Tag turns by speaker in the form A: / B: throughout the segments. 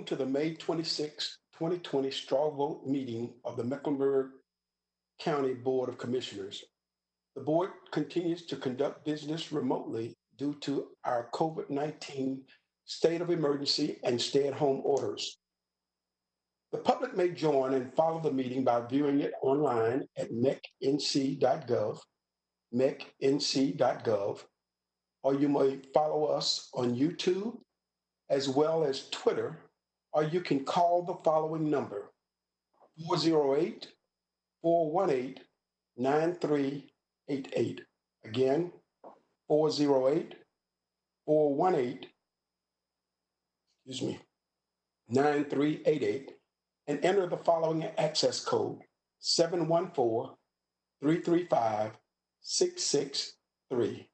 A: Welcome to the May 26, 2020 straw vote meeting of the Mecklenburg County Board of Commissioners. The board continues to conduct business remotely due to our COVID-19 state of emergency and stay-at-home orders. The public may join and follow the meeting by viewing it online at mecnc.gov, or you may follow us on YouTube as well as Twitter, or you can call the following number, 408-418-9388. Again, 408-418-9388, and enter the following access code, 714-335-663.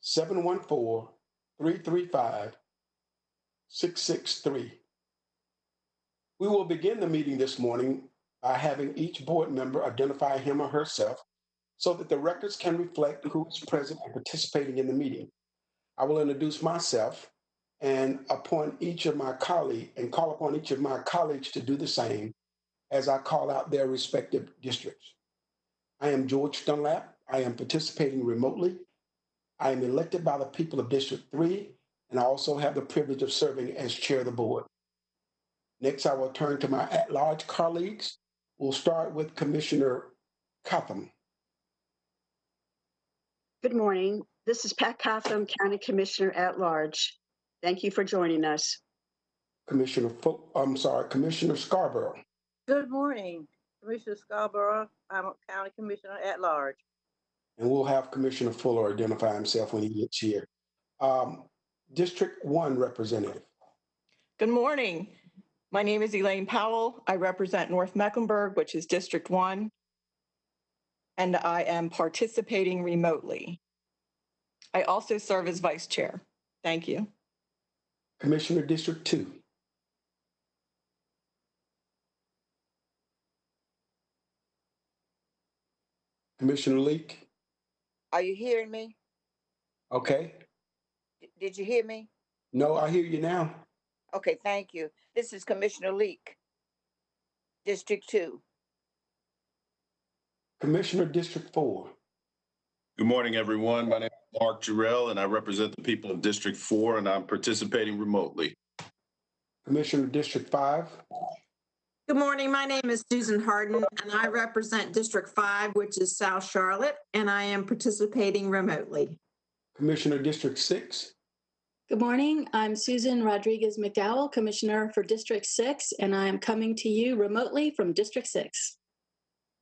A: 714-335-663. We will begin the meeting this morning by having each board member identify him or herself so that the records can reflect who is present and participating in the meeting. I will introduce myself and appoint each of my colleagues and call upon each of my colleagues to do the same as I call out their respective districts. I am George Dunlap. I am participating remotely. I am elected by the people of District 3, and I also have the privilege of serving as chair of the board. Next, I will turn to my at-large colleagues. We'll start with Commissioner Cotham.
B: Good morning. This is Pat Cotham, County Commissioner at Large. Thank you for joining us.
A: Commissioner Scarborough.
C: Good morning, Commissioner Scarborough. I'm a County Commissioner at Large.
A: And we'll have Commissioner Fuller identify himself when he gets here. District 1 representative.
D: Good morning. My name is Elaine Powell. I represent North Mecklenburg, which is District 1, and I am participating remotely. I also serve as vice chair. Thank you.
A: Commissioner District 2. Commissioner Leek.
E: Are you hearing me?
A: Okay.
E: Did you hear me?
A: No, I hear you now.
E: Okay, thank you. This is Commissioner Leek, District 2.
A: Commissioner District 4.
F: Good morning, everyone. My name is Mark Jarrell, and I represent the people of District 4, and I'm participating remotely.
A: Commissioner District 5.
G: Good morning. My name is Susan Harden, and I represent District 5, which is South Charlotte, and I am participating remotely.
A: Commissioner District 6.
H: Good morning. I'm Susan Rodriguez McDowell, Commissioner for District 6, and I am coming to you remotely from District 6.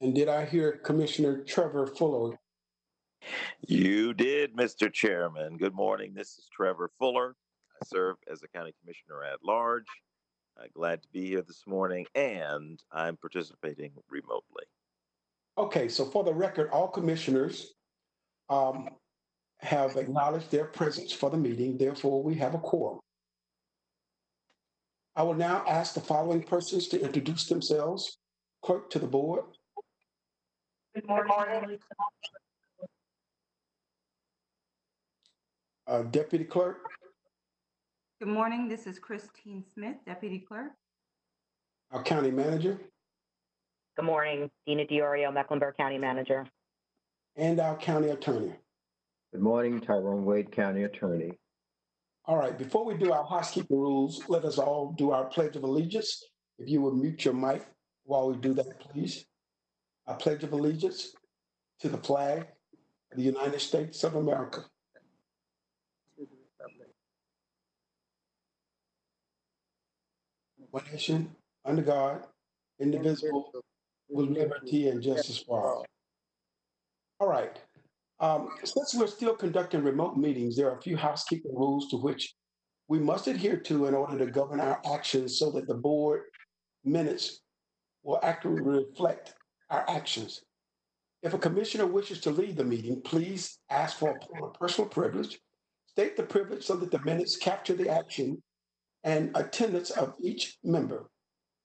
A: And did I hear Commissioner Trevor Fuller?
I: You did, Mr. Chairman. Good morning. This is Trevor Fuller. I serve as a County Commissioner at Large. Glad to be here this morning, and I'm participating remotely.
A: Okay, so for the record, all commissioners have acknowledged their presence for the meeting. Therefore, we have a quorum. I will now ask the following persons to introduce themselves. Clerk to the board.
C: Good morning.
A: Deputy Clerk.
J: Good morning. This is Christine Smith, Deputy Clerk.
A: Our County Manager.
K: Good morning. Dina Diorio, Mecklenburg County Manager.
A: And our County Attorney.
L: Good morning, Tyrone Wade, County Attorney.
A: All right, before we do our housekeeping rules, let us all do our Pledge of Allegiance. If you would mute your mic while we do that, please. I pledge of allegiance to the flag of the United States of America. One nation, under God, indivisible, with liberty and justice for all. All right. Since we're still conducting remote meetings, there are a few housekeeping rules to which we must adhere to in order to govern our actions so that the board minutes will accurately reflect our actions. If a commissioner wishes to lead the meeting, please ask for a personal privilege. State the privilege so that the minutes capture the action and attendance of each member.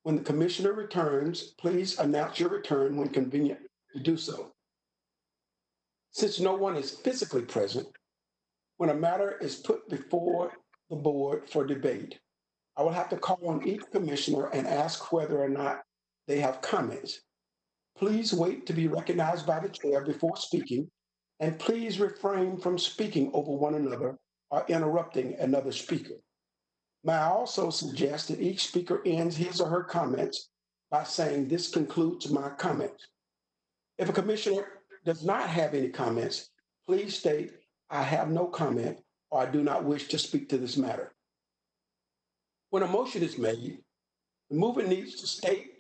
A: When the commissioner returns, please announce your return when convenient to do so. Since no one is physically present, when a matter is put before the board for debate, I will have to call on each commissioner and ask whether or not they have comments. Please wait to be recognized by the chair before speaking, and please refrain from speaking over one another or interrupting another speaker. May I also suggest that each speaker ends his or her comments by saying, "This concludes my comments." If a commissioner does not have any comments, please state, "I have no comment," or "I do not wish to speak to this matter." When a motion is made, the mover needs to state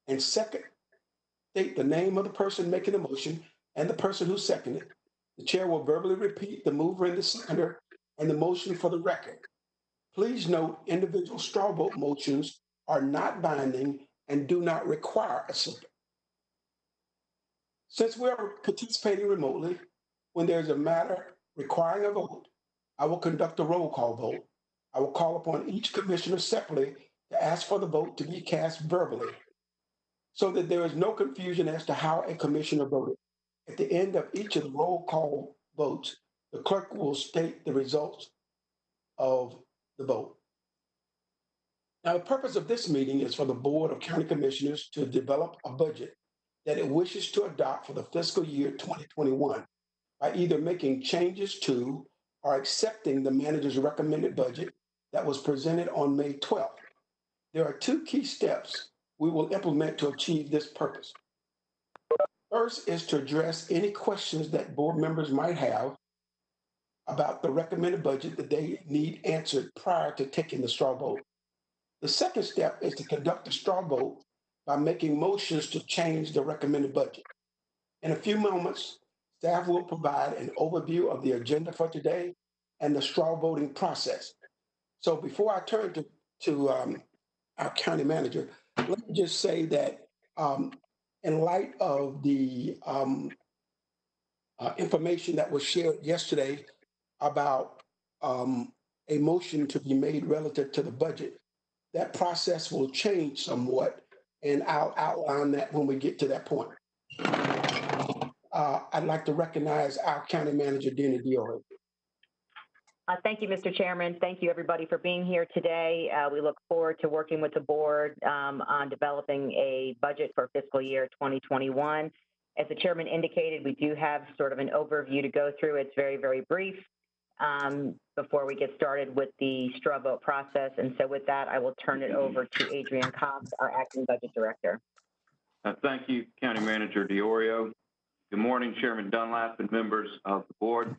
A: the name of the person making the motion and the person who seconded it. The chair will verbally repeat the mover and the seconder and the motion for the record. Please note, individual straw vote motions are not binding and do not require a second. Since we are participating remotely, when there's a matter requiring a vote, I will conduct a roll call vote. I will call upon each commissioner separately to ask for the vote to be cast verbally so that there is no confusion as to how a commissioner voted. At the end of each of the roll call votes, the clerk will state the results of the vote. Now, the purpose of this meeting is for the Board of County Commissioners to develop a budget that it wishes to adopt for the fiscal year 2021 by either making changes to or accepting the manager's recommended budget that was presented on May 12th. There are two key steps we will implement to achieve this purpose. First is to address any questions that board members might have about the recommended budget that they need answered prior to taking the straw vote. The second step is to conduct a straw vote by making motions to change the recommended budget. In a few moments, staff will provide an overview of the agenda for today and the straw voting process. So before I turn to our county manager, let me just say that in light of the information that was shared yesterday about a motion to be made relative to the budget, that process will change somewhat, and I'll outline that when we get to that point. I'd like to recognize our county manager, Dina Diore.
K: Thank you, Mr. Chairman. Thank you, everybody, for being here today. We look forward to working with the board on developing a budget for fiscal year 2021. As the chairman indicated, we do have sort of an overview to go through. It's very, very brief before we get started with the straw vote process. And so with that, I will turn it over to Adrian Cox, our acting budget director.
M: Thank you, County Manager Diorio. Good morning, Chairman Dunlap and members of the board.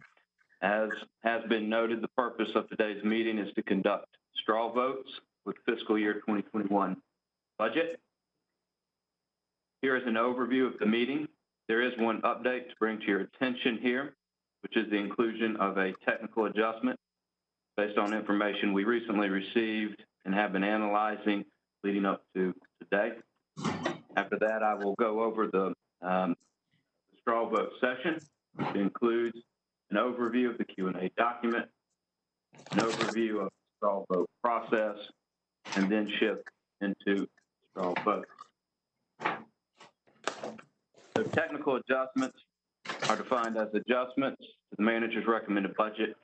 M: As has been noted, the purpose of today's meeting is to conduct straw votes with fiscal year 2021 budget. Here is an overview of the meeting. There is one update to bring to your attention here, which is the inclusion of a technical adjustment based on information we recently received and have been analyzing leading up to today. After that, I will go over the straw vote session, which includes an overview of the Q&A document, an overview of the straw vote process, and then shift into straw vote. So technical adjustments are defined as adjustments to the manager's recommended budget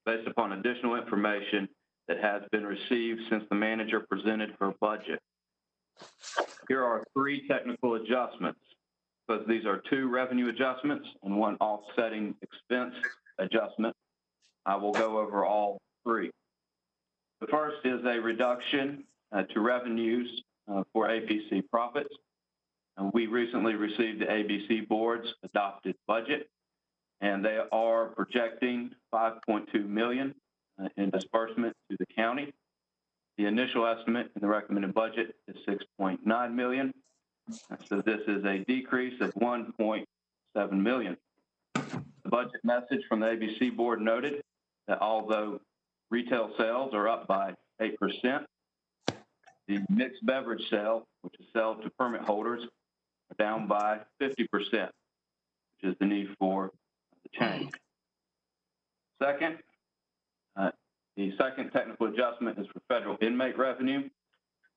M: based upon additional information that has been received since the manager presented her budget. Here are three technical adjustments, because these are two revenue adjustments and one offsetting expense adjustment. I will go over all three. The first is a reduction to revenues for APC profits. We recently received the ABC board's adopted budget, and they are projecting $5.2 million in disbursement to the county. The initial estimate in the recommended budget is $6.9 million. So this is a decrease of $1.7 million. The budget message from the ABC board noted that although retail sales are up by 8%, the mixed beverage sale, which is sold to permit holders, are down by 50%, which is the need for the change. Second, the second technical adjustment is for federal inmate revenue.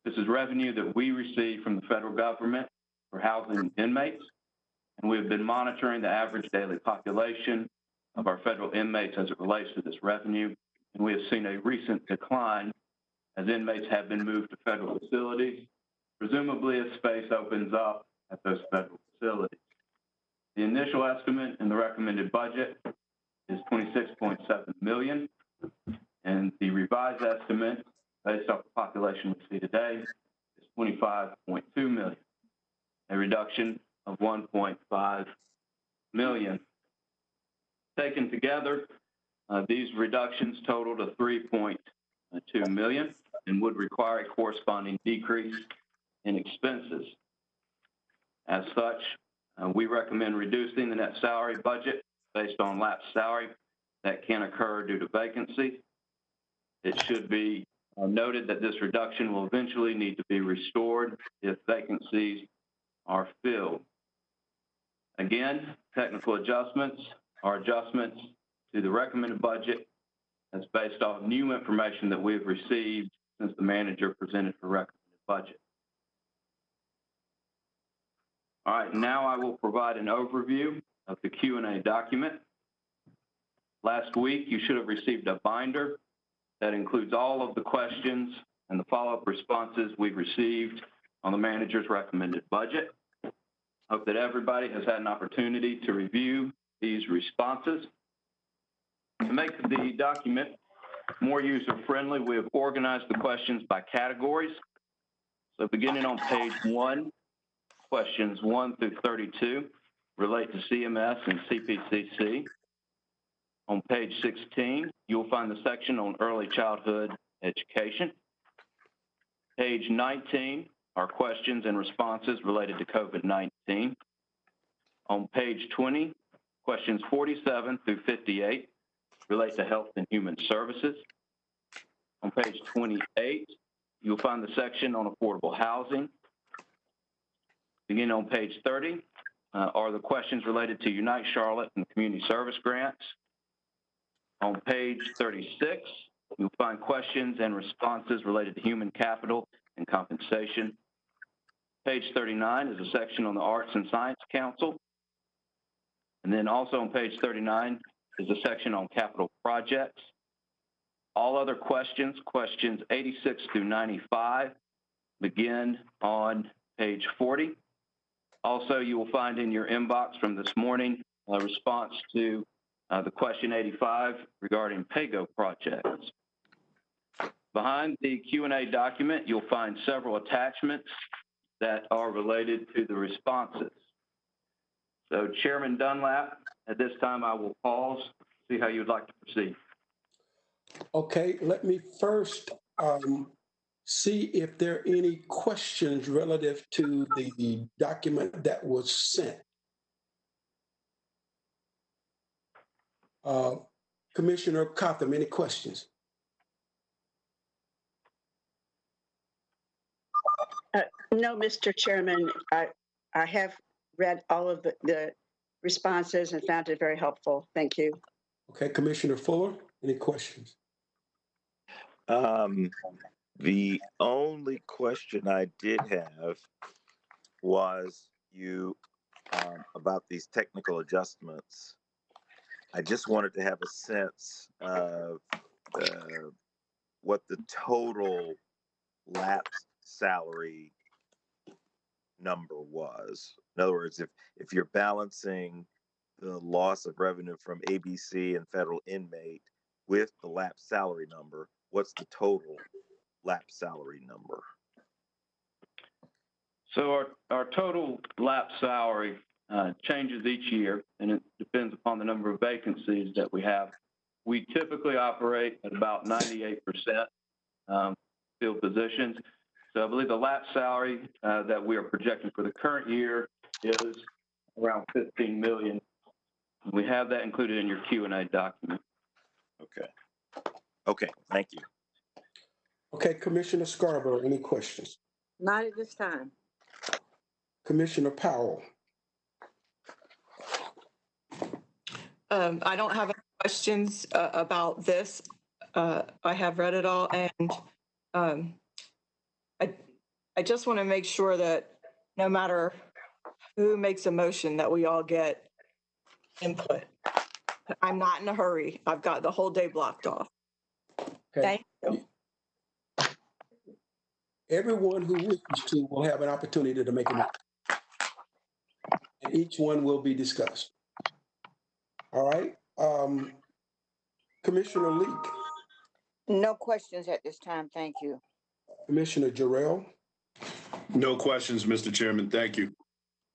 M: This is revenue that we receive from the federal government for housing inmates, and we have been monitoring the average daily population of our federal inmates as it relates to this revenue, and we have seen a recent decline as inmates have been moved to federal facilities, presumably as space opens up at those federal facilities. The initial estimate in the recommended budget is $26.7 million, and the revised estimate, based off the population we see today, is $25.2 million, a reduction of $1.5 million. Taken together, these reductions total to $3.2 million and would require a corresponding decrease in expenses. As such, we recommend reducing the net salary budget based on lapsed salary that can occur due to vacancy. It should be noted that this reduction will eventually need to be restored if vacancies are filled. Again, technical adjustments are adjustments to the recommended budget that's based off new information that we've received since the manager presented for recommended budget. All right, now I will provide an overview of the Q&A document. Last week, you should have received a binder that includes all of the questions and the follow-up responses we've received on the manager's recommended budget. Hope that everybody has had an opportunity to review these responses. To make the document more user-friendly, we have organized the questions by categories. So beginning on page 1, questions 1 through 32 relate to CMS and CPCC. On page 16, you'll find the section on early childhood education. Page 19 are questions and responses related to COVID-19. On page 20, questions 47 through 58 relate to health and human services. On page 28, you'll find the section on affordable housing. Beginning on page 30 are the questions related to Unite Charlotte and community service grants. On page 36, you'll find questions and responses related to human capital and compensation. Page 39 is a section on the Arts and Science Council. And then also on page 39 is a section on capital projects. All other questions, questions 86 through 95, begin on page 40. Also, you will find in your inbox from this morning a response to the question 85 regarding PAYGO projects. Behind the Q&A document, you'll find several attachments that are related to the responses. So Chairman Dunlap, at this time I will pause, see how you'd like to proceed.
A: Okay, let me first see if there are any questions relative to the document that was sent. Commissioner Cotham, any questions?
B: No, Mr. Chairman, I have read all of the responses and found it very helpful. Thank you.
A: Okay, Commissioner Fuller, any questions?
I: The only question I did have was about these technical adjustments. I just wanted to have a sense of what the total lapsed salary number was. In other words, if you're balancing the loss of revenue from ABC and federal inmate with the lapsed salary number, what's the total lapsed salary number?
M: So our total lapsed salary changes each year, and it depends upon the number of vacancies that we have. We typically operate at about 98% filled positions. So I believe the lapsed salary that we are projecting for the current year is around $15 million. We have that included in your Q&A document.
I: Okay, thank you.
A: Okay, Commissioner Scarborough, any questions?
C: Not at this time.
A: Commissioner Powell.
D: I don't have any questions about this. I have read it all, and I just want to make sure that no matter who makes a motion, that we all get input. I'm not in a hurry. I've got the whole day blocked off.
A: Okay.
D: Thank you.
A: Everyone who wishes to will have an opportunity to make a motion. And each one will be discussed. All right. Commissioner Leek,
E: No questions at this time. Thank you.
A: Commissioner Jarrell,
F: No questions, Mr. Chairman. Thank you.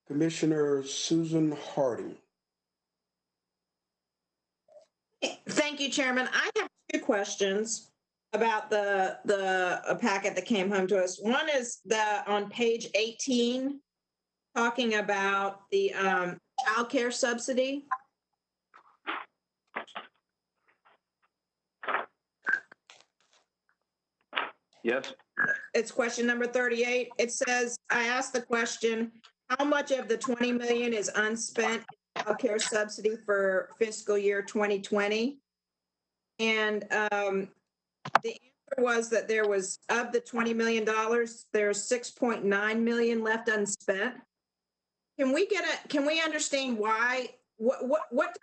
A: Commissioner Susan Harding.
G: Thank you, Chairman. I have two questions about the packet that came home to us. One is on page 18, talking about the child care subsidy.
M: Yes.
G: It's question number 38. It says, I asked the question, how much of the 20 million is unspent child care subsidy for fiscal year 2020? And the answer was that there was, of the $20 million, there's 6.9 million left unspent. Can we understand why? What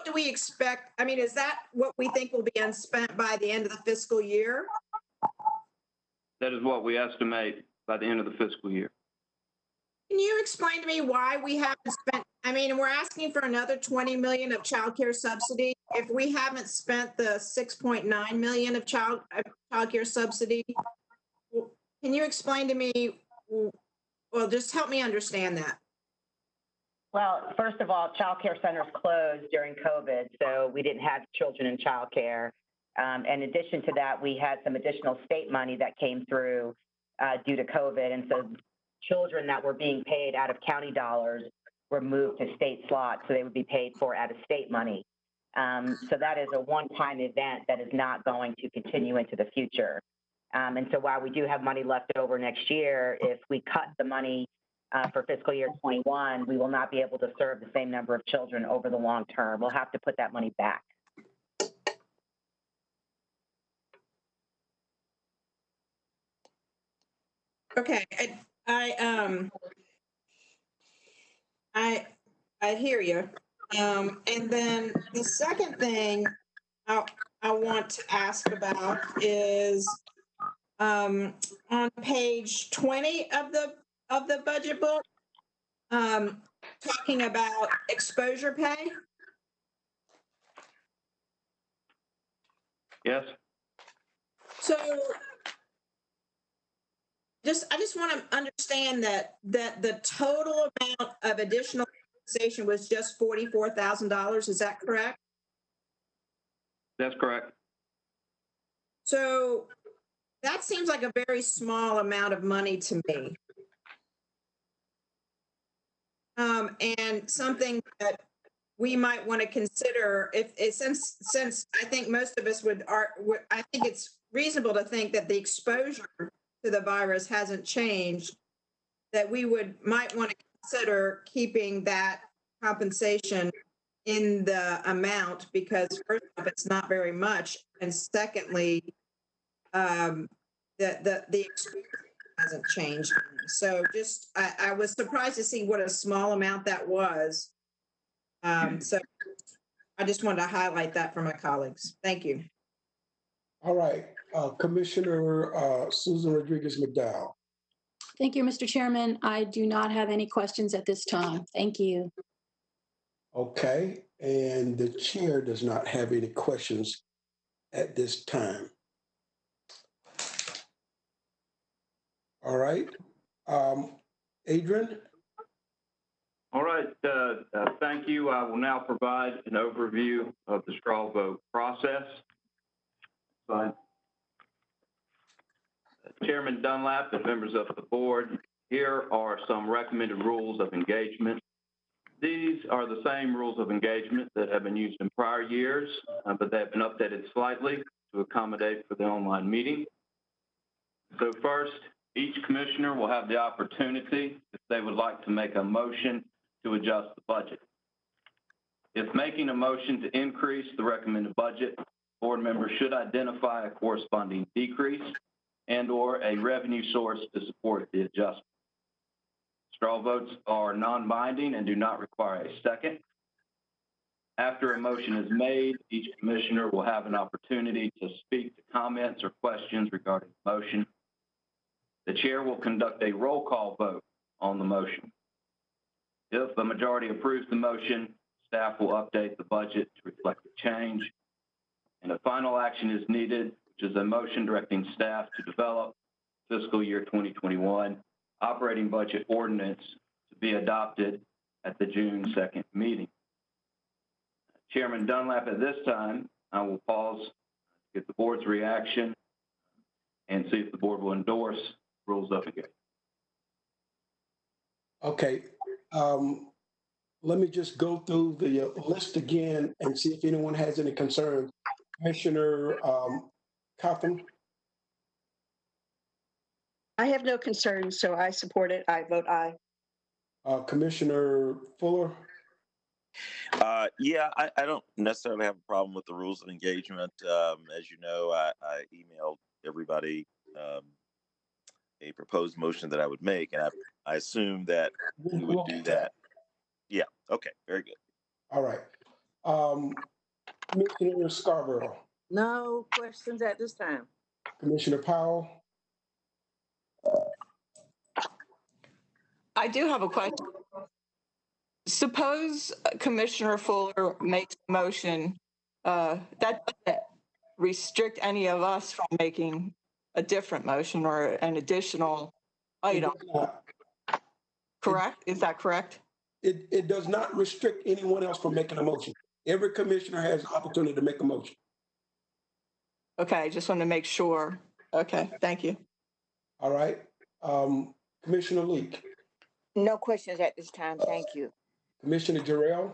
G: do we expect? I mean, is that what we think will be unspent by the end of the fiscal year?
M: That is what we estimate by the end of the fiscal year.
G: Can you explain to me why we haven't spent, I mean, we're asking for another 20 million of child care subsidy. If we haven't spent the 6.9 million of child care subsidy, can you explain to me, well, just help me understand that.
K: Well, first of all, child care centers closed during COVID, so we didn't have children in child care. In addition to that, we had some additional state money that came through due to COVID. And so children that were being paid out of county dollars were moved to state slots, so they would be paid for out of state money. So that is a one-time event that is not going to continue into the future. And so while we do have money left over next year, if we cut the money for fiscal year 21, we will not be able to serve the same number of children over the long term. We'll have to put that money back.
G: Okay, I hear you. And then the second thing I want to ask about is on page 20 of the budget book, talking about exposure pay.
M: Yes.
G: So I just want to understand that the total amount of additional compensation was just $44,000. Is that correct?
M: That's correct.
G: So that seems like a very small amount of money to me. And something that we might want to consider since I think most of us I think it's reasonable to think that the exposure to the virus hasn't changed, that we might want to consider keeping that compensation in the amount, because first off, it's not very much, and secondly, the exposure hasn't changed. So just I was surprised to see what a small amount that was. So I just wanted to highlight that for my colleagues. Thank you.
A: All right, Commissioner Susan Rodriguez McDowell.
H: Thank you, Mr. Chairman. I do not have any questions at this time. Thank you.
A: Okay, and the chair does not have any questions at this time. All right, Adrian?
M: All right, thank you. I will now provide an overview of the straw vote process. Fine. Chairman Dunlap and members of the board, here are some recommended rules of engagement. These are the same rules of engagement that have been used in prior years, but they have been updated slightly to accommodate for the online meeting. So first, each commissioner will have the opportunity, if they would like to make a motion, to adjust the budget. If making a motion to increase the recommended budget, board members should identify a corresponding decrease and/or a revenue source to support the adjustment. Straw votes are non-binding and do not require a second. After a motion is made, each commissioner will have an opportunity to speak to comments or questions regarding the motion. The chair will conduct a roll call vote on the motion. If the majority approves the motion, staff will update the budget to reflect the change. And a final action is needed, which is a motion directing staff to develop fiscal year 2021 operating budget ordinance to be adopted at the June 2nd meeting. Chairman Dunlap, at this time, I will pause to get the board's reaction and see if the board will endorse rules of engagement.
A: Okay. Let me just go through the list again and see if anyone has any concerns. Commissioner Cotham?
B: I have no concerns, so I support it. I vote aye.
A: Commissioner Fuller?
I: Yeah, I don't necessarily have a problem with the rules of engagement. As you know, I emailed everybody a proposed motion that I would make, and I assume that we would do that. Yeah, okay, very good.
A: All right. Commissioner Scarborough?
C: No questions at this time.
A: Commissioner Powell?
D: I do have a question. Suppose Commissioner Fuller makes a motion that doesn't restrict any of us from making a different motion or an additional item. Correct? Is that correct?
A: It does not restrict anyone else from making a motion. Every commissioner has an opportunity to make a motion.
D: Okay, I just want to make sure. Okay, thank you.
A: All right. Commissioner Leek?
E: No questions at this time. Thank you.
A: Commissioner Jarrell?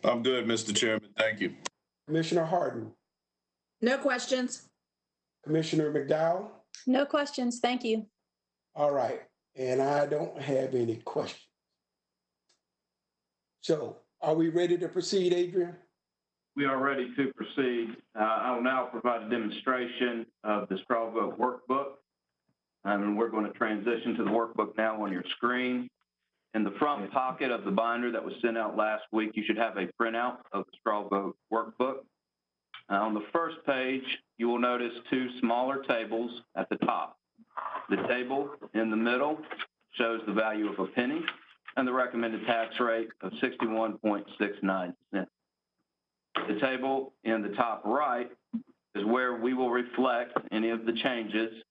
F: I'm good, Mr. Chairman. Thank you.
A: Commissioner Harden?
G: No questions.
A: Commissioner McDowell?
H: No questions. Thank you.
A: All right. And I don't have any questions. So are we ready to proceed, Adrian?
M: We are ready to proceed. I will now provide a demonstration of the straw vote workbook. And we're going to transition to the workbook now on your screen. In the front pocket of the binder that was sent out last week, you should have a printout of the straw vote workbook. On the first page, you will notice two smaller tables at the top. The table in the middle shows the value of a penny and the recommended tax rate of 61.69 cents. The table in the top right is where we will reflect any of the changes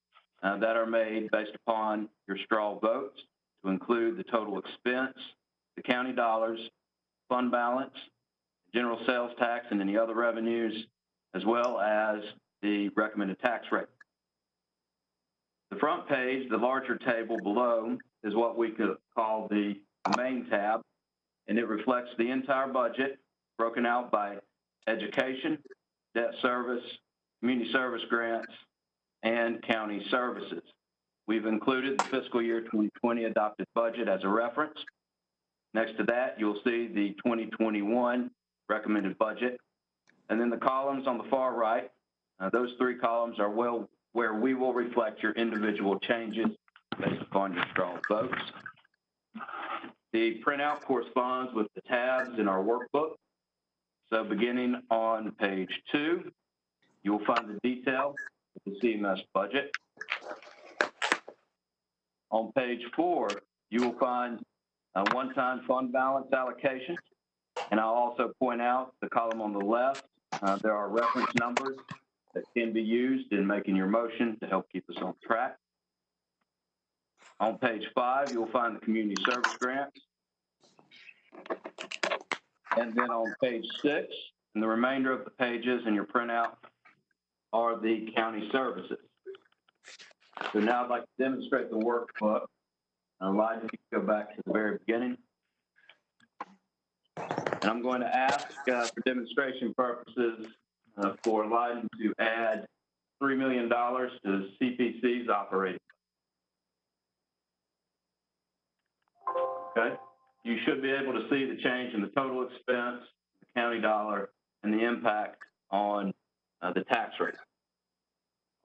M: that are made based upon your straw votes, to include the total expense, the county dollars, fund balance, general sales tax, and any other revenues, as well as the recommended tax rate. The front page, the larger table below, is what we could call the main tab, and it reflects the entire budget broken out by education, debt service, community service grants, and county services. We've included the fiscal year 2020 adopted budget as a reference. Next to that, you'll see the 2021 recommended budget. And then the columns on the far right, those three columns are where we will reflect your individual changes based upon your straw votes. The printout corresponds with the tabs in our workbook. So beginning on page 2, you will find the detail of the CMS budget. On page 4, you will find a one-time fund balance allocation. And I'll also point out the column on the left, there are reference numbers that can be used in making your motion to help keep us on track. On page 5, you'll find the community service grants. And then on page 6, and the remainder of the pages in your printout are the county services. So now I'd like to demonstrate the workbook. Elijah, if you can go back to the very beginning. And I'm going to ask for demonstration purposes for Elijah to add $3 million to CPC's operating. Okay. You should be able to see the change in the total expense, the county dollar, and the impact on the tax rate.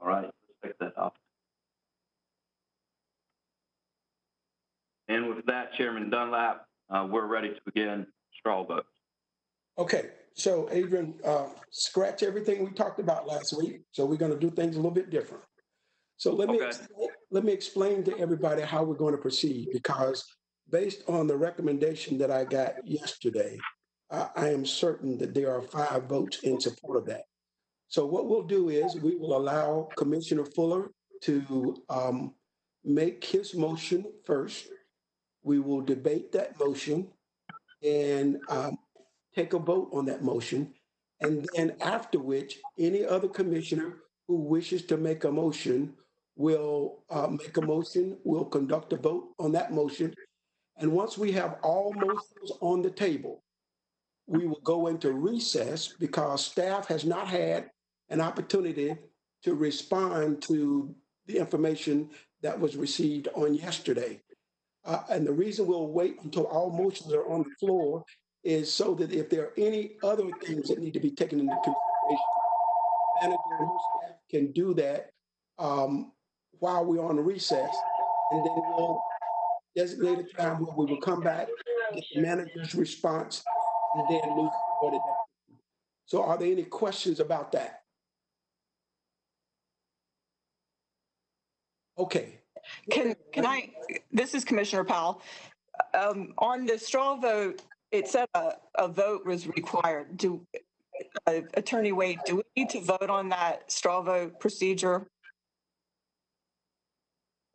M: All right, let's pick that up. And with that, Chairman Dunlap, we're ready to begin straw vote.
A: Okay, so Adrian, scratch everything we talked about last week. So we're going to do things a little bit different. So
M: Okay.
A: let me explain to everybody how we're going to proceed, because based on the recommendation that I got yesterday, I am certain that there are 5 votes in support of that. So what we'll do is we will allow Commissioner Fuller to make his motion first. We will debate that motion and take a vote on that motion. And then after which, any other commissioner who wishes to make a motion will make a motion, will conduct a vote on that motion. And once we have all motions on the table, we will go into recess because staff has not had an opportunity to respond to the information that was received on yesterday. And the reason we'll wait until all motions are on the floor is so that if there are any other things that need to be taken into consideration, manager and her staff can do that while we're on recess. And then we'll designate a time where we will come back, get the manager's response, and then move forward at that. So are there any questions about that? Okay.
D: Can I, this is Commissioner Powell. On the straw vote, it said a vote was required. Attorney Wade, do we need to vote on that straw vote procedure?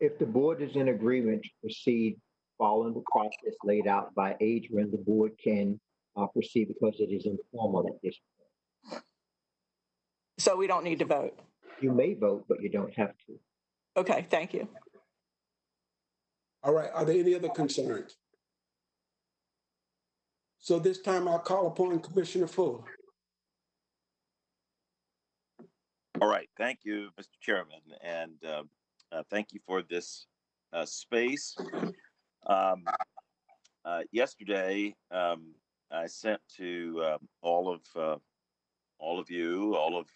L: If the board is in agreement to proceed following the process laid out by Adrian, the board can proceed because it is informal at this point.
D: So we don't need to vote?
L: You may vote, but you don't have to.
D: Okay, thank you.
A: All right, are there any other concerns? So this time I'll call upon Commissioner Fuller.
I: All right. Thank you, Mr. Chairman. And thank you for this space. Yesterday, I sent to all of you, all of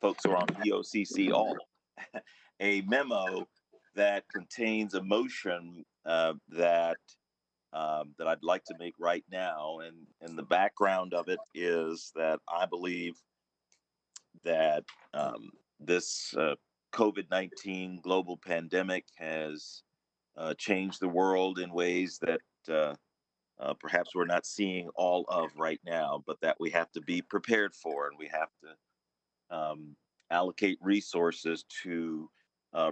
I: folks who are on BOCC, all a memo that contains a motion that I'd like to make right now. And the background of it is that I believe that this COVID-19 global pandemic has changed the world in ways that perhaps we're not seeing all of right now, but that we have to be prepared for, and we have to allocate resources to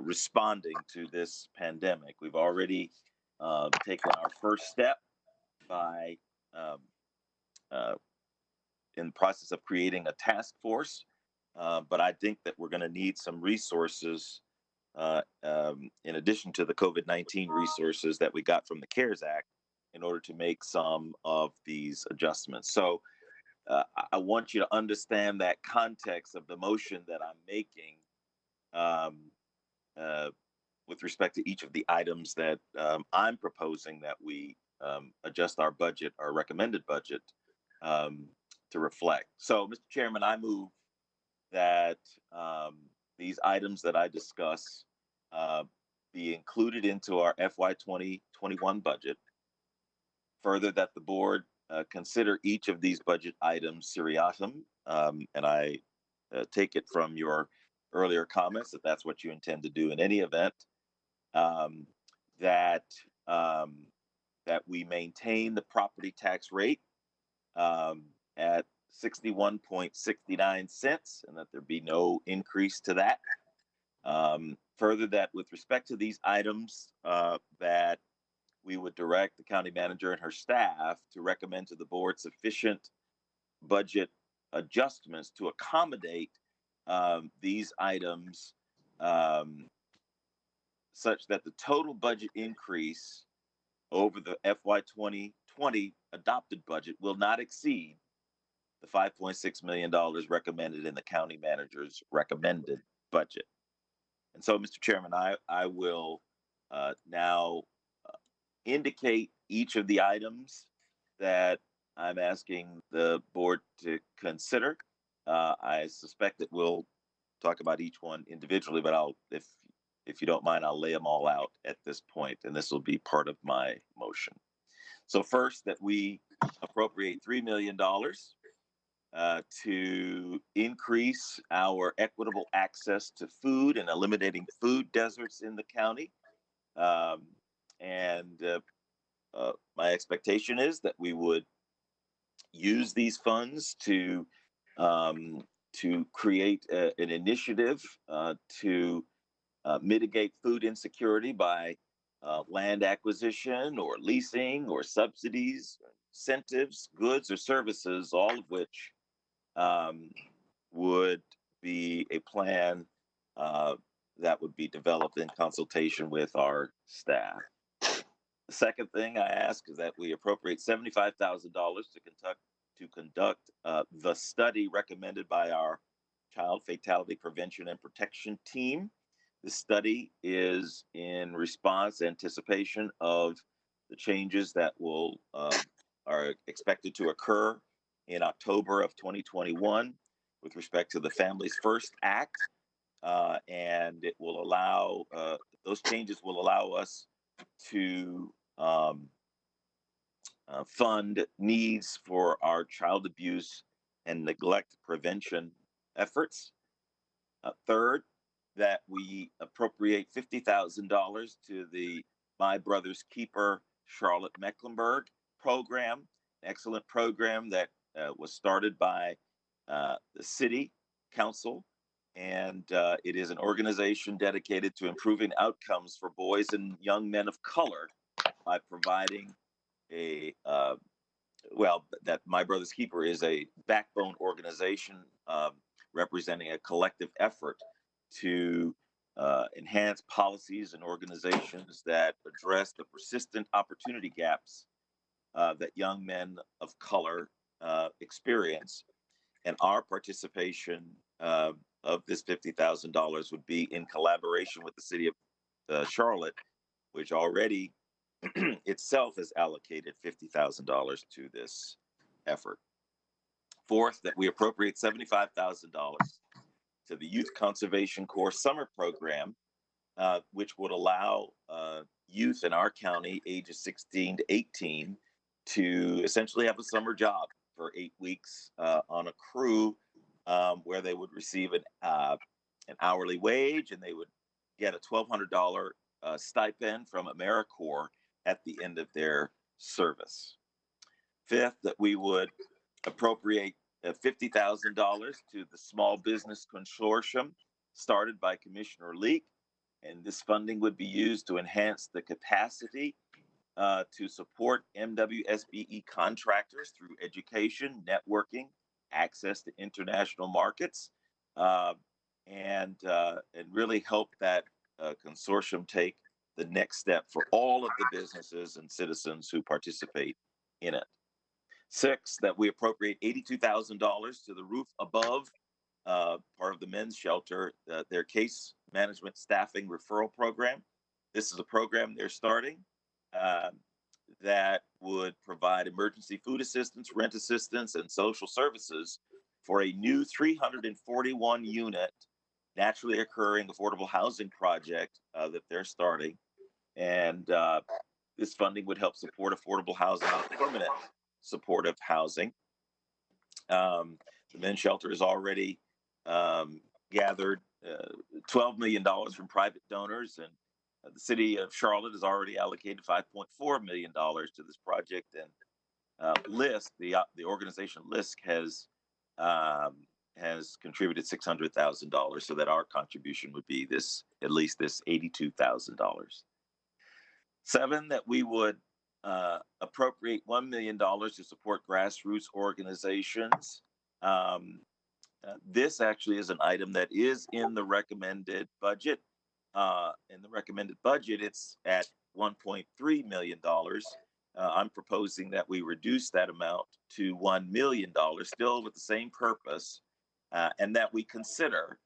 I: responding to this pandemic. We've already taken our first step by in the process of creating a task force. But I think that we're going to need some resources in addition to the COVID-19 resources that we got from the CARES Act in order to make some of these adjustments. So I want you to understand that context of the motion that I'm making with respect to each of the items that I'm proposing that we adjust our budget, our recommended budget, to reflect. So, Mr. Chairman, I move that these items that I discuss be included into our FY 2021 budget. Further, that the board consider each of these budget items seriatim, and I take it from your earlier comments that that's what you intend to do in any event. That we maintain the property tax rate at 61.69 cents, and that there be no increase to that. Further, that with respect to these items, that we would direct the county manager and her staff to recommend to the board sufficient budget adjustments to accommodate these items such that the total budget increase over the FY 2020 adopted budget will not exceed the $5.6 million recommended in the county manager's recommended budget. And so, Mr. Chairman, I will now indicate each of the items that I'm asking the board to consider. I suspect that we'll talk about each one individually, but if you don't mind, I'll lay them all out at this point, and this will be part of my motion. So first, that we appropriate $3 million to increase our equitable access to food and eliminating food deserts in the county. Um, and my expectation is that we would use these funds um, to create an initiative to mitigate food insecurity by land acquisition or leasing or subsidies, incentives, goods or services, all of which would be a plan that would be developed in consultation with our staff. The second thing I ask is that we appropriate $75,000 to conduct the study recommended by our Child Fatality Prevention and Protection Team. The study is in response, anticipation of the changes that are expected to occur in October of 2021 with respect to the Families First Act, and it will allow those changes will allow us to fund needs for our child abuse and neglect prevention efforts. Third, that we appropriate $50,000 to the My Brother's Keeper Charlotte Mecklenburg program, an excellent program that was started by the city council. And it is an organization dedicated to improving outcomes for boys and young men of color by providing that My Brother's Keeper is a backbone organization representing a collective effort to enhance policies and organizations that address the persistent opportunity gaps that young men of color experience. And our participation of this $50,000 would be in collaboration with the city of Charlotte, which already itself has allocated $50,000 to this effort. Fourth, that we appropriate $75,000 to the Youth Conservation Corps summer program, which would allow youth in our county ages 16 to 18 to essentially have a summer job for 8 weeks on a crew where they would receive an hourly wage and they would get a $1,200 stipend from AmeriCorps at the end of their service. Fifth, that we would appropriate $50,000 to the Small Business Consortium started by Commissioner Leek, and this funding would be used to enhance the capacity to support MWSBE contractors through education, networking, access to international markets, and really help that consortium take the next step for all of the businesses and citizens who participate in it. Six, that we appropriate $82,000 to the Roof Above, part of the men's shelter, their case management staffing referral program. This is a program they're starting that would provide emergency food assistance, rent assistance, and social services for a new 341 unit naturally occurring affordable housing project that they're starting. And this funding would help support affordable housing and permanent supportive housing. The men's shelter has already gathered $12 million from private donors, and the city of Charlotte has already allocated $5.4 million to this project. And LISC, the organization LISC, has contributed $600,000, so that our contribution would be at least this $82,000. Seven, that we would appropriate $1 million to support grassroots organizations. This actually is an item that is in the recommended budget. In the recommended budget, it's at $1.3 million. I'm proposing that we reduce that amount to $1 million, still with the same purpose, and that we consider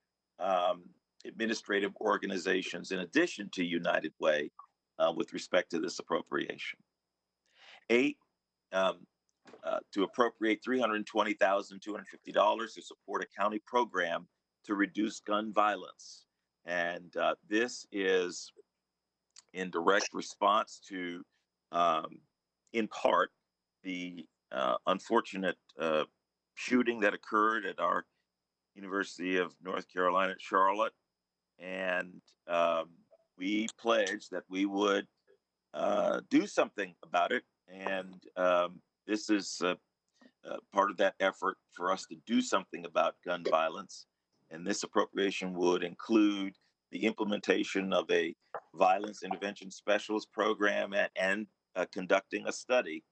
I: administrative organizations in addition to United Way with respect to this appropriation. 8, to appropriate $320,250 to support a county program to reduce gun violence. And this is in direct response to, in part, the unfortunate shooting that occurred at our University of North Carolina at Charlotte. And we pledged that we would do something about it. And this is part of that effort for us to do something about gun violence. And this appropriation would include the implementation of a violence intervention specialist program and conducting a study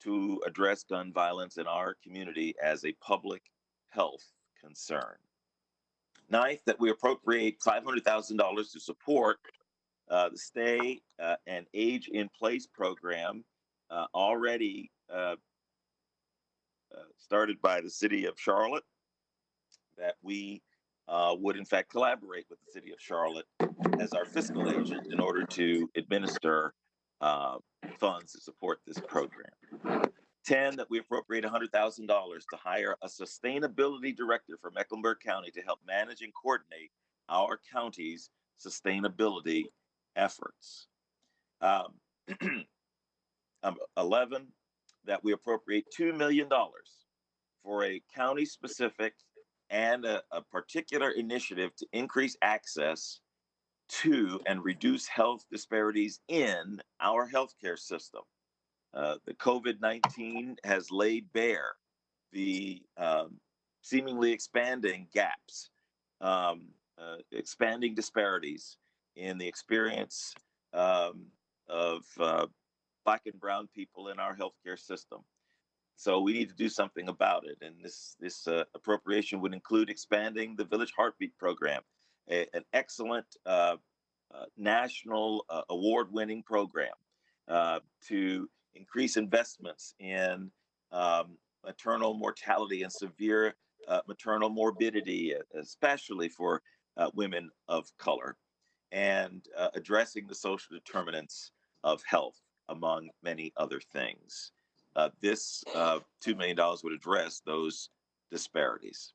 I: to address gun violence in our community as a public health concern. Ninth, that we appropriate $500,000 to support the Stay and Age in Place program already started by the city of Charlotte, that we would in fact collaborate with the city of Charlotte as our fiscal agent in order to administer funds to support this program. 10, that we appropriate $100,000 to hire a sustainability director for Mecklenburg County to help manage and coordinate our county's sustainability efforts. 11, that we appropriate $2 million for a county-specific and a particular initiative to increase access to and reduce health disparities in our healthcare system. The COVID-19 has laid bare the seemingly expanding gaps, expanding disparities in the experience of Black and brown people in our healthcare system. So we need to do something about it. And this appropriation would include expanding the Village Heartbeat program, an excellent national award-winning program to increase investments in maternal mortality and severe maternal morbidity, especially for women of color, and addressing the social determinants of health, among many other things. This $2 million would address those disparities.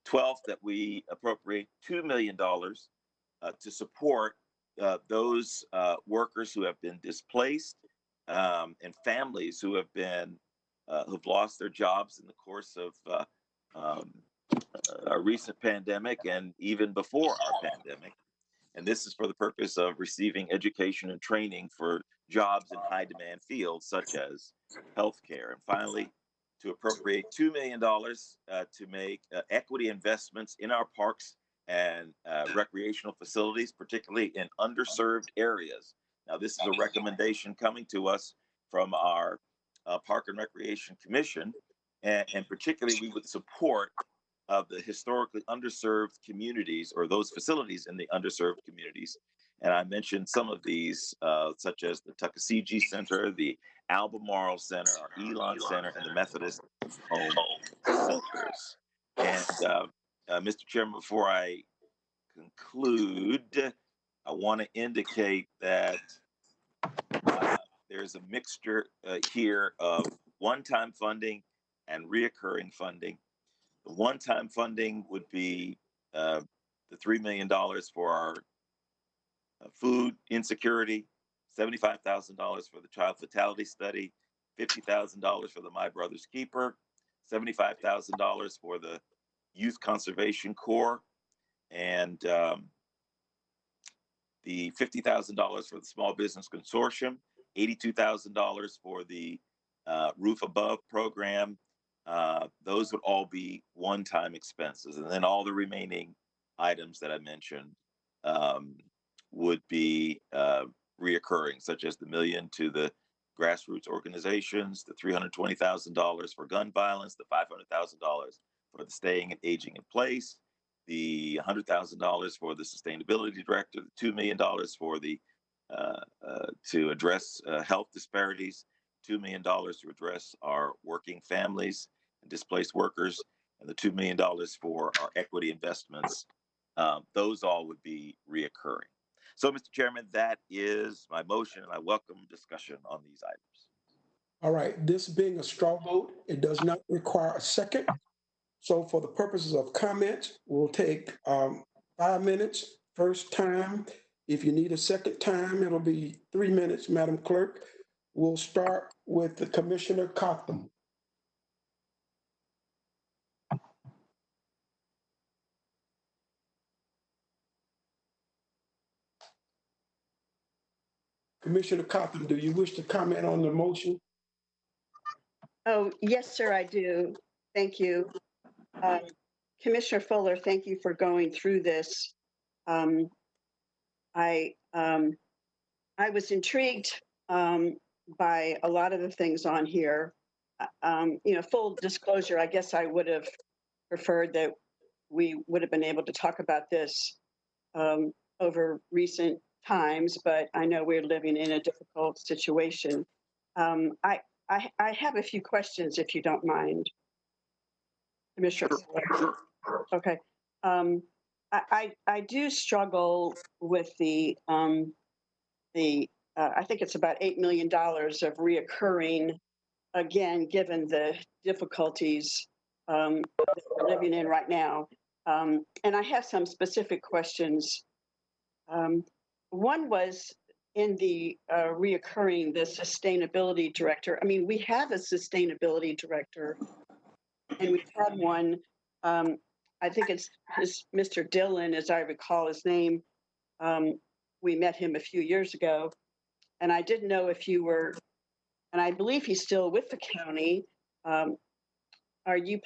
I: 12th, that we appropriate $2 million to support those workers who have been displaced and families who have been who've lost their jobs in the course of a recent pandemic and even before our pandemic. And this is for the purpose of receiving education and training for jobs in high demand fields such as healthcare. And finally, to appropriate $2 million to make equity investments in our parks and recreational facilities, particularly in underserved areas. Now, this is a recommendation coming to us from our Park and Recreation Commission, and particularly we would support the historically underserved communities or those facilities in the underserved communities. And I mentioned some of these, such as the Tuckasegee Center, the Albemarle Center, our Elon Center, and the Methodist Home Centers. And Mr. Chairman, before I conclude, I want to indicate that there's a mixture here of one-time funding and reoccurring funding. The one-time funding would be the $3 million for our food insecurity, $75,000 for the child fatality study, $50,000 for the My Brother's Keeper, $75,000 for the Youth Conservation Corps, and the $50,000 for the Small Business Consortium, $82,000 for the Roof Above program. Those would all be one-time expenses. And then all the remaining items that I mentioned would be reoccurring, such as the $1 million to the grassroots organizations, the $320,000 for gun violence, the $500,000 for the Staying and Aging in Place, the $100,000 for the sustainability director, the $2 million for the to address health disparities, $2 million to address our working families and displaced workers, and the $2 million for our equity investments. Those all would be reoccurring. So, Mr. Chairman, that is my motion, and I welcome discussion on these items.
A: All right, this being a straw vote, it does not require a second. So for the purposes of comments, we'll take 5 minutes first time. If you need a second time, it'll be 3 minutes, Madam Clerk. We'll start with the Commissioner Cotham. Commissioner Cotham, do you wish to comment on the motion?
B: Oh, yes, sir, I do. Thank you. Um, Commissioner Fuller, thank you for going through this. Um, I was intrigued by a lot of the things on here. Full disclosure, I guess I would have preferred that we would have been able to talk about this over recent times, but I know we're living in a difficult situation. I have a few questions, if you don't mind, Commissioner. Okay. I do struggle with I think it's about $8 million of reoccurring, again, given the difficulties that we're living in right now. And I have some specific questions. One was in the reoccurring, the sustainability director. I mean, we have a sustainability director, and we've had one. I think it's Mr. Dillon, as I recall his name. We met him a few years ago, and I didn't know if you were, and I believe he's still with the county. Are you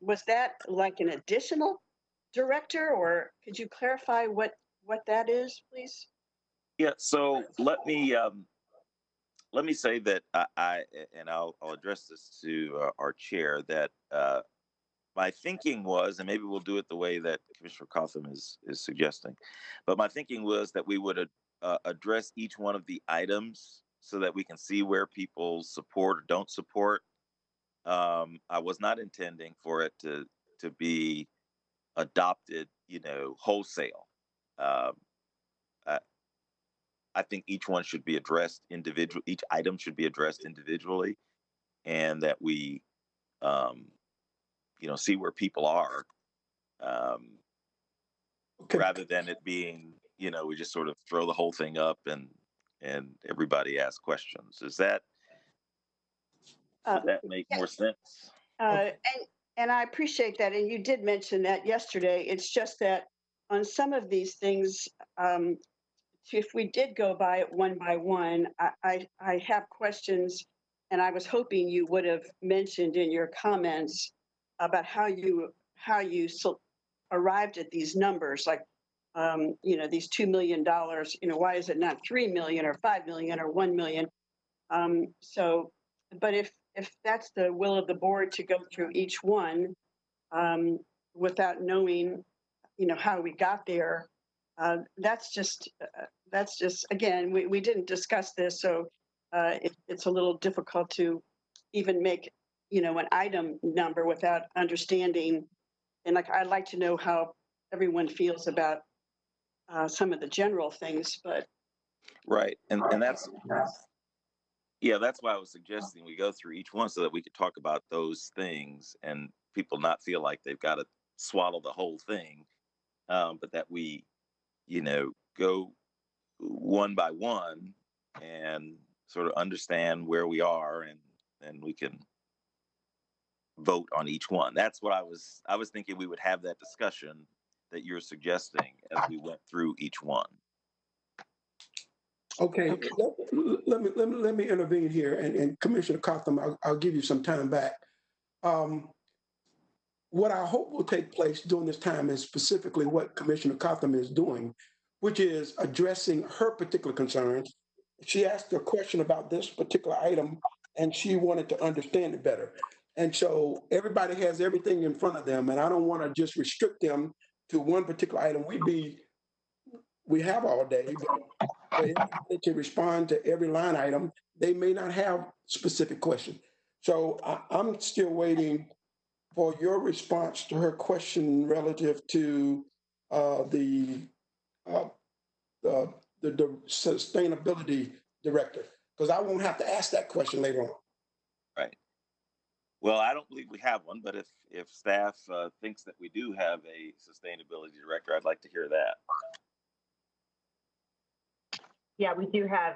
B: was that like an additional director, or could you clarify what that is, please?
I: Yeah, so let me say that I'll address this to our chair, that my thinking was, and maybe we'll do it the way that Commissioner Cotham is suggesting, but my thinking was that we would address each one of the items so that we can see where people support or don't support. I was not intending for it to be adopted, wholesale. I think each one should be addressed individually. Each item should be addressed individually, and that we, see where people are,
A: Okay.
I: rather than it being, we just sort of throw the whole thing up and everybody asks questions. Does that make more sense?
B: And I appreciate that. And you did mention that yesterday. It's just that on some of these things, if we did go by it one by one, I have questions, and I was hoping you would have mentioned in your comments about how you arrived at these numbers, like these $2 million. Why is it not 3 million or 5 million or 1 million? But if that's the will of the board to go through each one without knowing, how we got there, that's just again, we didn't discuss this, so it's a little difficult to even make an item number without understanding. And I'd like to know how everyone feels about some of the general things, but
I: right, and that's why I was suggesting we go through each one so that we could talk about those things and people not feel like they've got to swallow the whole thing, but that we go one by one and sort of understand where we are, and we can vote on each one. That's what I was thinking. We would have that discussion that you're suggesting as we went through each one.
A: Okay. Let me intervene here, and Commissioner Cotham, I'll give you some time back. What I hope will take place during this time is specifically what Commissioner Cotham is doing, which is addressing her particular concerns. She asked a question about this particular item, and she wanted to understand it better. And so everybody has everything in front of them, and I don't want to just restrict them to one particular item. We have all day, but for everybody to respond to every line item, they may not have specific questions. So I'm still waiting for your response to her question relative to the sustainability director, because I won't have to ask that question later on.
I: Right. Well, I don't believe we have one, but if staff thinks that we do have a sustainability director, I'd like to hear that.
K: Yeah, we do have,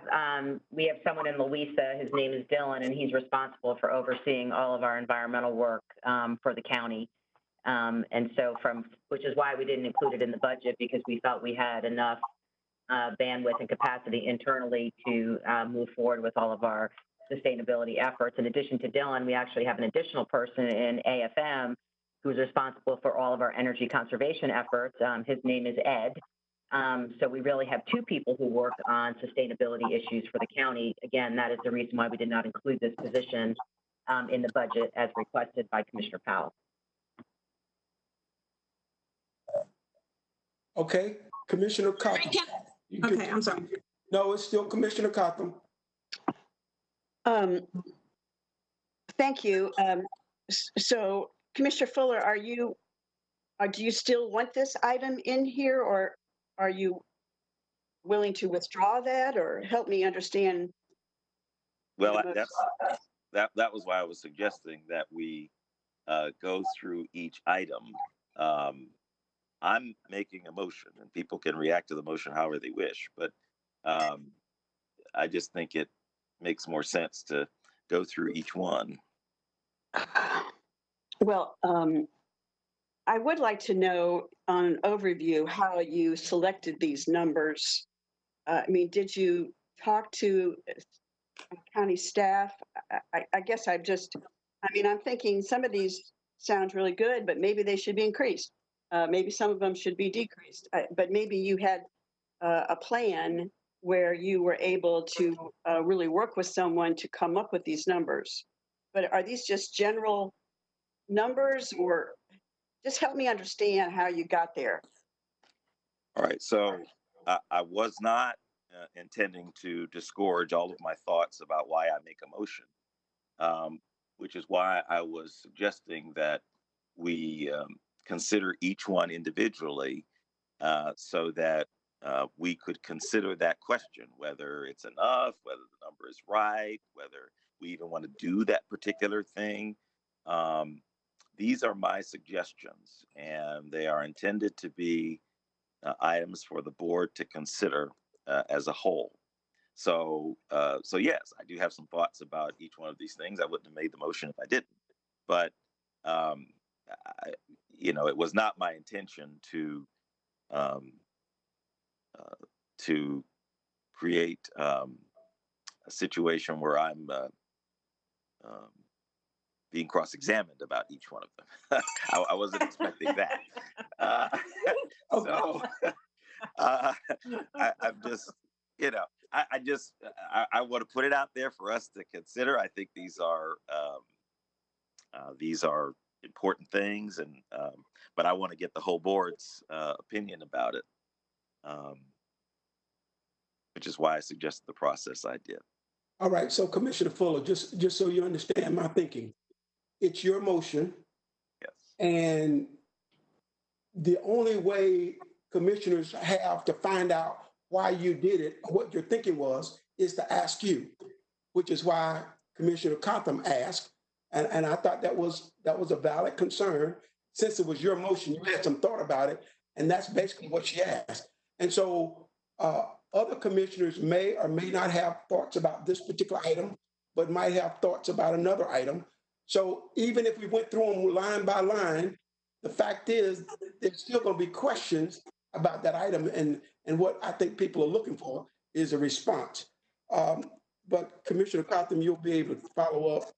K: we have someone in Louisa, his name is Dylan, and he's responsible for overseeing all of our environmental work for the county. And so which is why we didn't include it in the budget, because we felt we had enough bandwidth and capacity internally to move forward with all of our sustainability efforts. In addition to Dylan, we actually have an additional person in AFM who's responsible for all of our energy conservation efforts. His name is Ed. So we really have two people who work on sustainability issues for the county. Again, that is the reason why we did not include this position in the budget as requested by Commissioner Powell.
A: Okay, Commissioner Cotham.
G: Okay, I'm sorry.
A: No, it's still Commissioner Cotham.
B: Thank you. So, Commissioner Fuller, do you still want this item in here, or are you willing to withdraw that, or help me understand?
I: Well, that was why I was suggesting that we go through each item. I'm making a motion, and people can react to the motion however they wish, but I just think it makes more sense to go through each one.
B: Well, I would like to know on an overview how you selected these numbers. I mean, did you talk to county staff? I guess I'm thinking some of these sound really good, but maybe they should be increased. Maybe some of them should be decreased, but maybe you had a plan where you were able to really work with someone to come up with these numbers. But are these just general numbers, or just help me understand how you got there?
I: All right, so I was not intending to disgorge all of my thoughts about why I make a motion, which is why I was suggesting that we consider each one individually so that we could consider that question, whether it's enough, whether the number is right, whether we even want to do that particular thing. These are my suggestions, and they are intended to be items for the board to consider as a whole. So yes, I do have some thoughts about each one of these things. I wouldn't have made the motion if I didn't, but it was not my intention to create a situation where I'm being cross-examined about each one of them. I wasn't expecting that. So I'm just, I want to put it out there for us to consider. I think these are important things, and but I want to get the whole board's opinion about it, which is why I suggested the process I did.
A: All right, so Commissioner Fuller, just so you understand my thinking, it's your motion.
I: Yes.
A: And the only way commissioners have to find out why you did it, what your thinking was, is to ask you, which is why Commissioner Cotham asked. And I thought that was a valid concern. Since it was your motion, you had some thought about it, and that's basically what she asked. And so other commissioners may or may not have thoughts about this particular item, but might have thoughts about another item. So even if we went through them line by line, the fact is there's still going to be questions about that item, and what I think people are looking for is a response. But Commissioner Cotham, you'll be able to follow up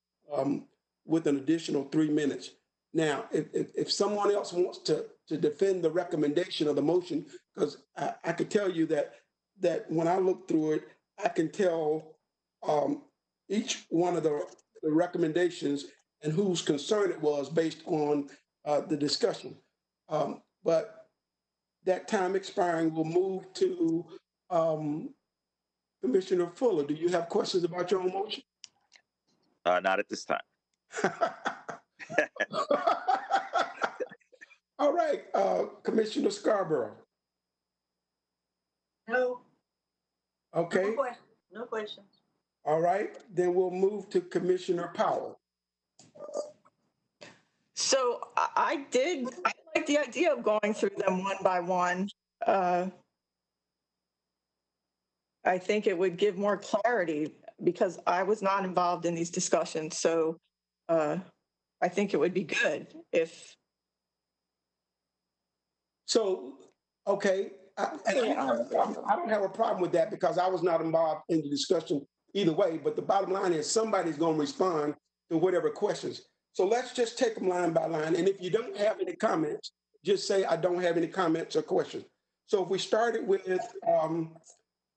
A: with an additional 3 minutes. Now, if someone else wants to defend the recommendation of the motion, because I could tell you that when I look through it, I can tell each one of the recommendations and whose concern it was based on the discussion. But that time expiring, we'll move to Commissioner Fuller. Do you have questions about your own motion?
I: Not at this time.
A: All right, Commissioner Scarborough.
C: No.
A: Okay.
C: No questions.
A: All right, then we'll move to Commissioner Powell.
D: So I like the idea of going through them one by one. I think it would give more clarity because I was not involved in these discussions. So I think it would be good if.
A: So, okay, I don't have a problem with that because I was not involved in the discussion either way. But the bottom line is somebody's going to respond to whatever questions. So let's just take them line by line. And if you don't have any comments, just say, I don't have any comments or questions. So if we started with the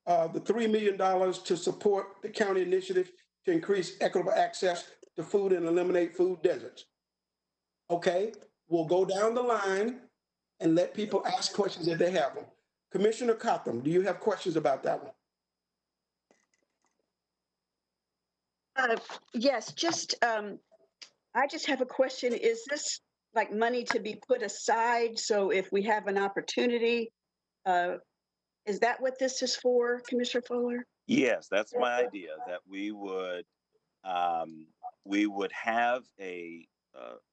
A: $3 million to support the county initiative to increase equitable access to food and eliminate food deserts. Okay, we'll go down the line and let people ask questions if they have them. Commissioner Cotham, do you have questions about that one?
B: Yes, I just have a question. Is this like money to be put aside? So if we have an opportunity, is that what this is for, Commissioner Fuller?
I: Yes, that's my idea, that we would have a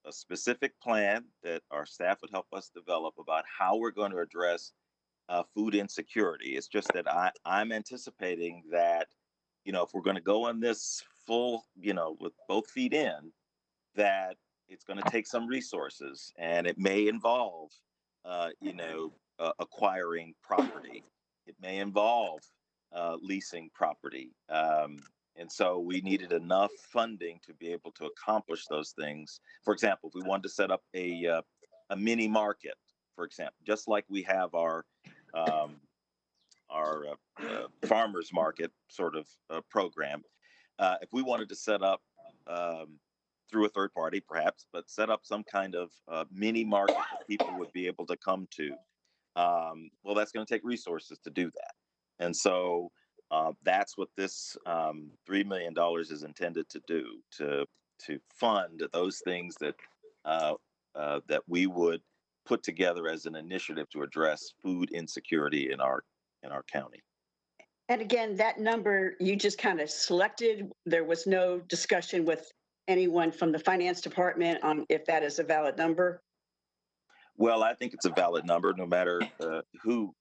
I: specific plan that our staff would help us develop about how we're going to address food insecurity. It's just that I'm anticipating that, if we're going to go on this full, with both feet in, that it's going to take some resources, and it may involve, acquiring property. It may involve leasing property. And so we needed enough funding to be able to accomplish those things. For example, if we wanted to set up a mini market, for example, just like we have our farmers market sort of program, if we wanted to set up through a third party, perhaps, but set up some kind of mini market that people would be able to come to, well, that's going to take resources to do that. And so that's what this $3 million is intended to do, to fund those things that that we would put together as an initiative to address food insecurity in our county.
B: And again, that number you just kind of selected. There was no discussion with anyone from the finance department on if that is a valid number.
I: Well, I think it's a valid number, no matter who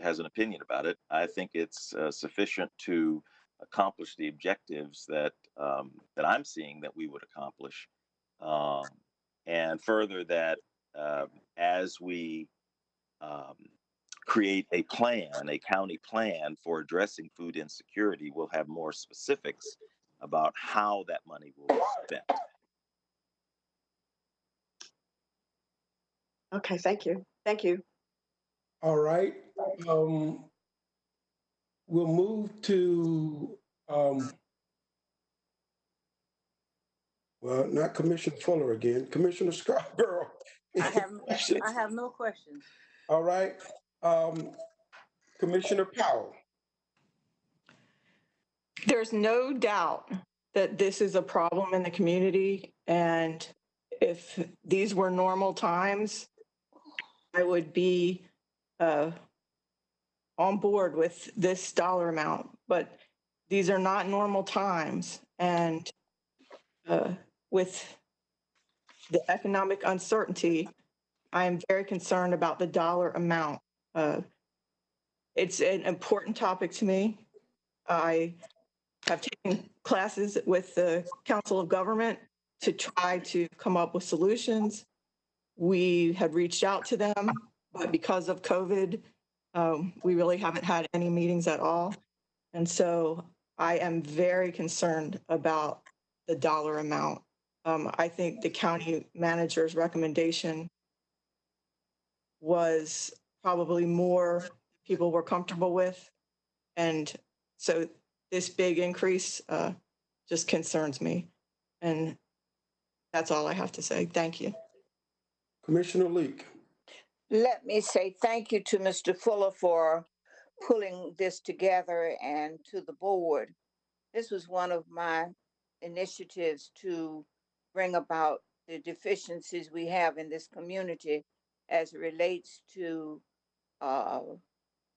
I: has an opinion about it. I think it's sufficient to accomplish the objectives that I'm seeing that we would accomplish, and further that as we create a county plan for addressing food insecurity, we'll have more specifics about how that money will be spent.
B: Okay, thank you. Thank you.
A: All right. We'll move to, well, not Commissioner Fuller again, Commissioner Scarborough.
C: I have no questions.
A: All right. Commissioner Powell.
D: There's no doubt that this is a problem in the community. And if these were normal times, I would be on board with this dollar amount. But these are not normal times. And with the economic uncertainty, I am very concerned about the dollar amount. It's an important topic to me. I have taken classes with the Council of Government to try to come up with solutions. We had reached out to them, but because of COVID, we really haven't had any meetings at all. And so I am very concerned about the dollar amount. I think the county manager's recommendation was probably more people were comfortable with. And so this big increase just concerns me. And that's all I have to say. Thank you.
A: Commissioner Leek.
E: Let me say thank you to Mr. Fuller for pulling this together, and to the board. This was one of my initiatives to bring about the deficiencies we have in this community as it relates to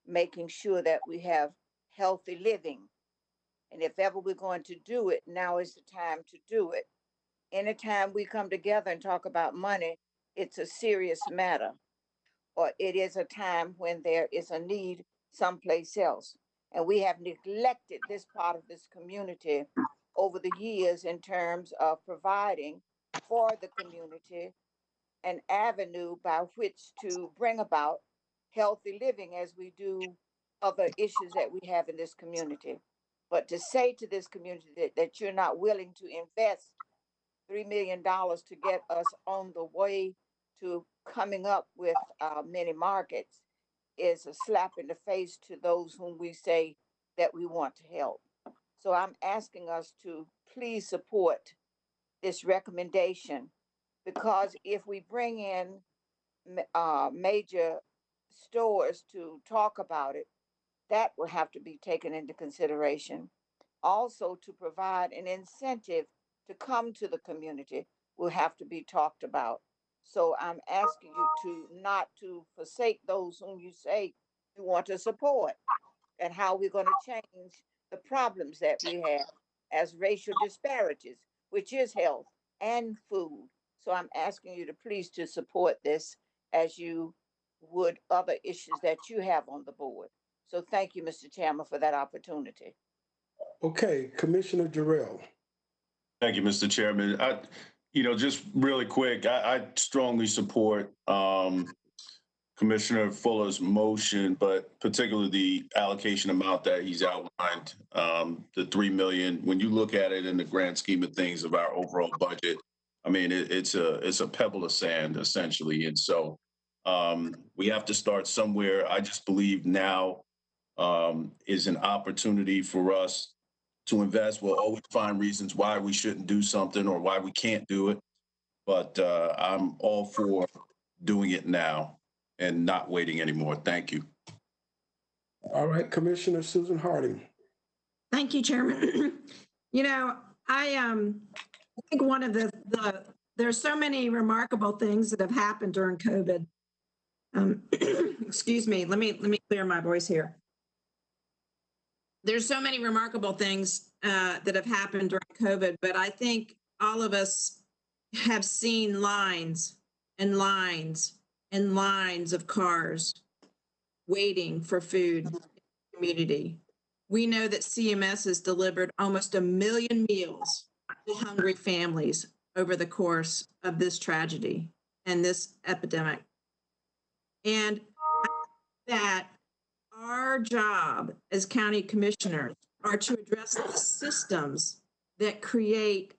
E: making sure that we have healthy living. And if ever we're going to do it, now is the time to do it. Anytime we come together and talk about money, it's a serious matter, or it is a time when there is a need someplace else. And we have neglected this part of this community over the years in terms of providing for the community an avenue by which to bring about healthy living as we do other issues that we have in this community. But to say to this community that you're not willing to invest $3 million to get us on the way to coming up with many markets is a slap in the face to those whom we say that we want to help. So I'm asking us to please support this recommendation, because if we bring in major stores to talk about it, that will have to be taken into consideration. Also, to provide an incentive to come to the community will have to be talked about. So I'm asking you to not to forsake those whom you say you want to support, and how we're going to change the problems that we have as racial disparities, which is health and food. So I'm asking you to please to support this as you would other issues that you have on the board. So thank you, Mr. Chairman, for that opportunity.
A: Okay, Commissioner Jarrell.
F: Thank you, Mr. Chairman. Just really quick, I strongly support Commissioner Fuller's motion, but particularly the allocation amount that he's outlined, the $3 million. When you look at it in the grand scheme of things of our overall budget, I mean, it's a pebble of sand essentially, and so we have to start somewhere. I just believe now is an opportunity for us to invest. We'll always find reasons why we shouldn't do something or why we can't do it, but I'm all for doing it now and not waiting anymore. Thank you.
A: All right, Commissioner Susan Harding.
G: Thank you, Chairman. I think one of there's so many remarkable things that have happened during COVID. Excuse me, let me clear my voice here. There's so many remarkable things that have happened during COVID, but I think all of us have seen lines and lines and lines of cars waiting for food in the community. We know that CMS has delivered almost 1 million meals to hungry families over the course of this tragedy and this epidemic. And that our job as county commissioners are to address the systems that create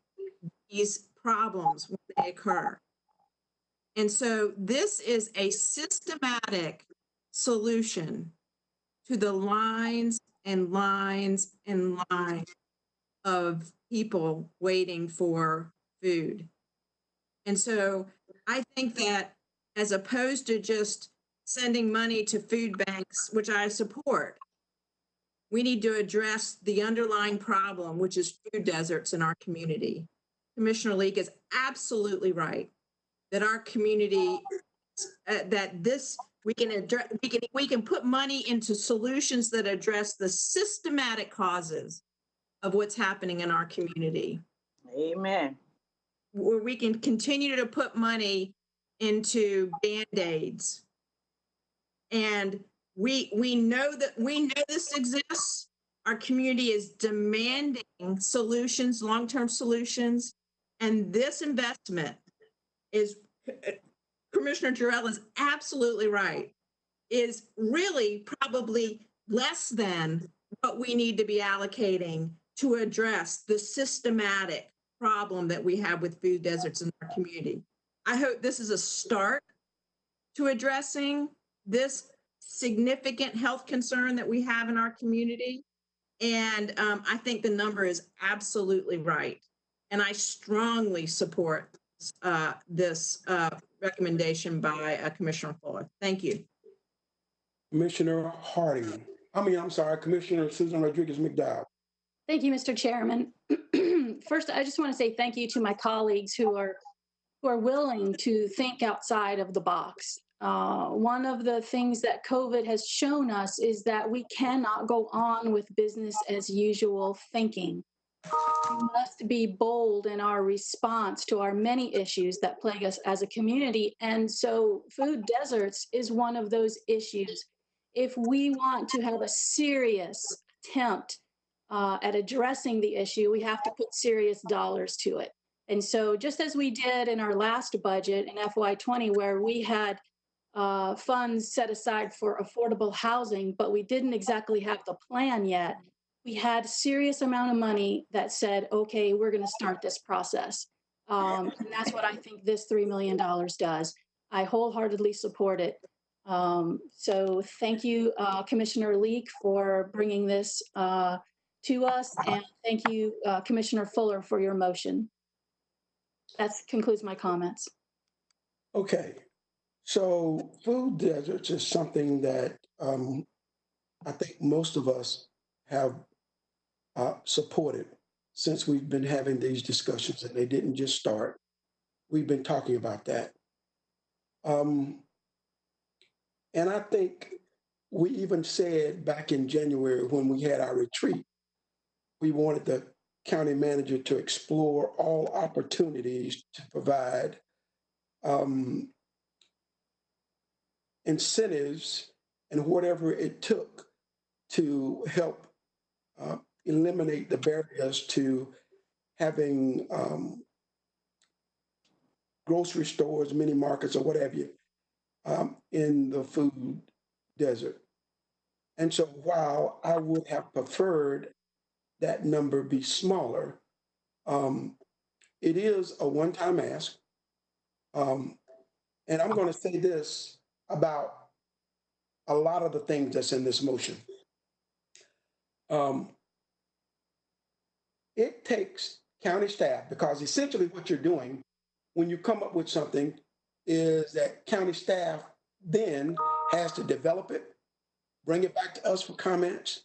G: these problems when they occur. And so this is a systematic solution to the lines and lines and lines of people waiting for food. And so I think that as opposed to just sending money to food banks, which I support, we need to address the underlying problem, which is food deserts in our community. Commissioner Leek is absolutely right that our community, we can put money into solutions that address the systematic causes of what's happening in our community.
E: Amen.
G: Where we can continue to put money into Band-Aids. And we know this exists. Our community is demanding solutions, long-term solutions, and this investment is, Commissioner Jarrell is absolutely right, is really probably less than what we need to be allocating to address the systematic problem that we have with food deserts in our community. I hope this is a start to addressing this significant health concern that we have in our community. And I think the number is absolutely right. And I strongly support this recommendation by Commissioner Fuller. Thank you.
A: Commissioner Harding. Commissioner Susan Rodriguez McDowell.
H: Thank you, Mr. Chairman. First, I just want to say thank you to my colleagues who are willing to think outside of the box. One of the things that COVID has shown us is that we cannot go on with business as usual thinking. We must be bold in our response to our many issues that plague us as a community. And so food deserts is one of those issues. If we want to have a serious attempt at addressing the issue, we have to put serious dollars to it. And so just as we did in our last budget in FY20, where we had funds set aside for affordable housing, but we didn't exactly have the plan yet. We had a serious amount of money that said, okay, we're going to start this process. And that's what I think this $3 million does. I wholeheartedly support it. So thank you, Commissioner Leek, for bringing this to us. And thank you, Commissioner Fuller, for your motion. That concludes my comments.
A: Okay. So food deserts is something that I think most of us have supported since we've been having these discussions, and they didn't just start. We've been talking about that. And I think we even said back in January when we had our retreat, we wanted the county manager to explore all opportunities to provide incentives and whatever it took to help eliminate the barriers to having grocery stores, mini markets, or whatever you in the food desert. And so while I would have preferred that number be smaller, it is a one-time ask. And I'm going to say this about a lot of the things that's in this motion. It takes county staff, because essentially what you're doing when you come up with something is that county staff then has to develop it, bring it back to us for comments,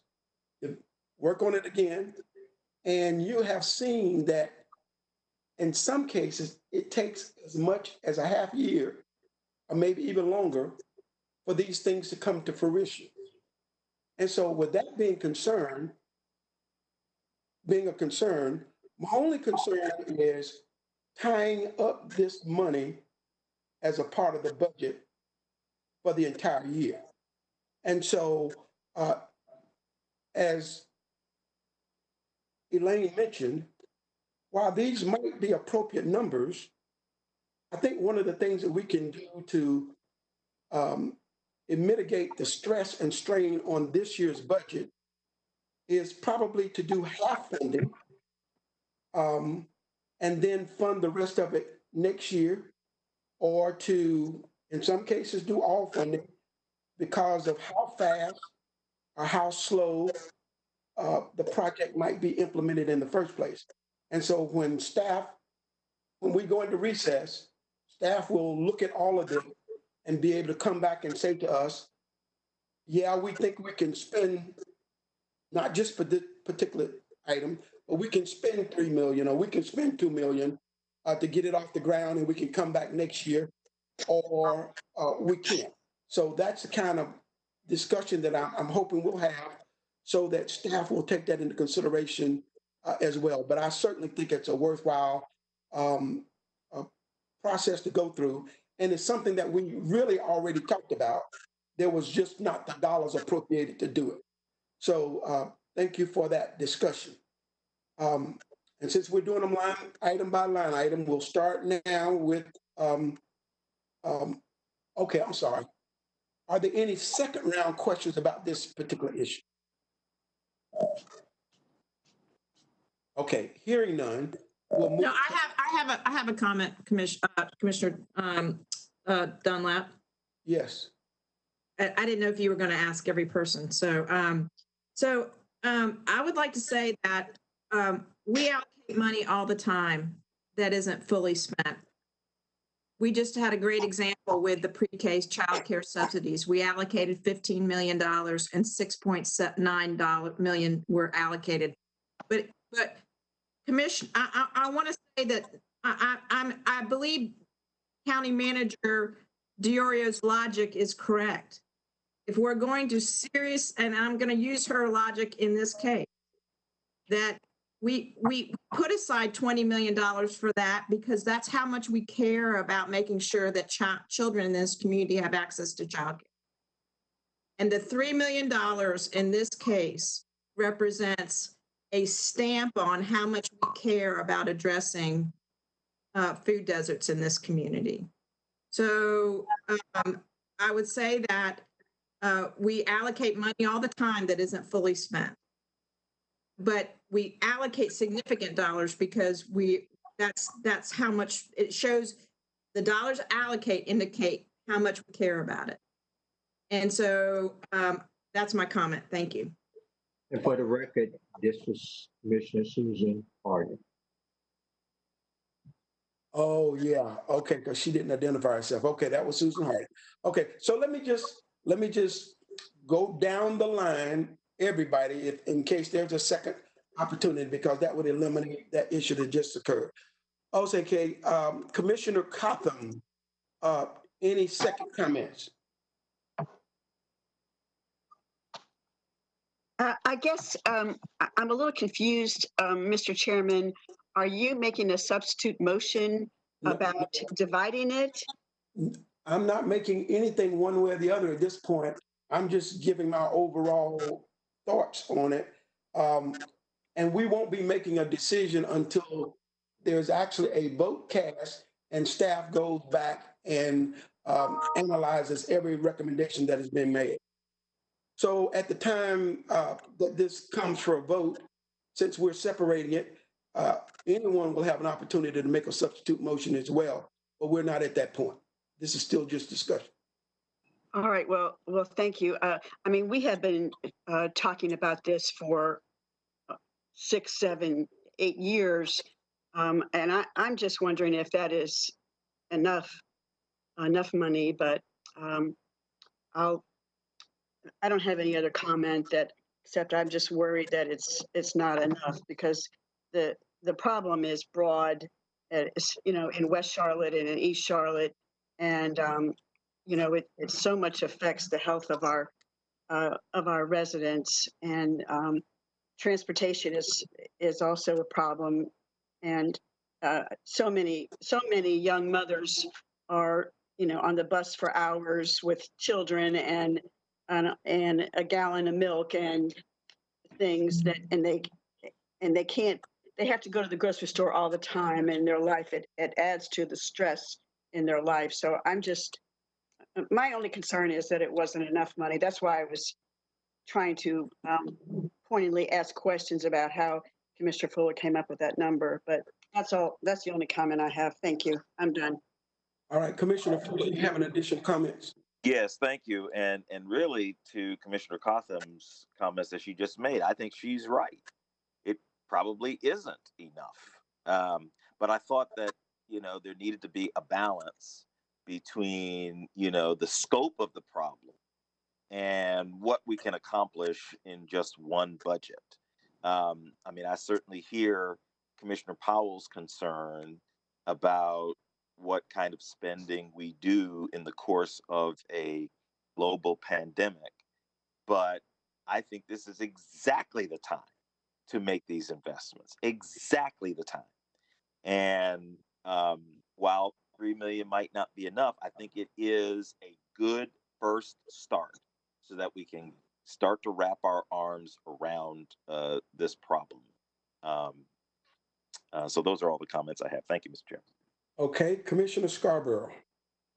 A: work on it again. And you have seen that in some cases, it takes as much as a half year or maybe even longer for these things to come to fruition. And so with that being a concern, my only concern is tying up this money as a part of the budget for the entire year. And so, as Elaine mentioned, while these might be appropriate numbers, I think one of the things that we can do to mitigate the stress and strain on this year's budget is probably to do half funding and then fund the rest of it next year, or to, in some cases, do all funding because of how fast or how slow the project might be implemented in the first place. And so when we go into recess, staff will look at all of them and be able to come back and say to us, yeah, we think we can spend, not just for this particular item, but we can spend $3 million or we can spend $2 million to get it off the ground, and we can come back next year, or we can't. So that's the kind of discussion that I'm hoping we'll have, so that staff will take that into consideration as well. But I certainly think it's a worthwhile process to go through. And it's something that we really already talked about. There was just not the dollars appropriated to do it. So thank you for that discussion. And since we're doing them item by line item, we'll start now with, okay, I'm sorry. Are there any second round questions about this particular issue? Okay, hearing none. We'll move.
G: No, I have a comment, Commissioner Dunlap.
A: Yes.
G: I didn't know if you were going to ask every person. So I would like to say that we allocate money all the time that isn't fully spent. We just had a great example with the pre-K child care subsidies. We allocated $15 million and $6.9 million were allocated. But Commissioner, I want to say that I believe County Manager Diorio's logic is correct. If we're going to and I'm going to use her logic in this case, that we put aside $20 million for that because that's how much we care about making sure that children in this community have access to childcare. And the $3 million in this case represents a stamp on how much we care about addressing food deserts in this community. So I would say that we allocate money all the time that isn't fully spent. But we allocate significant dollars because that's how much it shows. The dollars allocate indicate how much we care about it. And so that's my comment. Thank you.
L: And for the record, this was Commissioner Susan Harden.
A: Oh, yeah. Okay, because she didn't identify herself. Okay, that was Susan Hart. Okay, so let me just go down the line, everybody, if in case there's a second opportunity, because that would eliminate that issue that just occurred. Okay, Commissioner Cotham, any second comments?
B: I guess I'm a little confused, Mr. Chairman. Are you making a substitute motion about dividing it?
A: I'm not making anything one way or the other at this point. I'm just giving my overall thoughts on it. And we won't be making a decision until there's actually a vote cast and staff goes back and analyzes every recommendation that has been made. So at the time that this comes for a vote, since we're separating it, anyone will have an opportunity to make a substitute motion as well, but we're not at that point. This is still just discussion.
B: All right. Well, thank you. I mean, we have been talking about this for 6, 7, 8 years, and I'm just wondering if that is enough money. But I don't have any other comment except I'm just worried that it's not enough, because the problem is broad, it's, in West Charlotte and in East Charlotte, and it so much affects the health of our residents, and transportation is also a problem, and so many young mothers are on the bus for hours with children and a gallon of milk and things they have to go to the grocery store all the time in their life. It adds to the stress in their life. So my only concern is that it wasn't enough money. That's why I was trying to pointedly ask questions about how Commissioner Fuller came up with that number. But that's all. That's the only comment I have. Thank you. I'm done.
A: All right, Commissioner Fuller, you have an additional comments?
I: Yes, thank you. And really, to Commissioner Cotham's comments that she just made, I think she's right. It probably isn't enough. But I thought that, there needed to be a balance between, the scope of the problem and what we can accomplish in just one budget. I mean, I certainly hear Commissioner Powell's concern about what kind of spending we do in the course of a global pandemic. But I think this is exactly the time to make these investments, exactly the time. And while 3 million might not be enough, I think it is a good first start so that we can start to wrap our arms around this problem. So those are all the comments I have. Thank you, Mr. Chairman.
A: Okay, Commissioner Scarborough.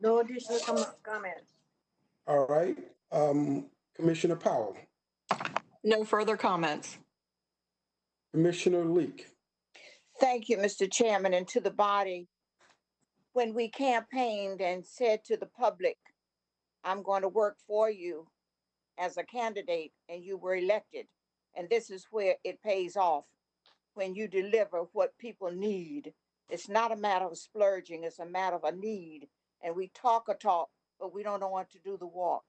E: No additional comments.
A: All right, Commissioner Powell.
D: No further comments.
A: Commissioner Leek.
E: Thank you, Mr. Chairman, and to the body. When we campaigned and said to the public, I'm going to work for you as a candidate, and you were elected. And this is where it pays off, when you deliver what people need. It's not a matter of splurging, it's a matter of a need. And we talk a talk, but we don't know what to do the walk.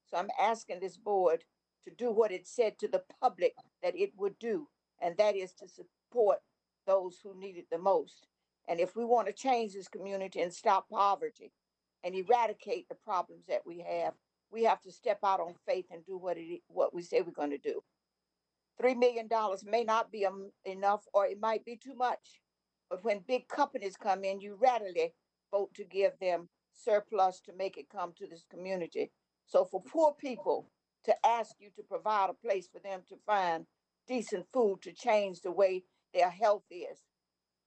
E: So I'm asking this board to do what it said to the public that it would do, and that is to support those who need it the most. And if we want to change this community and stop poverty and eradicate the problems that we have to step out on faith and do what we say we're going to do. $3 million may not be enough, or it might be too much. But when big companies come in, you readily vote to give them surplus to make it come to this community. So for poor people to ask you to provide a place for them to find decent food to change the way their health is,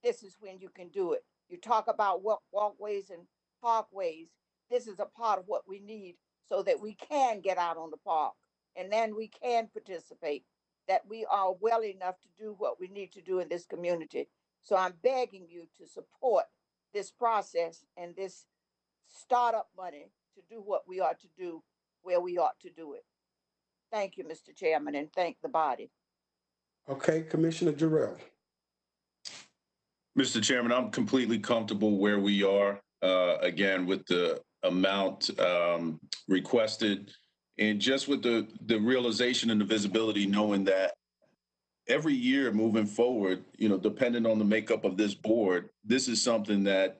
E: this is when you can do it. You talk about walkways and parkways. This is a part of what we need so that we can get out on the park and then we can participate, that we are well enough to do what we need to do in this community. So I'm begging you to support this process and this startup money to do what we ought to do where we ought to do it. Thank you, Mr. Chairman, and thank the body.
A: Okay, Commissioner Jarrell.
F: Mr. Chairman, I'm completely comfortable where we are, again, with the amount requested and just with the realization and the visibility, knowing that every year moving forward, depending on the makeup of this board, this is something that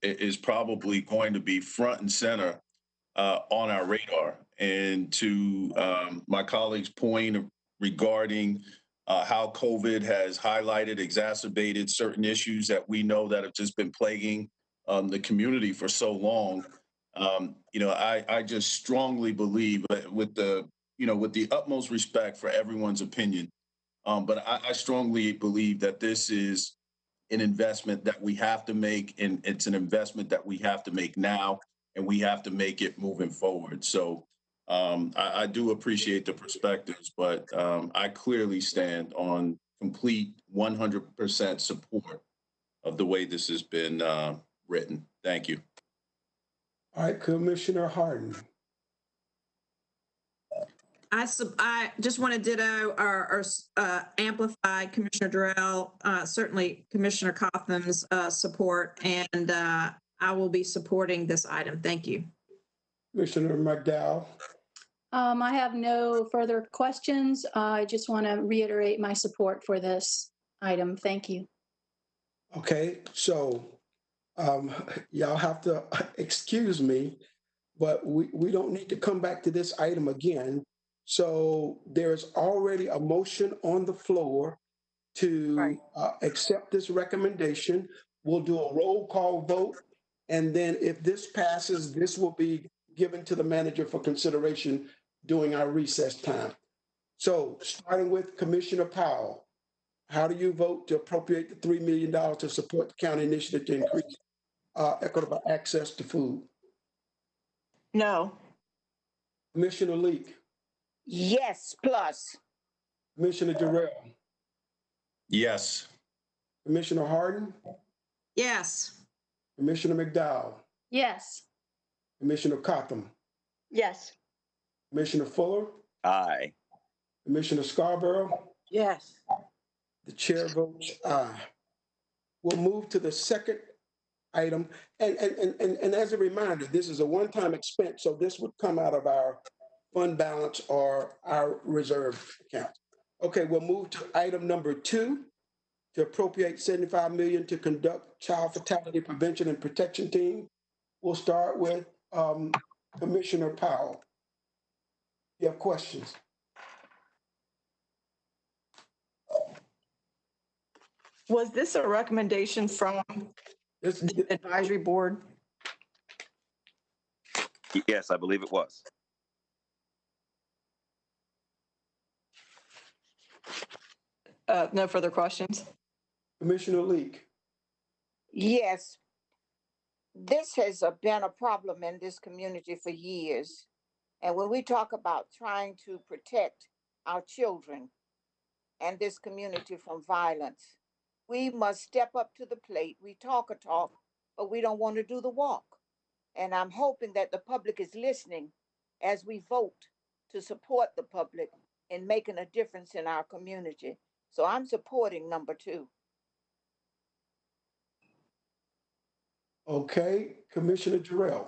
F: is probably going to be front and center on our radar. And to my colleague's point regarding how COVID has highlighted, exacerbated certain issues that we know that have just been plaguing the community for so long. I just strongly believe, with the utmost respect for everyone's opinion, but I strongly believe that this is an investment that we have to make, and it's an investment that we have to make now, and we have to make it moving forward. So I do appreciate the perspectives, but I clearly stand on complete 100% support of the way this has been written. Thank you.
A: All right, Commissioner Harden.
G: I just want to ditto or amplify Commissioner Durrell, certainly Commissioner Cotham's support, and I will be supporting this item. Thank you.
A: Commissioner McDowell.
H: I have no further questions. I just want to reiterate my support for this item. Thank you.
A: Okay, so y'all have to excuse me, but we don't need to come back to this item again. So there's already a motion on the floor to accept this recommendation. We'll do a roll call vote. And then if this passes, this will be given to the manager for consideration during our recess time. So starting with Commissioner Powell, how do you vote to appropriate the $3 million to support the county initiative to increase equitable access to food?
D: No.
A: Commissioner Leek.
E: Yes, plus.
A: Commissioner Jarrell.
F: Yes.
A: Commissioner Harden.
G: Yes.
A: Commissioner McDowell.
H: Yes.
A: Commissioner Cotham.
B: Yes.
A: Commissioner Fuller.
I: Aye.
A: Commissioner Scarborough.
C: Yes.
A: The chair votes aye. We'll move to the second item. And as a reminder, this is a one-time expense, so this would come out of our fund balance or our reserve account. Okay, we'll move to item number 2, to appropriate $75 million to conduct child fatality prevention and protection team. We'll start with Commissioner Powell. You have questions?
D: Was this a recommendation from the advisory board?
I: Yes, I believe it was.
D: No further questions.
A: Commissioner Leek.
E: Yes, this has been a problem in this community for years. And when we talk about trying to protect our children and this community from violence, we must step up to the plate. We talk a talk, but we don't want to do the walk. And I'm hoping that the public is listening as we vote to support the public in making a difference in our community. So I'm supporting number 2.
A: Okay, Commissioner Jarrell.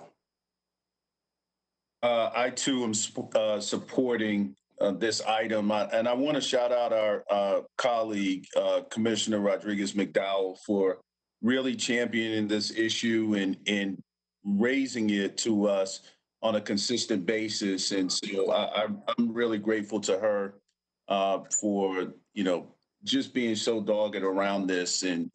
F: I too am supporting this item, and I want to shout out our colleague, Commissioner Rodriguez McDowell, for really championing this issue and raising it to us on a consistent basis. And so I'm really grateful to her for just being so dogged around this and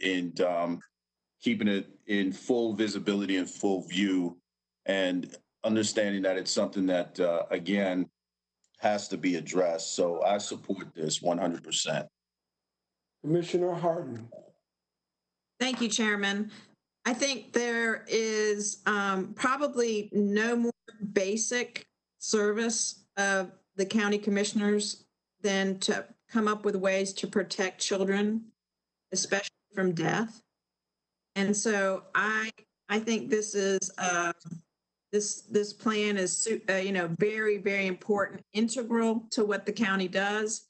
F: keeping it in full visibility and full view, and understanding that it's something that, again, has to be addressed. So I support this 100%.
A: Commissioner Harden.
G: Thank you, Chairman. I think there is probably no more basic service of the county commissioners than to come up with ways to protect children, especially from death. And so I think this is this plan is very, very important, integral to what the county does.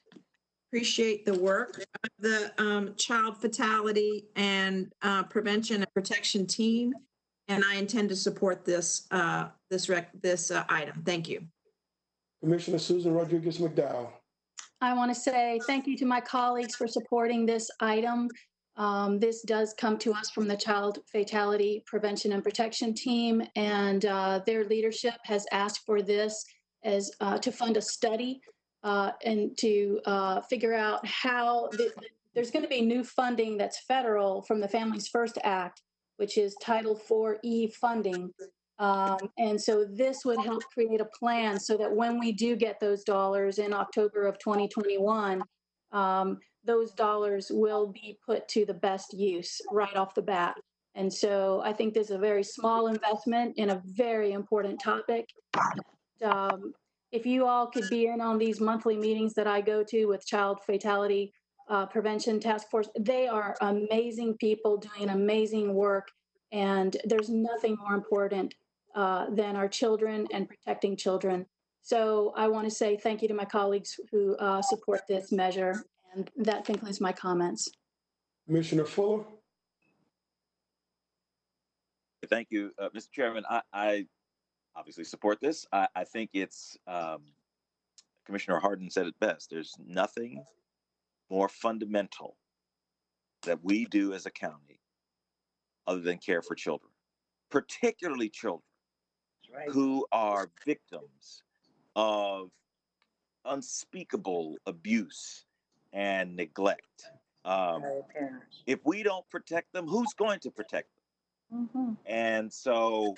G: Appreciate the work of the child fatality and prevention and protection team, and I intend to support this item. Thank you.
A: Commissioner Susan Rodriguez McDowell.
H: I want to say thank you to my colleagues for supporting this item. This does come to us from the Child Fatality Prevention and Protection Team, and their leadership has asked for this as to fund a study and to figure out how there's going to be new funding that's federal from the Families First Act, which is Title IV-E funding. And so this would help create a plan so that when we do get those dollars in October of 2021, those dollars will be put to the best use right off the bat. And so I think this is a very small investment in a very important topic. If you all could be in on these monthly meetings that I go to with Child Fatality Prevention Task Force, they are amazing people doing amazing work. And there's nothing more important than our children and protecting children. So I want to say thank you to my colleagues who support this measure. And that concludes my comments.
A: Commissioner Fuller.
I: Thank you, Mr. Chairman. I obviously support this. I think it's, Commissioner Harden said it best. There's nothing more fundamental that we do as a county other than care for children, particularly children who are victims of unspeakable abuse and neglect. If we don't protect them, who's going to protect them? Mm-hmm. And so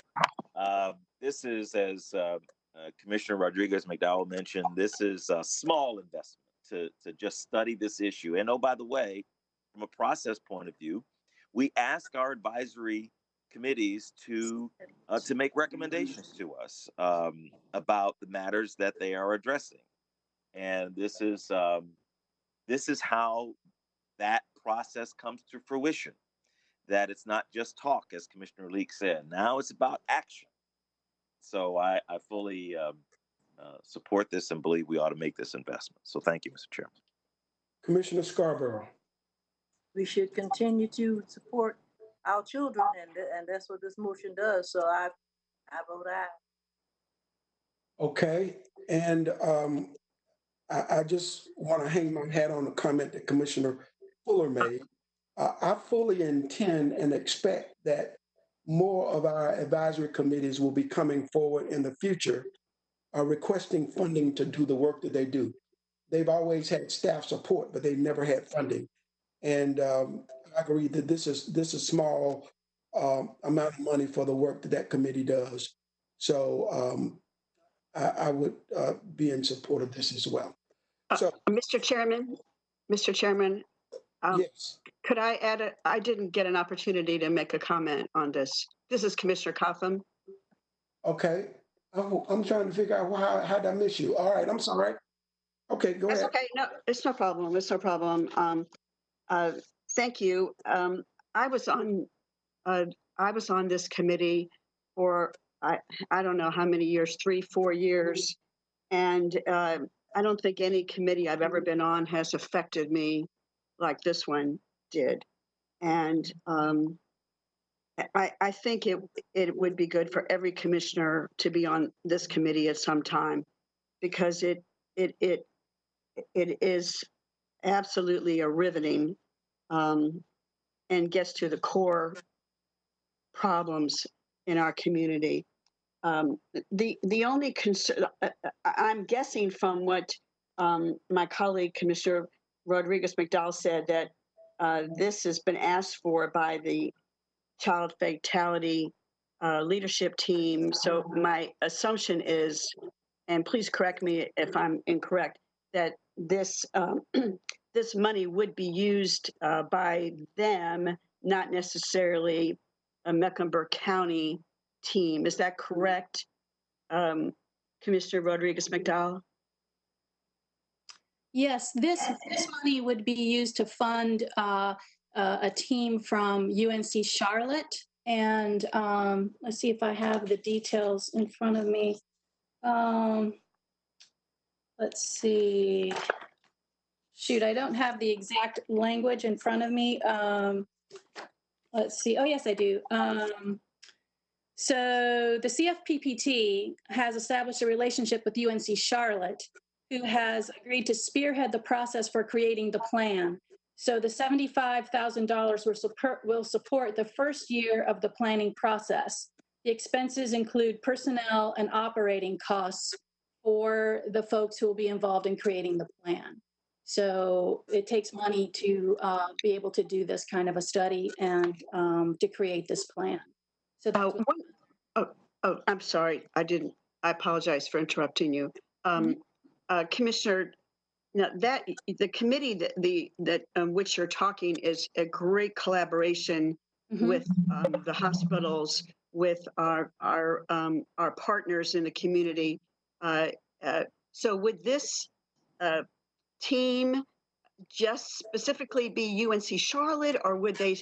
I: this is, as Commissioner Rodriguez McDowell mentioned, this is a small investment to just study this issue. And oh, by the way, from a process point of view, we ask our advisory committees to make recommendations to us about the matters that they are addressing. And this is how that process comes to fruition, that it's not just talk, as Commissioner Leek said. Now it's about action. So I fully support this and believe we ought to make this investment. So thank you, Mr. Chairman.
A: Commissioner Scarborough.
C: We should continue to support our children, and that's what this motion does. So I vote aye.
A: Okay, and I just want to hang my hat on a comment that Commissioner Fuller made. I fully intend and expect that more of our advisory committees will be coming forward in the future requesting funding to do the work that they do. They've always had staff support, but they've never had funding. And I agree that this is small amount of money for the work that committee does. So I would be in support of this as well. So,
B: Mr. Chairman,
A: yes.
B: Could I add I didn't get an opportunity to make a comment on this. This is Commissioner Cotham.
A: Okay. I'm trying to figure out how did I miss you? All right, I'm sorry. Okay, go ahead.
B: Okay, no, it's no problem. It's no problem. Thank you. I was on this committee for I don't know how many years, 3-4 years, and I don't think any committee I've ever been on has affected me like this one did. And I think it would be good for every commissioner to be on this committee at some time, because it is absolutely a riveting and gets to the core problems in our community. The only concern, I'm guessing from what my colleague Commissioner Rodriguez McDowell said, that this has been asked for by the Child Fatality leadership team. So my assumption is, and please correct me if I'm incorrect, that this this money would be used by them, not necessarily a Mecklenburg County team. Is that correct? Commissioner Rodriguez McDowell?
H: Yes, this money would be used to fund a team from UNC Charlotte. And let's see if I have the details in front of me. Let's see. Shoot, I don't have the exact language in front of me. Let's see. Oh, yes, I do. So the CFPPT has established a relationship with UNC Charlotte, who has agreed to spearhead the process for creating the plan. So the $75,000 will support the first year of the planning process. The expenses include personnel and operating costs for the folks who will be involved in creating the plan. So it takes money to be able to do this kind of a study and to create this plan. So that's
B: I'm sorry. I apologize for interrupting you. Commissioner, now that the committee that which you're talking is a great collaboration with the hospitals, with our partners in the community. So would this team just specifically be UNC Charlotte, or would they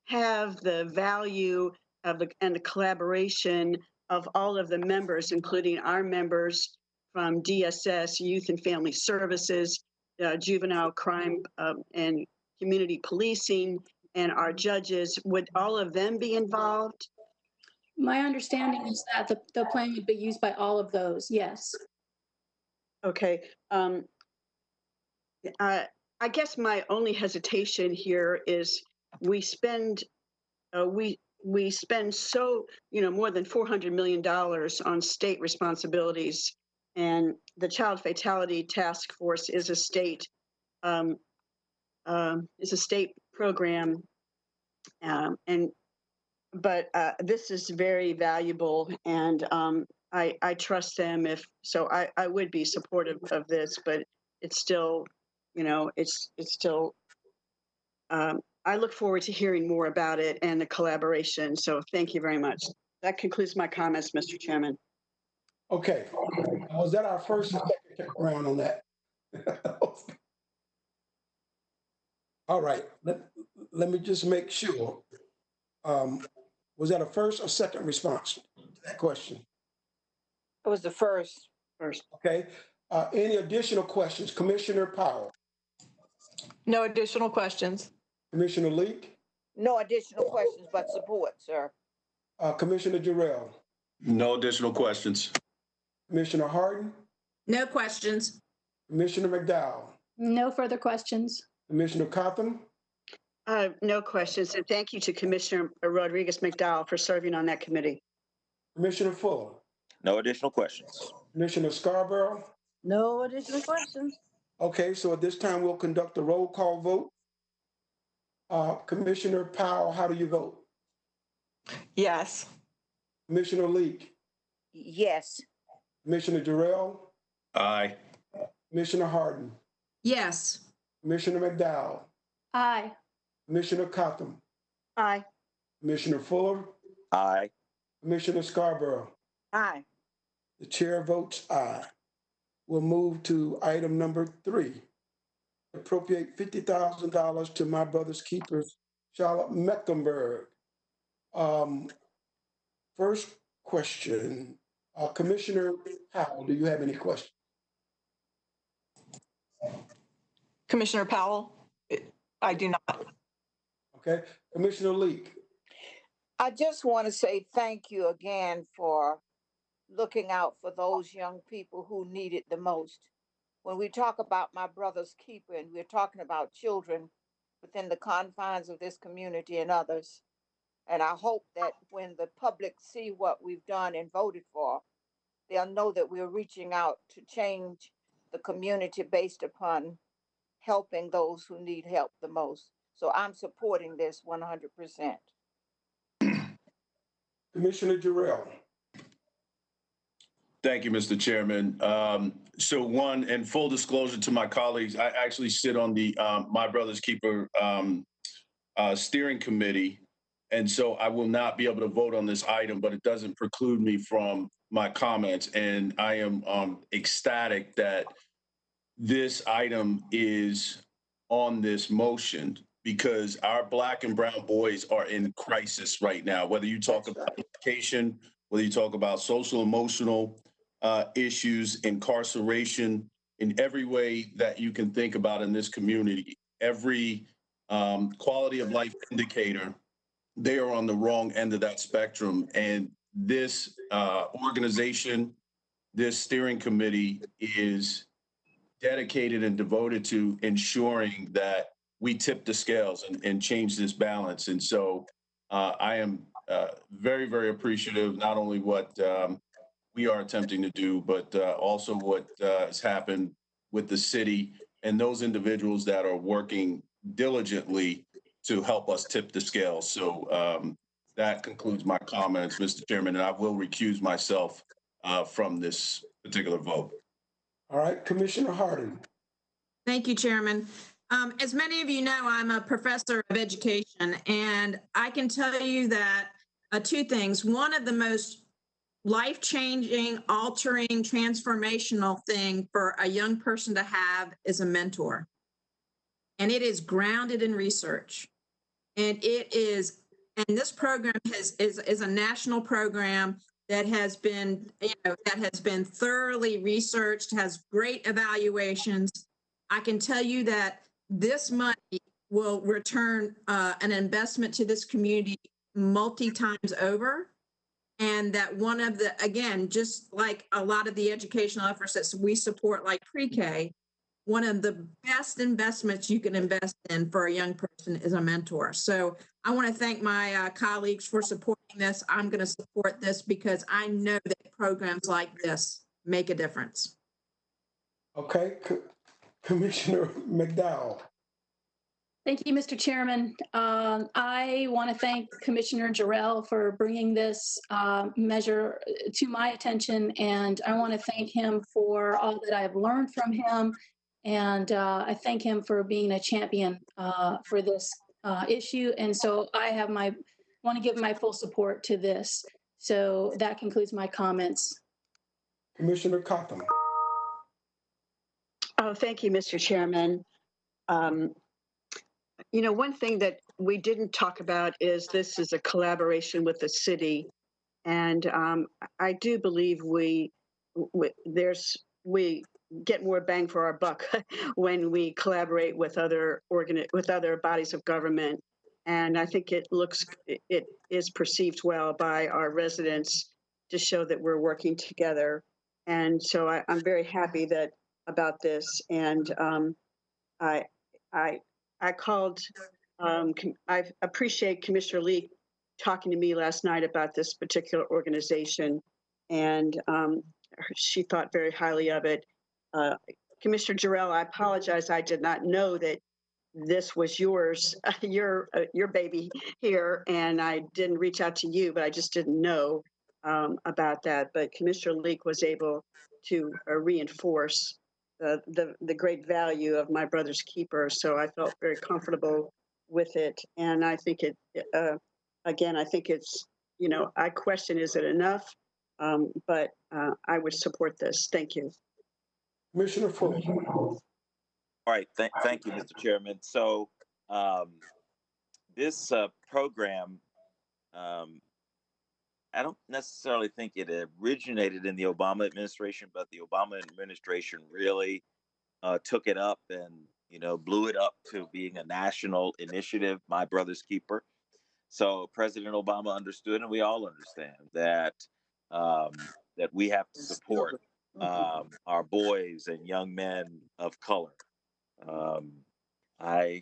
B: have the value of and the collaboration of all of the members, including our members from DSS, Youth and Family Services, Juvenile Crime and Community Policing, and our judges? Would all of them be involved?
H: My understanding is that the plan would be used by all of those, yes.
B: Okay. I guess my only hesitation here is we spend so, more than $400 million on state responsibilities, and the Child Fatality Task Force is a state program, but this is very valuable, and I trust them. I would be supportive of this, but it's still, it's still. I look forward to hearing more about it and the collaboration. So thank you very much. That concludes my comments, Mr. Chairman.
A: Okay. Was that our first or second round on that? All right. Let me just make sure. Was that a first or second response to that question?
E: It was the first.
A: Okay. Any additional questions? Commissioner Powell?
D: No additional questions.
A: Commissioner Leek?
E: No additional questions, but support, sir.
A: Commissioner Jarrell?
F: No additional questions.
A: Commissioner Harden?
G: No questions.
A: Commissioner McDowell?
H: No further questions.
A: Commissioner Cotham?
B: No questions. And thank you to Commissioner Rodriguez McDowell for serving on that committee.
A: Commissioner Fuller?
I: No additional questions.
A: Commissioner Scarborough?
C: No additional questions.
A: Okay, so at this time, we'll conduct a roll call vote. Commissioner Powell, how do you vote?
D: Yes.
A: Commissioner Leek?
E: Yes.
A: Commissioner Jarrell?
F: Aye.
A: Commissioner Harden?
G: Yes.
A: Commissioner McDowell?
H: Aye.
A: Commissioner Cotham?
B: Aye.
A: Commissioner Fuller?
I: Aye.
A: Commissioner Scarborough?
E: Aye.
A: The chair votes aye. We'll move to item number 3. Appropriate $50,000 to My Brother's Keepers, Charlotte Mecklenburg. First question, Commissioner Powell, do you have any questions?
D: Commissioner Powell? I do not.
A: Okay. Commissioner Leek?
E: I just want to say thank you again for looking out for those young people who need it the most. When we talk about My Brother's Keeper, and we're talking about children within the confines of this community and others. And I hope that when the public see what we've done and voted for, they'll know that we're reaching out to change the community based upon helping those who need help the most. So I'm supporting this 100%.
A: Commissioner Jarrell?
F: Thank you, Mr. Chairman. So one, and full disclosure to my colleagues, I actually sit on the My Brother's Keeper steering committee. And so I will not be able to vote on this item, but it doesn't preclude me from my comments. And I am ecstatic that this item is on this motion because our Black and brown boys are in crisis right now, whether you talk about education, whether you talk about social, emotional issues, incarceration, in every way that you can think about in this community, every quality of life indicator, they are on the wrong end of that spectrum. And this organization, this steering committee is dedicated and devoted to ensuring that we tip the scales and change this balance. And so I am very, very appreciative, not only what we are attempting to do, but also what has happened with the city and those individuals that are working diligently to help us tip the scale. So that concludes my comments, Mr. Chairman, and I will recuse myself from this particular vote.
A: All right, Commissioner Harding.
G: Thank you, Chairman. As many of you know, I'm a professor of education, and I can tell you that two things. One of the most life-changing, altering, transformational thing for a young person to have is a mentor. And it is grounded in research. And this program is a national program that has been, thoroughly researched, has great evaluations. I can tell you that this money will return an investment to this community multi times over. And that one of the, again, just like a lot of the educational efforts that we support, like pre-K, one of the best investments you can invest in for a young person is a mentor. So I want to thank my colleagues for supporting this. I'm going to support this because I know that programs like this make a difference.
A: Okay, Commissioner McDowell.
H: Thank you, Mr. Chairman. I want to thank Commissioner Jarrell for bringing this measure to my attention, and I want to thank him for all that I have learned from him, and I thank him for being a champion for this issue. And so I want to give my full support to this. So that concludes my comments.
A: Commissioner Cotham.
B: Oh, thank you, Mr. Chairman. One thing that we didn't talk about is this is a collaboration with the city. And I do believe we get more bang for our buck when we collaborate with other bodies of government. And I think it is perceived well by our residents to show that we're working together. And so I'm very happy about this. And I called, I appreciate Commissioner Lee talking to me last night about this particular organization, and she thought very highly of it. Commissioner Jarrell, I apologize, I did not know that this was yours, your baby here, and I didn't reach out to you, but I just didn't know about that. But Commissioner Leek was able to reinforce the great value of my brother's keeper. So I felt very comfortable with it. And I think again, I think it's, I question, is it enough? But I would support this. Thank you.
A: Commissioner Fuller.
I: All right. Thank you, Mr. Chairman. So this program, I don't necessarily think it originated in the Obama administration, but the Obama administration really took it up and, blew it up to being a national initiative, My Brother's Keeper. So President Obama understood, and we all understand that that we have to support our boys and young men of color. I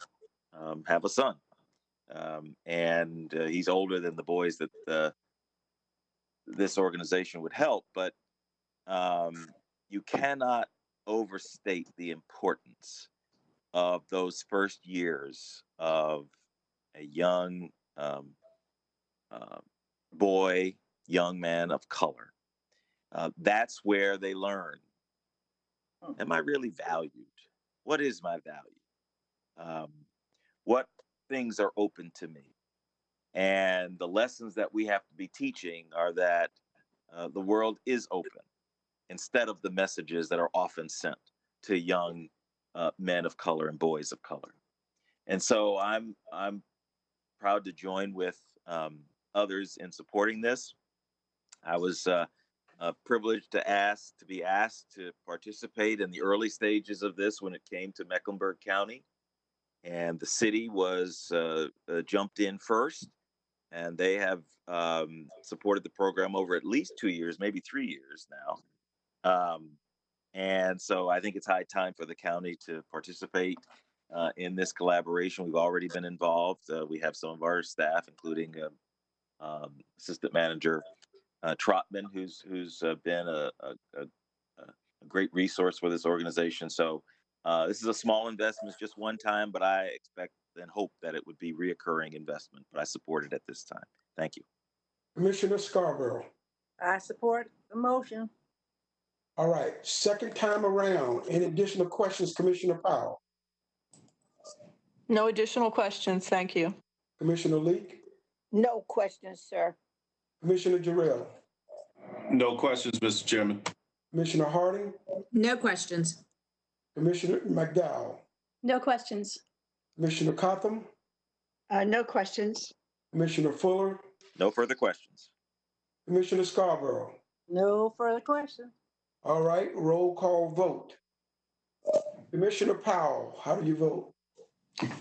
I: have a son, and he's older than the boys that this organization would help, but you cannot overstate the importance of those first years of a young boy, young man of color. That's where they learn, am I really valued? What is my value? What things are open to me? And the lessons that we have to be teaching are that the world is open, instead of the messages that are often sent to young men of color and boys of color. And so I'm proud to join with others in supporting this. I was privileged to be asked to participate in the early stages of this when it came to Mecklenburg County, and the city was jumped in first, and they have supported the program over at least 2 years, maybe 3 years now. And so I think it's high time for the county to participate in this collaboration. We've already been involved. We have some of our staff, including Assistant Manager Trotman, who's been a great resource for this organization. So this is a small investment, it's just one time, but I expect and hope that it would be reoccurring investment. But I support it at this time. Thank you.
A: Commissioner Scarborough.
C: I support the motion.
A: All right, second time around. Any additional questions, Commissioner Powell?
D: No additional questions. Thank you.
A: Commissioner Leek?
E: No questions, sir.
A: Commissioner Jarrell?
F: No questions, Mr. Chairman.
A: Commissioner Harding?
G: No questions.
A: Commissioner McDowell?
H: No questions.
A: Commissioner Cotham?
B: No questions.
A: Commissioner Fuller?
I: No further questions.
A: Commissioner Scarborough?
C: No further questions.
A: All right, roll call vote. Commissioner Powell, how do you vote?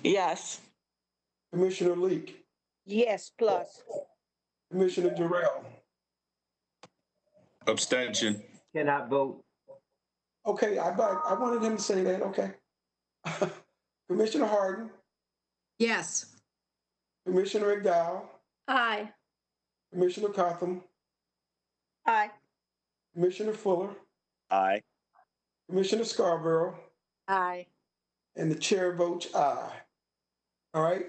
D: Yes.
A: Commissioner Leek?
E: Yes, plus.
A: Commissioner Jarrell?
F: Abstention.
L: Cannot vote.
A: Okay, I wanted him to say that, okay. Commissioner Hardin?
G: Yes.
A: Commissioner McDowell?
H: Aye.
A: Commissioner Cotham?
B: Aye.
A: Commissioner Fuller?
I: Aye.
A: Commissioner Scarborough?
C: Aye.
A: And the chair votes aye. All right,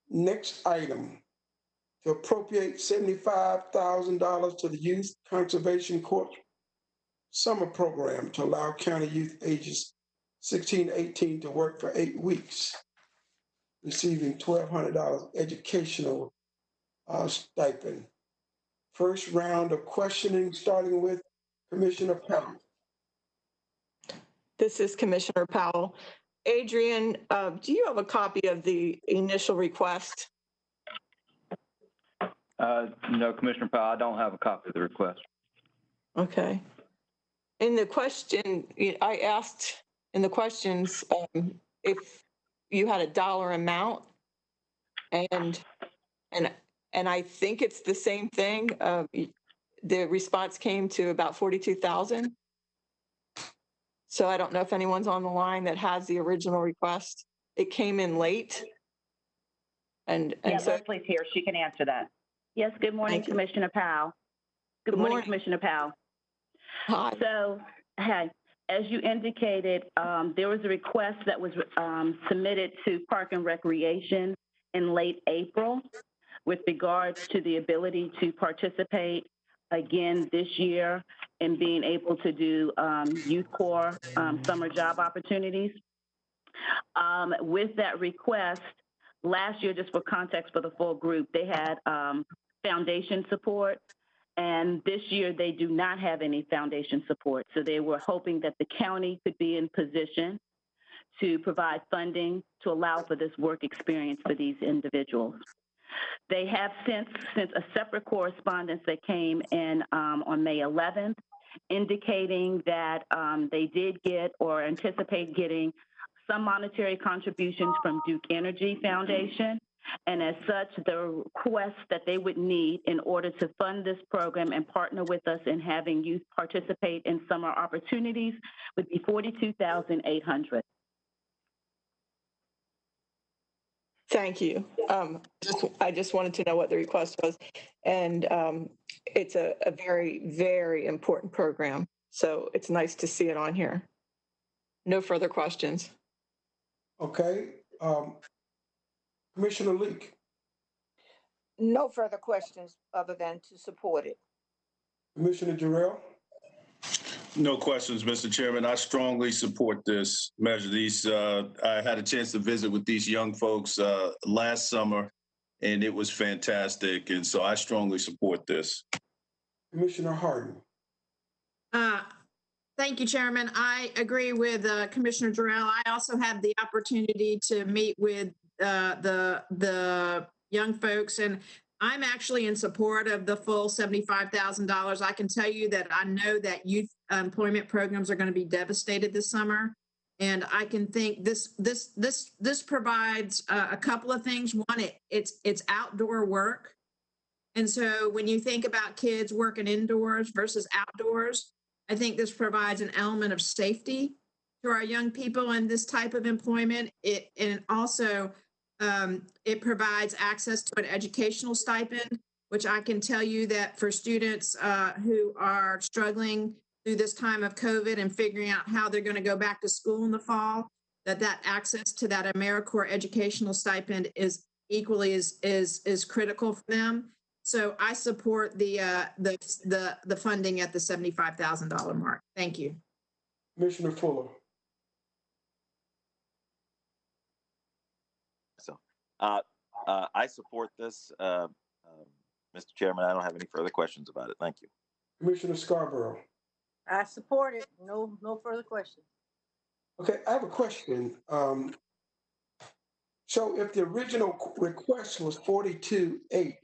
A: next item. To appropriate $75,000 to the Youth Conservation Corps summer program to allow county youth ages 16 to 18 to work for 8 weeks, receiving $1,200 educational stipend. First round of questioning, starting with Commissioner Powell.
D: This is Commissioner Powell. Adrian, do you have a copy of the initial request?
M: No, Commissioner Powell, I don't have a copy of the request.
D: Okay. In the question, I asked in the questions if you had a dollar amount, and I think it's the same thing. The response came to about 42,000. So I don't know if anyone's on the line that has the original request. It came in late. And
K: Yeah,
D: so
K: Leslie's here. She can answer that. Yes, good morning, Commissioner Powell. Good morning, Commissioner Powell.
D: Hi.
K: So, hi, as you indicated, there was a request that was submitted to Park and Recreation in late April with regards to the ability to participate again this year in being able to do Youth Corps summer job opportunities. With that request, last year, just for context for the full group, they had foundation support, and this year they do not have any foundation support. So they were hoping that the county could be in position to provide funding to allow for this work experience for these individuals. They have since sent a separate correspondence that came in on May 11th, indicating that they did get or anticipate getting some monetary contributions from Duke Energy Foundation. And as such, the request that they would need in order to fund this program and partner with us in having youth participate in summer opportunities would be $42,800.
D: thank you. I just wanted to know what the request was. And it's a very, very important program. So it's nice to see it on here. No further questions.
A: Okay. Commissioner Leek.
E: No further questions other than to support it.
A: Commissioner Jarrell.
F: No questions, Mr. Chairman. I strongly support this measure. I had a chance to visit with these young folks last summer and it was fantastic. And so I strongly support this.
A: Commissioner Harden.
G: Thank you, Chairman. I agree with Commissioner Jarrell. I also had the opportunity to meet with the young folks, and I'm actually in support of the full $75,000. I can tell you that I know that youth employment programs are going to be devastated this summer, and I can think this provides a couple of things. One, it's outdoor work, and so when you think about kids working indoors versus outdoors, I think this provides an element of safety to our young people in this type of employment. And also it provides access to an educational stipend, which I can tell you that for students who are struggling through this time of COVID and figuring out how they're going to go back to school in the fall, that access to that AmeriCorps educational stipend is equally is critical for them. So I support the funding at the $75,000 mark. Thank you.
A: Commissioner Fuller.
I: So I support this, Mr. Chairman. I don't have any further questions about it. Thank you.
A: Commissioner Scarborough.
C: I support it. No further questions.
A: Okay, I have a question. So if the original request was 42.8,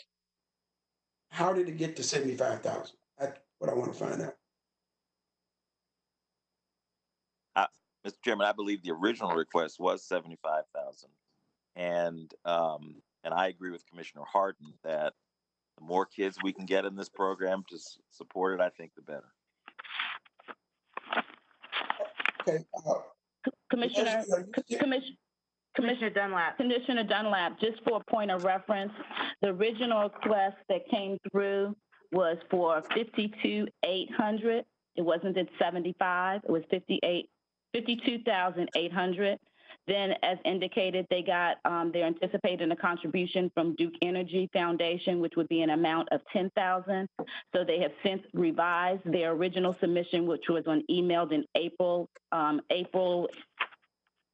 A: how did it get to 75,000? That's what I want to find out.
I: Mr. Chairman, I believe the original request was 75,000, and I agree with Commissioner Harden that the more kids we can get in this program to support it, I think the better.
A: Okay.
K: Commissioner Dunlap.
N: Commissioner Dunlap, just for a point of reference, the original request that came through was for 52,800. It wasn't at 75. It was 52,800. Then, as indicated, they got they're anticipating a contribution from Duke Energy Foundation, which would be an amount of 10,000. So they have since revised their original submission, which was emailed in April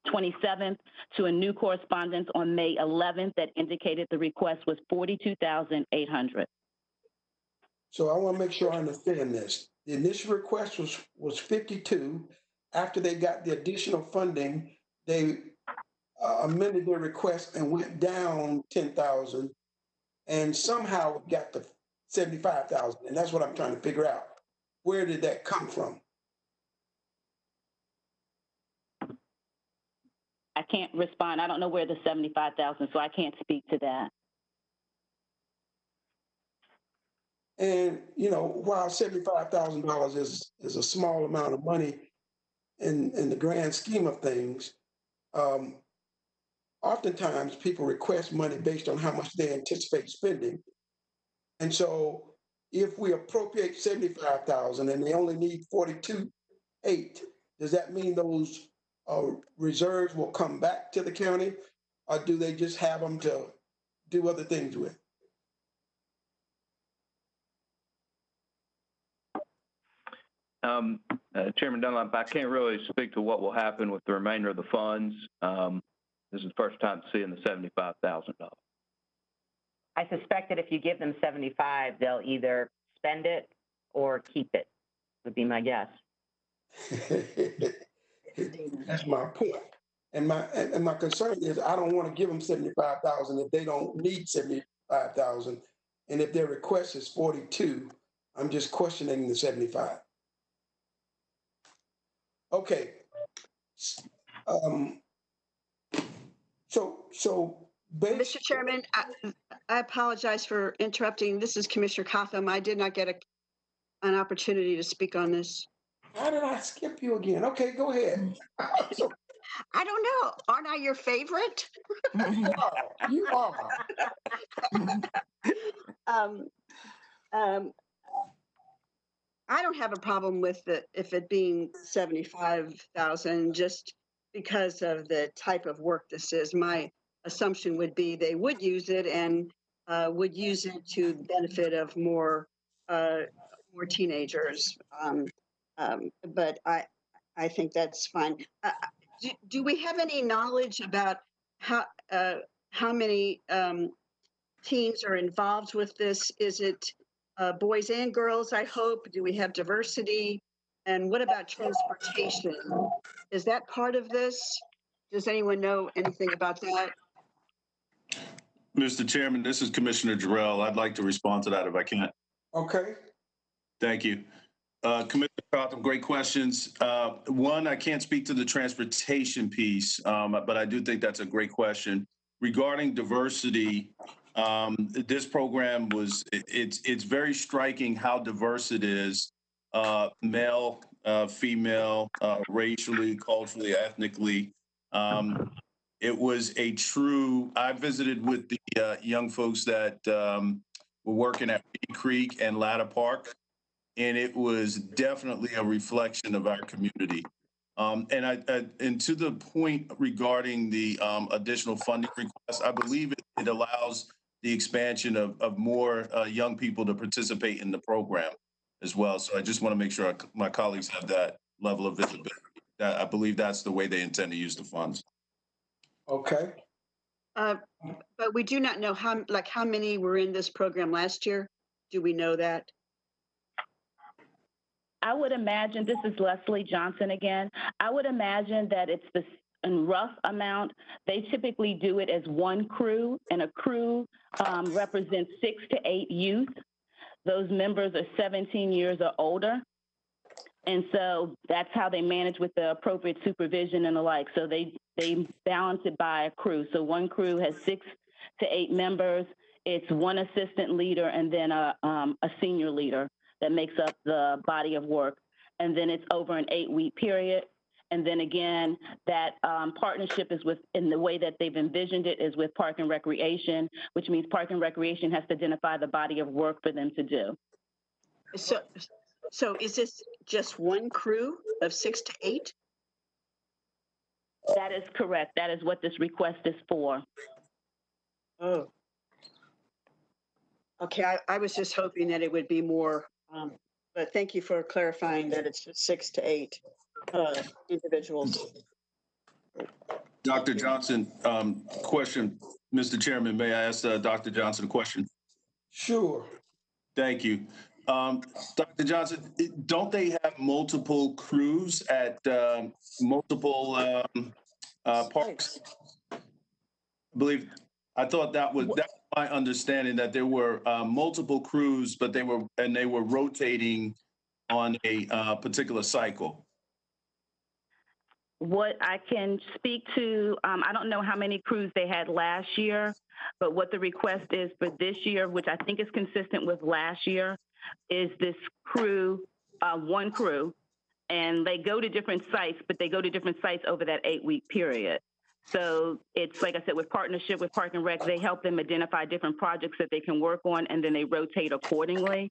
N: 27th, to a new correspondence on May 11th that indicated the request was 42,800.
A: So I want to make sure I understand this. The initial request was 52. After they got the additional funding, they amended their request and went down 10,000, and somehow got to 75,000. And that's what I'm trying to figure out. Where did that come from?
N: I can't respond. I don't know where the 75,000, so I can't speak to that.
A: And, you know, while $75,000 is a small amount of money in the grand scheme of things, oftentimes people request money based on how much they anticipate spending. And so if we appropriate 75,000 and they only need 42.8, does that mean those reserves will come back to the county, or do they just have them to do other things with?
M: Chairman Dunlap, I can't really speak to what will happen with the remainder of the funds. This is the first time seeing the $75,000.
K: I suspect that if you give them 75, they'll either spend it or keep it, would be my guess.
A: That's my point. And my concern is I don't want to give them 75,000 if they don't need 75,000. And if their request is 42, I'm just questioning the 75. Okay.
B: Mr. Chairman, I apologize for interrupting. This is Commissioner Cotham. I did not get an opportunity to speak on this.
A: How did I skip you again? Okay, go ahead.
B: I don't know. Aren't I your favorite?
A: You are.
B: I don't have a problem with if it being 75,000, just because of the type of work this is. My assumption would be they would use it and would use it to the benefit of more teenagers. But I think that's fine. Do we have any knowledge about how many teens are involved with this? Is it boys and girls, I hope? Do we have diversity? And what about transportation? Is that part of this? Does anyone know anything about that?
F: Mr. Chairman, this is Commissioner Jarrell. I'd like to respond to that if I can.
A: Okay.
F: Thank you. Commissioner Cotham, great questions. One, I can't speak to the transportation piece, but I do think that's a great question. Regarding diversity, this program it's very striking how diverse it is, male, female, racially, culturally, ethnically. It was a true, I visited with the young folks that were working at Reed Creek and Ladder Park, and it was definitely a reflection of our community. And to the point regarding the additional funding requests, I believe it allows the expansion of more young people to participate in the program as well. So I just want to make sure my colleagues have that level of visibility. I believe that's the way they intend to use the funds.
A: Okay.
B: But we do not know how many were in this program last year. Do we know that?
N: I would imagine, this is Leslie Johnson again, I would imagine that it's the in rough amount, they typically do it as one crew, and a crew represents 6 to 8 youth. Those members are 17 years or older. And so that's how they manage with the appropriate supervision and the like. So they balance it by a crew. So one crew has 6 to 8 members. It's one assistant leader and then a senior leader that makes up the body of work. And then it's over an 8-week period. And then again, that partnership is with, in the way that they've envisioned it, is with Park and Recreation, which means Park and Recreation has to identify the body of work for them to do.
B: So is this just one crew of 6 to 8?
N: That is correct. That is what this request is for.
B: Oh. Okay, I was just hoping that it would be more, but thank you for clarifying that it's just 6 to 8 individuals.
F: Dr. Johnson, question, Mr. Chairman, may I ask Dr. Johnson a question?
A: Sure.
F: Thank you. Dr. Johnson, don't they have multiple crews at multiple parks? I thought that was my understanding, that there were multiple crews, but they were rotating on a particular cycle.
N: What I can speak to, I don't know how many crews they had last year, but what the request is for this year, which I think is consistent with last year, is this crew, one crew, and they go to different sites, but they go to different sites over that 8-week period. So it's, like I said, with partnership with Park and Rec, they help them identify different projects that they can work on, and then they rotate accordingly.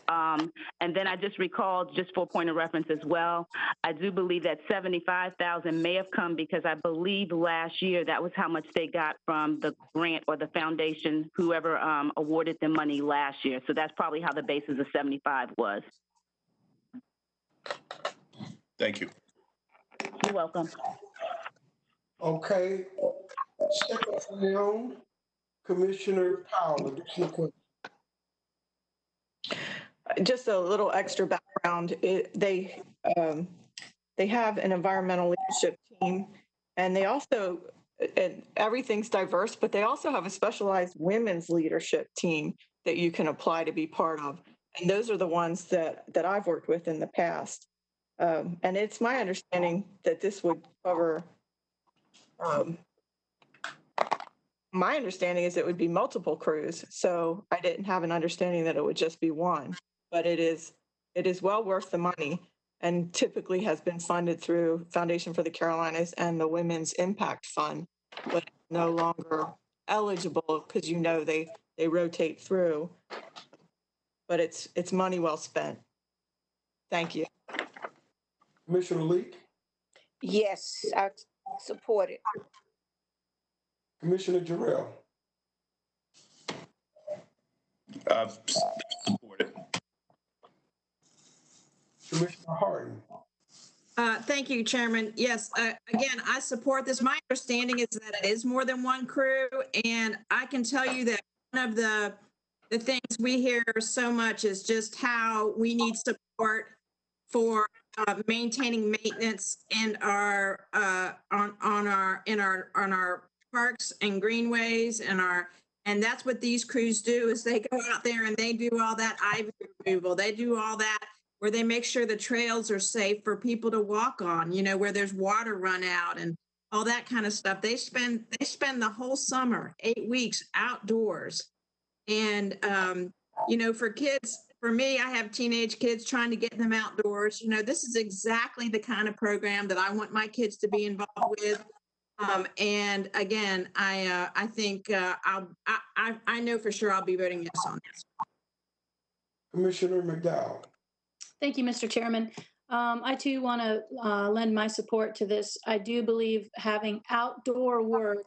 N: And then I just recalled, just for a point of reference as well, I do believe that $75,000 may have come because I believe last year that was how much they got from the grant or the foundation, whoever awarded them money last year. So that's probably how the basis of 75 was.
F: Thank you.
N: You're welcome.
A: Okay. Second round, Commissioner Powell, additional question.
D: Just a little extra background. They have an environmental leadership team, and they also, and everything's diverse, but they also have a specialized women's leadership team that you can apply to be part of. And those are the ones that I've worked with in the past. And it's my understanding that this would cover, my understanding is it would be multiple crews. So I didn't have an understanding that it would just be one, but it is well worth the money, and typically has been funded through Foundation for the Carolinas and the Women's Impact Fund, but no longer eligible because they rotate through. But it's money well spent. Thank you.
A: Commissioner Leak?
E: Yes, I support it.
A: Commissioner Jarrell?
F: Support it.
A: Commissioner Harden?
G: Thank you, Chairman. Yes, again, I support this. My understanding is that it is more than one crew, and I can tell you that one of the things we hear so much is just how we need support for maintaining maintenance in our on our parks and greenways and that's what these crews do is they go out there and they do all that ivy removal. They do all that where they make sure the trails are safe for people to walk on, you know, where there's water run out and all that kind of stuff. They spend the whole summer, 8 weeks outdoors. And you know, for kids, for me, I have teenage kids trying to get them outdoors. You know, this is exactly the kind of program that I want my kids to be involved with. And again, I think I know for sure I'll be voting yes on this.
A: Commissioner McDowell.
H: Thank you, Mr. Chairman. I too want to lend my support to this. I do believe having outdoor work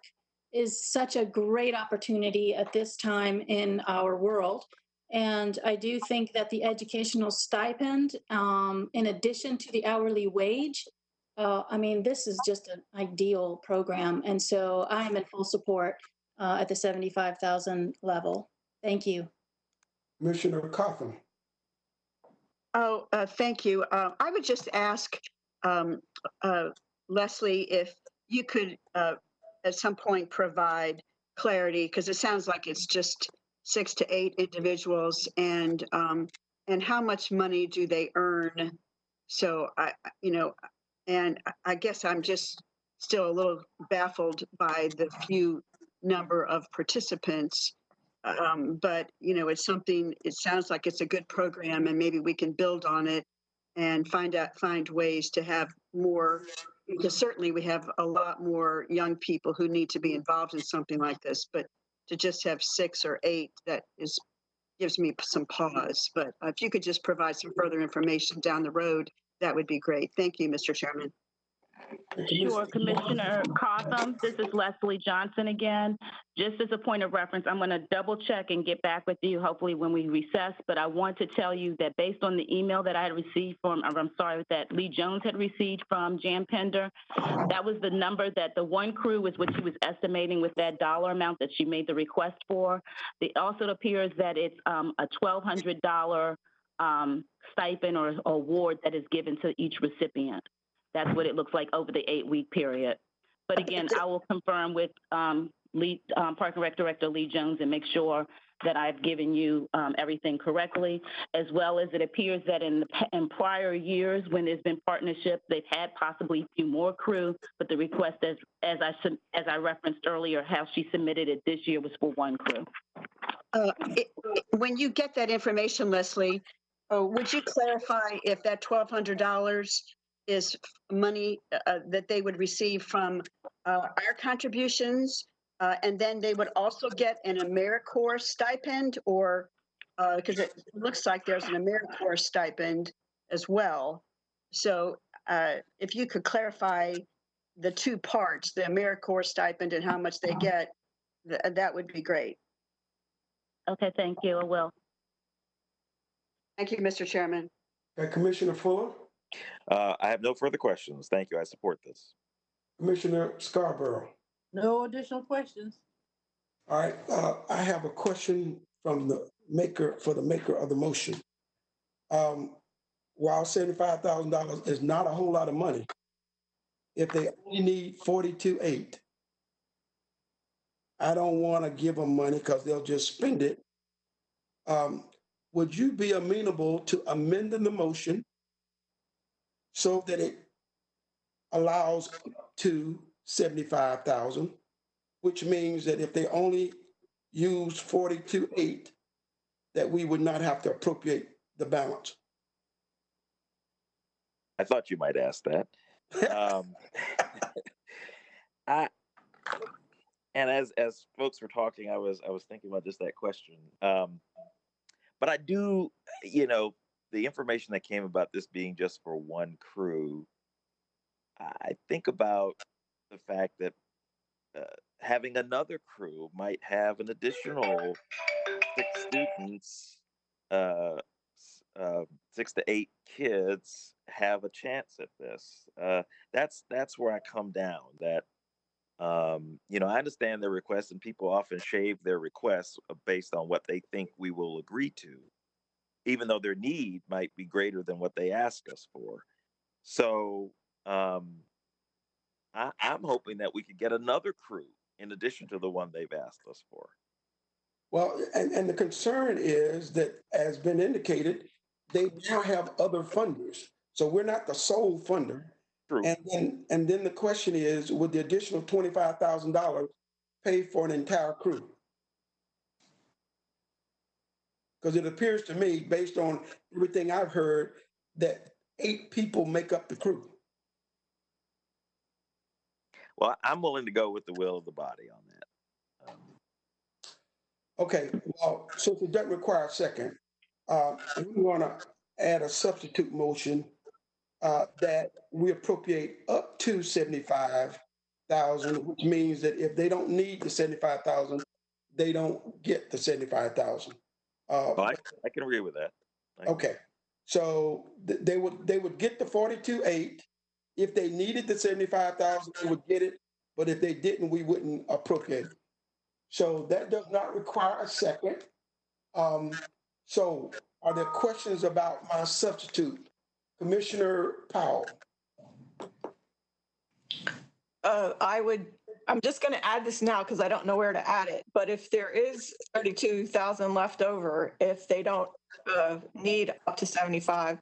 H: is such a great opportunity at this time in our world. And I do think that the educational stipend, in addition to the hourly wage, I mean, this is just an ideal program. And so I am in full support at the 75,000 level. Thank you.
A: Commissioner Cotham.
B: Oh, thank you. I would just ask Leslie if you could at some point provide clarity, because it sounds like it's just 6 to 8 individuals, and how much money do they earn? So and I guess I'm just still a little baffled by the few number of participants. But it's something. It sounds like it's a good program, and maybe we can build on it and find ways to have more. Because certainly we have a lot more young people who need to be involved in something like this. But to just have 6 or 8, that gives me some pause. But if you could just provide some further information down the road, that would be great. Thank you, Mr. Chairman.
N: Sure, Commissioner Cotham. This is Leslie Johnson again. Just as a point of reference, I'm going to double check and get back with you hopefully when we recess, but I want to tell you that based on the email that I had received that Lee Jones had received from Jan Pender, that was the number that the one crew was what she was estimating with that dollar amount that she made the request for. It also appears that it's a $1,200 stipend or award that is given to each recipient. That's what it looks like over the 8-week period. But again, I will confirm with Park and Rec Director Lee Jones and make sure that I've given you everything correctly, as well as it appears that in prior years when there's been partnership, they've had possibly a few more crew, but the request as I referenced earlier, how she submitted it this year was for one crew.
B: When you get that information, Leslie, would you clarify if that $1,200 is money that they would receive from our contributions, and then they would also get an AmeriCorps stipend, or because it looks like there's an AmeriCorps stipend as well. So if you could clarify the two parts, the AmeriCorps stipend and how much they get, that would be great.
N: Okay, thank you. I will.
B: Thank you, Mr. Chairman.
A: Commissioner Fuller.
I: I have no further questions. Thank you. I support this.
A: Commissioner Scarborough.
C: No additional questions.
A: All right. I have a question from the maker of the motion. While $75,000 is not a whole lot of money, if they only need 42.8, I don't want to give them money because they'll just spend it. Would you be amenable to amending the motion so that it allows to 75,000, which means that if they only use 42.8, that we would not have to appropriate the balance?
I: I thought you might ask that. And as folks were talking, I was thinking about just that question. But I do, the information that came about this being just for one crew, I think about the fact that having another crew might have an additional 6 students, 6 to 8 kids have a chance at this. That's where I come down, that I understand their requests, and people often shave their requests based on what they think we will agree to, even though their need might be greater than what they ask us for. So I'm hoping that we could get another crew in addition to the one they've asked us for.
A: Well, and the concern is that, as been indicated, they now have other funders. So we're not the sole funder.
I: True.
A: And then the question is, would the additional $25,000 pay for an entire crew? Because it appears to me, based on everything I've heard, that 8 people make up the crew.
I: Well, I'm willing to go with the will of the body on that.
A: Okay, well, since it doesn't require a second, we want to add a substitute motion that we appropriate up to 75,000, which means that if they don't need the 75,000, they don't get the 75,000.
I: I can agree with that.
A: Okay, so they would get the 42.8. If they needed the 75,000, they would get it. But if they didn't, we wouldn't appropriate it. So that does not require a second. So are there questions about my substitute? Commissioner Powell.
D: I'm just going to add this now because I don't know where to add it. But if there is 32,000 left over, if they don't need up to 75,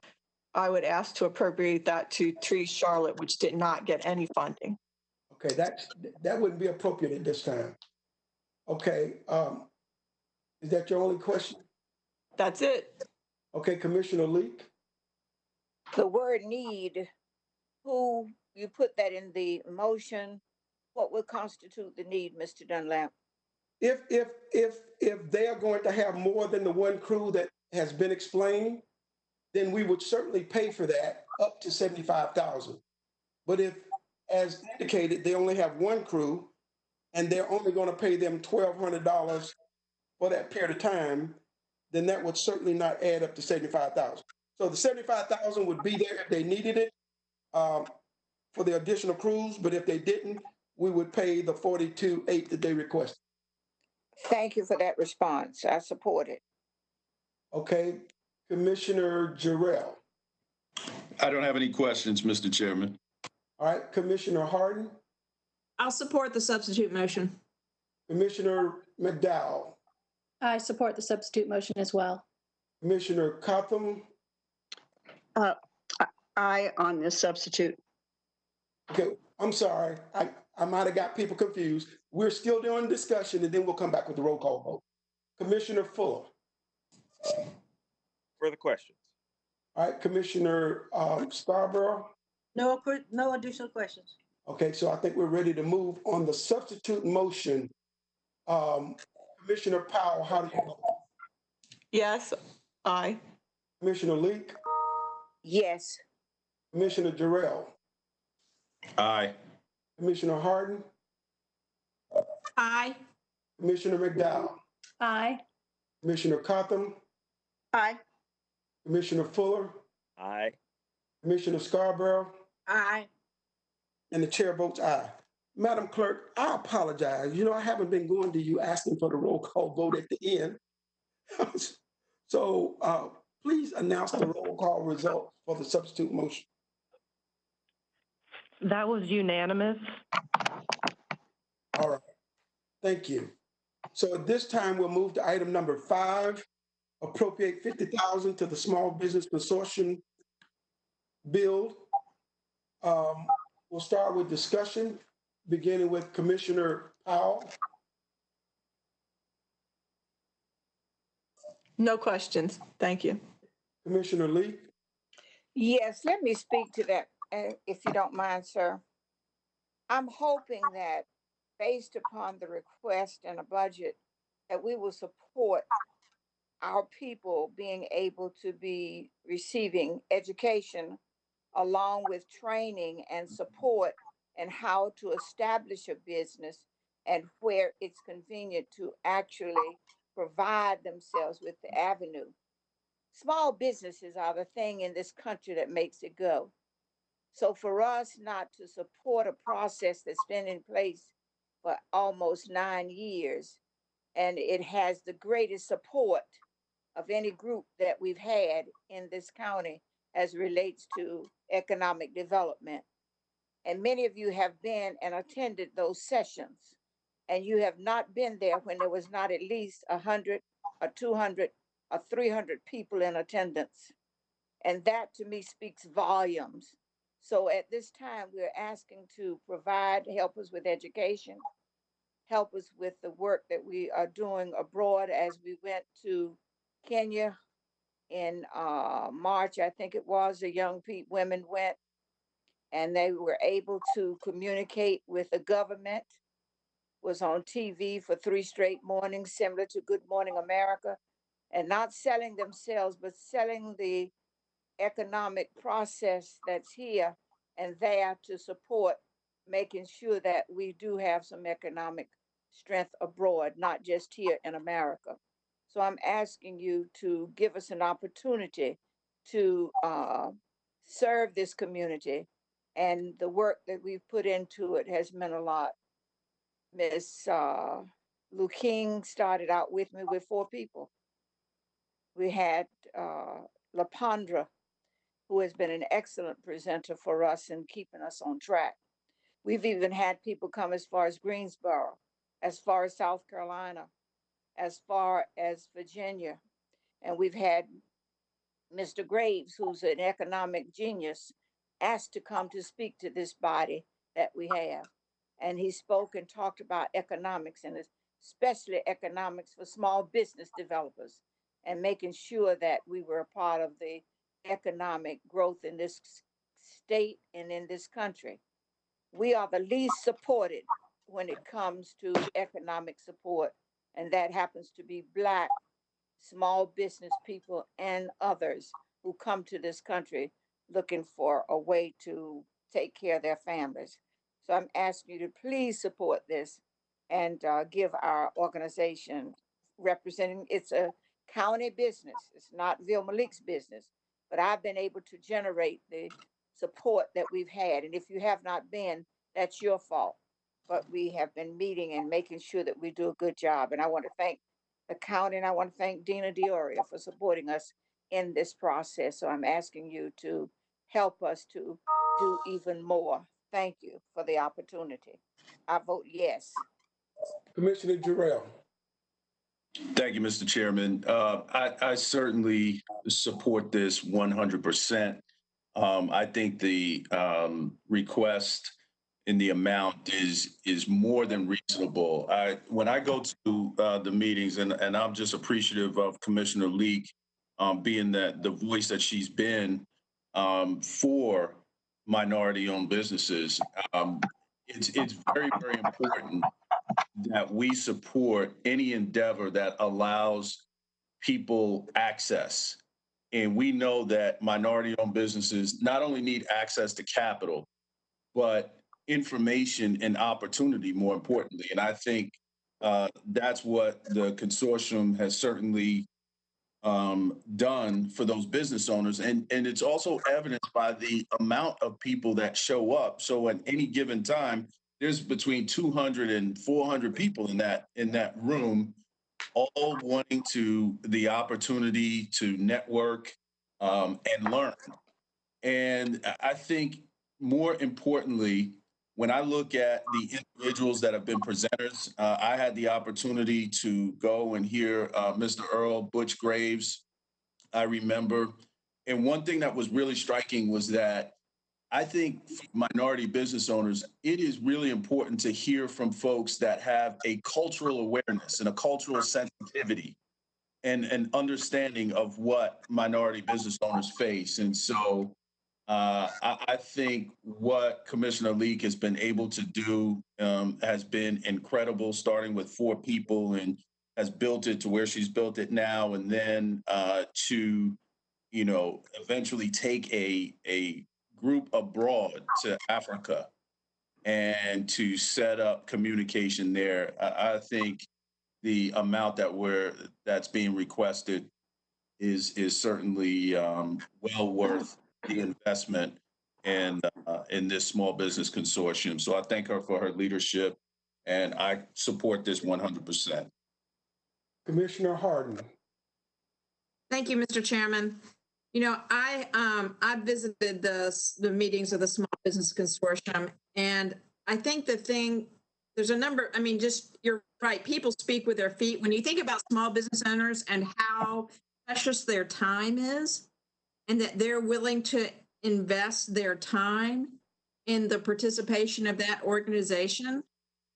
D: I would ask to appropriate that to Tree Charlotte, which did not get any funding.
A: Okay, that wouldn't be appropriate at this time. Okay, is that your only question?
D: That's it.
A: Okay, Commissioner Leek.
E: The word need, who, you put that in the motion, what would constitute the need, Mr. Dunlap?
A: If they are going to have more than the one crew that has been explained, then we would certainly pay for that up to 75,000. But if, as indicated, they only have one crew and they're only going to pay them $1,200 for that period of time, then that would certainly not add up to 75,000. So the 75,000 would be there if they needed it for the additional crews, but if they didn't, we would pay the 42.8 that they requested.
E: Thank you for that response. I support it.
A: Okay, Commissioner Jarrell.
F: I don't have any questions, Mr. Chairman.
A: All right, Commissioner Harden.
G: I'll support the substitute motion.
A: Commissioner McDowell.
H: I support the substitute motion as well.
A: Commissioner Cotham.
B: Aye on this substitute.
A: Okay, I'm sorry. I might have got people confused. We're still doing discussion, and then we'll come back with the roll call vote. Commissioner Fuller.
I: Further questions?
A: All right, Commissioner Scarborough.
C: No additional questions.
A: Okay, so I think we're ready to move on the substitute motion. Commissioner Powell, how do you vote?
D: Yes, aye.
A: Commissioner Leek.
E: Yes.
A: Commissioner Jarrell.
F: Aye.
A: Commissioner Harden.
G: Aye.
A: Commissioner McDowell.
H: Aye.
A: Commissioner Cotham.
B: Aye.
A: Commissioner Fuller.
I: Aye.
A: Commissioner Scarborough.
C: Aye.
A: And the chair votes aye. Madam Clerk, I apologize. I haven't been going to you asking for the roll call vote at the end. So please announce the roll call result for the substitute motion.
O: That was unanimous.
A: All right. Thank you. So at this time, we'll move to item number 5, appropriate $50,000 to the Small Business Consortium build. We'll start with discussion, beginning with Commissioner Powell.
D: No questions. Thank you.
A: Commissioner Lee.
E: Yes, let me speak to that, if you don't mind, sir. I'm hoping that based upon the request and a budget, that we will support our people being able to be receiving education along with training and support and how to establish a business and where it's convenient to actually provide themselves with the avenue. Small businesses are the thing in this country that makes it go. So for us not to support a process that's been in place for almost 9 years. And it has the greatest support of any group that we've had in this county as relates to economic development. And many of you have been and attended those sessions. And you have not been there when there was not at least 100 or 200 or 300 people in attendance. And that to me speaks volumes. So at this time, we're asking to provide, help us with education, help us with the work that we are doing abroad as we went to Kenya in March, I think it was, the young women went and they were able to communicate with the government, was on TV for 3 straight mornings, similar to Good Morning America, and not selling themselves, but selling the economic process that's here and there to support making sure that we do have some economic strength abroad, not just here in America. So I'm asking you to give us an opportunity to serve this community, and the work that we've put into it has meant a lot. Miss Lou King started out with me with 4 people. We had LaPondra, who has been an excellent presenter for us and keeping us on track. We've even had people come as far as Greensboro, as far as South Carolina, as far as Virginia. And we've had Mr. Graves, who's an economic genius, asked to come to speak to this body that we have. And he spoke and talked about economics, and especially economics for small business developers, and making sure that we were a part of the economic growth in this state and in this country. We are the least supported when it comes to economic support, and that happens to be Black small business people and others who come to this country looking for a way to take care of their families. So I'm asking you to please support this and give our organization representing, it's a county business. It's not Ville Malik's business, but I've been able to generate the support that we've had. And if you have not been, that's your fault. But we have been meeting and making sure that we do a good job. And I want to thank the county, and I want to thank Dina Dioria for supporting us in this process. So I'm asking you to help us to do even more. Thank you for the opportunity. I vote yes.
A: Commissioner Jarrell.
F: Thank you, Mr. Chairman. I certainly support this 100%. I think the request in the amount is more than reasonable. When I go to the meetings, and I'm just appreciative of Commissioner Leek being that the voice that she's been for minority-owned businesses. It's very, very important that we support any endeavor that allows people access. And we know that minority-owned businesses not only need access to capital, but information and opportunity, more importantly. And I think that's what the consortium has certainly done for those business owners. And it's also evidenced by the amount of people that show up. So at any given time, there's between 200 and 400 people in that room, all wanting the opportunity to network and learn. And I think more importantly, when I look at the individuals that have been presenters, I had the opportunity to go and hear Mr. Earl Butch Graves, I remember. And one thing that was really striking was that I think for minority business owners, it is really important to hear from folks that have a cultural awareness and a cultural sensitivity and an understanding of what minority business owners face. And so I think what Commissioner Leek has been able to do has been incredible, starting with 4 people, and has built it to where she's built it now. And then to, eventually take a group abroad to Africa and to set up communication there. I think the amount that's being requested is certainly well worth the investment in this small business consortium. So I thank her for her leadership and I support this 100%.
A: Commissioner Harden.
G: Thank you, Mr. Chairman. You know, I visited the meetings of the Small Business Consortium, and I think there's a number, I mean, just, you're right, people speak with their feet. When you think about small business owners and how precious their time is, and that they're willing to invest their time in the participation of that organization,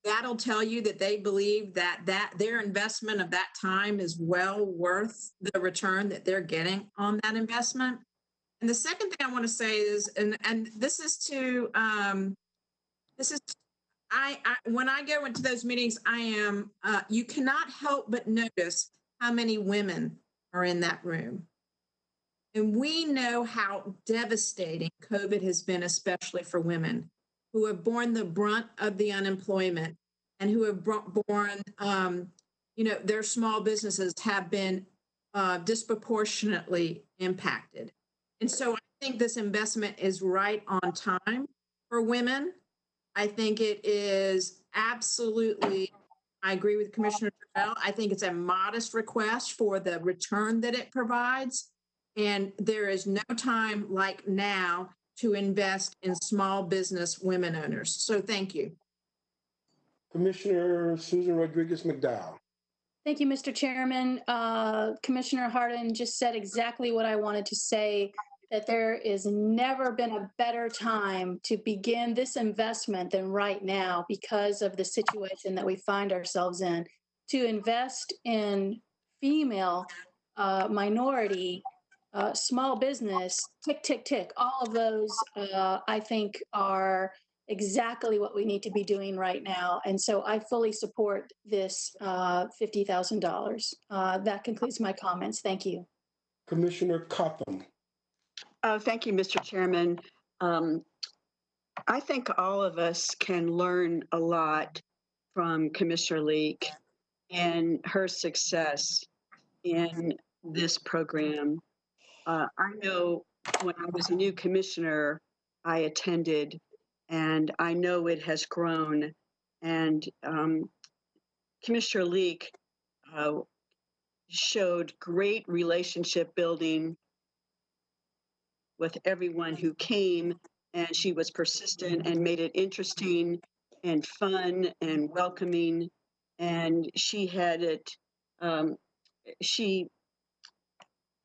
G: that'll tell you that they believe that their investment of that time is well worth the return that they're getting on that investment. And the second thing I want to say is, and this is to, when I go into those meetings, you cannot help but notice how many women are in that room. And we know how devastating COVID has been, especially for women who have borne the brunt of the unemployment and who have borne, their small businesses have been disproportionately impacted. And so I think this investment is right on time for women. I think it is absolutely, I agree with Commissioner Terrell. I think it's a modest request for the return that it provides. And there is no time like now to invest in small business women owners. So thank you.
A: Commissioner Susan Rodriguez McDowell.
H: Thank you, Mr. Chairman. Commissioner Harden just said exactly what I wanted to say, that there has never been a better time to begin this investment than right now because of the situation that we find ourselves in. To invest in female, minority, small business, tick, tick, tick, all of those, I think, are exactly what we need to be doing right now. And so I fully support this $50,000. That concludes my comments. Thank you.
A: Commissioner Cotham.
B: Thank you, Mr. Chairman. I think all of us can learn a lot from Commissioner Leek and her success in this program. I know when I was a new commissioner, I attended, and I know it has grown. And Commissioner Leek showed great relationship building with everyone who came, and she was persistent and made it interesting and fun and welcoming. And she had it, she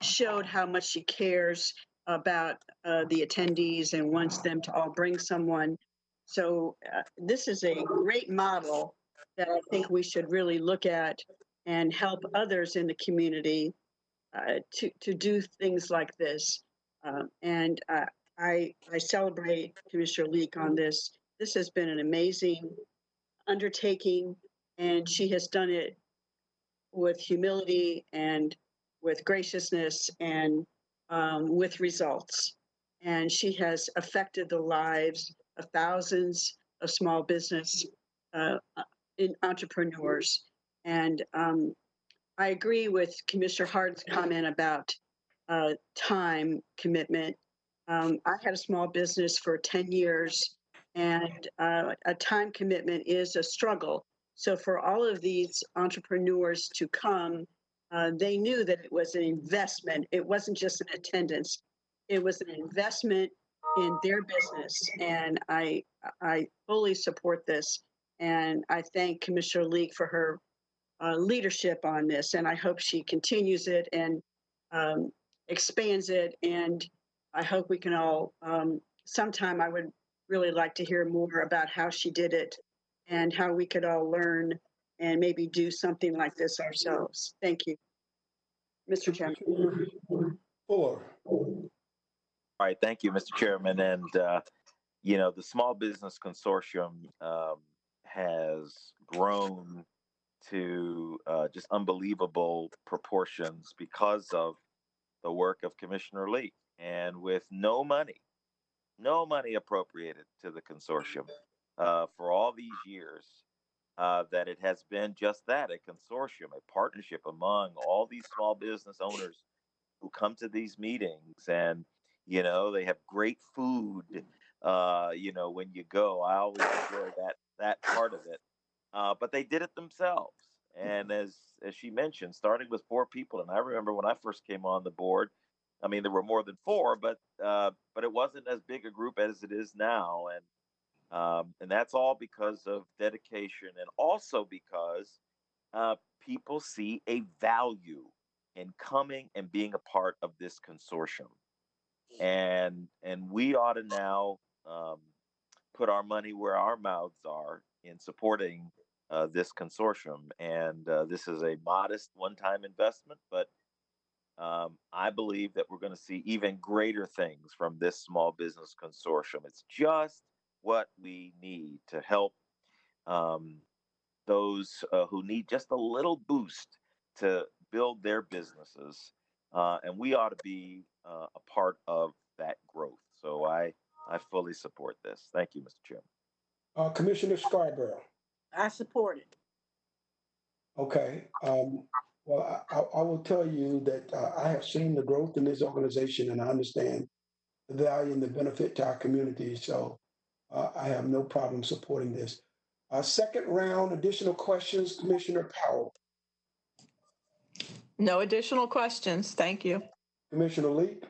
B: showed how much she cares about the attendees and wants them to all bring someone. So this is a great model that I think we should really look at and help others in the community to do things like this. And I celebrate Commissioner Leek on this. This has been an amazing undertaking, and she has done it with humility and with graciousness and with results. And she has affected the lives of thousands of small business entrepreneurs. And I agree with Commissioner Hart's comment about time commitment. I had a small business for 10 years, and a time commitment is a struggle. So for all of these entrepreneurs to come, they knew that it was an investment. It wasn't just an attendance. It was an investment in their business. And I fully support this. And I thank Commissioner Leek for her leadership on this. And I hope she continues it and expands it. And I hope we can all, sometime I would really like to hear more about how she did it and how we could all learn and maybe do something like this ourselves. Thank you, Mr. Chairman.
A: Fuller.
I: All right, thank you, Mr. Chairman. And, the Small Business Consortium has grown to just unbelievable proportions because of the work of Commissioner Leek. And with no money appropriated to the consortium for all these years, that it has been just that, a consortium, a partnership among all these small business owners who come to these meetings. And, they have great food, when you go. I always enjoy that part of it. but they did it themselves. And as she mentioned, starting with 4 people, and I remember when I first came on the board, I mean there were more than 4, but it wasn't as big a group as it is now, and that's all because of dedication, and also because people see a value in coming and being a part of this consortium, and we ought to now put our money where our mouths are in supporting this consortium. And this is a modest one-time investment, but I believe that we're going to see even greater things from this small business consortium. It's just what we need to help those who need just a little boost to build their businesses. And we ought to be a part of that growth. So I fully support this. Thank you, Mr. Chairman.
A: Commissioner Scarborough.
C: I support it.
A: Okay. Well, I will tell you that I have seen the growth in this organization, and I understand the value and the benefit to our community. So I have no problem supporting this. Second round, additional questions, Commissioner Powell.
D: No additional questions. Thank you.
A: Commissioner Leek.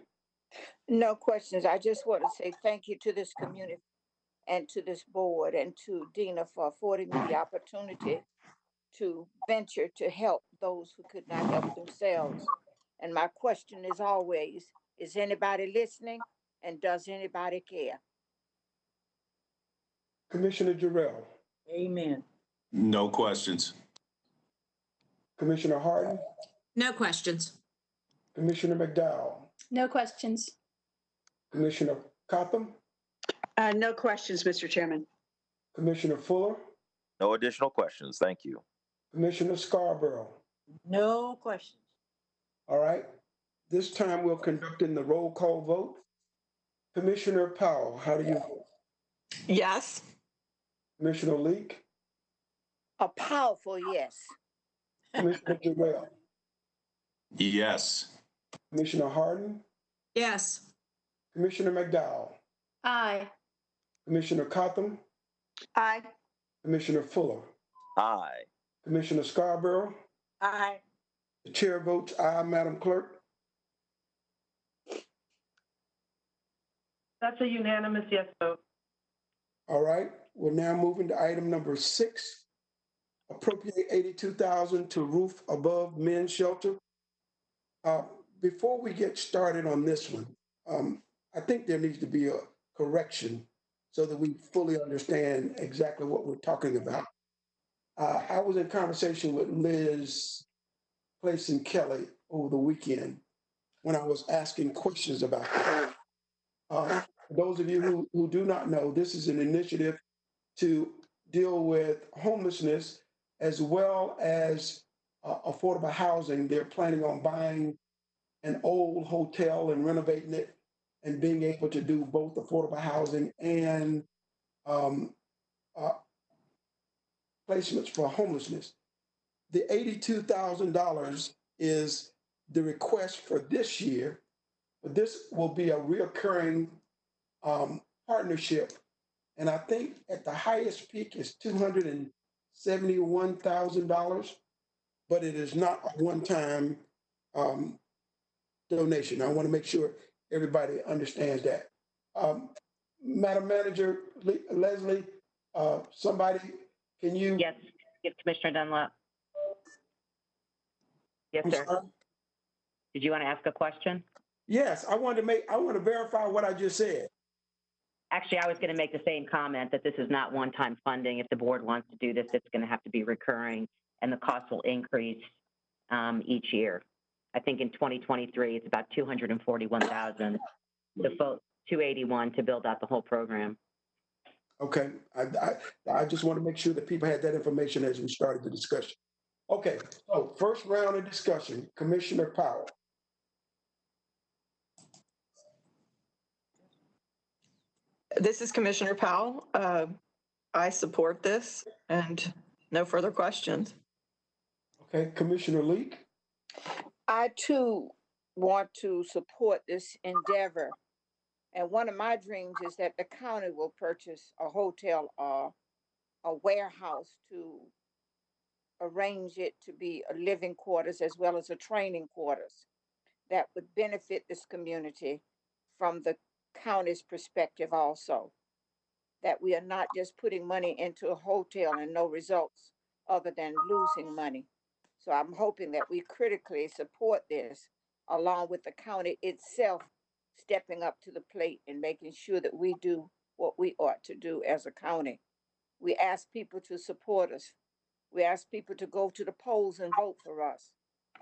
E: No questions. I just want to say thank you to this community and to this board and to Dina for affording me the opportunity to venture to help those who could not help themselves. And my question is always, is anybody listening, and does anybody care?
A: Commissioner Jarrell.
C: Amen.
F: No questions.
A: Commissioner Harden.
G: No questions.
A: Commissioner McDowell.
H: No questions.
A: Commissioner Cotham.
B: No questions, Mr. Chairman.
A: Commissioner Fuller.
I: No additional questions. Thank you.
A: Commissioner Scarborough.
C: No questions.
A: All right. This time we'll conduct in the roll call vote. Commissioner Powell, how do you vote?
D: Yes.
A: Commissioner Leek.
E: A powerful yes.
A: Commissioner Jarrell.
F: Yes.
A: Commissioner Harden.
G: Yes.
A: Commissioner McDowell.
H: Aye.
A: Commissioner Cotham.
B: Aye.
A: Commissioner Fuller.
I: Aye.
A: Commissioner Scarborough.
C: Aye.
A: The chair votes aye, Madam Clerk.
O: That's a unanimous yes vote.
A: All right, we're now moving to item number 6. Appropriate $82,000 to roof above men's shelter. Before we get started on this one, I think there needs to be a correction so that we fully understand exactly what we're talking about. I was in conversation with Liz Clayson Kelly over the weekend when I was asking questions about that. For those of you who do not know, this is an initiative to deal with homelessness as well as affordable housing. They're planning on buying an old hotel and renovating it and being able to do both affordable housing and placements for homelessness. The $82,000 is the request for this year, but this will be a reoccurring partnership. And I think at the highest peak is $271,000, but it is not a one-time donation. I want to make sure everybody understands that. Madam Manager Leslie, somebody, can you?
K: Yes, Commissioner Dunlap. Yes, sir.
A: Sorry?
K: Did you want to ask a question?
A: Yes, I want to verify what I just said.
K: Actually, I was going to make the same comment that this is not one-time funding. If the board wants to do this, it's going to have to be recurring, and the cost will increase each year. I think in 2023, it's about $241,000 to vote 281 to build out the whole program.
A: Okay, I just want to make sure that people had that information as we started the discussion. Okay, so first round of discussion, Commissioner Powell.
D: This is Commissioner Powell. I support this and no further questions.
A: Okay, Commissioner Leek.
E: I too want to support this endeavor. And one of my dreams is that the county will purchase a hotel or a warehouse to arrange it to be a living quarters as well as a training quarters that would benefit this community from the county's perspective also. That we are not just putting money into a hotel and no results other than losing money. So I'm hoping that we critically support this along with the county itself stepping up to the plate and making sure that we do what we ought to do as a county. We ask people to support us. We ask people to go to the polls and vote for us.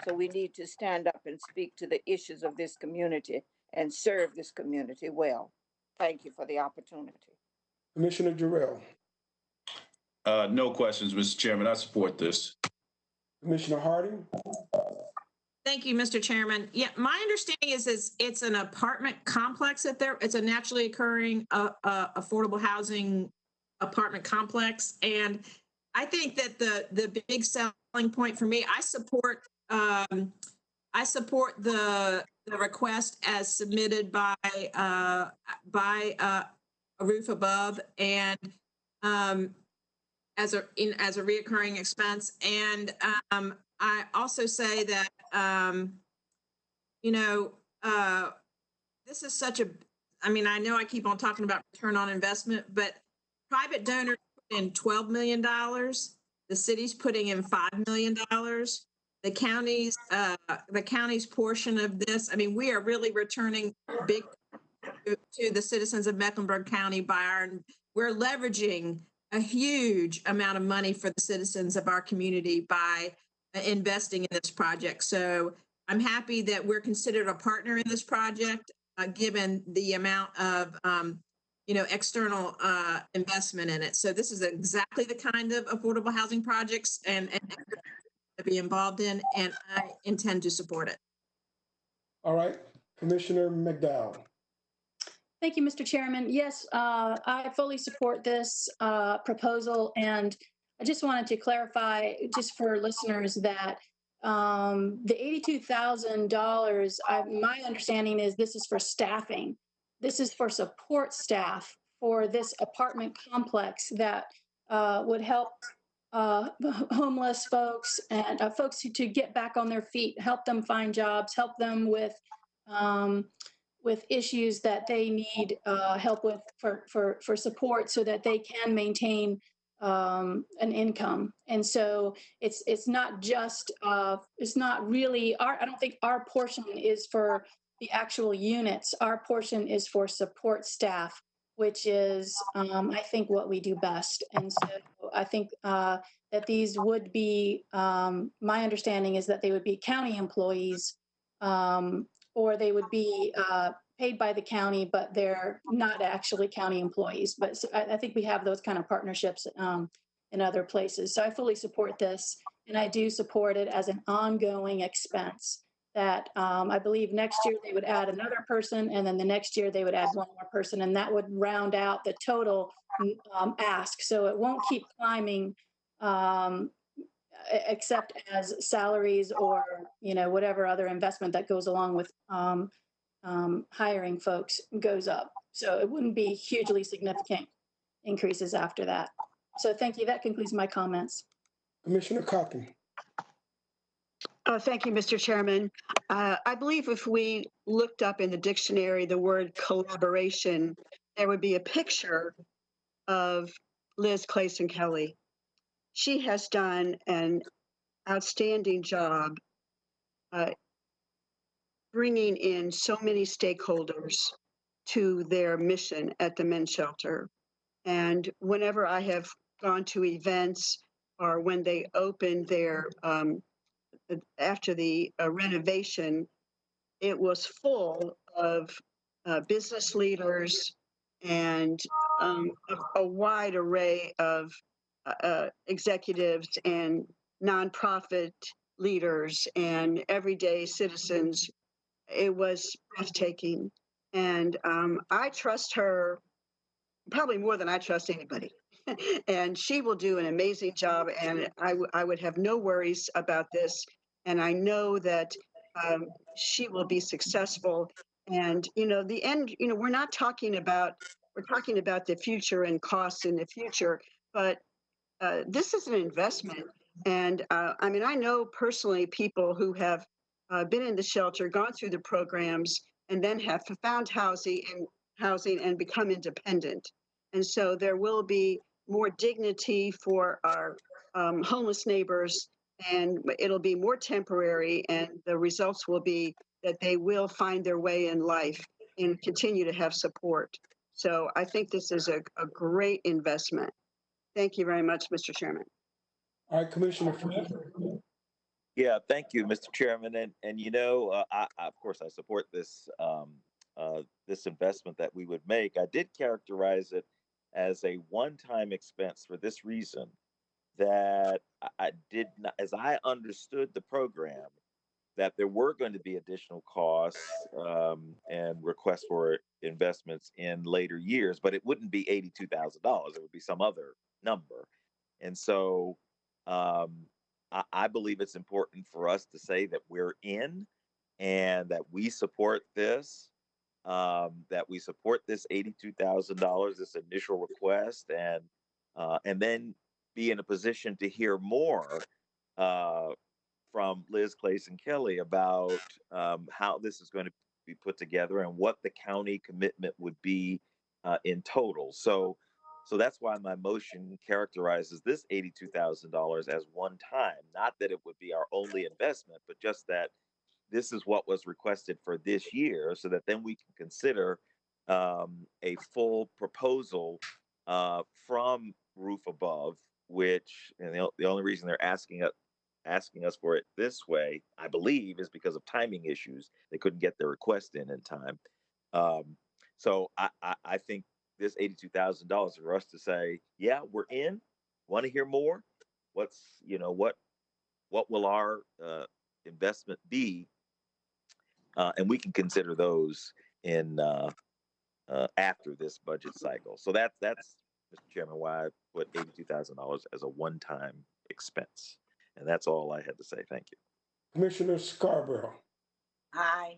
E: So we need to stand up and speak to the issues of this community and serve this community well. Thank you for the opportunity.
A: Commissioner Jarrell.
F: No questions, Mr. Chairman. I support this.
A: Commissioner Harding.
G: Thank you, Mr. Chairman. Yeah, my understanding is it's an apartment complex that it's a naturally occurring affordable housing apartment complex. And I think that the big selling point for me, I support the request as submitted by A Roof Above and as a reoccurring expense. And I also say that this is such a, I mean, I know I keep on talking about return on investment, but private donors put in $12 million. The city's putting in $5 million. The county's portion of this, I mean, we are really returning big to the citizens of Mecklenburg County we're leveraging a huge amount of money for the citizens of our community by investing in this project. So I'm happy that we're considered a partner in this project, given the amount of external investment in it. So this is exactly the kind of affordable housing projects and to be involved in, and I intend to support it.
A: All right, Commissioner McDowell.
H: Thank you, Mr. Chairman. Yes, I fully support this proposal, and I just wanted to clarify, just for listeners, that the $82,000, my understanding is this is for staffing. This is for support staff for this apartment complex that would help homeless folks and folks to get back on their feet, help them find jobs, help them with issues that they need help with for support so that they can maintain an income. And so it's not just, it's not really, I don't think our portion is for the actual units. Our portion is for support staff, which is, I think, what we do best. And so I think that these would be, my understanding is that they would be county employees, or they would be paid by the county, but they're not actually county employees. But so I think we have those kind of partnerships in other places. So I fully support this, and I do support it as an ongoing expense that I believe next year they would add another person, and then the next year they would add one more person, and that would round out the total ask. So it won't keep climbing except as salaries or, whatever other investment that goes along with hiring folks goes up. So it wouldn't be hugely significant increases after that. So thank you. That concludes my comments.
A: Commissioner Cotton.
B: Thank you, Mr. Chairman. I believe if we looked up in the dictionary the word collaboration, there would be a picture of Liz Clayson Kelly. She has done an outstanding job bringing in so many stakeholders to their mission at the men's shelter. And whenever I have gone to events or when they opened their, after the renovation, it was full of business leaders and a wide array of executives and nonprofit leaders and everyday citizens. It was breathtaking. And I trust her probably more than I trust anybody. And she will do an amazing job. And I would have no worries about this. And I know that she will be successful. And, the end, we're talking about the future and costs in the future, but this is an investment. And I mean, I know personally people who have been in the shelter, gone through the programs, and then have found housing and become independent. And so there will be more dignity for our homeless neighbors, and it'll be more temporary. And the results will be that they will find their way in life and continue to have support. So I think this is a great investment. Thank you very much, Mr. Chairman.
A: All right, Commissioner Flynn.
I: Yeah, thank you, Mr. Chairman. And you know, of course, I support this this investment that we would make. I did characterize it as a one-time expense for this reason, that I did not, as I understood the program, that there were going to be additional costs and requests for investments in later years, but it wouldn't be $82,000. It would be some other number. And so I believe it's important for us to say that we're in and that we support this, that we support this $82,000, this initial request, and then be in a position to hear more from Liz Clayson Kelly about how this is going to be put together and what the county commitment would be in total. So that's why my motion characterizes this $82,000 as one time, not that it would be our only investment, but just that this is what was requested for this year, so that then we can consider a full proposal from Roof Above, which, and the only reason they're asking us for it this way, I believe, is because of timing issues. They couldn't get their request in time. So I think this $82,000 for us to say, yeah, we're in. Want to hear more? What will our investment be? And we can consider those in after this budget cycle. So that's Mr. Chairman, why I put $82,000 as a one-time expense. And that's all I had to say. Thank you.
A: Commissioner Scarborough.
E: Aye.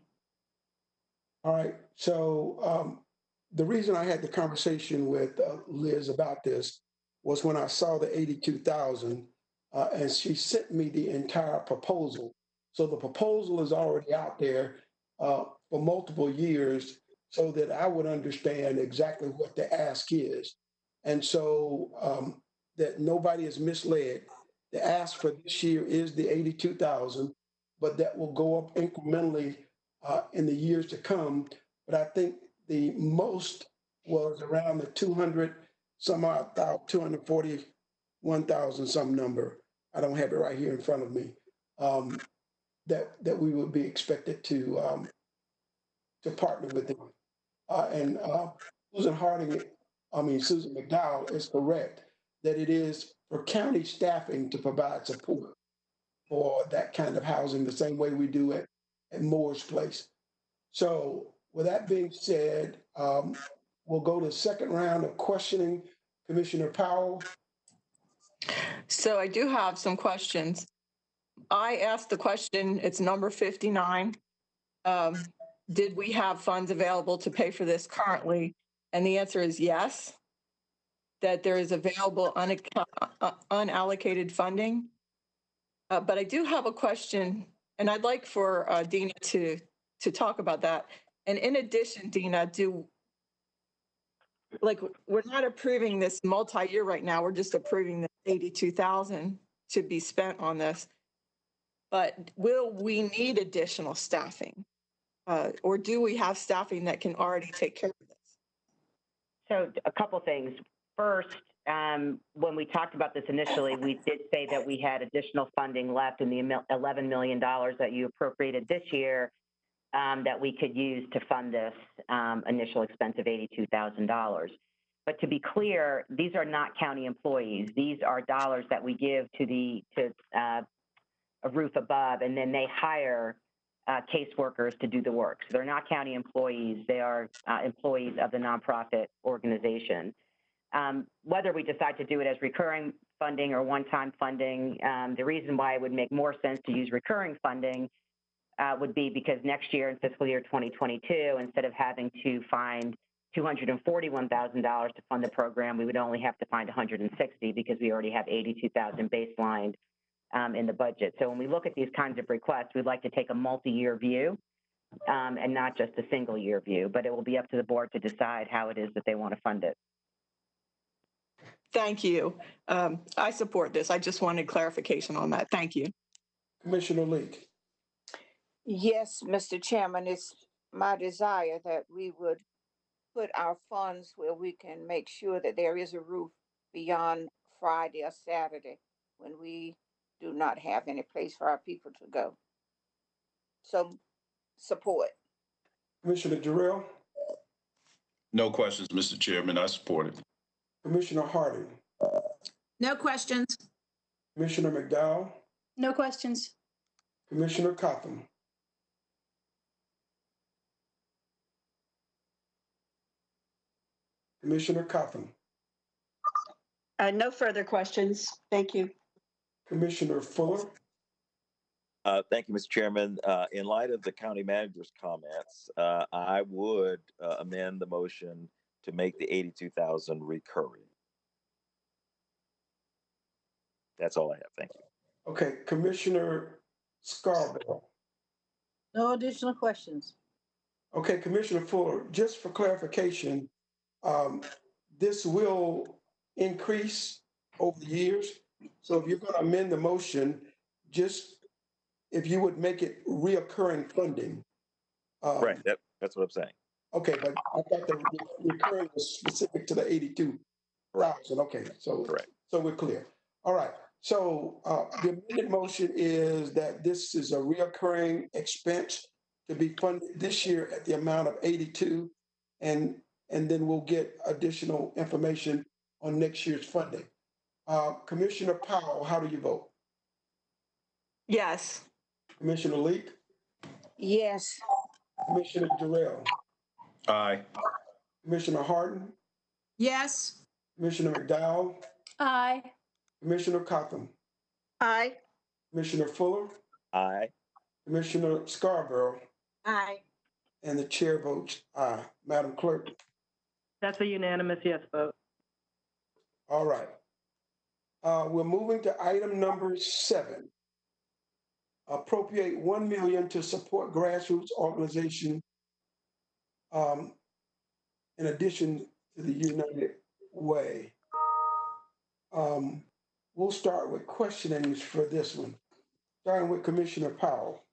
A: All right. So the reason I had the conversation with Liz about this was when I saw the 82,000, and she sent me the entire proposal. So the proposal is already out there for multiple years, so that I would understand exactly what the ask is, and so that nobody is misled. The ask for this year is the 82,000, but that will go up incrementally in the years to come. But I think the most was around the 200 some odd, 241,000 some number. I don't have it right here in front of me. That we would be expected to partner with them. And Susan McDowell is correct that it is for county staffing to provide support for that kind of housing, the same way we do at Moore's Place. So with that being said, we'll go to the second round of questioning. Commissioner Powell.
D: So I do have some questions. I asked the question, it's number 59. Did we have funds available to pay for this currently? And the answer is yes, that there is available unallocated funding. But I do have a question, and I'd like for Dina to talk about that. And in addition, Dina, we're not approving this multi-year right now. We're just approving the 82,000 to be spent on this. But will we need additional staffing? Or do we have staffing that can already take care of this?
K: So a couple things. First, when we talked about this initially, we did say that we had additional funding left in the $11 million that you appropriated this year that we could use to fund this initial expense of $82,000. But to be clear, these are not county employees. These are dollars that we give to a Roof Above, and then they hire caseworkers to do the work. So they're not county employees. They are employees of the nonprofit organization. Whether we decide to do it as recurring funding or one-time funding, the reason why it would make more sense to use recurring funding would be because next year in fiscal year 2022, instead of having to find $241,000 to fund the program, we would only have to find 160 because we already have 82,000 baselined in the budget. So when we look at these kinds of requests, we'd like to take a multi-year view and not just a single year view, but it will be up to the board to decide how it is that they want to fund it.
D: Thank you. I support this. I just wanted clarification on that. Thank you.
A: Commissioner Leak.
E: Yes, Mr. Chairman, it's my desire that we would put our funds where we can make sure that there is a roof beyond Friday or Saturday when we do not have any place for our people to go. So support.
A: Commissioner Jarrell.
F: No questions, Mr. Chairman. I support it.
A: Commissioner Harding.
G: No questions.
A: Commissioner McDowell.
H: No questions.
A: Commissioner Cotham. Commissioner Cotham.
B: No further questions. Thank you.
A: Commissioner Fuller.
I: Thank you, Mr. Chairman. In light of the county manager's comments, I would amend the motion to make the 82,000 recurring. That's all I have. Thank you.
A: Okay, Commissioner Scarborough.
C: No additional questions.
A: Okay, Commissioner Fuller, just for clarification, this will increase over the years. So if you're going to amend the motion, just if you would make it reoccurring funding.
I: Right, that's what I'm saying.
A: Okay, but I thought the recurring was specific to the 82,000. Okay, so
I: correct.
A: So we're clear. All right. So the amended motion is that this is a reoccurring expense to be funded this year at the amount of 82, and then we'll get additional information on next year's funding. Commissioner Powell, how do you vote?
D: Yes.
A: Commissioner Leak?
E: Yes.
A: Commissioner Jarrell?
F: Aye.
A: Commissioner Hardin?
G: Yes.
A: Commissioner McDowell?
H: Aye.
A: Commissioner Cotham?
B: Aye.
A: Commissioner Fuller?
I: Aye.
A: Commissioner Scarborough?
C: Aye.
A: And the chair votes aye. Madam Clerk?
O: That's a unanimous yes vote.
A: All right. We're moving to item number 7. Appropriate $1 million to support grassroots organization in addition to the United Way. We'll start with questionings for this one, starting with Commissioner Powell.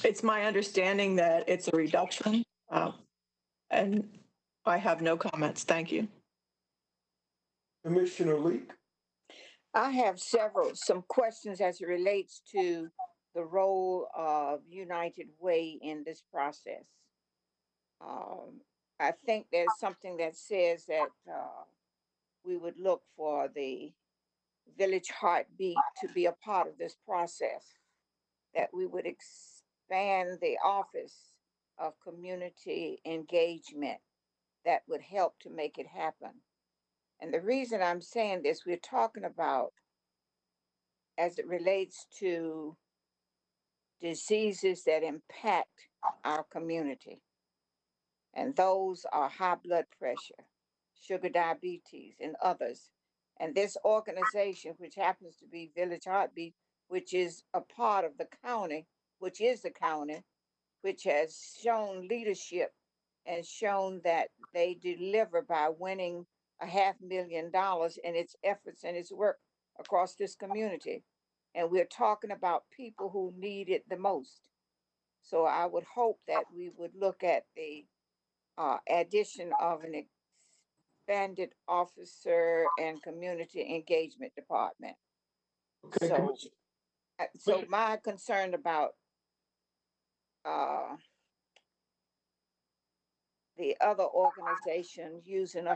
D: It's my understanding that it's a reduction, and I have no comments. Thank you.
A: Commissioner Leak.
E: I have some questions as it relates to the role of United Way in this process. I think there's something that says that we would look for the Village Heartbeat to be a part of this process, that we would expand the Office of Community Engagement that would help to make it happen. And the reason I'm saying this, we're talking about as it relates to diseases that impact our community. And those are high blood pressure, sugar diabetes, and others. And this organization, which happens to be Village Heartbeat, which is a part of the county, which is the county, which has shown leadership and shown that they deliver by winning $500,000 in its efforts and its work across this community. And we're talking about people who need it the most. So I would hope that we would look at the addition of an expanded officer and community engagement department.
A: Okay,
E: so my concern about the other organization using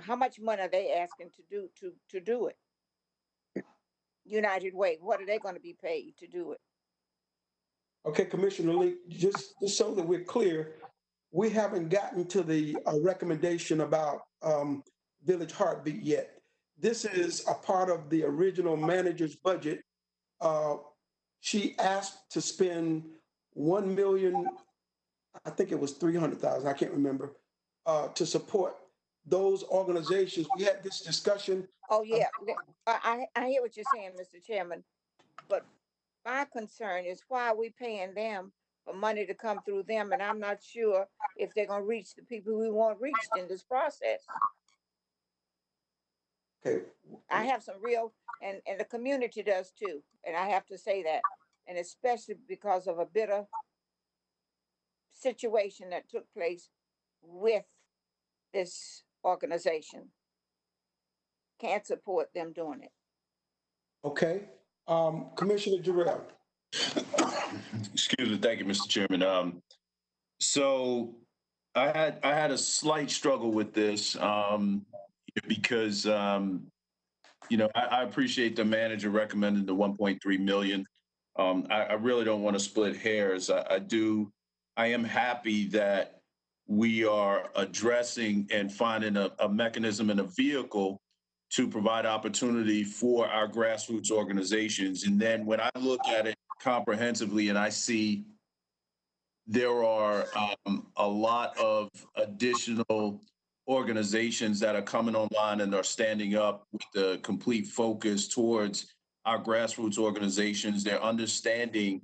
E: how much money are they asking to do it? United Way, what are they going to be paid to do it?
A: Okay, Commissioner Lee, just so that we're clear, we haven't gotten to the recommendation about Village Heartbeat yet. This is a part of the original manager's budget. She asked to spend $1 million, I think it was $300,000, I can't remember, to support those organizations. We had this discussion.
E: Oh, yeah. I hear what you're saying, Mr. Chairman, but my concern is why are we paying them for money to come through them? And I'm not sure if they're going to reach the people we want reached in this process.
A: Okay.
E: I have some real, and the community does too. And I have to say that, and especially because of a bitter situation that took place with this organization. Can't support them doing it.
A: Okay. Commissioner Jarrell.
F: Excuse me. Thank you, Mr. Chairman. So I had a slight struggle with this because I appreciate the manager recommending the 1.3 million. I really don't want to split hairs. I am happy that we are addressing and finding a mechanism and a vehicle to provide opportunity for our grassroots organizations. And then when I look at it comprehensively and I see there are a lot of additional organizations that are coming online and are standing up with the complete focus towards our grassroots organizations. They're understanding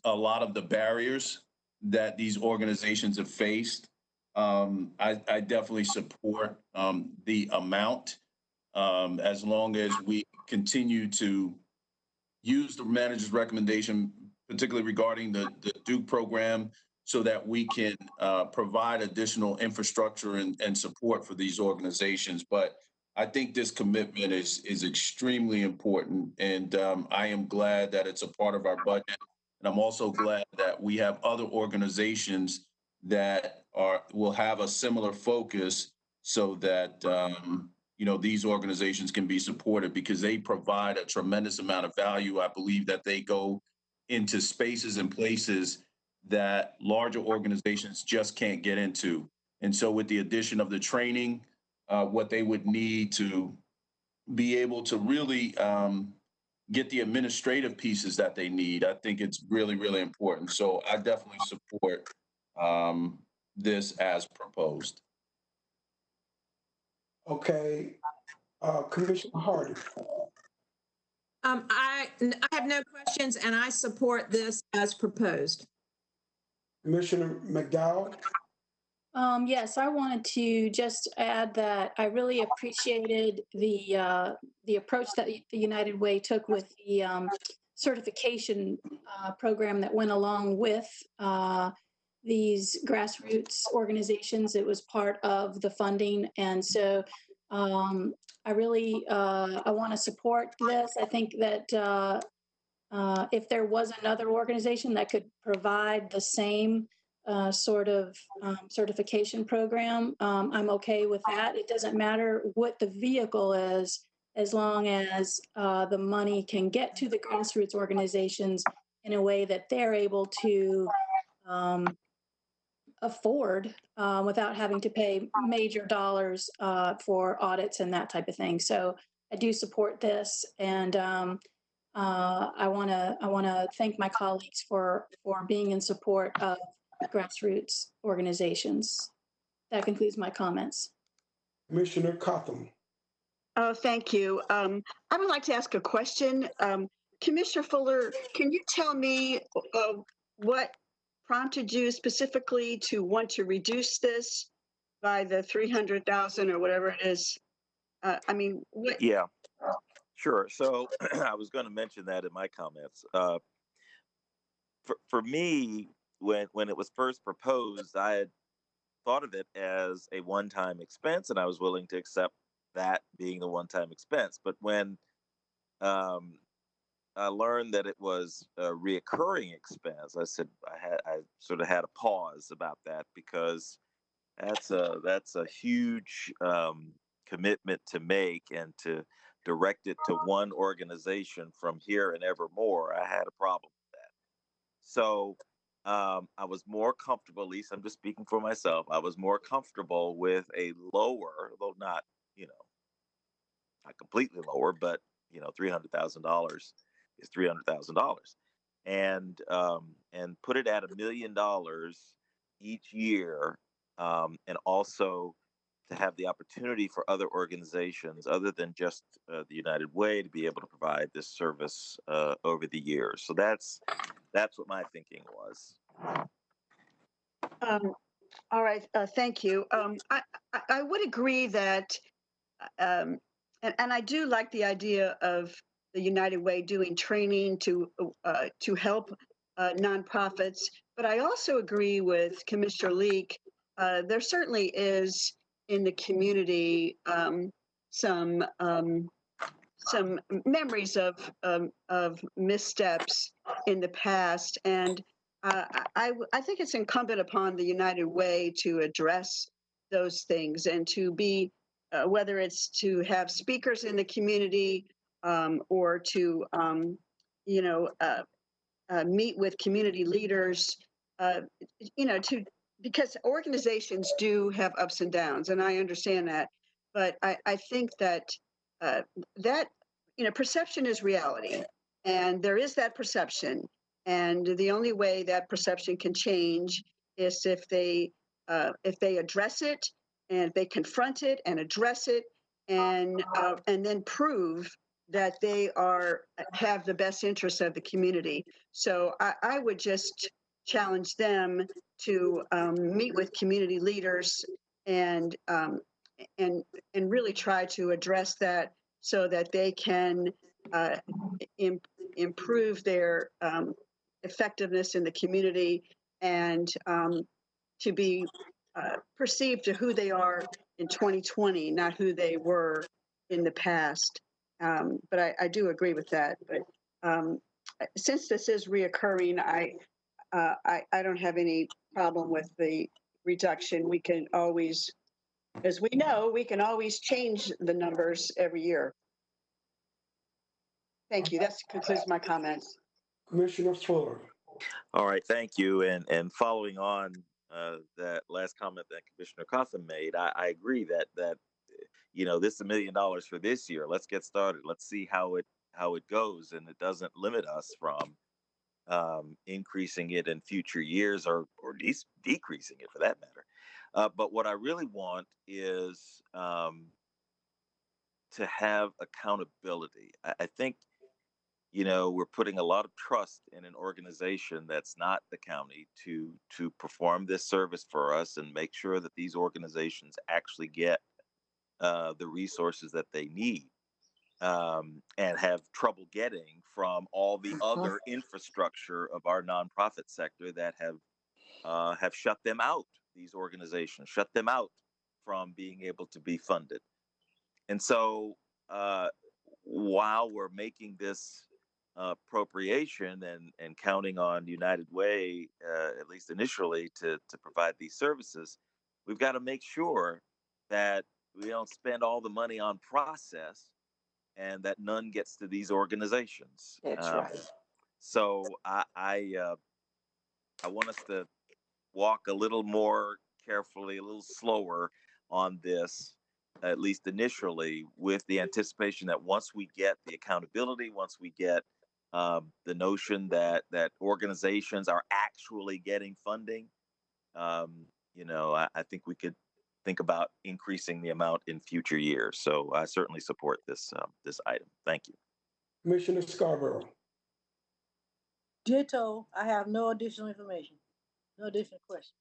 F: a lot of the barriers that these organizations have faced. I definitely support the amount as long as we continue to use the manager's recommendation, particularly regarding the Duke program, so that we can provide additional infrastructure and support for these organizations. But I think this commitment is extremely important, and I am glad that it's a part of our budget. And I'm also glad that we have other organizations that will have a similar focus, so that these organizations can be supported, because they provide a tremendous amount of value. I believe that they go into spaces and places that larger organizations just can't get into. And so with the addition of the training, what they would need to be able to really get the administrative pieces that they need, I think it's really, really important. So I definitely support this as proposed.
A: Okay. Commissioner Hardy.
G: I have no questions, and I support this as proposed.
A: Commissioner McDowell.
H: Yes, I wanted to just add that I really appreciated the approach that the United Way took with the certification program that went along with these grassroots organizations. It was part of the funding, and so I really I want to support this. I think that if there was another organization that could provide the same sort of certification program, I'm okay with that. It doesn't matter what the vehicle is, as long as the money can get to the grassroots organizations in a way that they're able to afford without having to pay major dollars for audits and that type of thing. So I do support this, and I want to thank my colleagues for being in support of grassroots organizations. That concludes my comments.
A: Commissioner Cotham.
B: Oh, thank you. I would like to ask a question. Commissioner Fuller, can you tell me what prompted you specifically to want to reduce this by the 300,000 or whatever it is? What?
I: Yeah, sure. So I was going to mention that in my comments. For me, when it was first proposed, I had thought of it as a one-time expense, and I was willing to accept that being the one-time expense. But when I learned that it was a reoccurring expense, I said I sort of had a pause about that, because that's a huge commitment to make, and to direct it to one organization from here and evermore. I had a problem with that. So I was more comfortable, at least I'm just speaking for myself, I was more comfortable with a lower, though not completely lower, but $300,000 is $300,000, and put it at $1 million each year and also to have the opportunity for other organizations other than just the United Way to be able to provide this service over the years. So that's what my thinking was.
B: All right, thank you. I would agree that, and I do like the idea of the United Way doing training to help nonprofits. But I also agree with Commissioner Leek. There certainly is in the community some memories of missteps in the past, and I think it's incumbent upon the United Way to address those things and to be, whether it's to have speakers in the community or to, you know, meet with community leaders, you know, because organizations do have ups and downs, and I understand that. But I think that that, you know, perception is reality, and there is that perception. And the only way that perception can change is if they address it and they confront it and address it and then prove that they have the best interests of the community. So I would just challenge them to meet with community leaders and really try to address that so that they can improve their effectiveness in the community and to be perceived to who they are in 2020, not who they were in the past. But I do agree with that. But since this is reoccurring, I don't have any problem with the reduction. We can always, as we know, we can always change the numbers every year. Thank you. That concludes my comments.
A: Commissioner Fuller.
I: All right, thank you. And following on that last comment that Commissioner Cotham made, I agree that you know, this is $1 million for this year. Let's get started. Let's see how it goes, and it doesn't limit us from increasing it in future years or decreasing it for that matter. But what I really want is to have accountability. I think, you know, we're putting a lot of trust in an organization that's not the county to perform this service for us and make sure that these organizations actually get the resources that they need and have trouble getting from all the other infrastructure of our nonprofit sector that have shut them out. These organizations shut them out from being able to be funded. And so while we're making this appropriation and counting on United Way, at least initially, to provide these services, we've got to make sure that we don't spend all the money on process and that none gets to these organizations.
E: That's right.
I: So I want us to walk a little more carefully, a little slower on this, at least initially, with the anticipation that once we get the accountability, once we get the notion that organizations are actually getting funding, you know, I think we could think about increasing the amount in future years. So I certainly support this item. Thank you.
A: Commissioner Scarborough.
C: Ditto. I have no additional information. No additional questions.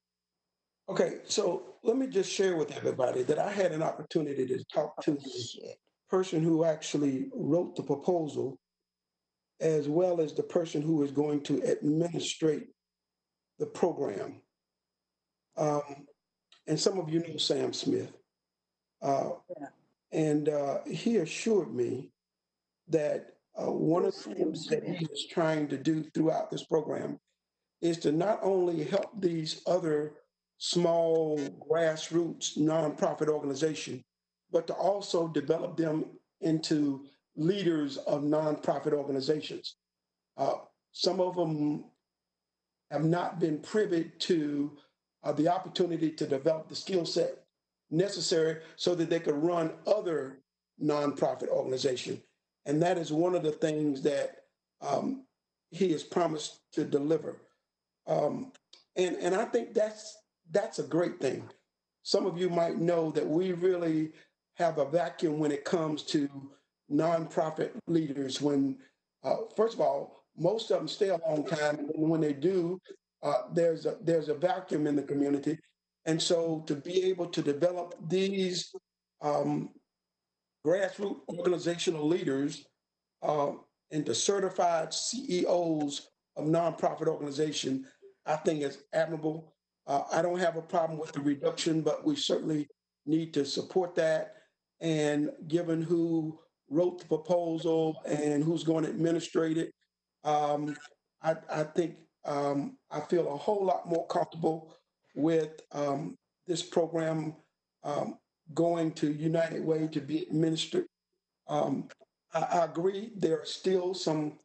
A: Okay, so let me just share with everybody that I had an opportunity to talk to the person who actually wrote the proposal, as well as the person who is going to administrate the program. And some of you know Sam Smith. And he assured me that one of the things that he is trying to do throughout this program is to not only help these other small grassroots nonprofit organizations, but to also develop them into leaders of nonprofit organizations. Some of them have not been privy to the opportunity to develop the skill set necessary so that they could run other nonprofit organizations. And that is one of the things that he has promised to deliver. And I think that's a great thing. some of you might know that we really have a vacuum when it comes to nonprofit leaders. When, first of all, most of them stay a long time, and when they do, there's a vacuum in the community. And so to be able to develop these grassroots organizational leaders into certified CEOs of nonprofit organization, I think is admirable. I don't have a problem with the reduction, but we certainly need to support that. And given who wrote the proposal and who's going to administrate it, I think I feel a whole lot more comfortable with this program going to United Way to be administered. I agree there are still some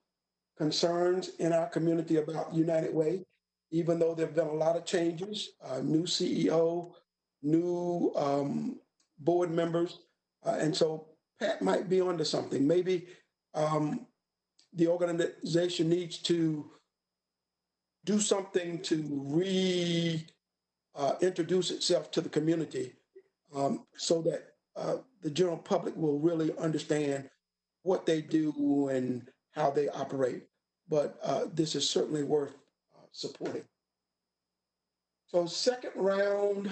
A: concerns in our community about United Way, even though there have been a lot of changes, new CEO, new board members. And so Pat might be onto something. Maybe the organization needs to do something to introduce itself to the community so that the general public will really understand what they do and how they operate. But this is certainly worth supporting. So second round,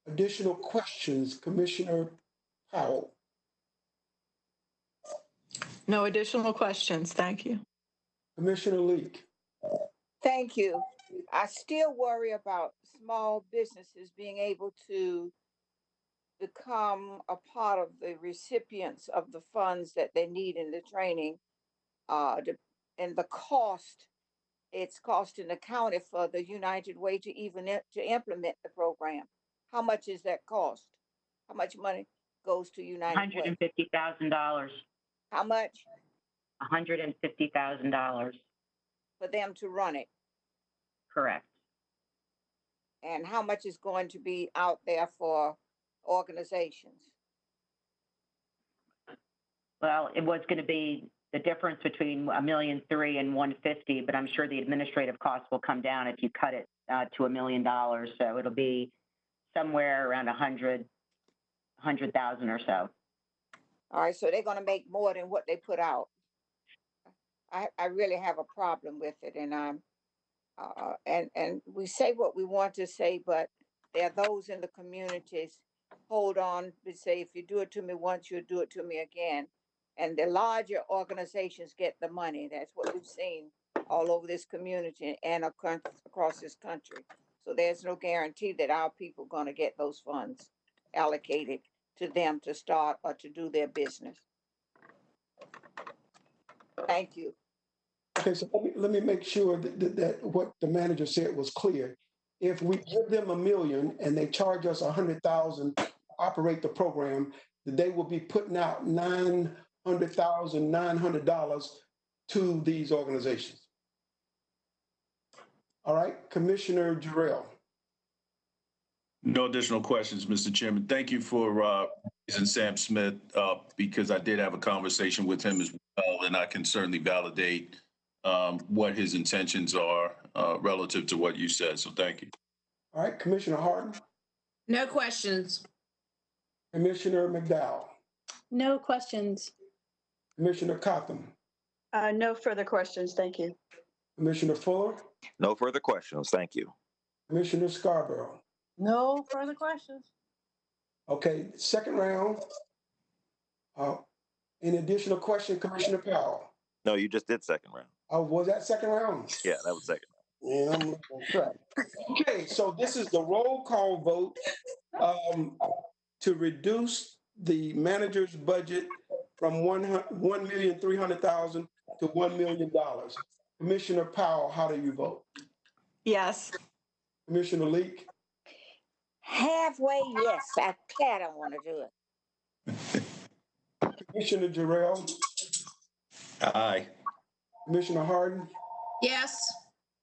A: additional questions, Commissioner Powell.
D: No additional questions. Thank you.
A: Commissioner Leek.
E: Thank you. I still worry about small businesses being able to become a part of the recipients of the funds that they need in the training, and the cost it's costing the county for the United Way to even to implement the program. How much is that cost? How much money goes to United Way?
K: $150,000.
E: How much
K: $150,000.
E: for them to run it?
K: Correct.
E: And how much is going to be out there for organizations?
K: Well, it was going to be the difference between $1.3 million and $150,000, but I'm sure the administrative costs will come down if you cut it to $1 million. So it'll be somewhere around 100,000 or so.
E: All right, so they're going to make more than what they put out. I really have a problem with it, and and we say what we want to say, but there are those in the communities hold on to say, if you do it to me once, you'll do it to me again. And the larger organizations get the money. That's what we've seen all over this community and across this country. So there's no guarantee that our people are going to get those funds allocated to them to start or to do their business. Thank you.
A: Okay, so let me make sure that what the manager said was clear. If we give them $1 million and they charge us $100,000 to operate the program, they will be putting out $900,900 to these organizations. All right, Commissioner Jarrell.
F: No additional questions, Mr. Chairman. Thank you for raising Sam Smith because I did have a conversation with him as well, and I can certainly validate what his intentions are relative to what you said. So thank you.
A: All right, Commissioner Harden.
G: No questions.
A: Commissioner McDowell.
H: No questions.
A: Commissioner Cotham.
B: No further questions. Thank you.
A: Commissioner Fuller.
I: No further questions. Thank you.
A: Commissioner Scarborough.
C: No further questions.
A: Okay, second round. Any additional question, Commissioner Powell?
I: No, you just did second round.
A: Oh, was that second round?
I: Yeah, that was second round.
A: Yeah, I'm looking track. Okay, so this is the roll call vote to reduce the manager's budget from $1,300,000 to $1 million. Commissioner Powell, how do you vote?
D: Yes.
A: Commissioner Leek?
E: Halfway, yes. I don't want to do it.
A: Commissioner Jarrell?
F: Aye.
A: Commissioner Harden?
G: Yes.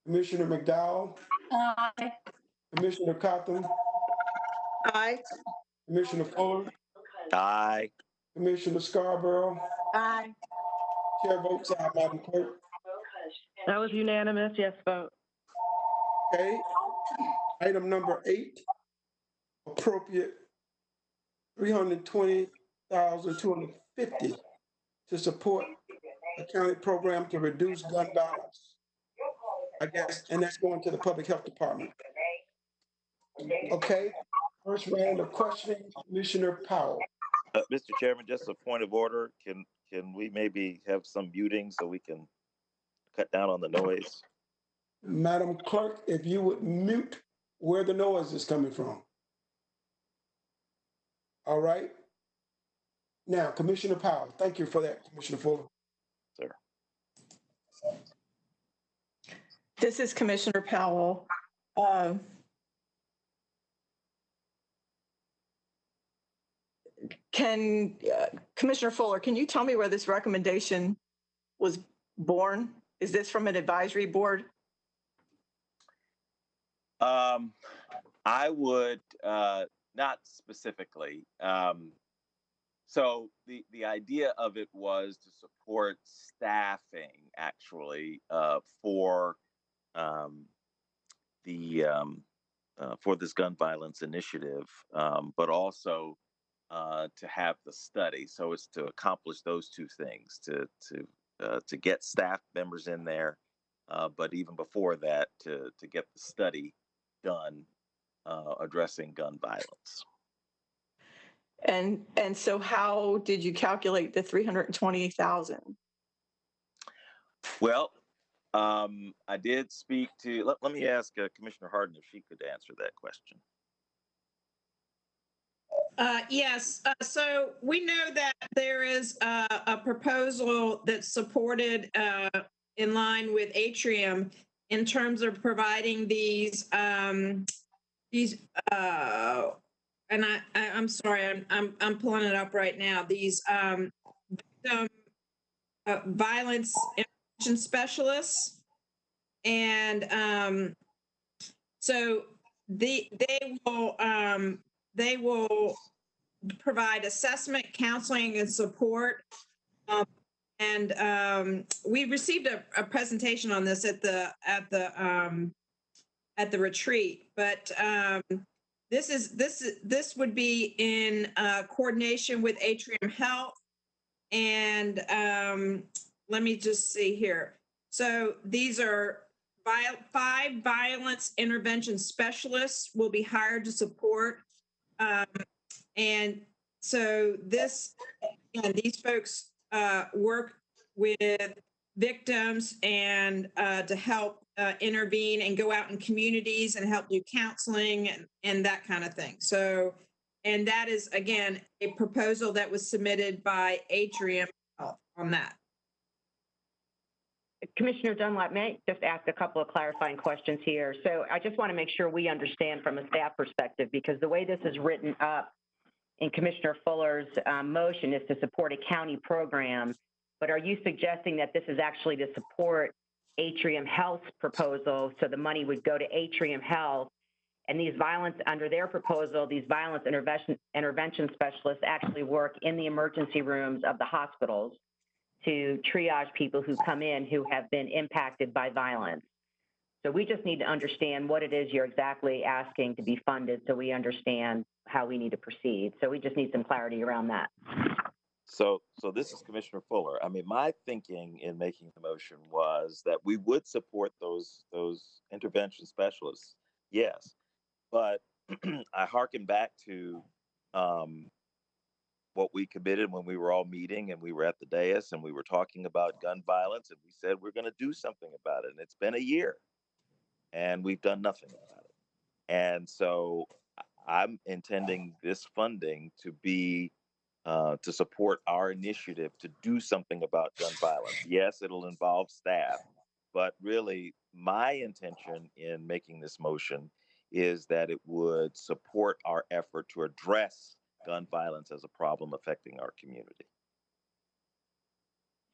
A: Commissioner McDowell?
H: Aye.
A: Commissioner Cotham?
B: Aye.
A: Commissioner Fuller?
I: Aye.
A: Commissioner Scarborough?
C: Aye.
A: Chair votes aye, Madam Clerk.
O: That was unanimous, yes vote.
A: Okay. Item number 8. appropriate $320,250 to support a county program to reduce gun violence. I guess, and that's going to the Public Health Department. Okay, first round of questioning, Commissioner Powell.
I: Mr. Chairman, just a point of order. Can we maybe have some muting so we can cut down on the noise?
A: Madam Clerk, if you would mute where the noise is coming from. All right. Now, Commissioner Powell, thank you for that, Commissioner Fuller.
I: Sir.
D: This is Commissioner Powell. Commissioner Fuller, can you tell me where this recommendation was born? Is this from an advisory board?
I: I would not specifically. So the idea of it was to support staffing actually for this gun violence initiative, but also to have the study. So it's to accomplish those two things: to get staff members in there, but even before that, to get the study done addressing gun violence.
D: And so how did you calculate the 320,000?
I: Well, I did speak to, let me ask Commissioner Harden if she could answer that question.
G: Yes, so we know that there is a proposal that's supported in line with Atrium in terms of providing these and I'm sorry, I'm pulling it up right now. These violence intervention specialists, and so they will provide assessment, counseling, and support. We received a presentation on this at the retreat, but this would be in coordination with Atrium Health, and let me just see here. So these are 5 violence intervention specialists will be hired to support, and so these folks work with victims and to help intervene and go out in communities and help do counseling and that kind of thing. So, and that is, again, a proposal that was submitted by Atrium Health on that.
K: Commissioner Dunlap, may I just ask a couple of clarifying questions here? So I just want to make sure we understand from a staff perspective, because the way this is written up in Commissioner Fuller's motion is to support a county program. But are you suggesting that this is actually to support Atrium Health's proposal, so the money would go to Atrium Health, and these under their proposal, these violence intervention specialists actually work in the emergency rooms of the hospitals to triage people who come in who have been impacted by violence? So we just need to understand what it is you're exactly asking to be funded, so we understand how we need to proceed. So we just need some clarity around that.
I: So this is Commissioner Fuller. I mean, my thinking in making the motion was that we would support those intervention specialists, yes, but I hearken back to what we committed when we were all meeting and we were at the dais and we were talking about gun violence, and we said we're going to do something about it. And it's been a year and we've done nothing about it. And so I'm intending this funding to be to support our initiative to do something about gun violence. Yes, it'll involve staff, but really my intention in making this motion is that it would support our effort to address gun violence as a problem affecting our community.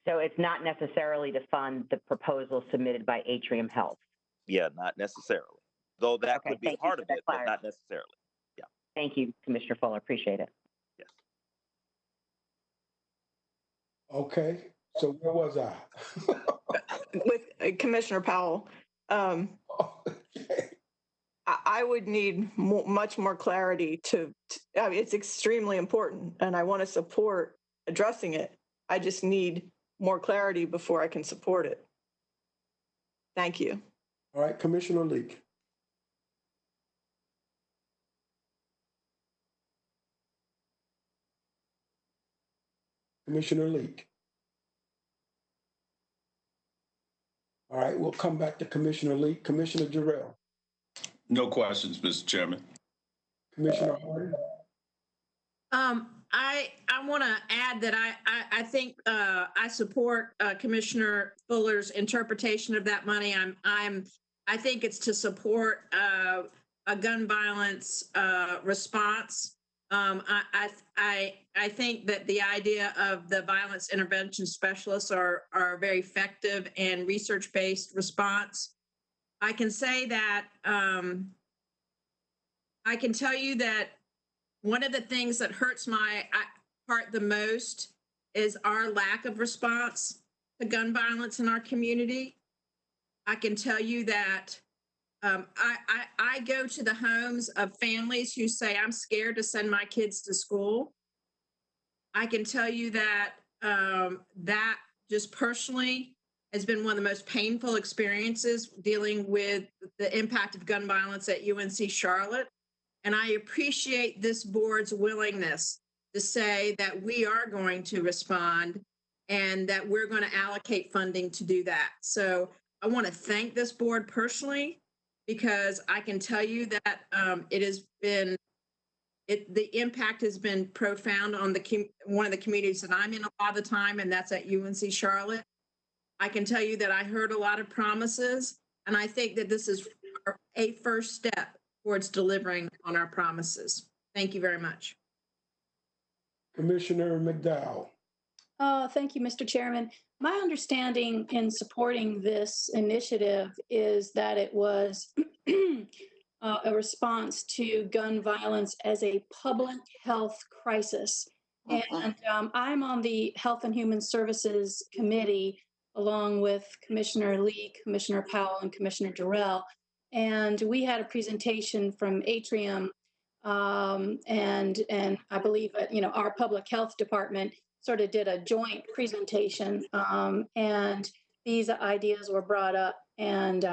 K: So it's not necessarily to fund the proposal submitted by Atrium Health?
I: Yeah, not necessarily. Though that could be part of it, but not necessarily. Yeah.
K: Thank you, Commissioner Fuller. Appreciate it.
I: Yes.
A: Okay, so where was I?
D: With Commissioner Powell.
A: Okay.
D: I would need much more clarity I mean, it's extremely important and I want to support addressing it. I just need more clarity before I can support it. Thank you.
A: All right, Commissioner Leak. Commissioner Leak. All right, we'll come back to Commissioner Leak. Commissioner Jarrell.
F: No questions, Mr. Chairman.
A: Commissioner Harden.
G: I want to add that I think I support Commissioner Fuller's interpretation of that money. I think it's to support a gun violence response. I think that the idea of the violence intervention specialists are a very effective and research-based response. I can say that I can tell you that one of the things that hurts my heart the most is our lack of response to gun violence in our community. I can tell you that I go to the homes of families who say, I'm scared to send my kids to school. I can tell you that that just personally has been one of the most painful experiences dealing with the impact of gun violence at UNC Charlotte. And I appreciate this board's willingness to say that we are going to respond and that we're going to allocate funding to do that. So I want to thank this board personally, because I can tell you that the impact has been profound on one of the communities that I'm in a lot of the time, and that's at UNC Charlotte. I can tell you that I heard a lot of promises, and I think that this is a first step towards delivering on our promises. Thank you very much.
A: Commissioner McDowell.
H: Thank you, Mr. Chairman. My understanding in supporting this initiative is that it was a response to gun violence as a public health crisis. And I'm on the Health and Human Services Committee, along with Commissioner Lee, Commissioner Powell, and Commissioner Jarrell. And we had a presentation from Atrium, and I believe our public health department sort of did a joint presentation, and these ideas were brought up. And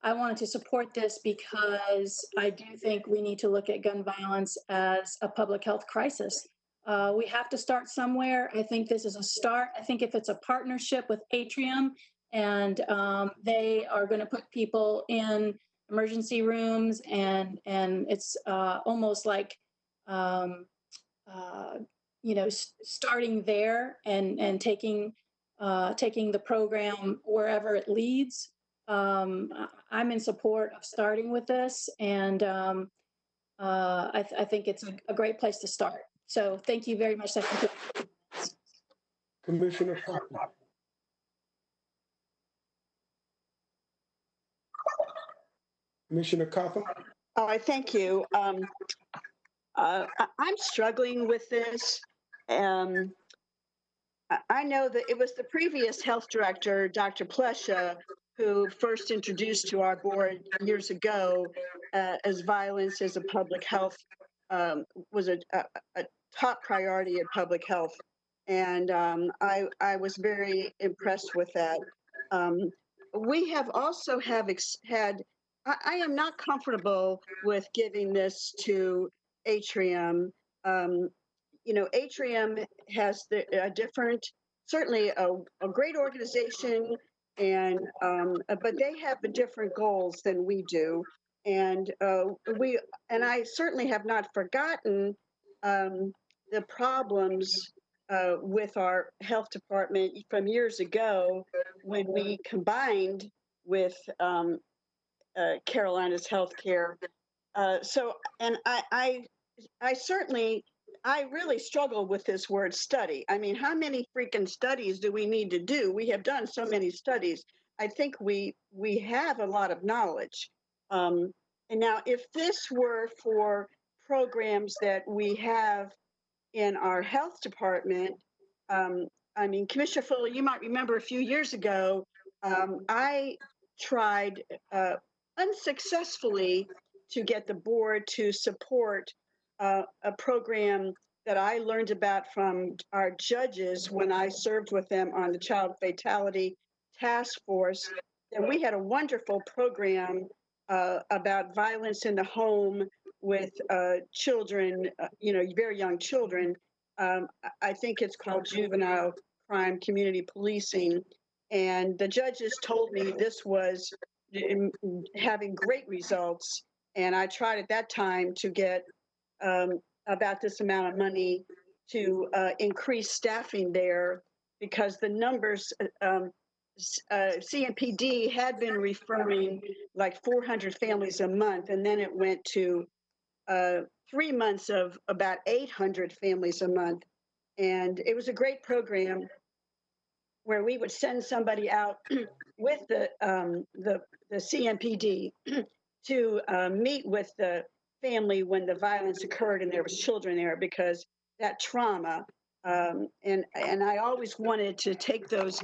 H: I wanted to support this because I do think we need to look at gun violence as a public health crisis. We have to start somewhere. I think this is a start. I think if it's a partnership with Atrium and they are going to put people in emergency rooms, and it's almost like starting there and taking the program wherever it leads. I'm in support of starting with this, and I think it's a great place to start. So thank you very much.
A: Commissioner Coffin. Commissioner Coffin.
B: Thank you. I'm struggling with this. I know that it was the previous health director, Dr. Plesha, who first introduced to our board years ago as violence as a public health was a top priority in public health. And I was very impressed with that. We have also had, I am not comfortable with giving this to Atrium. Atrium has a different, certainly a great organization, and but they have different goals than we do, and I certainly have not forgotten the problems with our health department from years ago when we combined with Carolina's Healthcare. And I really struggle with this word study. I mean, how many freaking studies do we need to do? We have done so many studies. I think we have a lot of knowledge. And now, if this were for programs that we have in our health department, I mean, Commissioner Fuller, you might remember a few years ago, I tried unsuccessfully to get the board to support a program that I learned about from our judges when I served with them on the Child Fatality Task Force. And we had a wonderful program about violence in the home with children, very young children. I think it's called Juvenile Crime Community Policing. And the judges told me this was having great results. And I tried at that time to get about this amount of money to increase staffing there because the numbers, CMPD had been referring like 400 families a month, and then it went to 3 months of about 800 families a month. And it was a great program where we would send somebody out with the CMPD to meet with the family when the violence occurred and there was children there, because that trauma, and I always wanted to take those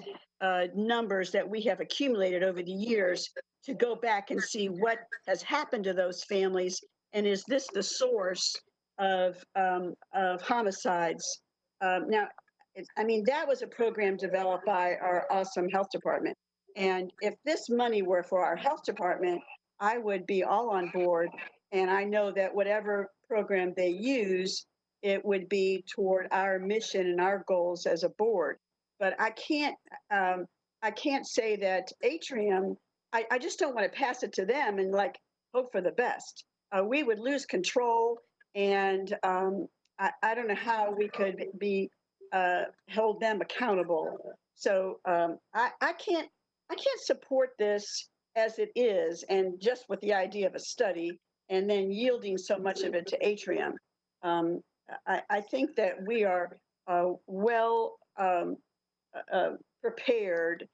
B: numbers that we have accumulated over the years to go back and see what has happened to those families, and is this the source of homicides? Now, that was a program developed by our awesome health department. And if this money were for our health department, I would be all on board. And I know that whatever program they use, it would be toward our mission and our goals as a board. But I can't say that Atrium, I just don't want to pass it to them and like hope for the best. We would lose control, and I don't know how we could be hold them accountable. So I can't support this as it is, and just with the idea of a study and then yielding so much of it to Atrium. I think that we are well prepared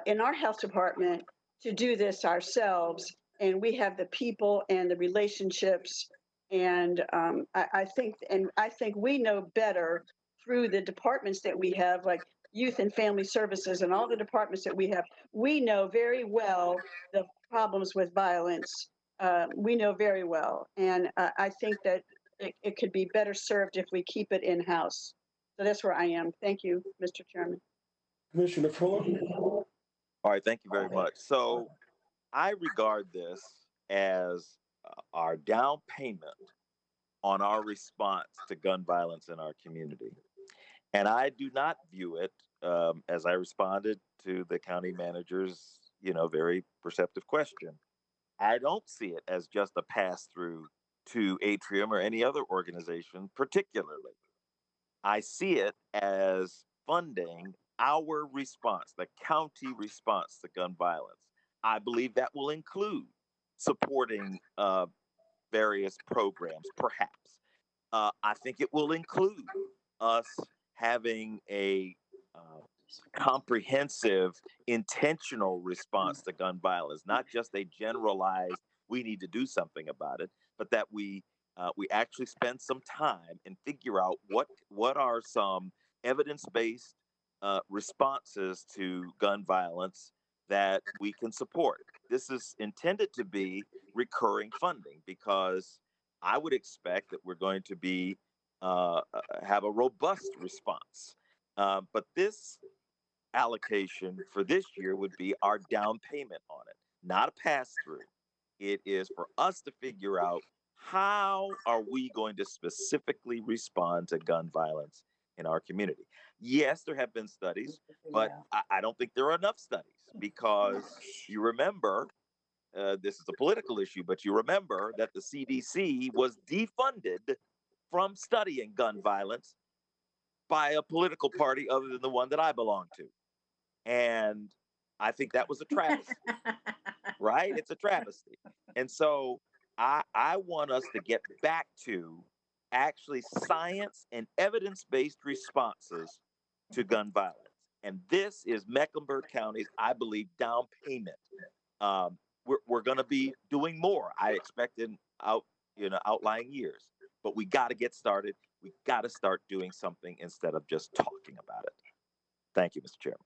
B: in our health department to do this ourselves, and we have the people and the relationships. And I think we know better through the departments that we have, like Youth and Family Services and all the departments that we have. We know very well the problems with violence. We know very well. And I think that it could be better served if we keep it in-house. So that's where I am. Thank you, Mr. Chairman.
A: Commissioner Fuller.
I: All right, thank you very much. So I regard this as our down payment on our response to gun violence in our community. And I do not view it, as I responded to the county manager's, very perceptive question. I don't see it as just a pass through to Atrium or any other organization particularly. I see it as funding our response, the county response to gun violence. I believe that will include supporting various programs, perhaps. I think it will include us having a comprehensive, intentional response to gun violence, not just a generalized, we need to do something about it, but that we actually spend some time and figure out what are some evidence-based responses to gun violence that we can support. This is intended to be recurring funding, because I would expect that we're going to be have a robust response. But this allocation for this year would be our down payment on it, not a pass through. It is for us to figure out how are we going to specifically respond to gun violence in our community. Yes, there have been studies, but I don't think there are enough studies, because you remember, this is a political issue, but you remember that the CDC was defunded from studying gun violence by a political party other than the one that I belong to. And I think that was a travesty, right? It's a travesty. And so I want us to get back to actually science and evidence-based responses to gun violence. And this is Mecklenburg County's, I believe, down payment. We're going to be doing more, I expect, in outlying years. But we got to get started. We got to start doing something instead of just talking about it. Thank you, Mr. Chairman.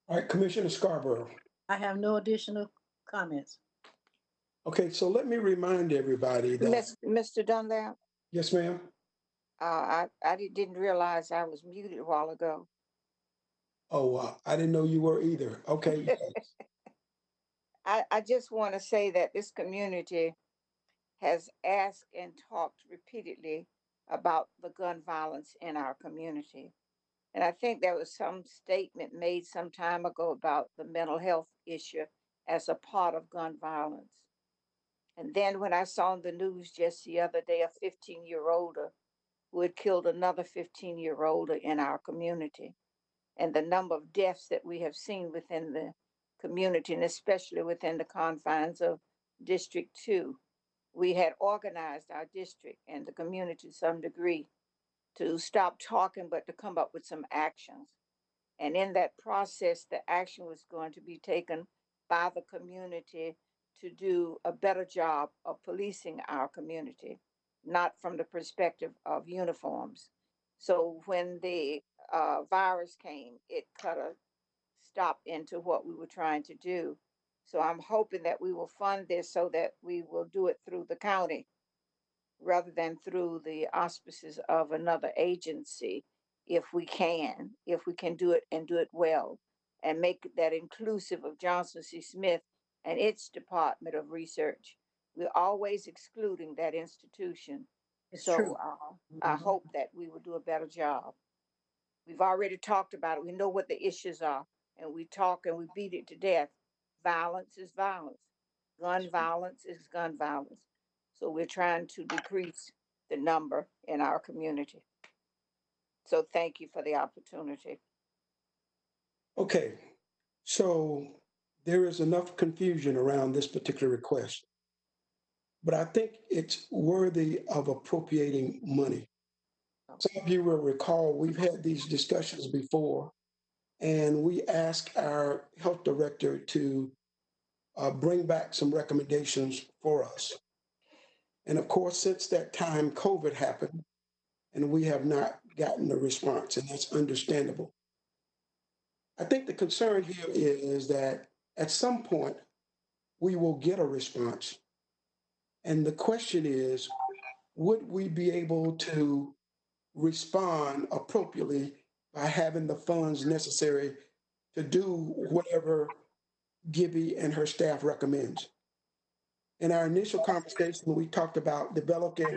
A: All right, Commissioner Scarborough.
C: I have no additional comments.
A: Okay, so let me remind everybody that,
E: Mr. Dunlap,
A: yes, ma'am.
E: didn't realize I was muted a while ago.
A: Oh, I didn't know you were either. Okay,
E: I just want to say that this community has asked and talked repeatedly about the gun violence in our community. And I think there was some statement made some time ago about the mental health issue as a part of gun violence. And then when I saw on the news just the other day a 15-year-older who had killed another 15-year-older in our community, and the number of deaths that we have seen within the community, and especially within the confines of District 2, we had organized our district and the community to some degree to stop talking, but to come up with some actions. And in that process, the action was going to be taken by the community to do a better job of policing our community, not from the perspective of uniforms. So when the virus came, it cut a stop into what we were trying to do. So I'm hoping that we will fund this so that we will do it through the county rather than through the auspices of another agency, if we can do it and do it well, and make that inclusive of Johnson C. Smith and its Department of Research. We're always excluding that institution.
C: It's
E: So
C: true.
E: I hope that we will do a better job. We've already talked about it. We know what the issues are, and we talk and we beat it to death. Violence is violence. Gun violence is gun violence. So we're trying to decrease the number in our community. So thank you for the opportunity.
A: Okay, so there is enough confusion around this particular request, but I think it's worthy of appropriating money. Some of you will recall we've had these discussions before, and we asked our health director to bring back some recommendations for us. And of course, since that time, COVID happened, and we have not gotten a response, and that's understandable. I think the concern here is that at some point we will get a response. And the question is, would we be able to respond appropriately by having the funds necessary to do whatever Gibby and her staff recommends? In our initial conversation, we talked about developing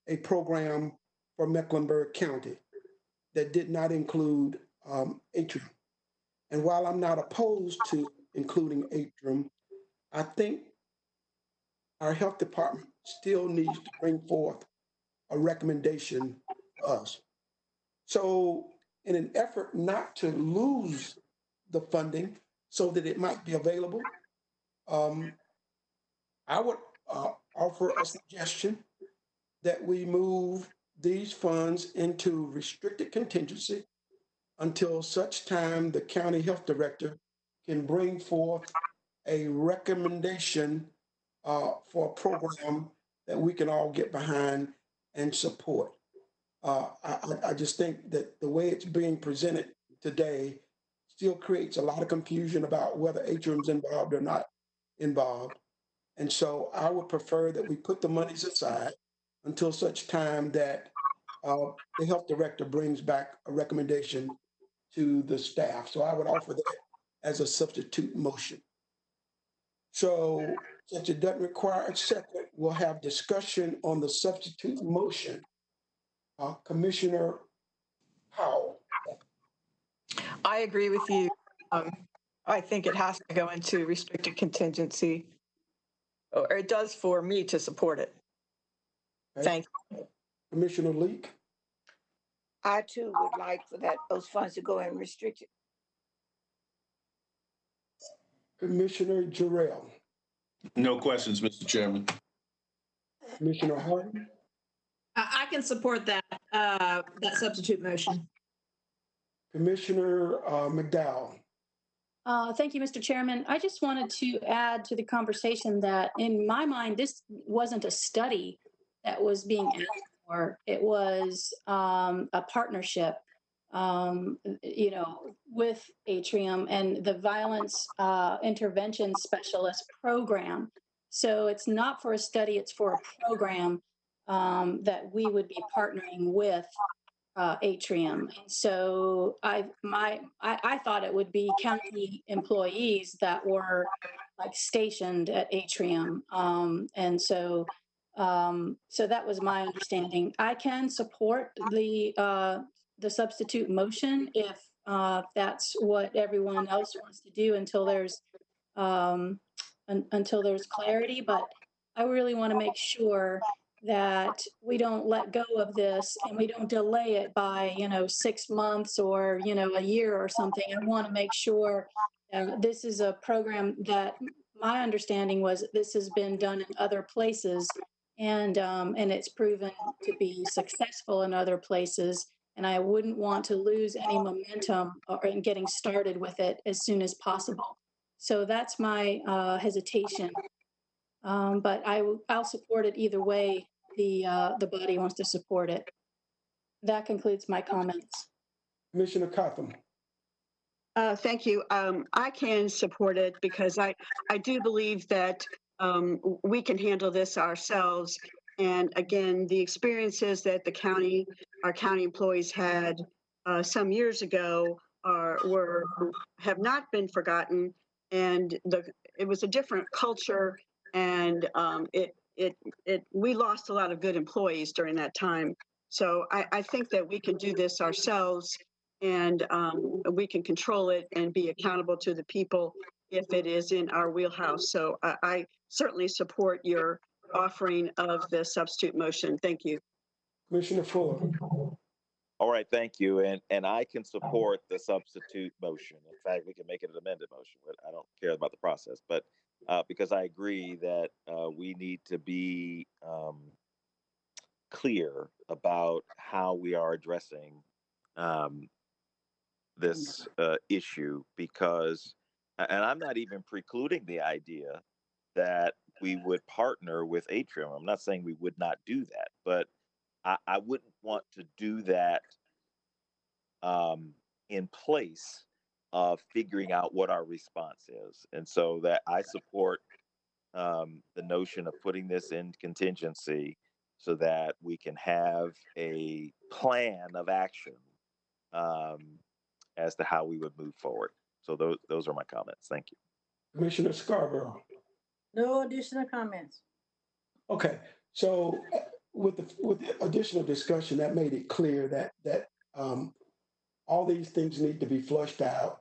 A: a program for Mecklenburg County that did not include Atrium. And while I'm not opposed to including Atrium, I think our health department still needs to bring forth a recommendation to us. So in an effort not to lose the funding so that it might be available, I would offer a suggestion that we move these funds into restricted contingency until such time the county health director can bring forth a recommendation for a program that we can all get behind and support. I just think that the way it's being presented today still creates a lot of confusion about whether Atrium's involved or not involved. And so I would prefer that we put the monies aside until such time that the health director brings back a recommendation to the staff. So I would offer that as a substitute motion. So since it doesn't require a second, we'll have discussion on the substitute motion. Commissioner Howell.
D: I agree with you. I think it has to go into restricted contingency, or it does for me to support it.
A: Okay.
D: Thank you.
A: Commissioner Leek.
E: I too would like for those funds to go in restricted.
A: Commissioner Jarrell.
F: No questions, Mr. Chairman.
A: Commissioner Harden.
G: I can support that substitute motion.
A: Commissioner McDowell.
H: Thank you, Mr. Chairman. I just wanted to add to the conversation that in my mind, this wasn't a study that was being asked for. It was a partnership, with Atrium and the Violence Intervention Specialist Program. So it's not for a study, it's for a program that we would be partnering with Atrium. And so I thought it would be county employees that were like stationed at Atrium. And so that was my understanding. I can support the substitute motion if that's what everyone else wants to do until there's clarity. But I really want to make sure that we don't let go of this and we don't delay it by 6 months or a year or something. I want to make sure this is a program that my understanding was this has been done in other places, and it's proven to be successful in other places. And I wouldn't want to lose any momentum in getting started with it as soon as possible. So that's my hesitation. But I'll support it either way the body wants to support it. That concludes my comments.
A: Commissioner Cotham.
B: Thank you. I can support it because I do believe that we can handle this ourselves. And again, the experiences that our county employees had some years ago have not been forgotten. And it was a different culture, and we lost a lot of good employees during that time. So I think that we can do this ourselves, and we can control it and be accountable to the people if it is in our wheelhouse. So I certainly support your offering of the substitute motion. Thank you.
A: Commissioner Fuller.
I: All right, thank you. And I can support the substitute motion. In fact, we can make it an amended motion, but I don't care about the process. But because I agree that we need to be clear about how we are addressing this issue, because, and I'm not even precluding the idea that we would partner with Atrium. I'm not saying we would not do that, but I wouldn't want to do that in place of figuring out what our response is. And so that I support the notion of putting this in contingency so that we can have a plan of action as to how we would move forward. So those are my comments. Thank you.
A: Commissioner Scarborough.
C: No additional comments.
A: Okay, so with the additional discussion, that made it clear that all these things need to be flushed out.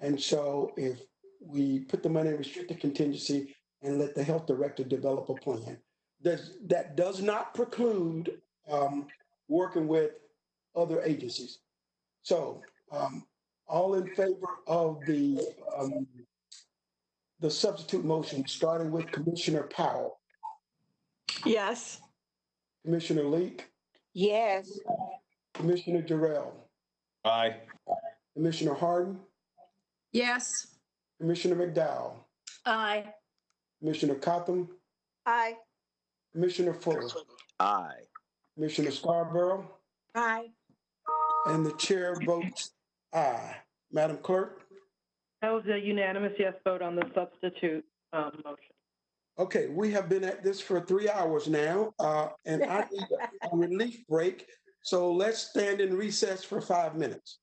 A: And so if we put the money in restricted contingency and let the health director develop a plan, that does not preclude working with other agencies. So all in favor of the substitute motion, starting with Commissioner Powell.
D: Yes.
A: Commissioner Leek.
E: Yes.
A: Commissioner Jarrell.
F: Aye.
A: Commissioner Harden.
G: Yes.
A: Commissioner McDowell.
H: Aye.
A: Commissioner Cotham.
B: Aye.
A: Commissioner Fuller.
I: Aye.
A: Commissioner Scarborough.
C: Aye.
A: And the chair votes aye. Madam Clerk.
O: That was a unanimous yes vote on the substitute motion.
A: Okay, we have been at this for 3 hours now, and I need a relief break. So let's stand in recess for 5 minutes.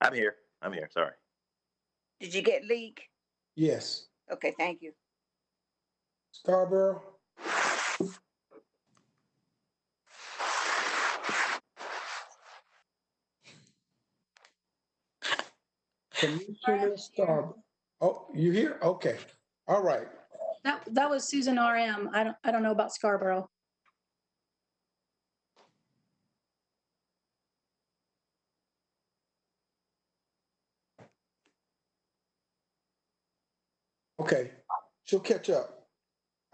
I: I'm here. Sorry.
E: Did you get Leak?
A: Yes.
E: Okay, thank you.
A: Scarborough? Commissioner Scarborough. Oh, you here? Okay. All right.
H: That was Susan RM. I don't know about Scarborough.
A: Okay. She'll catch up.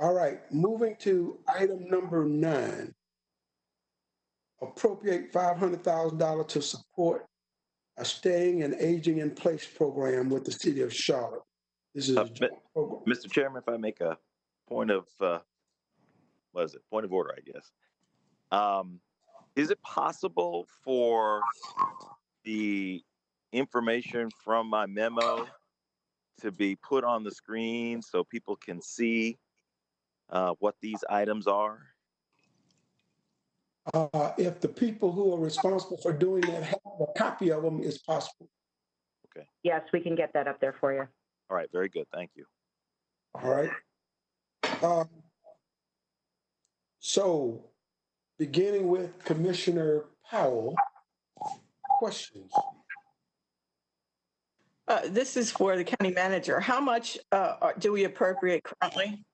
A: All right. Moving to item number 9. Appropriate $500,000 to support a staying and aging in place program with the city of Charlotte. This is a joint program.
I: Mr. Chairman, if I make a point of, point of order, I guess. Is it possible for the information from my memo to be put on the screen so people can see what these items are?
A: If the people who are responsible for doing that have a copy of them, it's possible.
I: Okay.
K: Yes, we can get that up there for you.
I: All right. Very good. Thank you.
A: All right. So, beginning with Commissioner Powell, questions?
D: This is for the county manager. How much do we appropriate currently?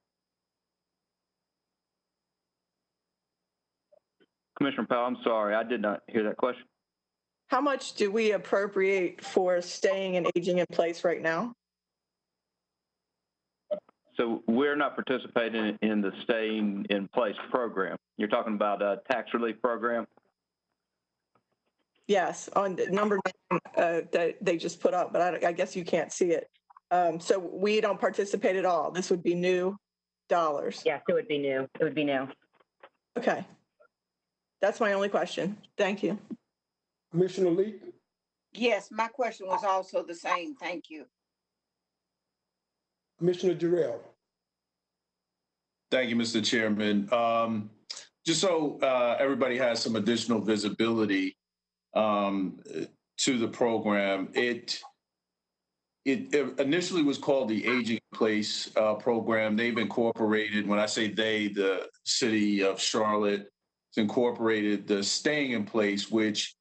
M: Commissioner Powell, I'm sorry, I did not hear that question.
D: How much do we appropriate for staying and aging in place right now?
M: So we're not participating in the staying in place program. You're talking about a tax relief program?
D: Yes, on the number 9 that they just put up, but I guess you can't see it. So we don't participate at all. This would be new dollars.
K: Yes, it would be new. It would be new.
D: Okay. That's my only question. Thank you.
A: Commissioner Leak?
E: Yes, my question was also the same. Thank you.
A: Commissioner Jarrell?
F: Thank you, Mr. Chairman. Just so everybody has some additional visibility to the program, it initially was called the Aging in Place program. They've incorporated, when I say they, the city of Charlotte, it's incorporated the Staying in Place, which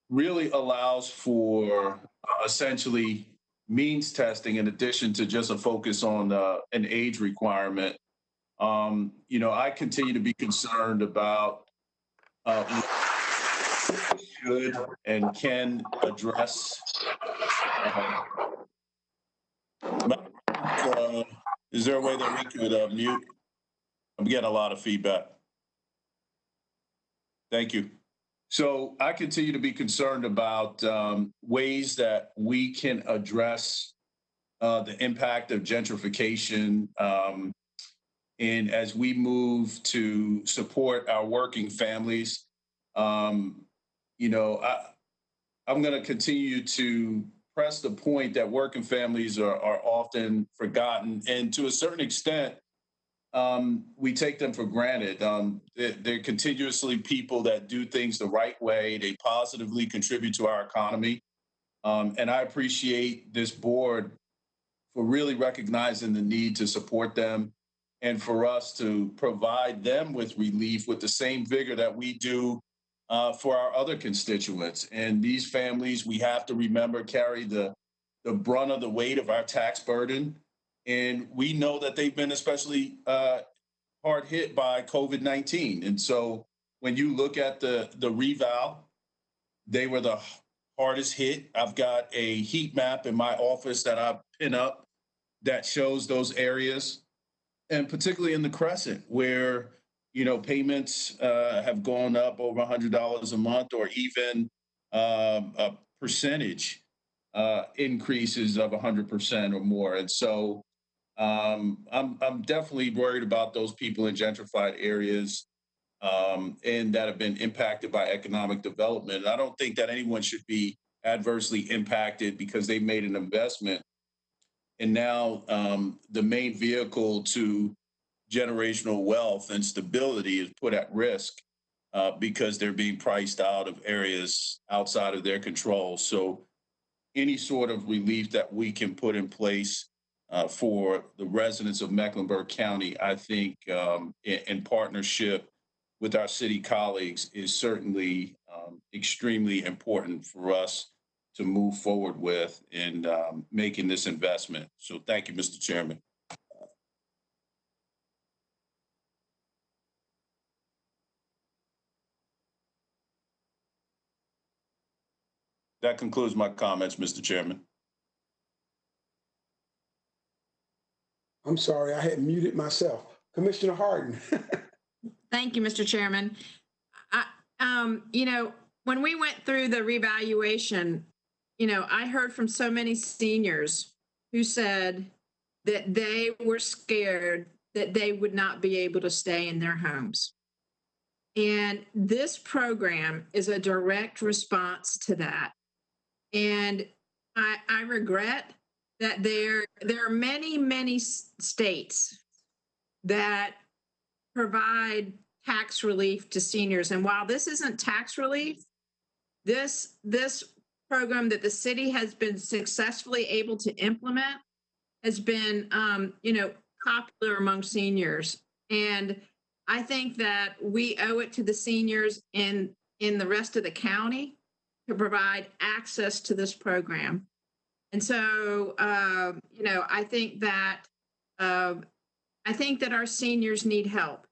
F: really allows for essentially means testing in addition to just a focus on an age requirement. I continue to be concerned about should and can address. Is there a way that we could mute? I'm getting a lot of feedback. Thank you. So I continue to be concerned about ways that we can address the impact of gentrification. And as we move to support our working families, I'm going to continue to press the point that working families are often forgotten. And to a certain extent, we take them for granted. They're continuously people that do things the right way. They positively contribute to our economy. And I appreciate this board for really recognizing the need to support them and for us to provide them with relief with the same vigor that we do for our other constituents. And these families, we have to remember, carry the brunt of the weight of our tax burden. And we know that they've been especially hard hit by COVID-19. And so when you look at the reval, they were the hardest hit. I've got a heat map in my office that I pin up that shows those areas, and particularly in the Crescent, where payments have gone up over $100 a month, or even a percentage increases of 100% or more. And so I'm definitely worried about those people in gentrified areas and that have been impacted by economic development. And I don't think that anyone should be adversely impacted because they made an investment. And now the main vehicle to generational wealth and stability is put at risk because they're being priced out of areas outside of their control. So any sort of relief that we can put in place for the residents of Mecklenburg County, I think in partnership with our city colleagues is certainly extremely important for us to move forward with in making this investment. So thank you, Mr. Chairman. That concludes my comments, Mr. Chairman.
A: I'm sorry, I had muted myself. Commissioner Harden.
G: Thank you, Mr. Chairman. When we went through the revaluation, I heard from so many seniors who said that they were scared that they would not be able to stay in their homes. And this program is a direct response to that. And I regret that there are many, many states that provide tax relief to seniors. And while this isn't tax relief, this program that the city has been successfully able to implement has been, popular among seniors. And I think that we owe it to the seniors in the rest of the county to provide access to this program. And so, I think that our seniors need help,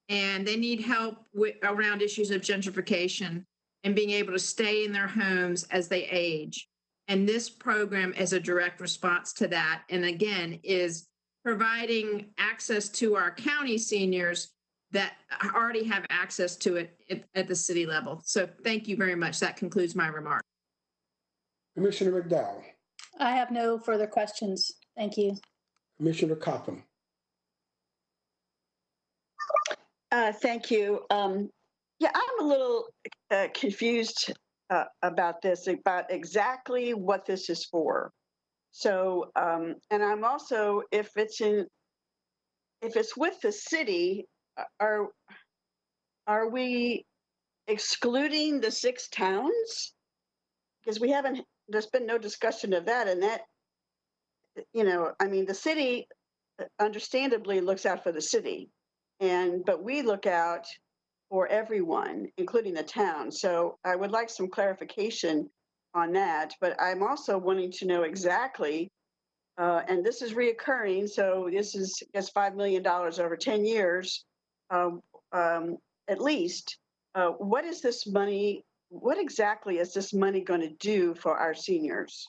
G: and they need help around issues of gentrification and being able to stay in their homes as they age. And this program is a direct response to that. And again, is providing access to our county seniors that already have access to it at the city level. So thank you very much. That concludes my remarks.
A: Commissioner McDowell.
H: I have no further questions. Thank you.
A: Commissioner Copham.
B: Thank you. I'm a little confused about this, about exactly what this is for. So, and I'm also, if it's with the city, are we excluding the 6 towns? Because there's been no discussion of that, and that, the city understandably looks out for the city, but we look out for everyone, including the town. So I would like some clarification on that, but I'm also wanting to know exactly, and this is reoccurring, so this is, I guess, $5 million over 10 years, at least. What is this money? What exactly is this money going to do for our seniors?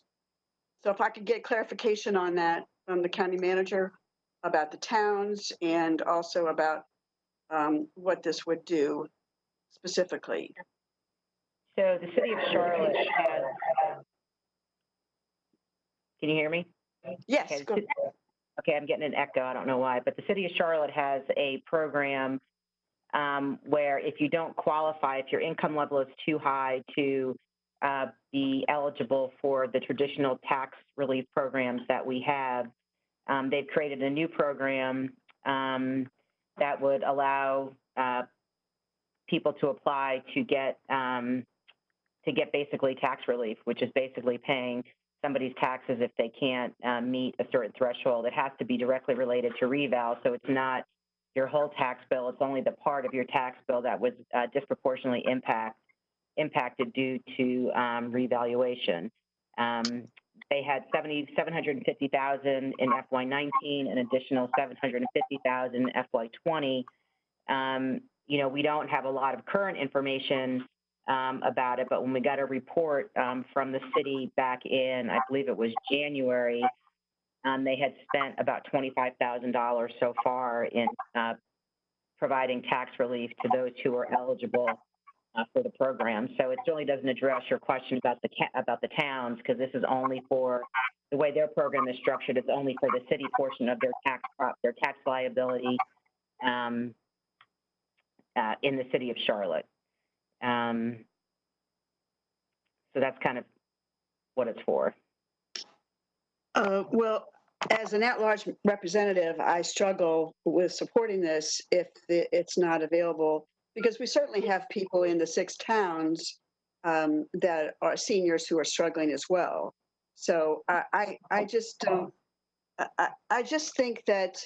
B: So if I could get clarification on that from the county manager about the towns and also about what this would do specifically.
K: So the city of Charlotte has, can you hear me?
B: Yes.
K: Okay, I'm getting an echo. I don't know why, but the city of Charlotte has a program where if you don't qualify, if your income level is too high to be eligible for the traditional tax relief programs that we have, they've created a new program that would allow people to apply to get basically tax relief, which is basically paying somebody's taxes if they can't meet a certain threshold. It has to be directly related to reval, so it's not your whole tax bill. It's only the part of your tax bill that was disproportionately impacted due to revaluation. They had $750,000 in FY19, an additional $750,000 in FY20. We don't have a lot of current information about it, but when we got a report from the city back in, I believe it was January, they had spent about $25,000 so far in providing tax relief to those who are eligible for the program. So it really doesn't address your question about the towns, because this is only for the way their program is structured. It's only for the city portion of their tax liability in the city of Charlotte. So that's kind of what it's for.
B: Well, as an at-large representative, I struggle with supporting this if it's not available, because we certainly have people in the 6 towns that are seniors who are struggling as well. So I just don't, I just think that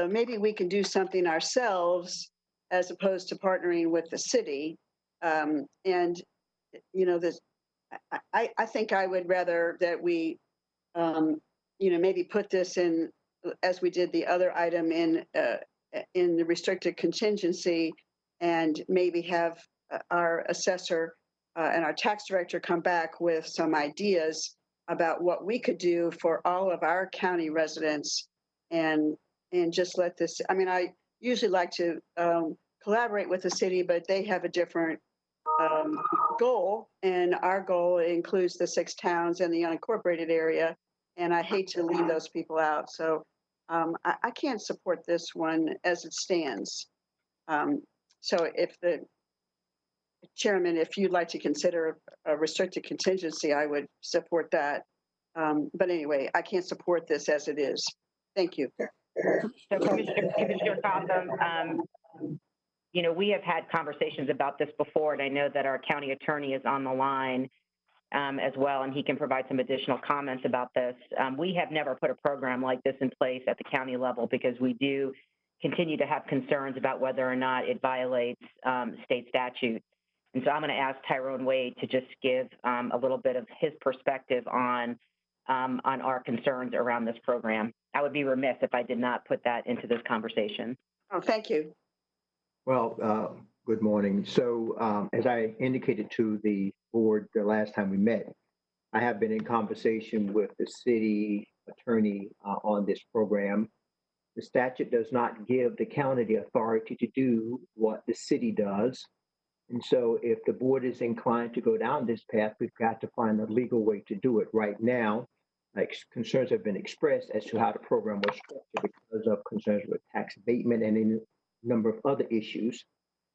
B: maybe we can do something ourselves as opposed to partnering with the city. And, you know, this, I think I would rather that we, you know, maybe put this in, as we did the other item in the restricted contingency, and maybe have our assessor and our tax director come back with some ideas about what we could do for all of our county residents, and just let this, I mean, I usually like to collaborate with the city, but they have a different goal, and our goal includes the 6 towns and the unincorporated area, and I hate to leave those people out. So I can't support this one as it stands. So if the chairman, if you'd like to consider a restricted contingency, I would support that. But anyway, I can't support this as it is. Thank you.
K: So Commissioner Cotham, you know, we have had conversations about this before, and I know that our county attorney is on the line as well, and he can provide some additional comments about this. We have never put a program like this in place at the county level because we do continue to have concerns about whether or not it violates state statute. And so I'm going to ask Tyrone Wade to just give a little bit of his perspective on our concerns around this program. I would be remiss if I did not put that into this conversation.
B: Oh, thank you.
L: Well, good morning. So as I indicated to the board the last time we met, I have been in conversation with the city attorney on this program. The statute does not give the county the authority to do what the city does. And so if the board is inclined to go down this path, we've got to find a legal way to do it. Right now, like, concerns have been expressed as to how the program was structured because of concerns with tax abatement and a number of other issues.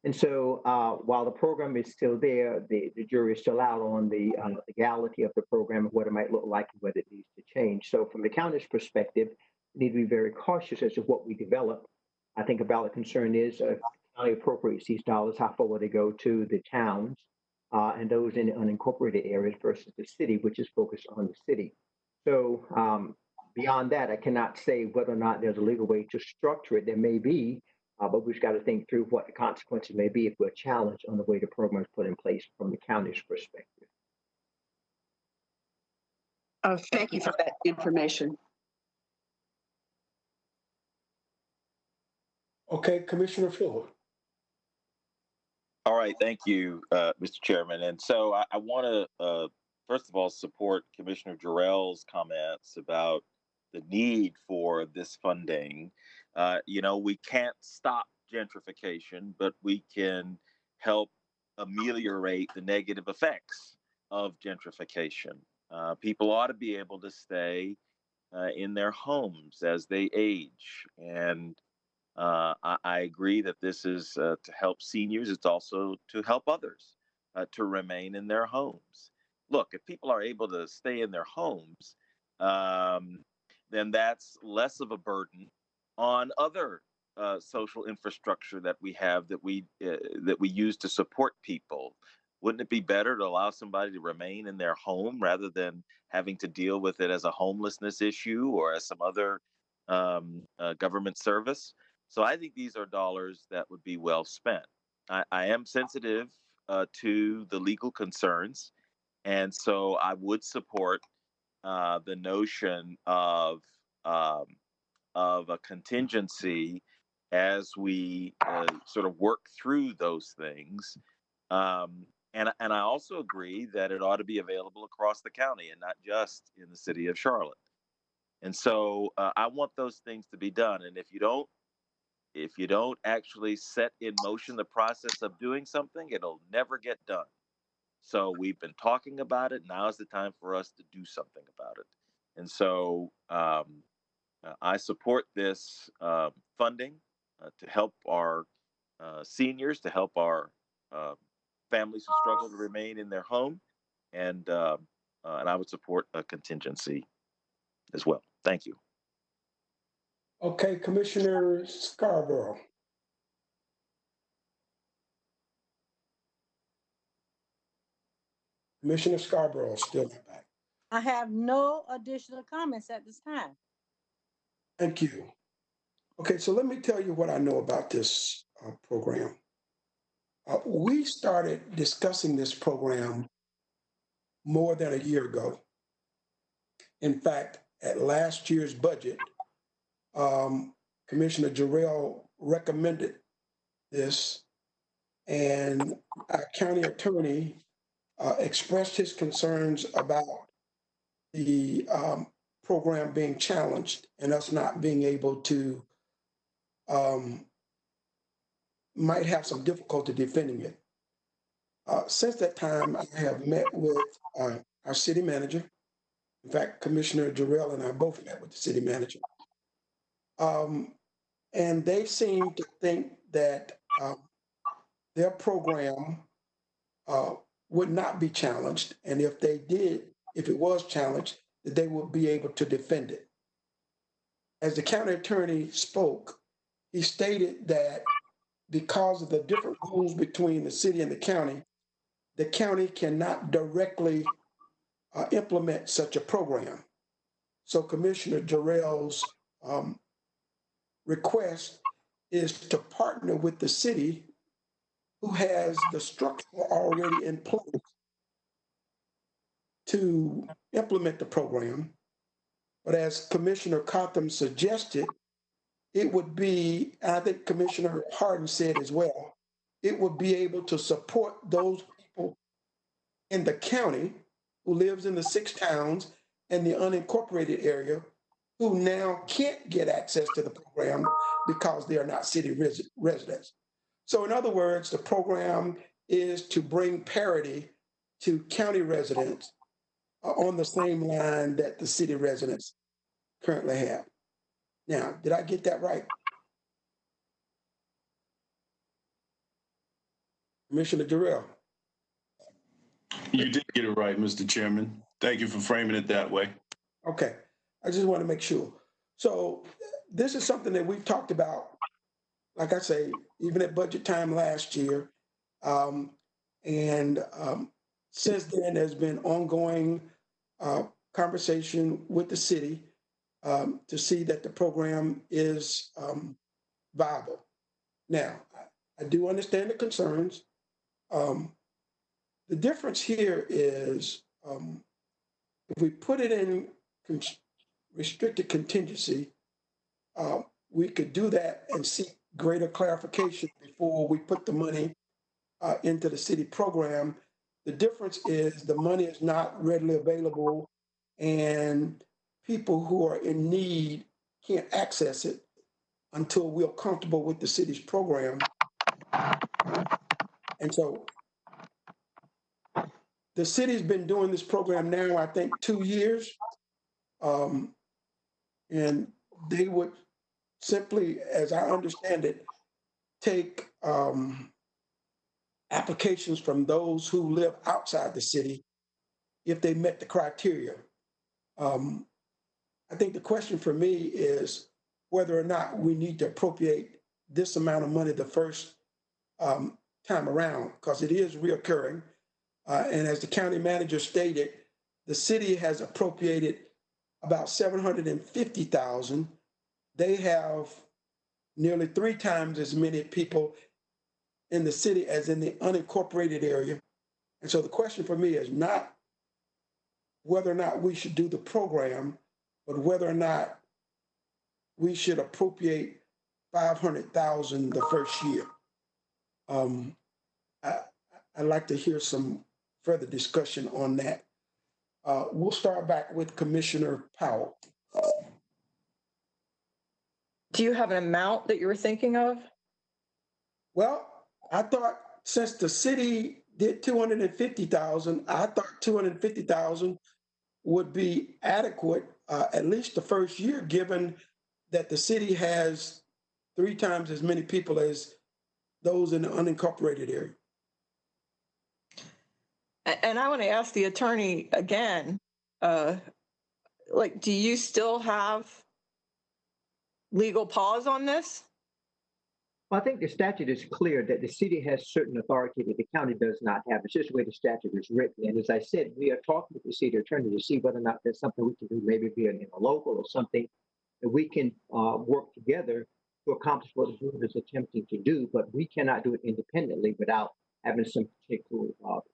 L: And so while the program is still there, the jury is still out on the legality of the program and what it might look like and whether it needs to change. So from the county's perspective, we need to be very cautious as to what we develop. I think a valid concern is if the county appropriates these dollars, how far will they go to the towns and those in the unincorporated areas versus the city, which is focused on the city. So beyond that, I cannot say whether or not there's a legal way to structure it. There may be, but we've got to think through what the consequences may be if we're challenged on the way the program is put in place from the county's perspective.
B: Thank you for that information.
A: Okay, Commissioner Fuller.
I: All right, thank you, Mr. Chairman. And so I want to, first of all, support Commissioner Jarrell's comments about the need for this funding. You know, we can't stop gentrification, but we can help ameliorate the negative effects of gentrification. People ought to be able to stay in their homes as they age. And I agree that this is to help seniors. It's also to help others to remain in their homes. Look, if people are able to stay in their homes, then that's less of a burden on other social infrastructure that we have that we use to support people. Wouldn't it be better to allow somebody to remain in their home rather than having to deal with it as a homelessness issue or as some other government service? So I think these are dollars that would be well spent. I am sensitive to the legal concerns, and so I would support the notion of a contingency as we sort of work through those things. And I also agree that it ought to be available across the county and not just in the city of Charlotte. And so I want those things to be done. And if you don't actually set in motion the process of doing something, it'll never get done. So we've been talking about it. Now is the time for us to do something about it. And so I support this funding to help our seniors, to help our families who struggle to remain in their home, and I would support a contingency as well. Thank you.
A: Okay, Commissioner Scarborough. Commissioner Scarborough is still not back.
C: I have no additional comments at this time.
A: Thank you. Okay, so let me tell you what I know about this program. We started discussing this program more than a year ago. In fact, at last year's budget, Commissioner Jarrell recommended this, and our county attorney expressed his concerns about the program being challenged and us not being able to, might have some difficulty defending it. Since that time, I have met with our city manager. In fact, Commissioner Jarrell and I both met with the city manager. And they seem to think that their program would not be challenged. And if they did, if it was challenged, that they would be able to defend it. As the county attorney spoke, he stated that because of the different rules between the city and the county cannot directly implement such a program. So Commissioner Jarrell's request is to partner with the city, who has the structure already in place to implement the program. But as Commissioner Cotham suggested, it would be, and I think Commissioner Harden said as well, it would be able to support those people in the county who lives in the 6 towns and the unincorporated area who now can't get access to the program because they are not city residents. So in other words, the program is to bring parity to county residents on the same line that the city residents currently have. Now, did I get that right? Commissioner Jarrell.
F: You did get it right, Mr. Chairman. Thank you for framing it that way.
A: Okay, I just want to make sure. So this is something that we've talked about, like I say, even at budget time last year. Since then, there's been ongoing conversation with the city to see that the program is viable. Now, I do understand the concerns. The difference here is if we put it in restricted contingency, we could do that and seek greater clarification before we put the money into the city program. The difference is the money is not readily available and people who are in need can't access it until we're comfortable with the city's program. And so the city's been doing this program now, I think, 2 years. And they would simply, as I understand it, take applications from those who live outside the city if they met the criteria. I think the question for me is whether or not we need to appropriate this amount of money the first time around, because it is reoccurring. And as the county manager stated, the city has appropriated about $750,000. They have nearly 3 times as many people in the city as in the unincorporated area. And so the question for me is not whether or not we should do the program, but whether or not we should appropriate $500,000 the first year. I'd like to hear some further discussion on that. We'll start back with Commissioner Powell.
D: Do you have an amount that you were thinking of?
A: Well, I thought since the city did 250,000, I thought 250,000 would be adequate, at least the first year, given that the city has 3 times as many people as those in the unincorporated area.
D: And I want to ask the attorney again, do you still have legal pause on this?
L: Well, I think the statute is clear that the city has certain authority that the county does not have. It's just the way the statute is written. And as I said, we are talking with the city attorney to see whether or not there's something we can do, maybe via a local or something that we can work together to accomplish what the board is attempting to do. But we cannot do it independently without having some particular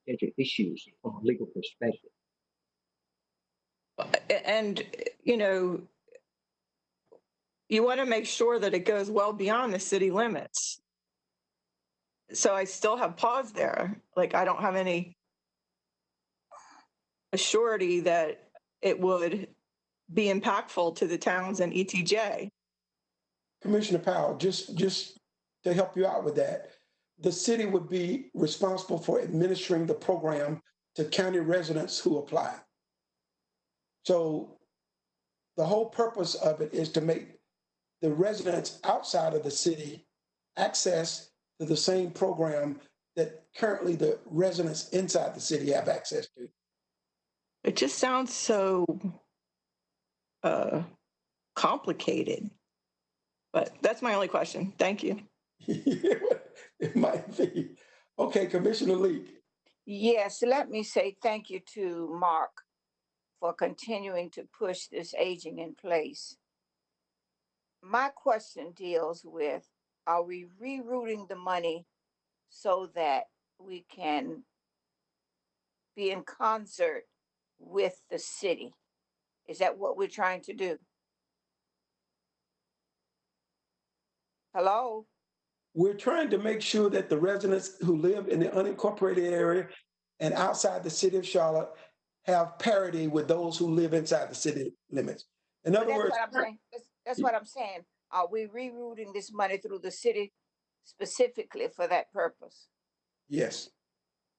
L: potential issues from a legal perspective.
D: And, you know, you want to make sure that it goes well beyond the city limits. So I still have pause there. Like, I don't have any assurity that it would be impactful to the towns and ETJ.
A: Commissioner Powell, just to help you out with that, the city would be responsible for administering the program to county residents who apply. So the whole purpose of it is to make the residents outside of the city access to the same program that currently the residents inside the city have access to.
D: It just sounds so complicated, but that's my only question. Thank you.
A: It might be. Okay, Commissioner Leak.
E: Yes, let me say thank you to Mark for continuing to push this aging in place. My question deals with, are we rerouting the money so that we can be in concert with the city? Is that what we're trying to do? Hello?
A: We're trying to make sure that the residents who live in the unincorporated area and outside the city of Charlotte have parity with those who live inside the city limits. In other words,
E: what I'm saying. That's what I'm saying. Are we rerouting this money through the city specifically for that purpose?
A: yes.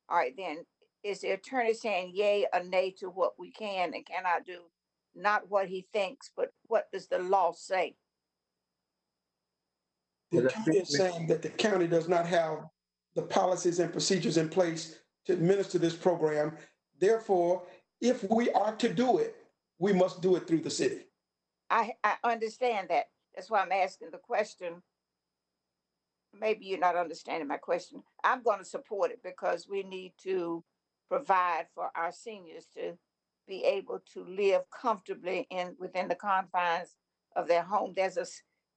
E: All right, then, is the attorney saying yay or nay to what we can and cannot do? Not what he thinks, but what does the law say?
A: The attorney is saying that the county does not have the policies and procedures in place to administer this program. Therefore, if we are to do it, we must do it through the city.
E: I understand that. That's why I'm asking the question. Maybe you're not understanding my question. I'm going to support it because we need to provide for our seniors to be able to live comfortably within the confines of their home. There's a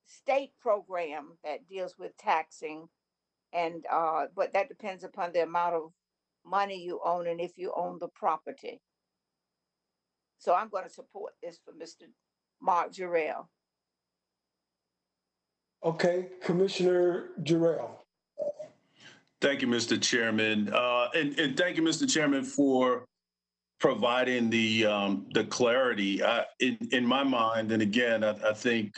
E: state program that deals with taxing, and but that depends upon the amount of money you own and if you own the property. So I'm going to support this for Mr. Mark Jarrell.
A: Okay, Commissioner Jarrell.
F: Thank you, Mr. Chairman. And thank you, Mr. Chairman, for providing the clarity. In my mind, and again, I think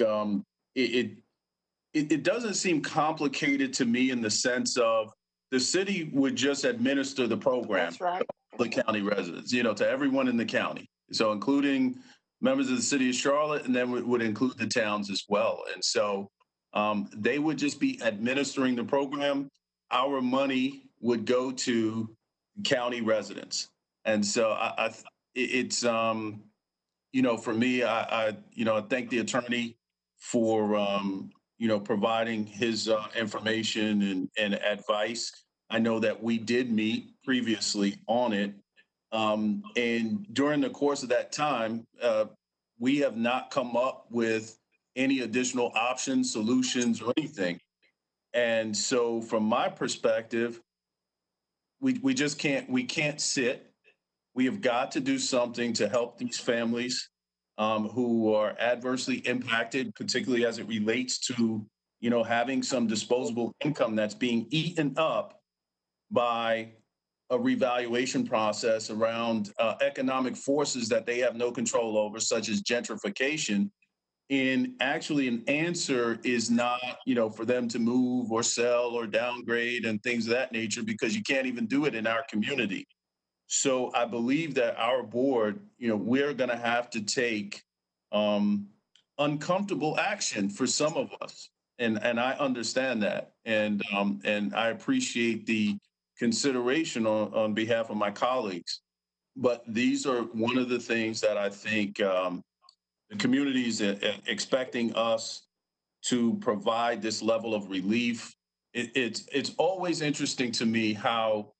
F: it doesn't seem complicated to me in the sense of the city would just administer the program.
E: That's right.
F: To the county residents, to everyone in the county. So including members of the city of Charlotte, and then would include the towns as well. And so they would just be administering the program. Our money would go to county residents. And so it's, for me, I thank the attorney for, providing his information and advice. I know that we did meet previously on it. And during the course of that time, we have not come up with any additional options, solutions, or anything. And so from my perspective, we just can't sit. We have got to do something to help these families who are adversely impacted, particularly as it relates to, having some disposable income that's being eaten up by a revaluation process around economic forces that they have no control over, such as gentrification. And actually an answer is not, for them to move or sell or downgrade and things of that nature, because you can't even do it in our community. So I believe that our board, we're going to have to take uncomfortable action for some of us. And I understand that. And I appreciate the consideration on behalf of my colleagues. But these are one of the things that I think the community is expecting us to provide this level of relief. It's always interesting to me how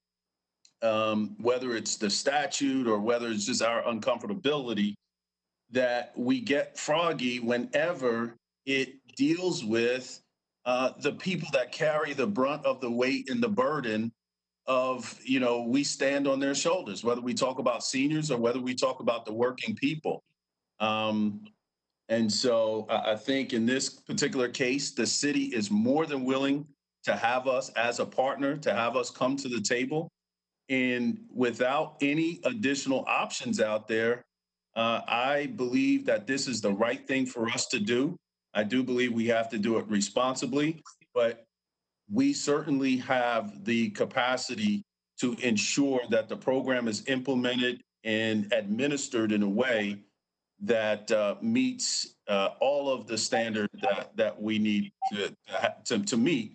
F: whether it's the statute or whether it's just our uncomfortability, that we get froggy whenever it deals with the people that carry the brunt of the weight and the burden of, we stand on their shoulders, whether we talk about seniors or whether we talk about the working people. And so I think in this particular case, the city is more than willing to have us as a partner, to have us come to the table. And without any additional options out there, I believe that this is the right thing for us to do. I do believe we have to do it responsibly, but we certainly have the capacity to ensure that the program is implemented and administered in a way that meets all of the standards that we need to meet.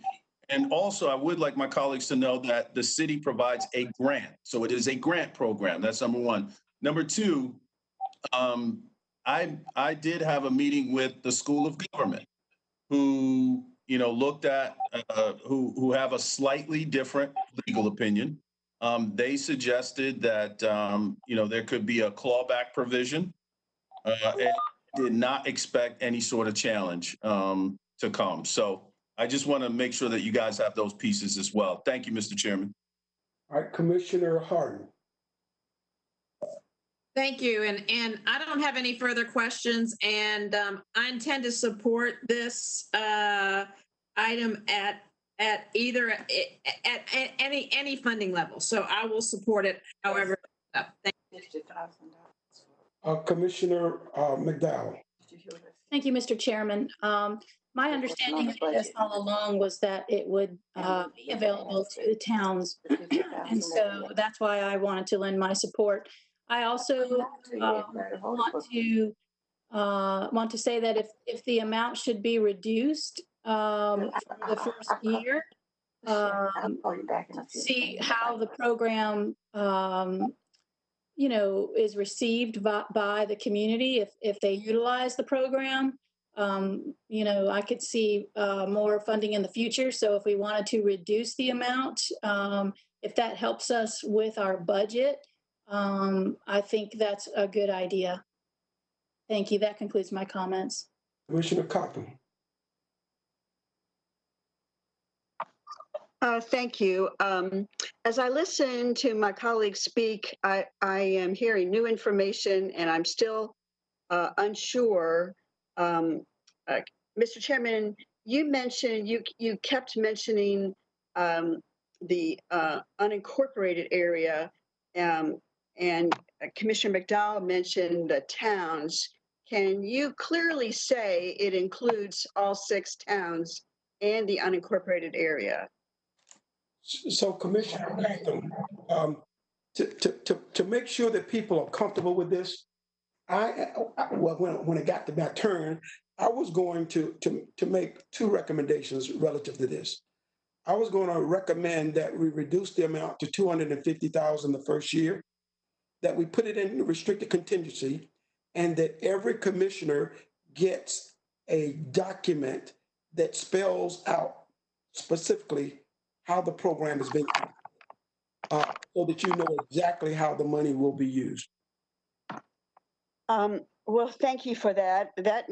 F: And also, I would like my colleagues to know that the city provides a grant. So it is a grant program. That's number one. Number two, I did have a meeting with the School of Government, who looked at who have a slightly different legal opinion. They suggested that there could be a clawback provision, and did not expect any sort of challenge to come. So I just want to make sure that you guys have those pieces as well. Thank you, Mr. Chairman.
A: All right, Commissioner Harden.
G: Thank you. And I don't have any further questions. And I intend to support this item at either at any funding level. So I will support it however. Thank you.
A: Commissioner McDowell.
H: Thank you, Mr. Chairman. My understanding of this all along was that it would be available to the towns. And so that's why I wanted to lend my support. I also want to say that if the amount should be reduced from the first year, see how the program is received by the community if they utilize the program. I could see more funding in the future. So if we wanted to reduce the amount, if that helps us with our budget, I think that's a good idea. Thank you. That concludes my comments.
A: Commissioner Cochran.
B: Thank you. As I listen to my colleagues speak, I am hearing new information and I'm still unsure. Mr. Chairman, you mentioned, you kept mentioning the unincorporated area, and Commissioner McDowell mentioned the towns. Can you clearly say it includes all 6 towns and the unincorporated area?
A: So, Commissioner Cochran, to make sure that people are comfortable with this, when it got to my turn, I was going to make 2 recommendations relative to this. I was going to recommend that we reduce the amount to $250,000 the first year, that we put it in restricted contingency, and that every commissioner gets a document that spells out specifically how the program has been, so that you know exactly how the money will be used.
B: Well, thank you for that. That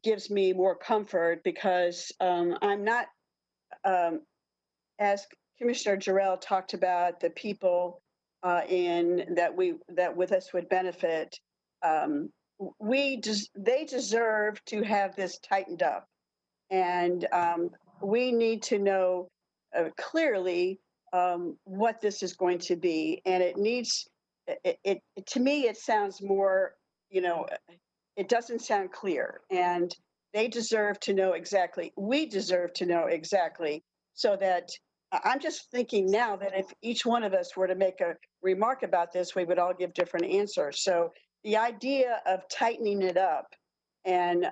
B: gives me more comfort, because I'm not, as Commissioner Jarrell talked about, the people that with us would benefit. They deserve to have this tightened up, and we need to know clearly what this is going to be, and it needs. To me, it sounds more. It doesn't sound clear, and they deserve to know exactly. We deserve to know exactly, so that I'm just thinking now that if each one of us were to make a remark about this, we would all give different answers. So the idea of tightening it up and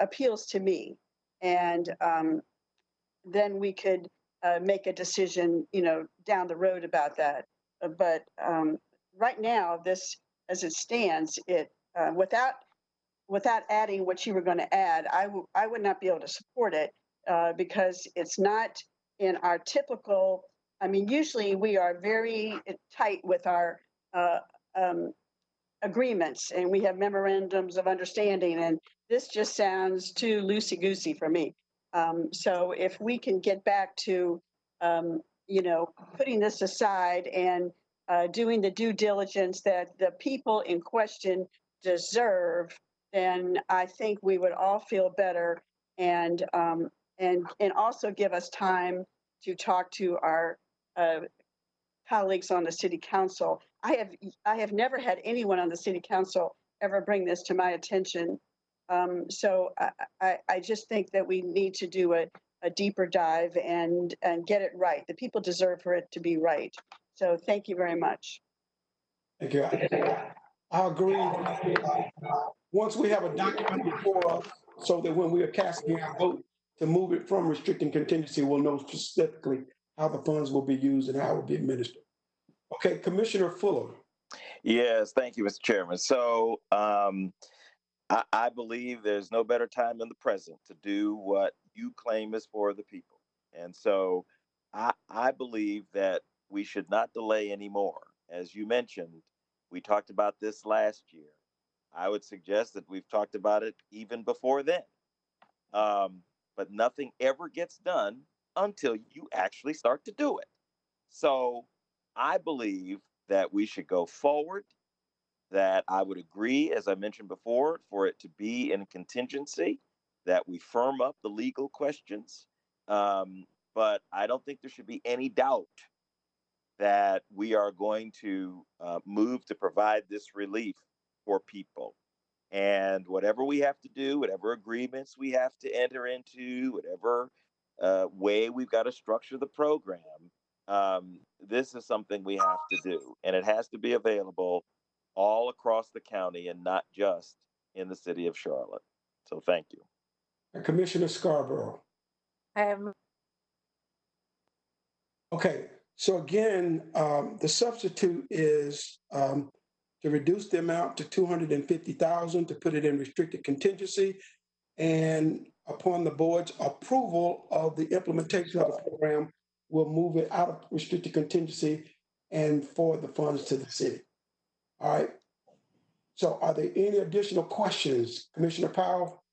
B: appeals to me, and then we could make a decision, down the road about that. But right now, this, as it stands, without without adding what you were going to add, I would not be able to support it because it's not in our typical. I mean, usually we are very tight with our agreements, and we have memorandums of understanding, and this just sounds too loosey-goosey for me. So if we can get back to, putting this aside and doing the due diligence that the people in question deserve, then I think we would all feel better, and also give us time to talk to our colleagues on the city council. I have never had anyone on the city council ever bring this to my attention. So I just think that we need to do a deeper dive and get it right. The people deserve for it to be right. So thank you very much.
A: Thank you. I agree. Once we have a document before us, so that when we are casting our vote to move it from restricting contingency, we'll know specifically how the funds will be used and how it will be administered. Okay, Commissioner Fuller.
I: Yes, thank you, Mr. Chairman. So I believe there's no better time than the present to do what you claim is for the people. And so I believe that we should not delay anymore. As you mentioned, we talked about this last year. I would suggest that we've talked about it even before then. But nothing ever gets done until you actually start to do it. So I believe that we should go forward, that I would agree, as I mentioned before, for it to be in contingency, that we firm up the legal questions. But I don't think there should be any doubt that we are going to move to provide this relief for people. And whatever we have to do, whatever agreements we have to enter into, whatever way we've got to structure the program, this is something we have to do. And it has to be available all across the county and not just in the city of Charlotte. So thank you.
A: Commissioner Scarborough.
C: I have
A: Okay, so again, the substitute is to reduce the amount to 250,000 to put it in restricted contingency, and upon the board's approval of the implementation of the program, we'll move it out of restricted contingency and forward the funds to the city. All right. So are there any additional questions, Commissioner Powell?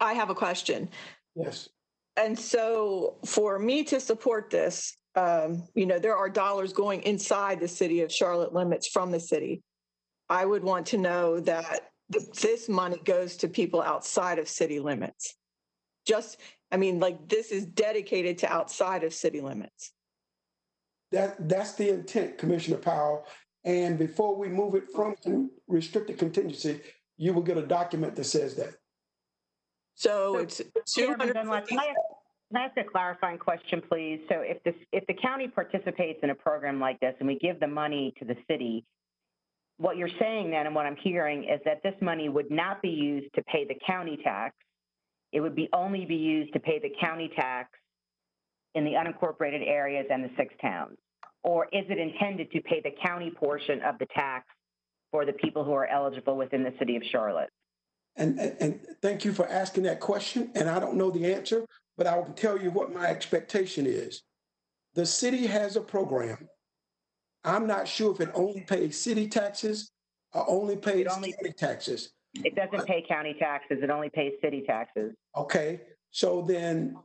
D: I have a question.
A: Yes.
D: And so for me to support this, there are dollars going inside the city of Charlotte limits from the city. I would want to know that this money goes to people outside of city limits. This is dedicated to outside of city limits.
A: That's the intent, Commissioner Powell. And before we move it from restricted contingency, you will get a document that says that.
D: So it's
K: Chairman Dunlap, can I ask a clarifying question, please? So if the county participates in a program like this and we give the money to the city, what you're saying then, and what I'm hearing, is that this money would not be used to pay the county tax. It would only be used to pay the county tax in the unincorporated areas and the 6 towns. Or is it intended to pay the county portion of the tax for the people who are eligible within the city of Charlotte?
A: And thank you for asking that question. And I don't know the answer, but I will tell you what my expectation is. The city has a program. I'm not sure if it only pays city taxes or only pays county taxes.
K: It doesn't pay county taxes. It only pays city taxes.
A: Okay. So then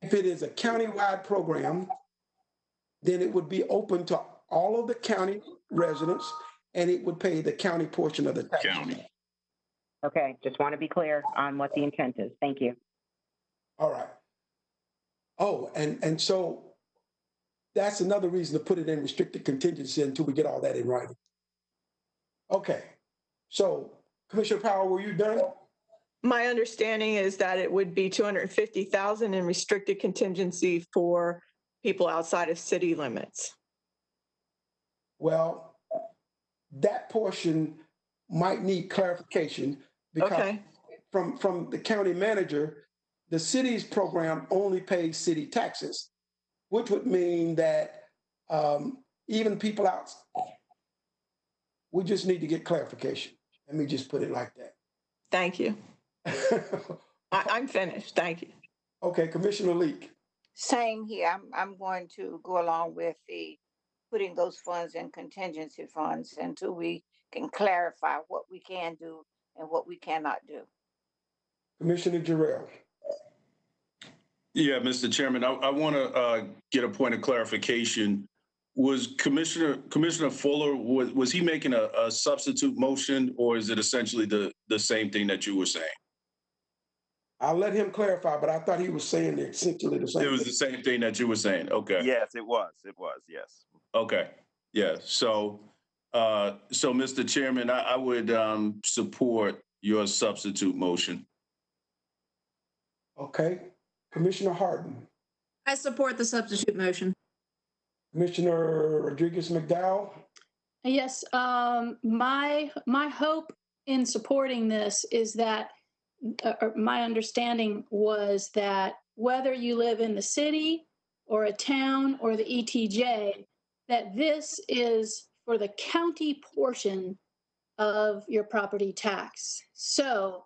A: if it is a countywide program, then it would be open to all of the county residents, and it would pay the county portion of the tax.
K: County. Okay, just want to be clear on what the intent is. Thank you.
A: All right. Oh, and so that's another reason to put it in restricted contingency until we get all that in writing. Okay. So, Commissioner Powell, were you done?
D: My understanding is that it would be 250,000 in restricted contingency for people outside of city limits.
A: Well, that portion might need clarification because from the county manager, the city's program only pays city taxes, which would mean that even people out, we just need to get clarification. Let me just put it like
D: Thank you.
A: that.
D: I'm finished. Thank you.
A: Okay, Commissioner Leak.
E: Same here. I'm going to go along with the putting those funds in contingency funds until we can clarify what we can do and what we cannot do.
A: Commissioner Jarrell.
F: Yeah, Mr. Chairman, I want to get a point of clarification. Was Commissioner Fuller, was he making a substitute motion, or is it essentially the same thing that you were saying?
A: I'll let him clarify, but I thought he was saying essentially the same
F: It was
A: thing.
F: the same thing that you were saying. Okay.
I: Yes, it was. Yes.
F: Okay. Yeah. So, Mr. Chairman, I would support your substitute motion.
A: Okay. Commissioner Harden.
G: I support the substitute motion.
A: Commissioner Rodriguez McDowell.
H: Yes, my hope in supporting this is that my understanding was that whether you live in the city or a town or the ETJ, that this is for the county portion of your property tax. So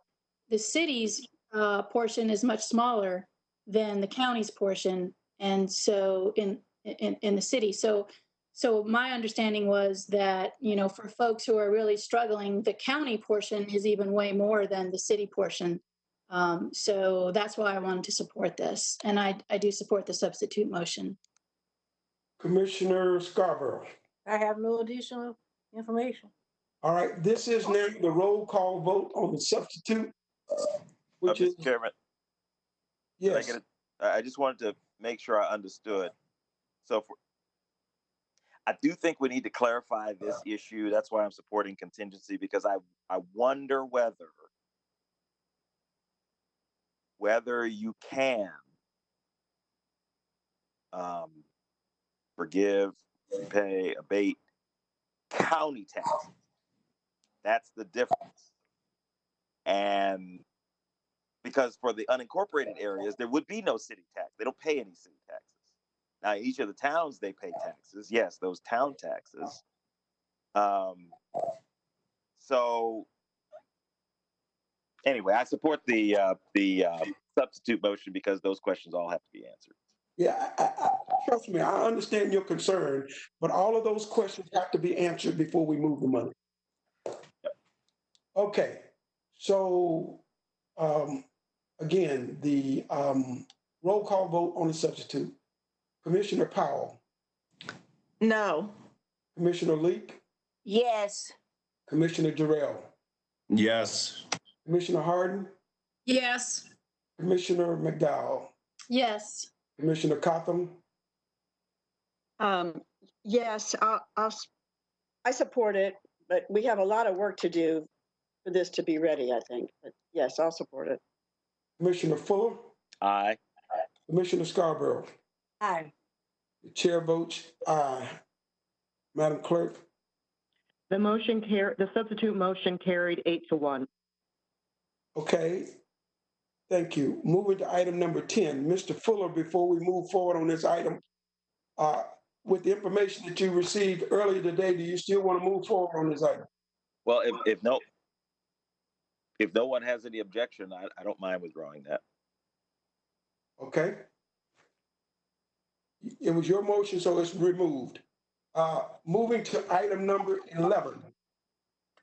H: the city's portion is much smaller than the county's portion, and so in the city. So my understanding was that, you know, for folks who are really struggling, the county portion is even way more than the city portion. So that's why I wanted to support this. And I do support the substitute motion.
A: Commissioner Scarborough.
C: I have no additional information.
A: All right, this is now the roll call vote on the substitute, which is,
I: Mr. Chairman,
A: yes.
I: I just wanted to make sure I understood. So I do think we need to clarify this issue. That's why I'm supporting contingency, because I wonder whether you can forgive, repay, abate county taxes. That's the difference. And because for the unincorporated areas, there would be no city tax. They don't pay any city taxes. Now, each of the towns, they pay taxes. Yes, those town taxes. So anyway, I support the substitute motion because those questions all have to be answered.
A: Yeah, trust me, I understand your concern, but all of those questions have to be answered before we move the money. Okay, so again, the roll call vote on the substitute. Commissioner Powell.
D: No.
A: Commissioner Leak.
E: Yes.
A: Commissioner Jarrell.
F: Yes.
A: Commissioner Harden.
G: Yes.
A: Commissioner McDowell.
H: Yes.
A: Commissioner Cotham.
B: Yes, I support it, but we have a lot of work to do for this to be ready, I think. But yes, I'll support it.
A: Commissioner Fuller.
I: Aye.
A: Commissioner Scarborough.
C: Aye.
A: The chair votes aye. Madam Clerk.
O: The substitute motion carried 8-1.
A: Okay, thank you. Moving to item number 10. Mr. Fuller, before we move forward on this item, with the information that you received earlier today, do you still want to move forward on this item?
I: Well, if no one has any objection, I don't mind withdrawing that.
A: Okay. It was your motion, so it's removed. Moving to item number 11.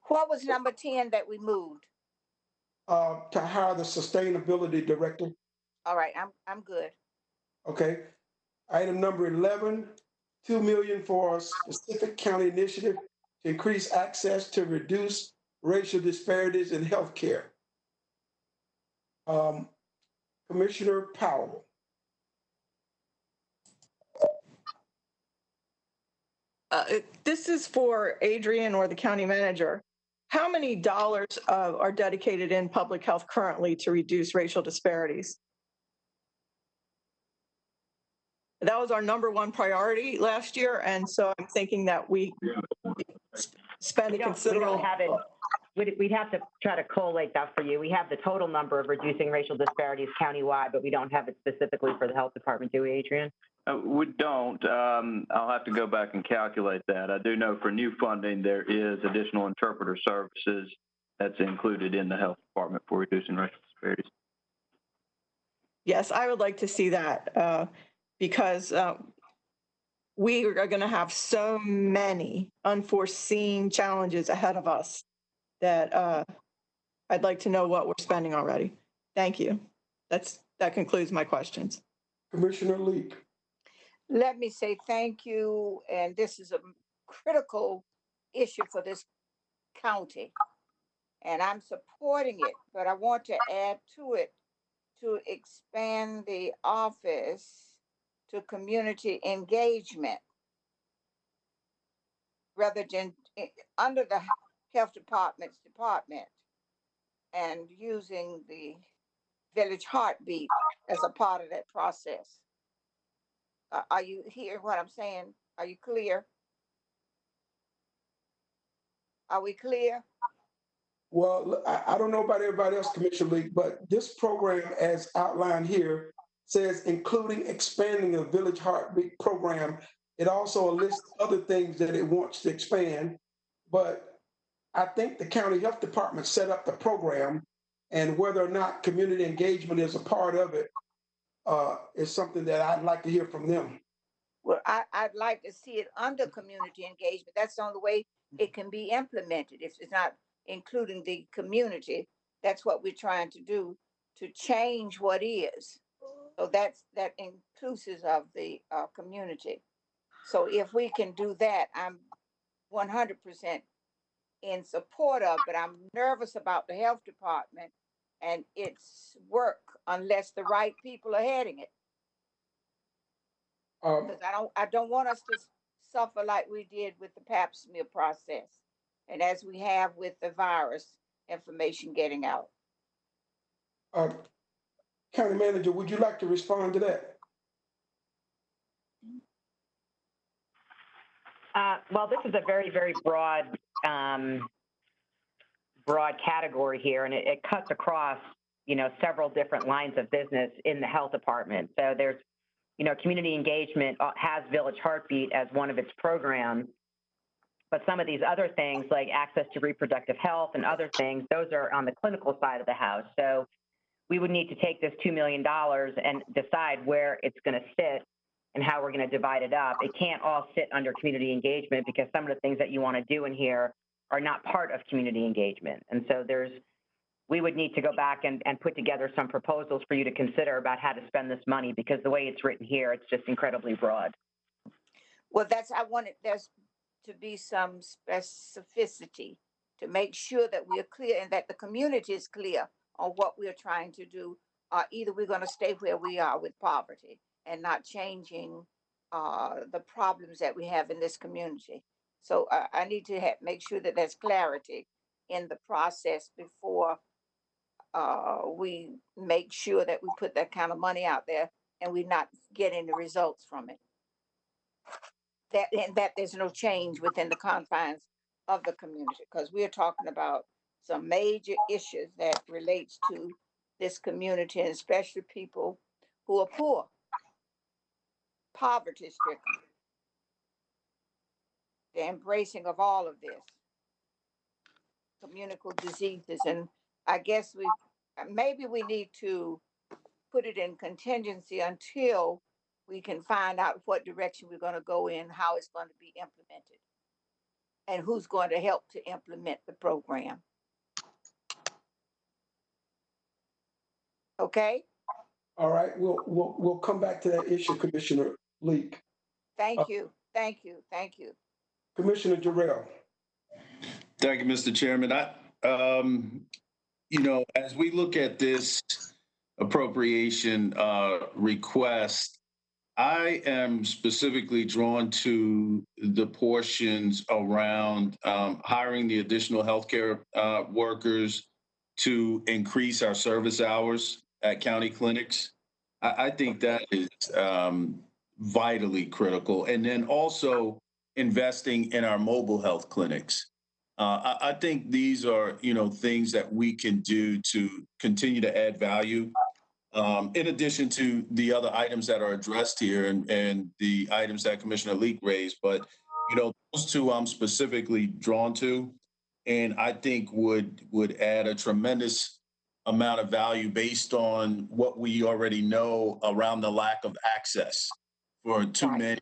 E: What was number 10 that we moved?
A: To hire the sustainability director.
E: All right, I'm good.
A: Okay. Item number 11, $2 million for a specific county initiative to increase access to reduce racial disparities in healthcare. Commissioner Powell.
D: This is for Adrian or the county manager. How many dollars are dedicated in public health currently to reduce racial disparities? That was our #1 priority last year, and so I'm thinking that we spend a considerable.
K: We don't have it. We'd have to try to collate that for you. We have the total number of reducing racial disparities countywide, but we don't have it specifically for the health department, do we, Adrian?
M: We don't. I'll have to go back and calculate that. I do know for new funding, there is additional interpreter services that's included in the health department for reducing racial disparities.
D: Yes, I would like to see that because we are going to have so many unforeseen challenges ahead of us that I'd like to know what we're spending already. Thank you. That concludes my questions.
A: Commissioner Leek.
E: Let me say thank you, and this is a critical issue for this county, and I'm supporting it, but I want to add to it to expand the office to community engagement rather than under the health department and using the village heartbeat as a part of that process. Are you hearing what I'm saying? Are you clear? Are we clear?
A: Well, I don't know about everybody else, Commissioner Leek, but this program, as outlined here, says including expanding the Village Heartbeat program. It also lists other things that it wants to expand, but I think the county health department set up the program, and whether or not community engagement is a part of it is something that I'd like to hear from them.
E: Well, I'd like to see it under community engagement. That's the only way it can be implemented. If it's not including the community, that's what we're trying to do to change what is. So that inclusive of the community. So if we can do that, I'm 100% in support of, but I'm nervous about the health department and its work unless the right people are heading it. Because I don't want us to suffer like we did with the Pap smear process, and as we have with the virus information getting out.
A: County Manager, would you like to respond to that?
K: Well, this is a very, very broad category here, and it cuts across, several different lines of business in the health department. So there's, community engagement has Village Heartbeat as one of its programs, but some of these other things like access to reproductive health and other things, those are on the clinical side of the house. So we would need to take this $2 million and decide where it's going to sit and how we're going to divide it up. It can't all sit under community engagement because some of the things that you want to do in here are not part of community engagement. And so we would need to go back and put together some proposals for you to consider about how to spend this money, because the way it's written here, it's just incredibly broad.
E: Well, I wanted there's to be some specificity to make sure that we are clear and that the community is clear on what we're trying to do. Either we're going to stay where we are with poverty and not changing the problems that we have in this community. So I need to make sure that there's clarity in the process before we make sure that we put that kind of money out there and we're not getting the results from it. That there's no change within the confines of the community, because we're talking about some major issues that relates to this community, and especially people who are poor, poverty stricken, the embracing of all of this, communicable diseases. And I guess maybe we need to put it in contingency until we can find out what direction we're going to go in, how it's going to be implemented, and who's going to help to implement the program. Okay?
A: All right, we'll come back to that issue, Commissioner Leek.
E: Thank you.
A: Commissioner Jarrell.
F: Thank you, Mr. Chairman. As we look at this appropriation request, I am specifically drawn to the portions around hiring the additional healthcare workers to increase our service hours at county clinics. I think that is vitally critical. And then also investing in our mobile health clinics. I think these are, things that we can do to continue to add value. In addition to the other items that are addressed here and the items that Commissioner Leek raised, but those two I'm specifically drawn to. and I think would add a tremendous amount of value based on what we already know around the lack of access for too many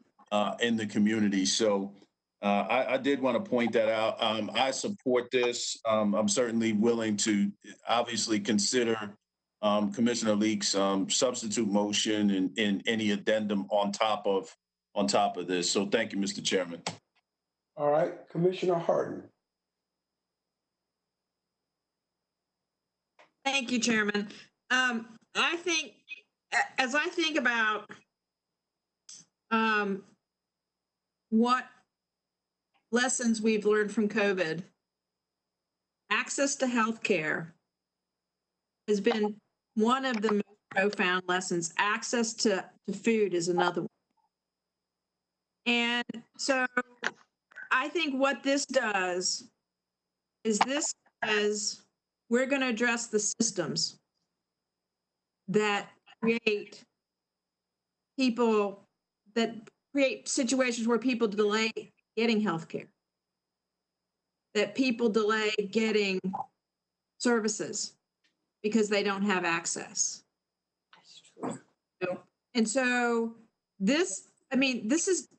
F: in the community. So I did want to point that out. I support this. I'm certainly willing to obviously consider Commissioner Leake's substitute motion and any addendum on top of this. So thank you, Mr. Chairman.
A: All right, Commissioner Harden.
G: Thank you, Chairman. I think, as I think about what lessons we've learned from COVID, access to healthcare has been one of the most profound lessons. Access to food is another one. And so I think what this does is this says we're going to address the systems that create situations where people delay getting health care, that people delay getting services because they don't have access.
E: That's true.
G: And so this is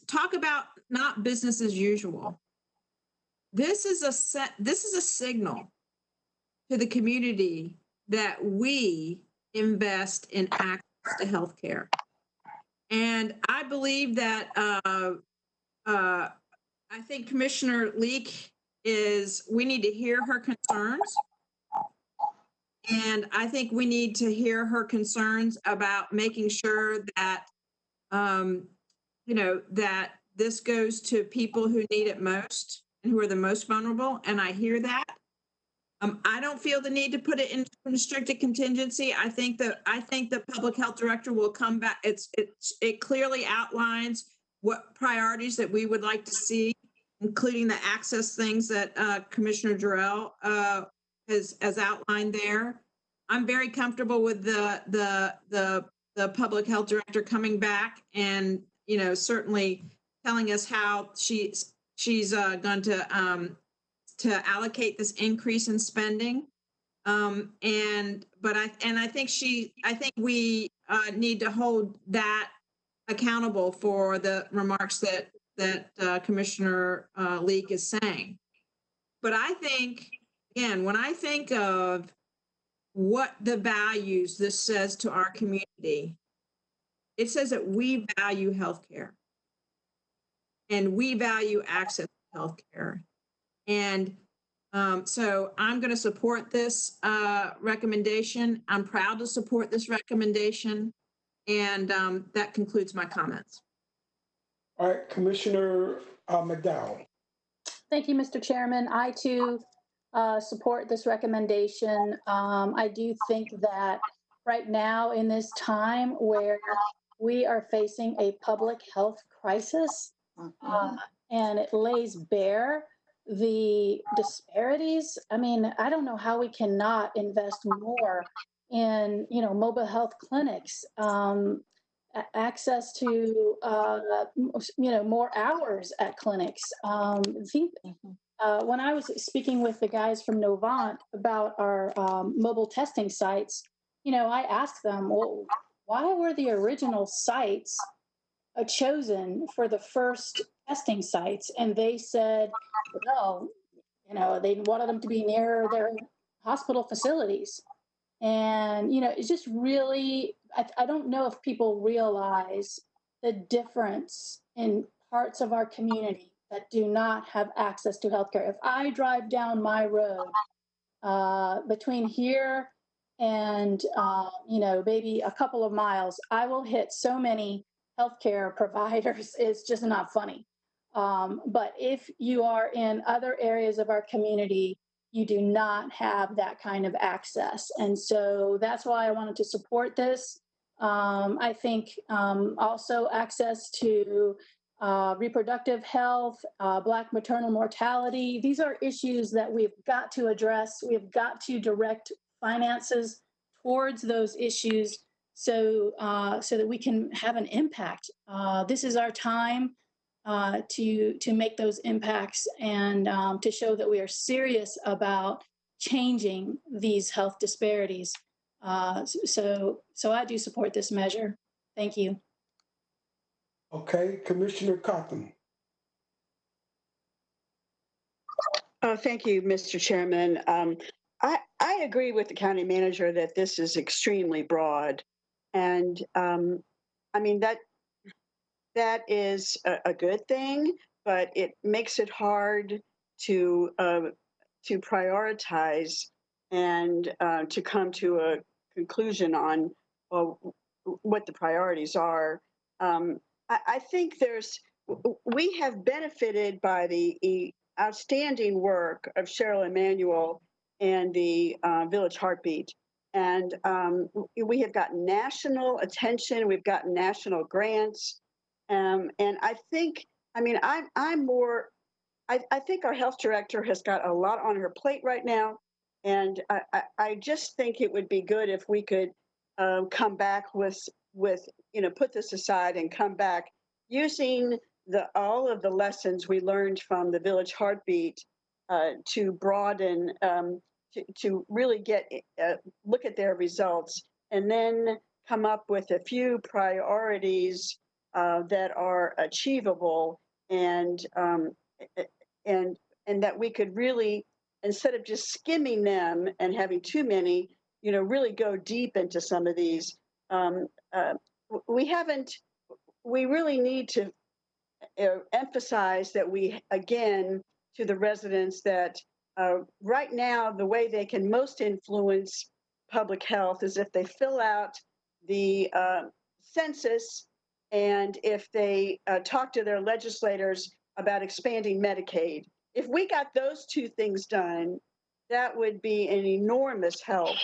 G: talk about not business as usual. This is a signal to the community that we invest in access to healthcare. And I believe that I think Commissioner Leake we need to hear her concerns. And I think we need to hear her concerns about making sure that, that this goes to people who need it most and who are the most vulnerable. And I hear that. I don't feel the need to put it in restricted contingency. I think the public health director will come back. It clearly outlines what priorities that we would like to see, including the access things that Commissioner Jarrell has outlined there. I'm very comfortable with the public health director coming back and certainly telling us how she's going to allocate this increase in spending. I think we need to hold that accountable for the remarks that Commissioner Leake is saying. But I think, again, when I think of what the values this says to our community, it says that we value healthcare and we value access to healthcare. And so I'm going to support this recommendation. I'm proud to support this recommendation. And that concludes my comments.
A: All right, Commissioner McDowell.
H: Thank you, Mr. Chairman. I too support this recommendation. I do think that right now in this time where we are facing a public health crisis, and it lays bare the disparities. I mean, I don't know how we cannot invest more in, mobile health clinics, access to, more hours at clinics. When I was speaking with the guys from Novant about our mobile testing sites, I asked them, well, why were the original sites chosen for the first testing sites? And they said, well, they wanted them to be near their hospital facilities. And, it's just really, I don't know if people realize the difference in parts of our community that do not have access to healthcare. If I drive down my road between here and, maybe a couple of miles, I will hit so many healthcare providers. It's just not funny. But if you are in other areas of our community, you do not have that kind of access. And so that's why I wanted to support this. I think also access to reproductive health, Black maternal mortality. These are issues that we've got to address. We've got to direct finances towards those issues so that we can have an impact. This is our time. to make those impacts and to show that we are serious about changing these health disparities. So I do support this measure. Thank you.
A: Okay, Commissioner Cotham.
B: Thank you, Mr. Chairman. I agree with the county manager that this is extremely broad. And I mean, that is a good thing, but it makes it hard to prioritize and to come to a conclusion on what the priorities are. I think we have benefited by the outstanding work of Cheryl Emanuel and the Village Heartbeat. And we have gotten national attention, we've gotten national grants. And I think, I mean, I'm more, I think our health director has got a lot on her plate right now. And I just think it would be good if we could come back with, put this aside and come back using all of the lessons we learned from the Village Heartbeat to broaden, to really look at their results and then come up with a few priorities that are achievable and that we could really, instead of just skimming them and having too many, really go deep into some of these. We really need to emphasize that again, to the residents that right now, the way they can most influence public health is if they fill out the census and if they talk to their legislators about expanding Medicaid. If we got those two things done, that would be an enormous help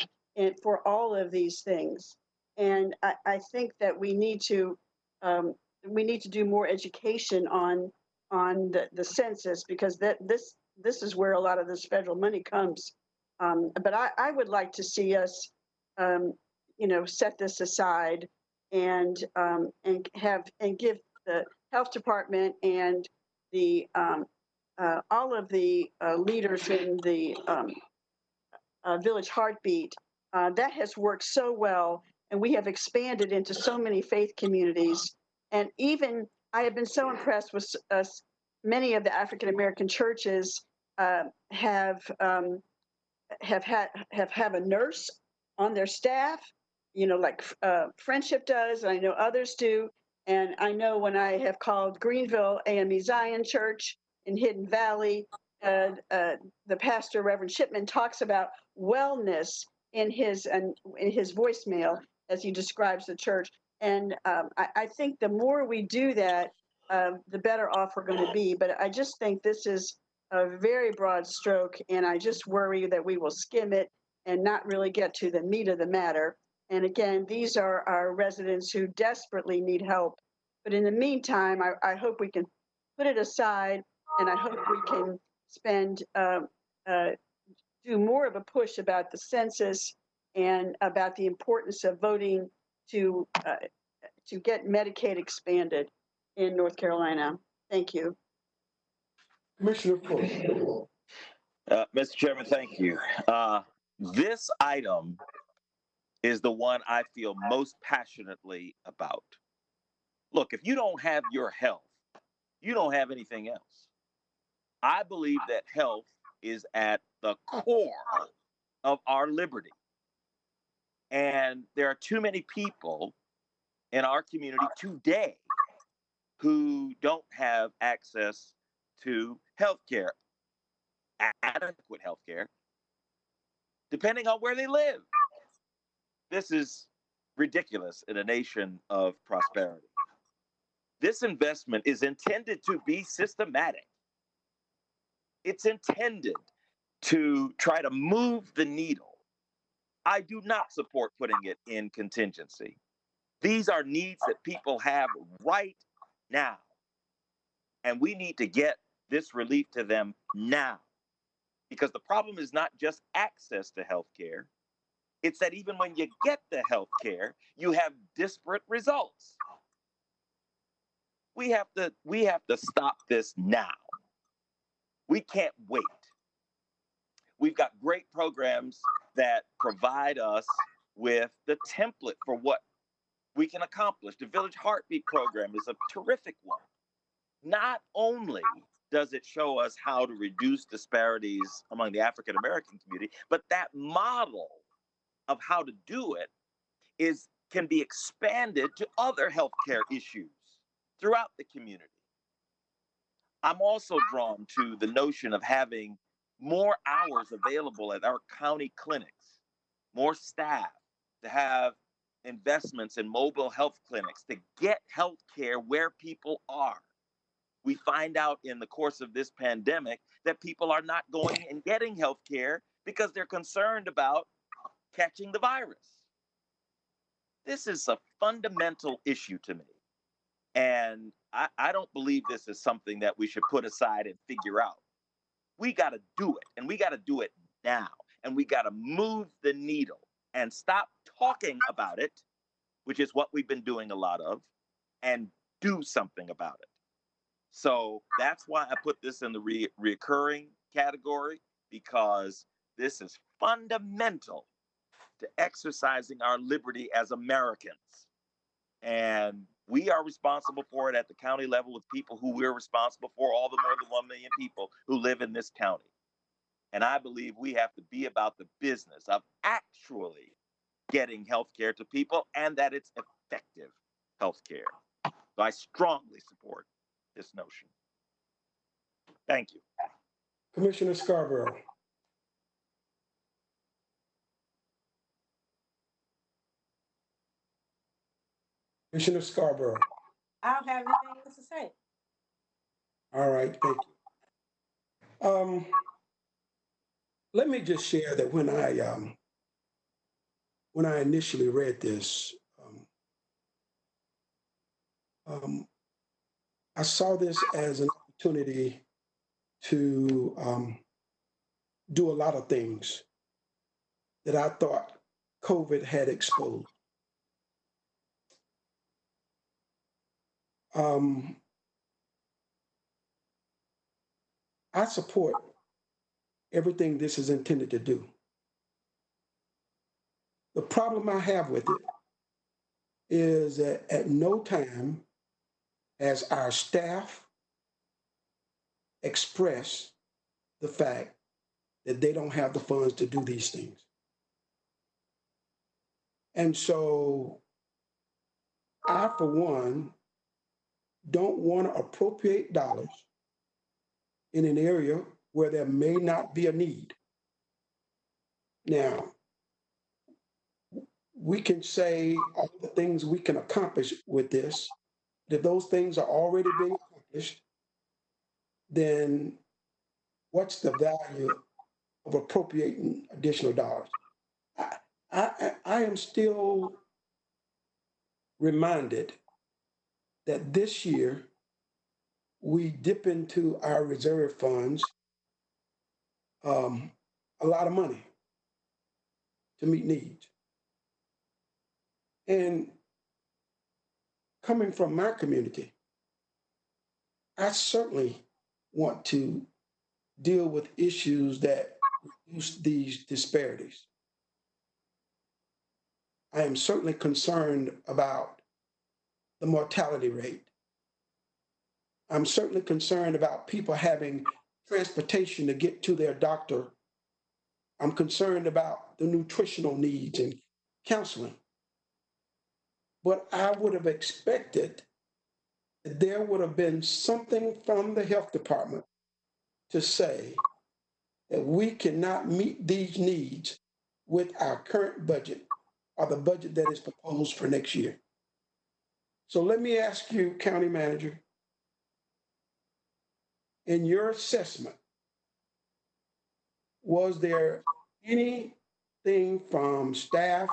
B: for all of these things. And I think that we need to do more education on the census, because this is where a lot of this federal money comes. But I would like to see us, set this aside and give the health department and the all of the leaders in the Village Heartbeat. That has worked so well, and we have expanded into so many faith communities. And even I have been so impressed with many of the African American churches have a nurse on their staff, like Friendship does, and I know others do. And I know when I have called Greenville AME Zion Church in Hidden Valley, the pastor, Reverend Shipman, talks about wellness in his voicemail as he describes the church. And I think the more we do that, the better off we're going to be. But I just think this is a very broad stroke, and I just worry that we will skim it and not really get to the meat of the matter. And again, these are our residents who desperately need help. But in the meantime, I hope we can put it aside, and I hope we can do more of a push about the census and about the importance of voting to get Medicaid expanded in North Carolina. Thank you.
A: Commissioner Fuller.
I: Mr. Chairman, thank you. This item is the one I feel most passionately about. Look, if you don't have your health, you don't have anything else. I believe that health is at the core of our liberty. And there are too many people in our community today who don't have access to health care, adequate health care, depending on where they live. This is ridiculous in a nation of prosperity. This investment is intended to be systematic. It's intended to try to move the needle. I do not support putting it in contingency. These are needs that people have right now. And we need to get this relief to them now. Because the problem is not just access to health care. It's that even when you get the health care, you have disparate results. We have to stop this now. We can't wait. We've got great programs that provide us with the template for what we can accomplish. The Village Heartbeat program is a terrific one. Not only does it show us how to reduce disparities among the African American community, but that model of how to do it can be expanded to other healthcare issues throughout the community. I'm also drawn to the notion of having more hours available at our county clinics, more staff, to have investments in mobile health clinics to get health care where people are. We find out in the course of this pandemic that people are not going and getting health care because they're concerned about catching the virus. This is a fundamental issue to me. And I don't believe this is something that we should put aside and figure out. We got to do it, and we got to do it now. And we got to move the needle and stop talking about it, which is what we've been doing a lot of, and do something about it. So that's why I put this in the recurring category, because this is fundamental to exercising our liberty as Americans. And we are responsible for it at the county level with people who we're responsible for, all the more than 1 million people who live in this county. And I believe we have to be about the business of actually getting health care to people, and that it's effective health care. So I strongly support this notion. Thank you.
A: Commissioner Scarborough. Commissioner Scarborough.
C: I don't have anything else to say.
A: All right, thank you. Let me just share that when I initially read this, I saw this as an opportunity to do a lot of things that I thought COVID had exposed. I support everything this is intended to do. The problem I have with it is that at no time has our staff expressed the fact that they don't have the funds to do these things. And so I, for one, don't want to appropriate dollars in an area where there may not be a need. Now, we can say all the things we can accomplish with this. If those things are already being accomplished, then what's the value of appropriating additional dollars? I am still reminded that this year we dip into our reserve funds a lot of money to meet needs. And coming from my community, I certainly want to deal with issues that reduce these disparities. I am certainly concerned about the mortality rate. I'm certainly concerned about people having transportation to get to their doctor. I'm concerned about the nutritional needs and counseling. But I would have expected that there would have been something from the health department to say that we cannot meet these needs with our current budget or the budget that is proposed for next year. So let me ask you, County Manager, in your assessment, was there anything from staff,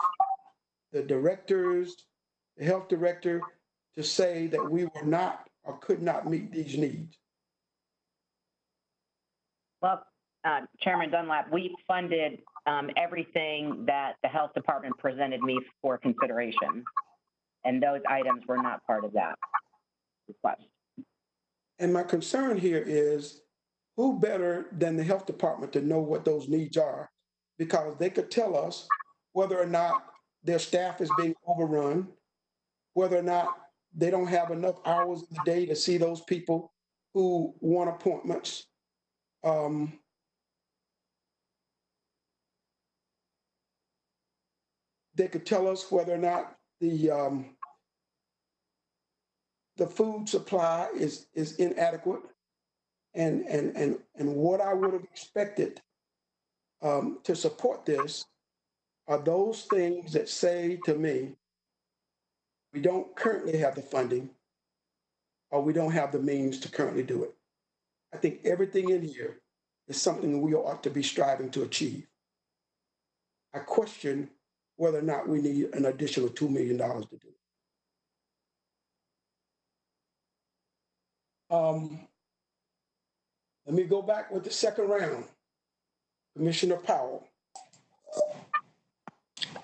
A: the directors, the health director, to say that we were not or could not meet these needs?
K: Well, Chairman Dunlap, we funded everything that the health department presented me for consideration. And those items were not part of that. request.
A: And my concern here is who better than the health department to know what those needs are? Because they could tell us whether or not their staff is being overrun, whether or not they don't have enough hours in the day to see those people who want appointments. They could tell us whether or not the food supply is inadequate, and what I would have expected to support this are those things that say to me, we don't currently have the funding, or we don't have the means to currently do it. I think everything in here is something we ought to be striving to achieve. I question whether or not we need an additional $2 million to do it. Let me go back with the second round. Commissioner Powell.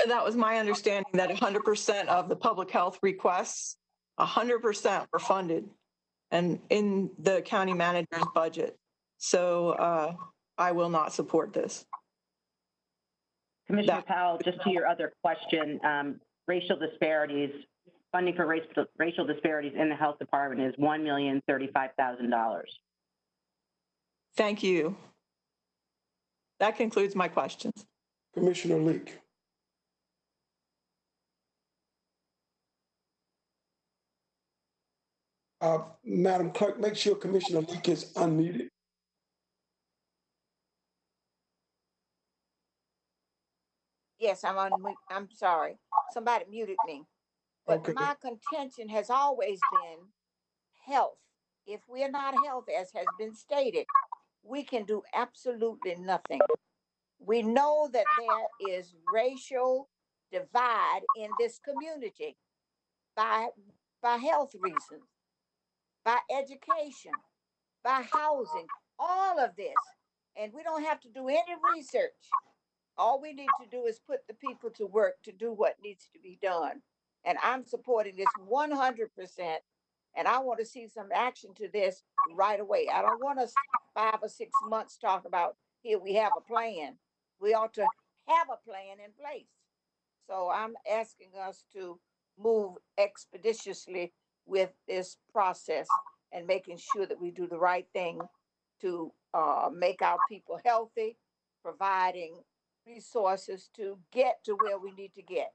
D: That was my understanding that 100% of the public health requests, 100% were funded and in the county manager's budget. So I will not support this.
K: Commissioner Powell, just to your other question, racial disparities, funding for racial disparities in the health department is $1,035,000.
D: Thank you. That concludes my questions.
A: Commissioner Leek. Madam Clerk, make sure Commissioner Leek is unmuted.
E: Yes, I'm sorry. Somebody muted me. But
A: Okay.
E: my contention has always been health. If we're not healthy, as has been stated, we can do absolutely nothing. We know that there is racial divide in this community by health reasons, by education, by housing, all of this. And we don't have to do any research. All we need to do is put the people to work to do what needs to be done. And I'm supporting this 100%. And I want to see some action to this right away. I don't want us 5 or 6 months talk about, here we have a plan. We ought to have a plan in place. So I'm asking us to move expeditiously with this process and making sure that we do the right thing to make our people healthy, providing resources to get to where we need to get.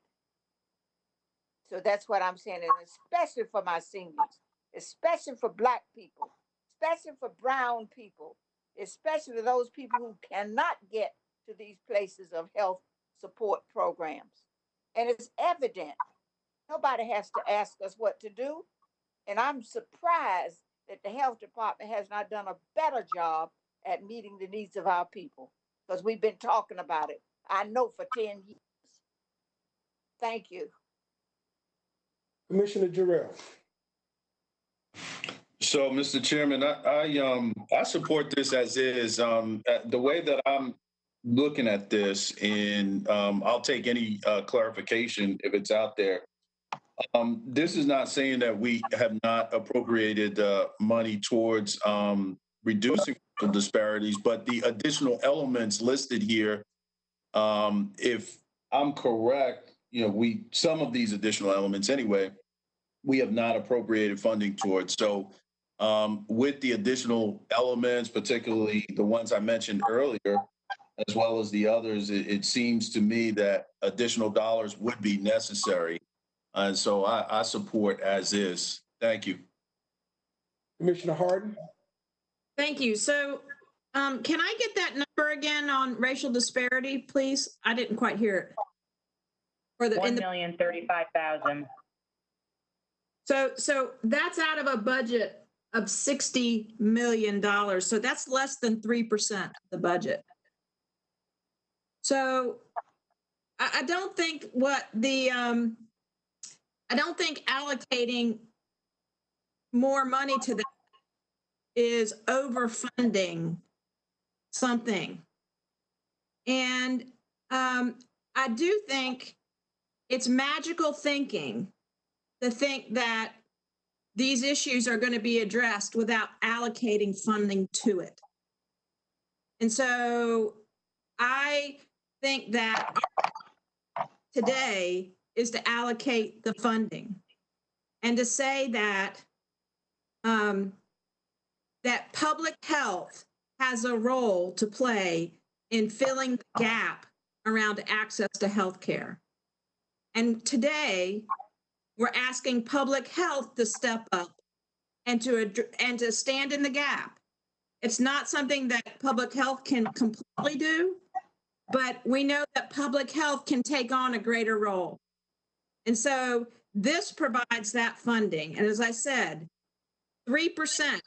E: So that's what I'm saying, and especially for my seniors, especially for Black people, especially for brown people, especially those people who cannot get to these places of health support programs. And it's evident. Nobody has to ask us what to do. And I'm surprised that the health department has not done a better job at meeting the needs of our people, because we've been talking about it, I know, for 10 years. Thank you.
A: Commissioner Jarrell.
F: So, Mr. Chairman, I support this as is. The way that I'm looking at this, and I'll take any clarification if it's out there. This is not saying that we have not appropriated money towards reducing the disparities, but the additional elements listed here, if I'm correct, some of these additional elements anyway, we have not appropriated funding towards. So with the additional elements, particularly the ones I mentioned earlier, as well as the others, it seems to me that additional dollars would be necessary. And so I support as is. Thank you.
A: Commissioner Harden.
G: Thank you. So can I get that number again on racial disparity, please? I didn't quite hear it. For the
K: $1,035,000.
G: So that's out of a budget of $60 million. So that's less than 3% of the budget. So I don't think I don't think allocating more money to that is overfunding something. And I do think it's magical thinking to think that these issues are going to be addressed without allocating funding to it. And so I think that today is to allocate the funding and to say that that public health has a role to play in filling the gap around access to health care. And today, we're asking public health to step up and to stand in the gap. It's not something that public health can completely do, but we know that public health can take on a greater role. And so this provides that funding. And as I said, 3%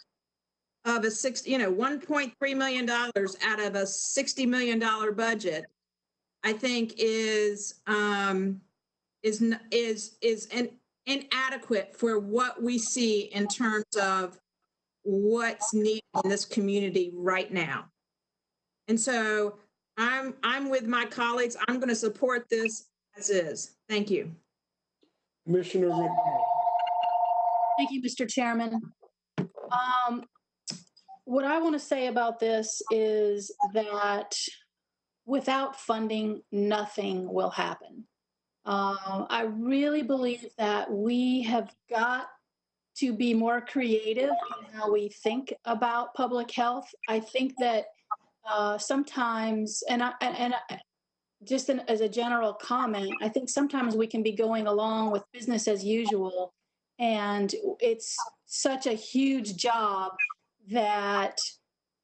G: of a $1.3 million out of a $60 million budget, I think is inadequate for what we see in terms of what's needed in this community right now. And so I'm with my colleagues. I'm going to support this as is. Thank you.
A: Commissioner McDowell.
H: Thank you, Mr. Chairman. What I want to say about this is that without funding, nothing will happen. I really believe that we have got to be more creative in how we think about public health. I think that sometimes, as a general comment, I think sometimes we can be going along with business as usual, and it's such a huge job that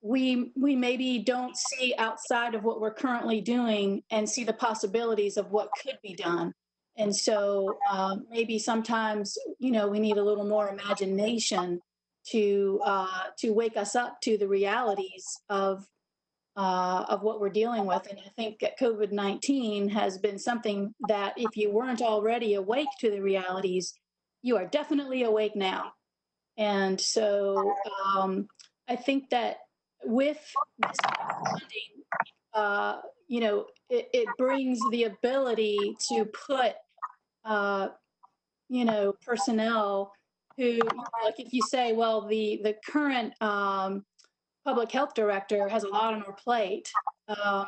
H: we maybe don't see outside of what we're currently doing and see the possibilities of what could be done. And so maybe sometimes, we need a little more imagination to wake us up to the realities of what we're dealing with. And I think that COVID-19 has been something that if you weren't already awake to the realities, you are definitely awake now. And so I think that with this funding, it brings the ability to put, personnel who, like if you say, well, the current public health director has a lot on her plate.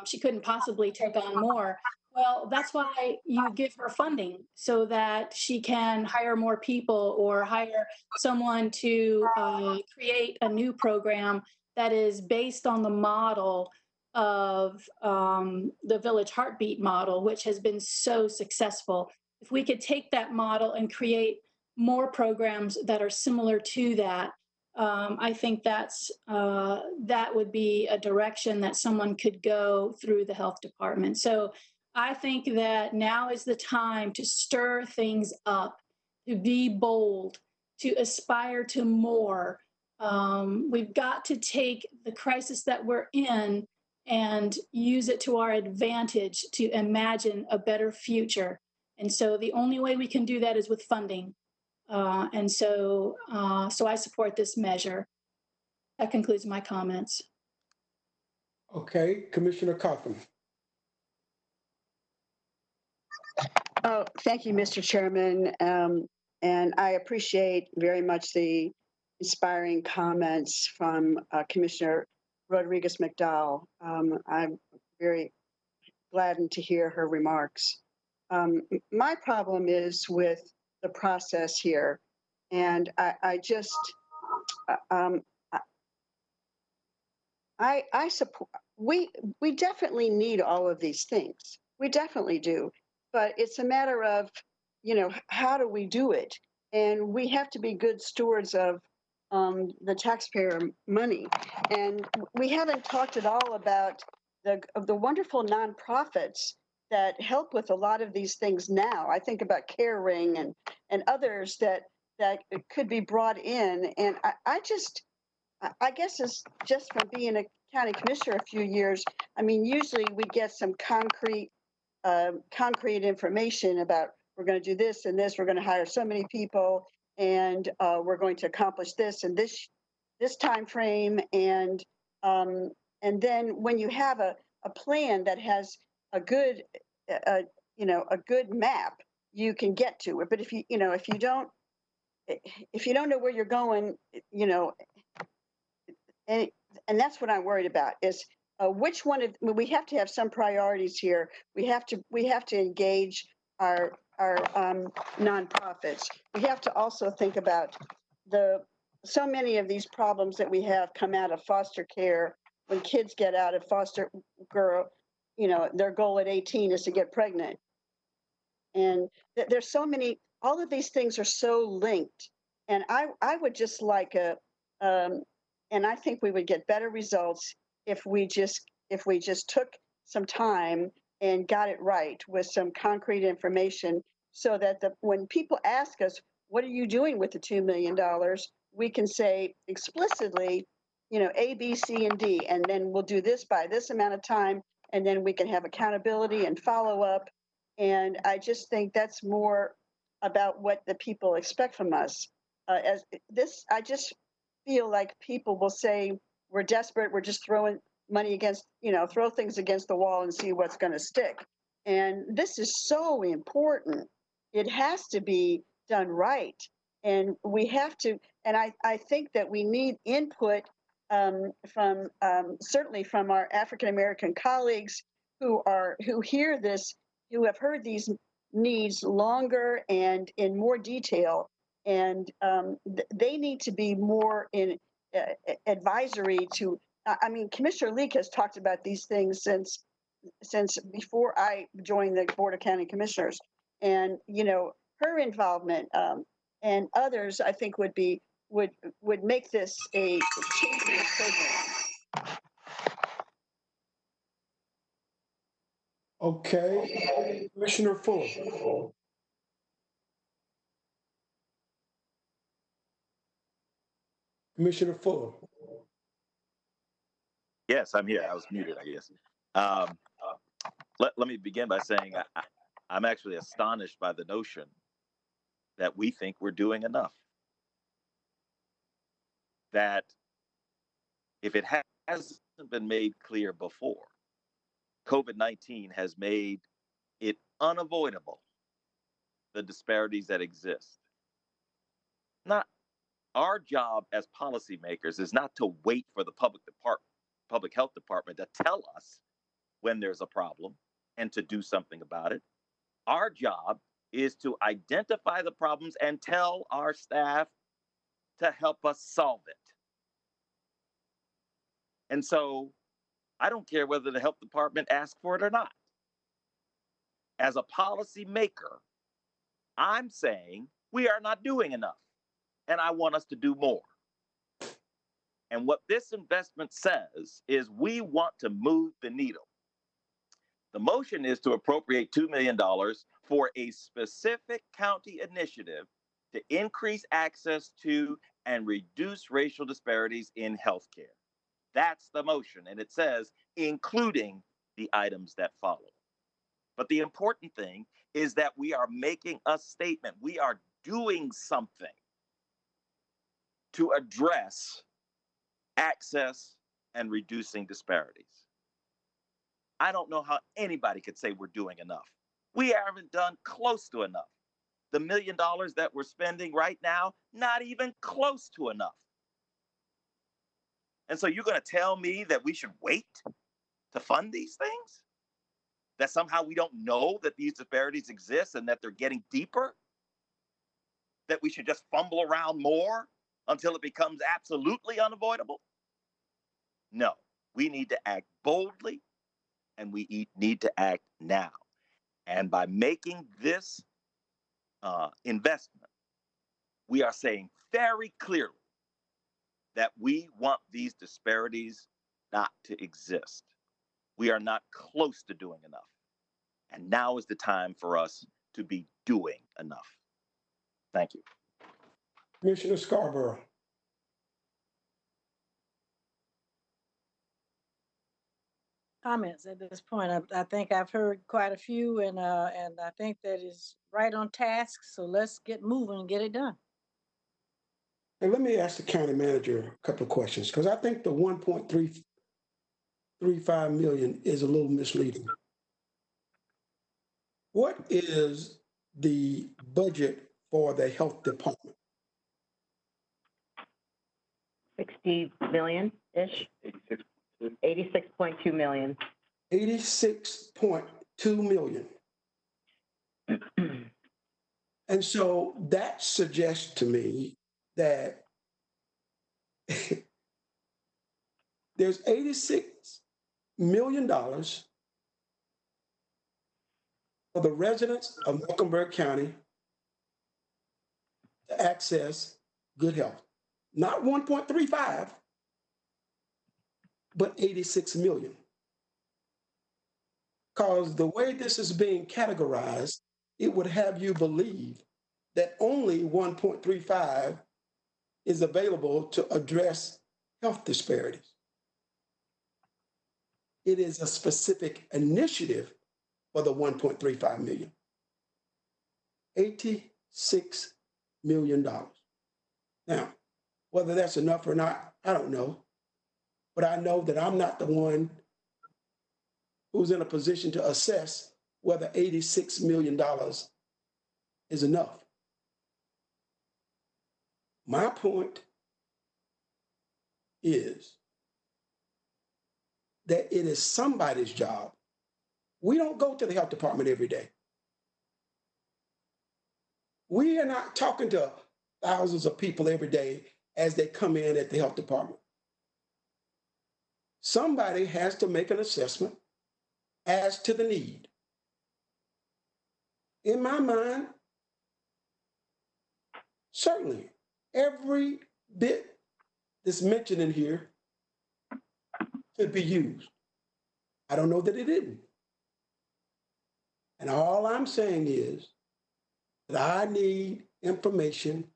H: She couldn't possibly take on more. Well, that's why you give her funding so that she can hire more people or hire someone to create a new program that is based on the model of the Village Heartbeat model, which has been so successful. If we could take that model and create more programs that are similar to that, I think that would be a direction that someone could go through the health department. So I think that now is the time to stir things up, to be bold, to aspire to more. We've got to take the crisis that we're in and use it to our advantage to imagine a better future. And so the only way we can do that is with funding. So I support this measure. That concludes my comments.
A: Okay, Commissioner Cotham.
B: Oh, thank you, Mr. Chairman. And I appreciate very much the inspiring comments from Commissioner Rodriguez McDowell. I'm very gladdened to hear her remarks. My problem is with the process here, and I support. We definitely need all of these things. We definitely do. But it's a matter of, how do we do it? And we have to be good stewards of the taxpayer money. And we haven't talked at all about the wonderful nonprofits that help with a lot of these things now. I think about CareRing and others that could be brought in. And I guess it's just from being a county commissioner a few years, usually we get some concrete information about we're going to do this and this, we're going to hire so many people, and we're going to accomplish this in this time frame, and then when you have a plan that has a good a good map, you can get to it. But if you don't if you don't know where you're going, you know, and that's what I'm worried about is which one of we have to have some priorities here. We have to engage our nonprofits. We have to also think about so many of these problems that we have come out of foster care when kids get out of foster girl, you know, their goal at 18 is to get pregnant. And there's so many, all of these things are so linked. And I would just like and I think we would get better results if we just took some time and got it right with some concrete information so that when people ask us, what are you doing with the $2 million? We can say explicitly, you know, A, B, C, and D, and then we'll do this by this amount of time, and then we can have accountability and follow up. And I just think that's more about what the people expect from us. I just feel like people will say, we're desperate, we're just throwing money against, you know, throw things against the wall and see what's going to stick. And this is so important. It has to be done right. And we have to, and I think that we need input from certainly from our African American colleagues who hear this, who have heard these needs longer and in more detail, and they need to be more in advisory to. I mean, Commissioner Leak has talked about these things since before I joined the Board of County Commissioners, and you know her involvement and others, I think would make this a changing program.
A: Okay, Commissioner Fuller. Commissioner Fuller.
I: Yes, I'm here. I was muted, I guess. Let me begin by saying I'm actually astonished by the notion that we think we're doing enough. That if it hasn't been made clear before, COVID-19 has made it unavoidable, the disparities that exist. Not our job as policymakers is not to wait for the public health department to tell us when there's a problem and to do something about it. Our job is to identify the problems and tell our staff to help us solve it. And so I don't care whether the health department asks for it or not. As a policy maker, I'm saying we are not doing enough, and I want us to do more. And what this investment says is we want to move the needle. The motion is to appropriate $2 million for a specific county initiative to increase access to and reduce racial disparities in healthcare. That's the motion, and it says including the items that follow. But the important thing is that we are making a statement. We are doing something to address access and reducing disparities. I don't know how anybody could say we're doing enough. We haven't done close to enough. The $1 million that we're spending right now, not even close to enough. And so you're going to tell me that we should wait to fund these things? That somehow we don't know that these disparities exist and that they're getting deeper? That we should just fumble around more until it becomes absolutely unavoidable? No, we need to act boldly, and we need to act now. And by making this investment, we are saying very clearly that we want these disparities not to exist. We are not close to doing enough. And now is the time for us to be doing enough. Thank you.
A: Commissioner Scarborough.
C: Comments at this point. I think I've heard quite a few, and I think that is right on task. So let's get moving and get it done.
A: And let me ask the county manager a couple of questions, because I think the 1.335 million is a little misleading. What is the budget for the health department?
K: 60 million-ish, 86.2 million.
A: 86.2 million. And so that suggests to me that there's $86 million for the residents of Mecklenburg County to access good health. Not 1.35, but 86 million. Because the way this is being categorized, it would have you believe that only 1.35 is available to address health disparities. It is a specific initiative for the 1.35 million. $86 million. Now, whether that's enough or not, I don't know. But I know that I'm not the one who's in a position to assess whether $86 million is enough. My point is that it is somebody's job. We don't go to the health department every day. We are not talking to thousands of people every day as they come in at the health department. Somebody has to make an assessment as to the need. In my mind, certainly every bit that's mentioned in here could be used. I don't know that it didn't. And all I'm saying is that I need information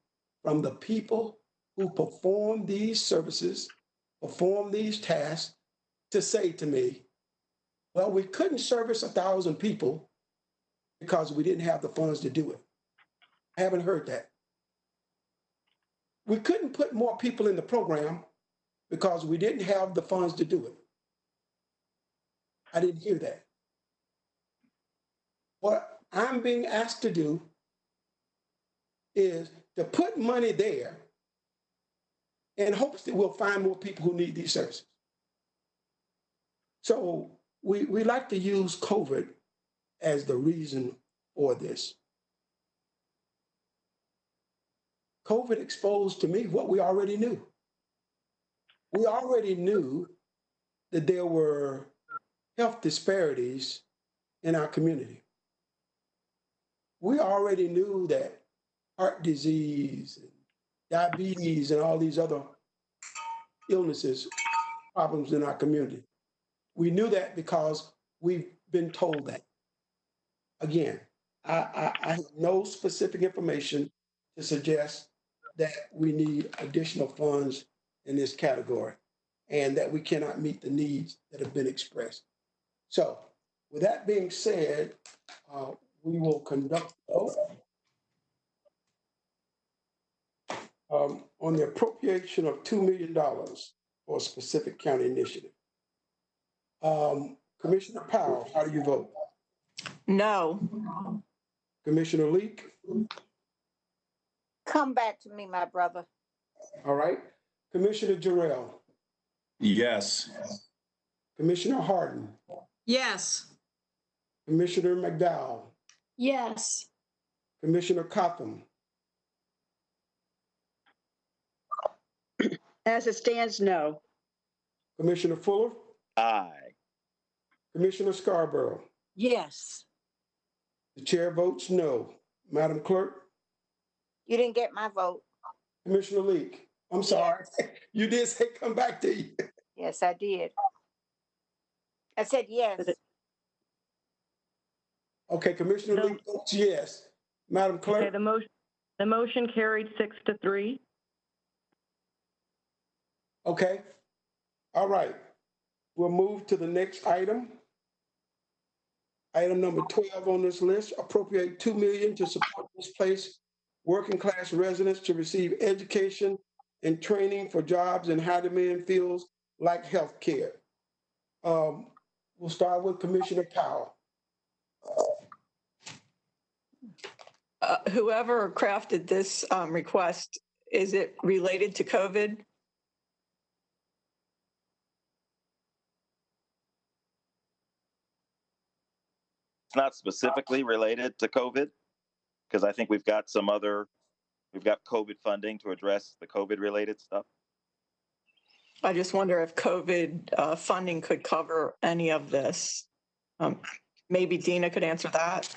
A: from the people who perform these services, perform these tasks, to say to me, well, we couldn't service 1,000 people because we didn't have the funds to do it. I haven't heard that. We couldn't put more people in the program because we didn't have the funds to do it. I didn't hear that. What I'm being asked to do is to put money there in hopes that we'll find more people who need these services. So we like to use COVID as the reason for this. COVID exposed to me what we already knew. We already knew that there were health disparities in our community. We already knew that heart disease, diabetes, and all these other illnesses, problems in our community. We knew that because we've been told that. Again, I have no specific information to suggest that we need additional funds in this category and that we cannot meet the needs that have been expressed. So with that being said, we will conduct a vote on the appropriation of $2 million for a specific county initiative. Commissioner Powell, how do you vote?
D: No.
A: Commissioner Leek?
E: Come back to me, my brother.
A: All right. Commissioner Jarrell?
F: Yes.
A: Commissioner Harden?
G: Yes.
A: Commissioner McDowell?
H: Yes.
A: Commissioner Cotham?
B: As it stands, no.
A: Commissioner Fuller?
I: Aye.
A: Commissioner Scarborough?
C: Yes.
A: The chair votes no. Madam Clerk?
E: You didn't get my vote.
A: Commissioner Leek? I'm sorry. You did say come back to you.
E: Yes, I did. I said yes.
A: Okay, Commissioner Leek votes yes. Madam Clerk?
O: Okay, the motion carried 6-3.
A: Okay. All right. We'll move to the next item. Item number 12 on this list, appropriate $2 million to support displaced working class residents to receive education and training for jobs in high demand fields like healthcare. We'll start with Commissioner Powell.
D: Whoever crafted this request, is it related to COVID?
I: it's not specifically related to COVID, because I think we've got COVID funding to address the COVID related stuff.
D: I just wonder if COVID funding could cover any of this. Maybe Dina could answer that.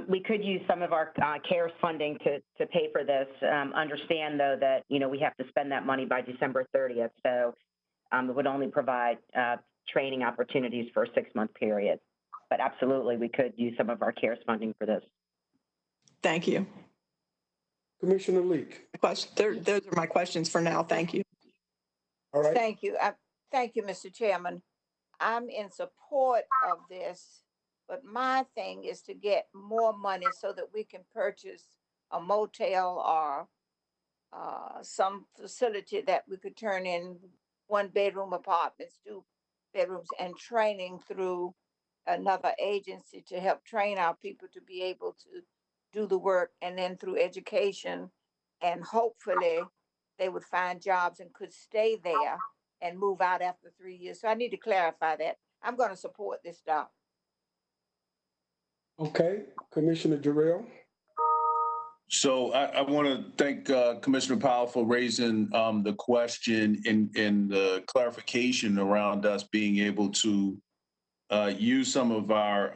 K: We could use some of our CARES funding to pay for this. Understand, though, that, we have to spend that money by December 30th. So it would only provide training opportunities for a 6-month period. But absolutely, we could use some of our CARES funding for this.
D: Thank you.
A: Commissioner Leak.
D: Those are my questions for now. Thank you.
A: All right.
E: Thank you. Thank you, Mr. Chairman. I'm in support of this, but my thing is to get more money so that we can purchase a motel or some facility that we could turn in 1-bedroom apartments, 2 bedrooms, and training through another agency to help train our people to be able to do the work, and then through education, and hopefully they would find jobs and could stay there and move out after 3 years. So I need to clarify that. I'm going to support this, Doc.
A: Okay, Commissioner Jarrell.
F: So I want to thank Commissioner Powell for raising the question in the clarification around us being able to use some of our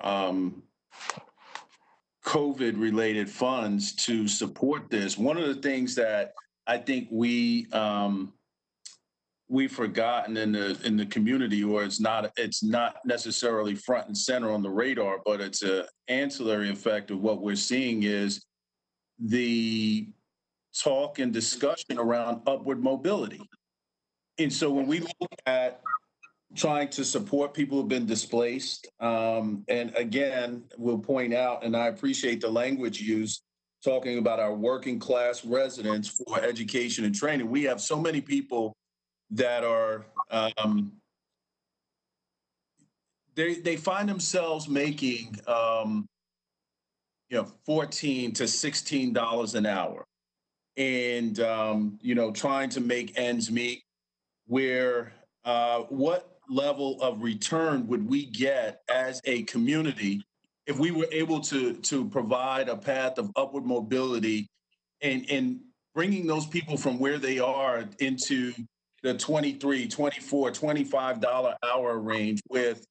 F: COVID-related funds to support this. One of the things that I think we've forgotten in the community, or it's not necessarily front and center on the radar, but it's an ancillary effect of what we're seeing is the talk and discussion around upward mobility. And so when we look at trying to support people who've been displaced, and again, we'll point out, and I appreciate the language used, talking about our working class residents for education and training. We have so many people that are, they find themselves making, $14 to $16 an hour, and trying to make ends meet. Where what level of return would we get as a community if we were able to provide a path of upward mobility and bringing those people from where they are into the $23, $24, $25 hour range with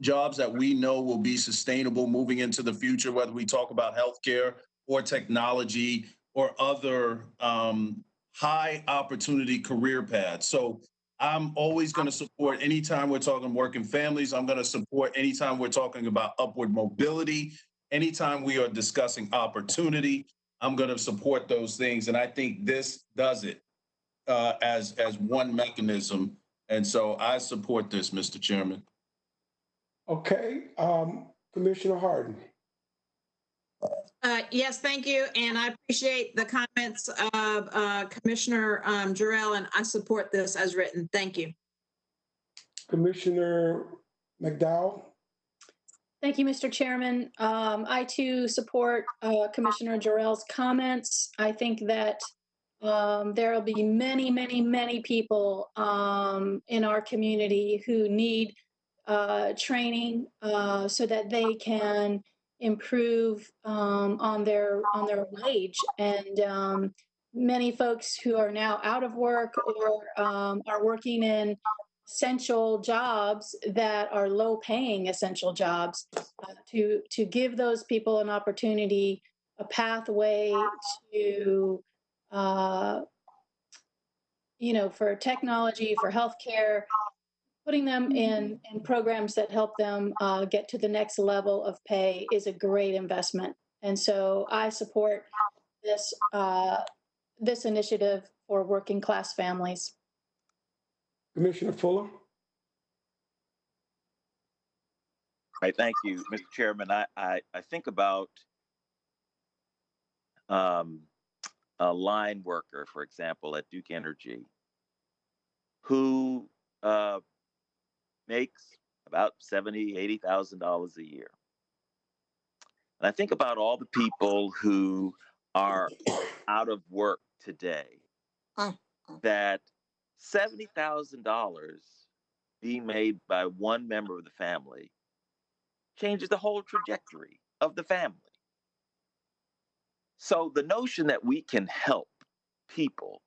F: jobs that we know will be sustainable moving into the future, whether we talk about healthcare or technology or other high opportunity career paths. So I'm always going to support anytime we're talking working families. I'm going to support anytime we're talking about upward mobility. Anytime we are discussing opportunity, I'm going to support those things. And I think this does it as one mechanism. And so I support this, Mr. Chairman.
A: Okay, Commissioner Harden.
G: Yes, thank you. And I appreciate the comments of Commissioner Jarrell, and I support this as written. Thank you.
A: Commissioner McDowell.
H: Thank you, Mr. Chairman. I too support Commissioner Jarrell's comments. I think that there will be many, many, many people in our community who need training so that they can improve on their wage, and many folks who are now out of work or are working in essential jobs that are low paying essential jobs, to give those people an opportunity, a pathway to for technology, for healthcare, putting them in programs that help them get to the next level of pay is a great investment. And so I support this this initiative for working class families.
A: Commissioner Fuller.
I: Right, thank you, Mr. Chairman. I think about a line worker, for example, at Duke Energy, who makes about $70,000, $80,000 a year. And I think about all the people who are out of work today, that $70,000 being made by one member of the family changes the whole trajectory of the family. So the notion that we can help people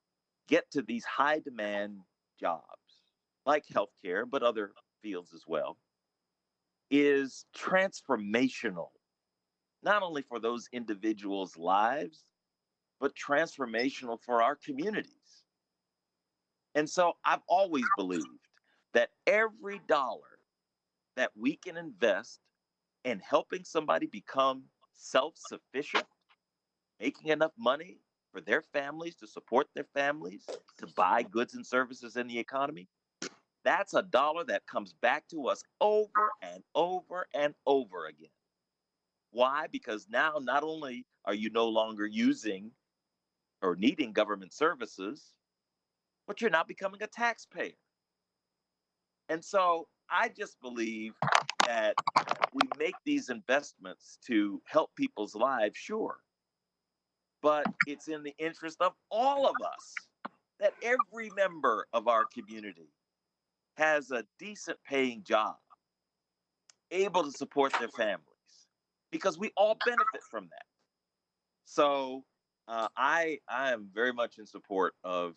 I: get to these high demand jobs like healthcare, but other fields as well, is transformational, not only for those individuals' lives, but transformational for our communities. And so I've always believed that every dollar that we can invest in helping somebody become self-sufficient, making enough money for their families to support their families, to buy goods and services in the economy, that's a dollar that comes back to us over and over and over again. Why? Because now not only are you no longer using or needing government services, but you're now becoming a taxpayer. And so I just believe that we make these investments to help people's lives, sure, but it's in the interest of all of us that every member of our community has a decent paying job, able to support their families, because we all benefit from that. So I am very much in support of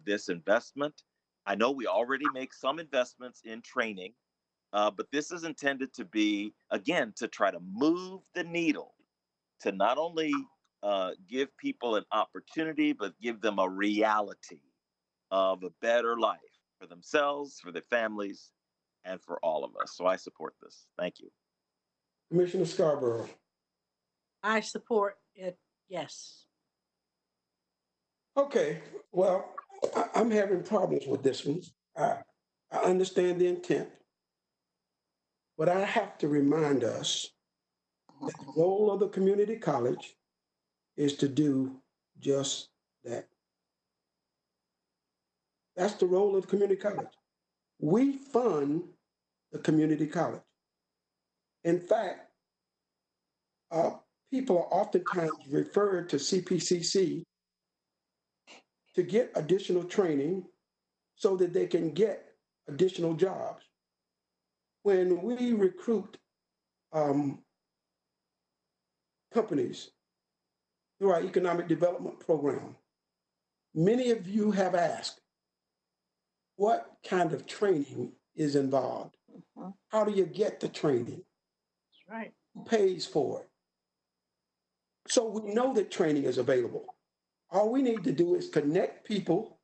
I: this investment. I know we already make some investments in training, but this is intended to be, again, to try to move the needle, to not only give people an opportunity, but give them a reality of a better life for themselves, for their families, and for all of us. So I support this. Thank you.
A: Commissioner Scarborough.
C: I support it, yes.
A: Okay, well, I'm having problems with this one. I understand the intent, but I have to remind us that the role of the community college is to do just that. That's the role of the community college. We fund the community college. In fact, people are oftentimes referred to CPCC to get additional training so that they can get additional jobs. When we recruit companies through our economic development program, many of you have asked, what kind of training is involved? How do you get the training?
C: That's right.
A: Who pays for it? So we know that training is available. All we need to do is connect people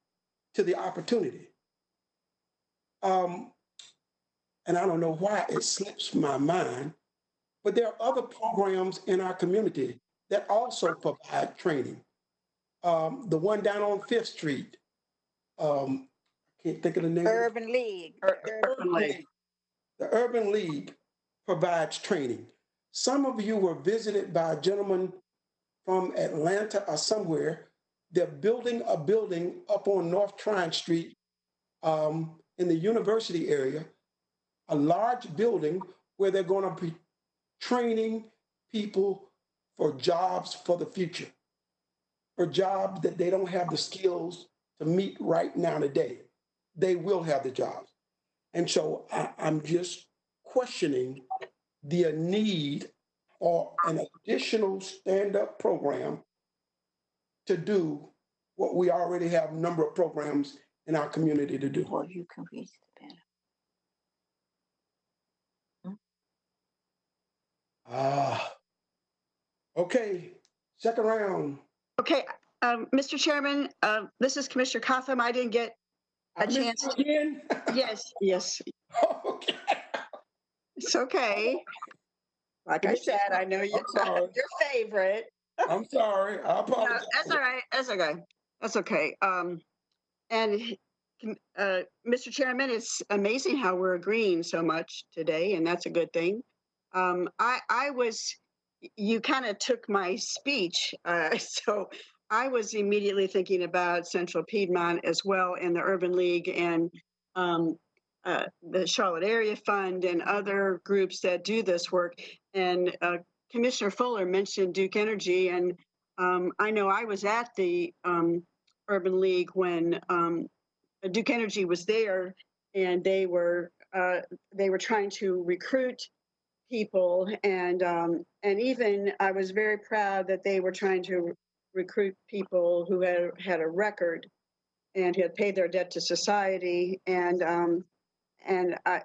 A: to the opportunity. And I don't know why it slips my mind, but there are other programs in our community that also provide training. The one down on 5th Street, I can't think of the name.
E: Urban League.
A: The Urban League provides training. Some of you were visited by a gentleman from Atlanta or somewhere. They're building a building up on North Tryon Street in the university area, a large building where they're going to be training people for jobs for the future, for jobs that they don't have the skills to meet right now today. They will have the jobs. And so I'm just questioning the need for an additional stand-up program to do what we already have a number of programs in our community to do.
E: Well, you can reach the banner.
A: Okay, second round.
B: Okay, Mr. Chairman, this is Commissioner Cotham. I didn't get a chance to.
A: Again?
B: Yes.
A: Okay.
B: It's okay. Like I said, I know you're your favorite.
A: I'm sorry. I apologize.
B: No, that's all right. That's okay. And Mr. Chairman, it's amazing how we're agreeing so much today, and that's a good thing. You kind of took my speech, so I was immediately thinking about Central Piedmont as well, and the Urban League, and the Charlotte Area Fund, and other groups that do this work. And Commissioner Fuller mentioned Duke Energy, and I know I was at the Urban League when Duke Energy was there and they were trying to recruit people, and even I was very proud that they were trying to recruit people who had a record and had paid their debt to society,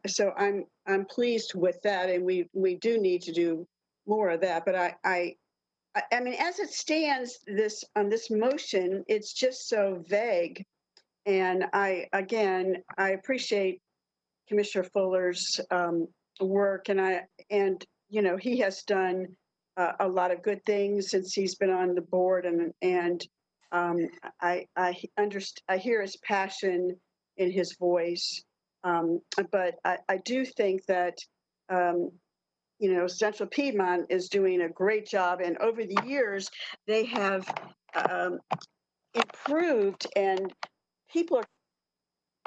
B: so I'm pleased with that, and we do need to do more of that. But I mean, as it stands, on this motion, it's just so vague. And I appreciate Commissioner Fuller's work, and you know, he has done a lot of good things since he's been on the board, and I hear his passion in his voice. But I do think that you know, Central Piedmont is doing a great job, and over the years they have improved, and people are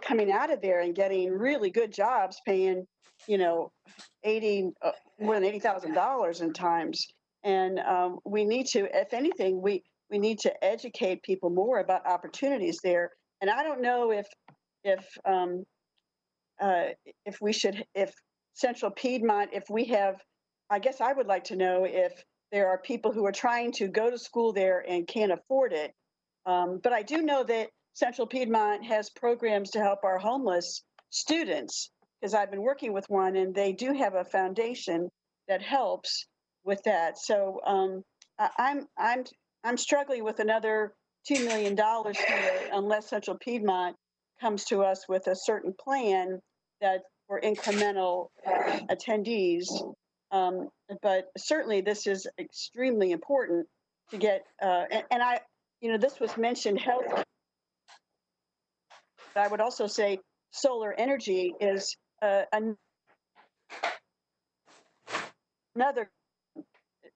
B: coming out of there and getting really good jobs, paying, you know, more than $80,000 in times. And we need to, if anything, we need to educate people more about opportunities there. And I don't know if we should, if Central Piedmont, if we have, I guess I would like to know if there are people who are trying to go to school there and can't afford it. But I do know that Central Piedmont has programs to help our homeless students, because I've been working with one, and they do have a foundation that helps with that. So I'm struggling with another $2 million here unless Central Piedmont comes to us with a certain plan that for incremental attendees. But certainly this is extremely important to get, and I, you know, this was mentioned, health. I would also say solar energy is another.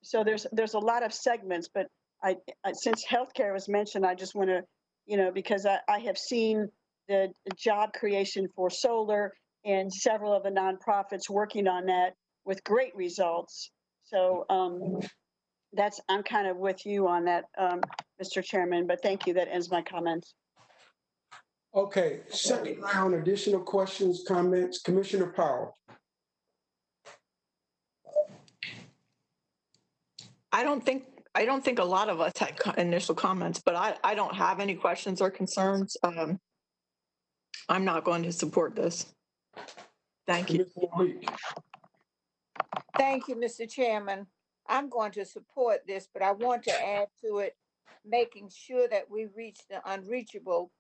B: So there's a lot of segments, but I since healthcare was mentioned, I just want to, you know, because I have seen the job creation for solar and several of the nonprofits working on that with great results. So I'm kind of with you on that, Mr. Chairman, but thank you. That ends my comments.
A: Okay, second round, additional questions, comments. Commissioner Powell.
D: I don't think a lot of us had initial comments, but I don't have any questions or concerns. I'm not going to support this. Thank you.
E: Thank you, Mr. Chairman. I'm going to support this, but I want to add to it, making sure that we reach the unreachable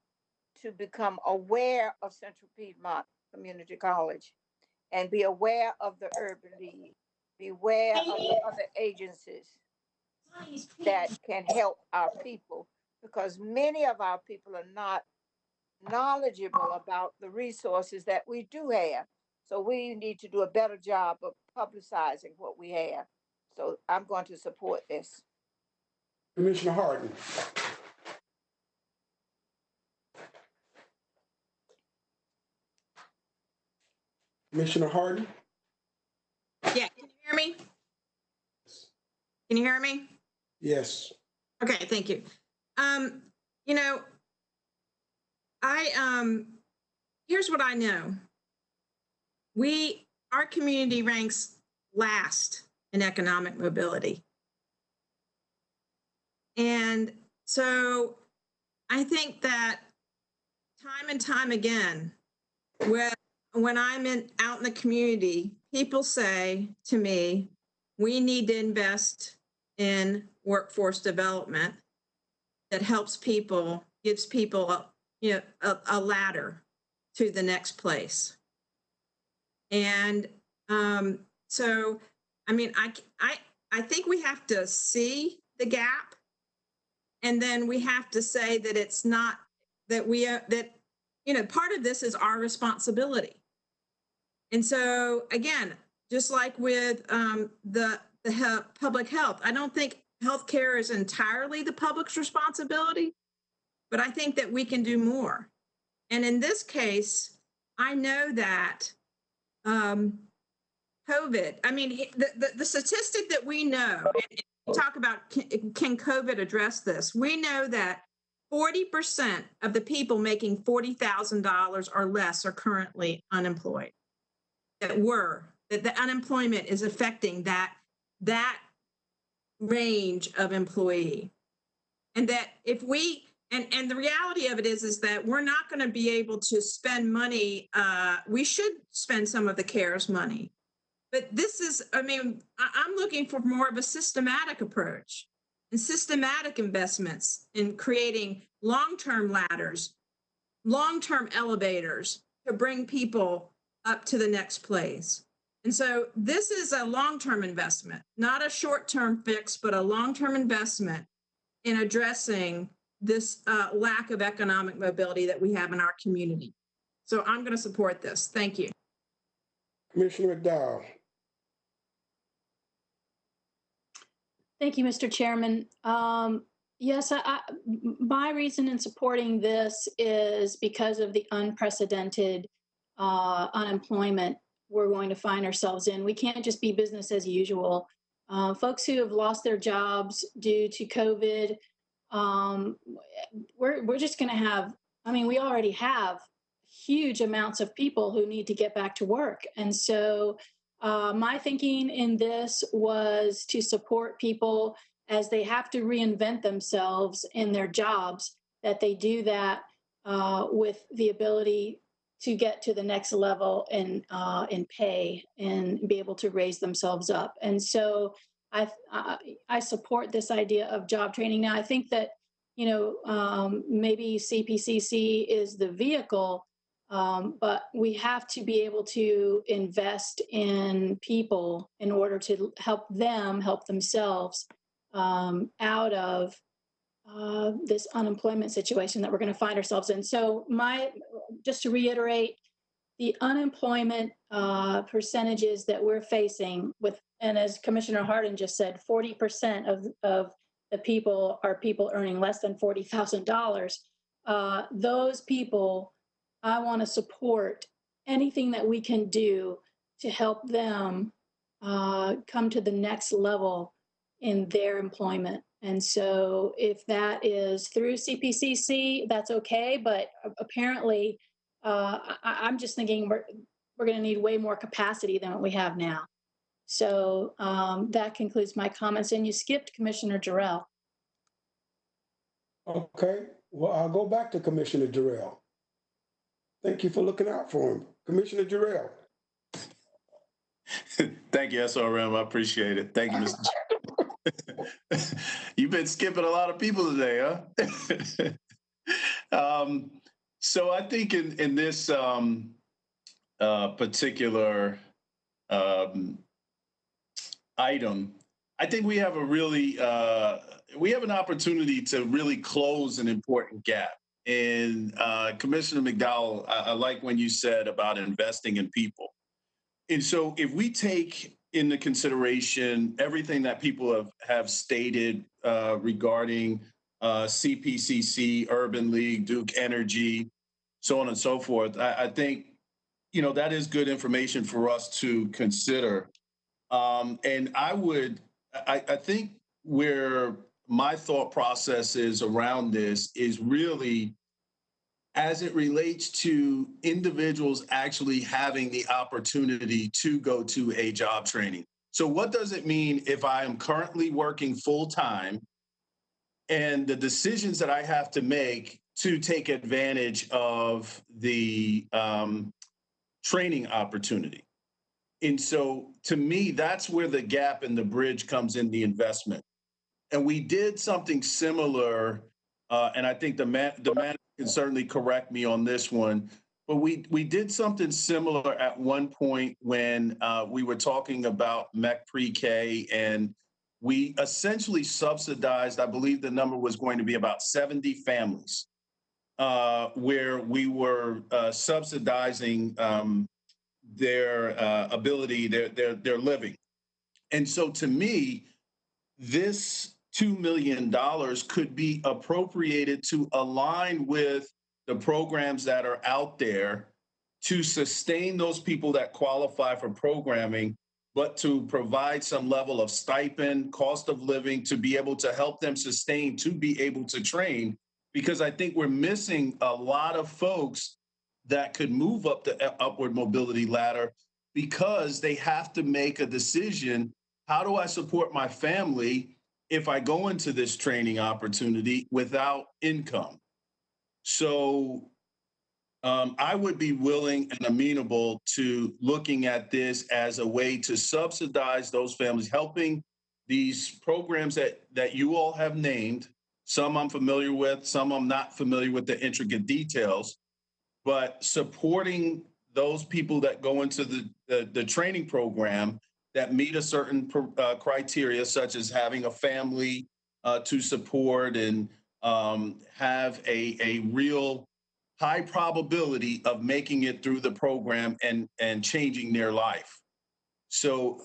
E: to become aware of Central Piedmont Community College and be aware of the Urban League, be aware of the other agencies that can help our people, because many of our people are not knowledgeable about the resources that we do have. So we need to do a better job of publicizing what we have. So I'm going to support this.
A: Commissioner Harden. Commissioner Harden?
G: Yeah, can you hear me? Can you hear me?
A: Yes.
G: Okay, thank you. You know, here's what I know. Our community ranks last in economic mobility. And so I think that time and time again, when I'm out in the community, people say to me, we need to invest in workforce development that helps people, gives people a ladder to the next place. And so, I mean, I think we have to see the gap, and then we have to say that it's not that part of this is our responsibility. And so again, just like with the public health, I don't think healthcare is entirely the public's responsibility, but I think that we can do more. And in this case, I know that COVID, I mean, the statistic that we know, and we talk about can COVID address this? We know that 40% of the people making $40,000 or less are currently unemployed. That the unemployment is affecting that range of employee. And that if we, and the reality of it is that we're not going to be able to spend money. We should spend some of the CARES money. But this is, I mean, I'm looking for more of a systematic approach and systematic investments in creating long-term ladders, long-term elevators to bring people up to the next place. And so this is a long-term investment, not a short-term fix, but a long-term investment in addressing this lack of economic mobility that we have in our community. So I'm going to support this. Thank you.
A: Commissioner McDowell.
H: Thank you, Mr. Chairman. Yes, my reason in supporting this is because of the unprecedented unemployment we're going to find ourselves in. We can't just be business as usual. Folks who have lost their jobs due to COVID, we're just going to have, I mean, we already have huge amounts of people who need to get back to work. And so my thinking in this was to support people as they have to reinvent themselves in their jobs, that they do that with the ability to get to the next level in pay and be able to raise themselves up. And so I support this idea of job training. Now, I think that, maybe CPCC is the vehicle, but we have to be able to invest in people in order to help them help themselves out of this unemployment situation that we're going to find ourselves in. So just to reiterate, the unemployment percentages that we're facing with, and as Commissioner Hardin just said, 40% of the people are people earning less than $40,000. Those people, I want to support anything that we can do to help them come to the next level in their employment. And so if that is through CPCC, that's okay. But apparently, I'm just thinking we're going to need way more capacity than what we have now. So that concludes my comments. And you skipped Commissioner Jarrell.
A: Okay, well, I'll go back to Commissioner Jarrell. Thank you for looking out for him. Commissioner Jarrell.
F: Thank you, SRM. I appreciate it. Thank you, Mr. Chairman. You've been skipping a lot of people today, huh? So I think in this particular item, I think we have we have an opportunity to really close an important gap. And Commissioner McDowell, I like when you said about investing in people. And so if we take into consideration everything that people have stated regarding CPCC, Urban League, Duke Energy, so on and so forth, I think, that is good information for us to consider. And I think where my thought process is around this is really as it relates to individuals actually having the opportunity to go to a job training. So what does it mean if I am currently working full-time and the decisions that I have to make to take advantage of the training opportunity? And so to me, that's where the gap in the bridge comes in the investment. And we did something similar, and I think the manager can certainly correct me on this one, but we did something similar at one point when we were talking about MEC pre-K, and we essentially subsidized, I believe the number was going to be about 70 families, where we were subsidizing their ability, their living. And so to me, this $2 million could be appropriated to align with the programs that are out there to sustain those people that qualify for programming, but to provide some level of stipend, cost of living, to be able to help them sustain, to be able to train because I think we're missing a lot of folks that could move up the upward mobility ladder because they have to make a decision. How do I support my family if I go into this training opportunity without income? So I would be willing and amenable to looking at this as a way to subsidize those families, helping these programs that you all have named. Some I'm familiar with, some I'm not familiar with the intricate details, but supporting those people that go into the training program that meet a certain criteria, such as having a family to support and have a real high probability of making it through the program and changing their life. So,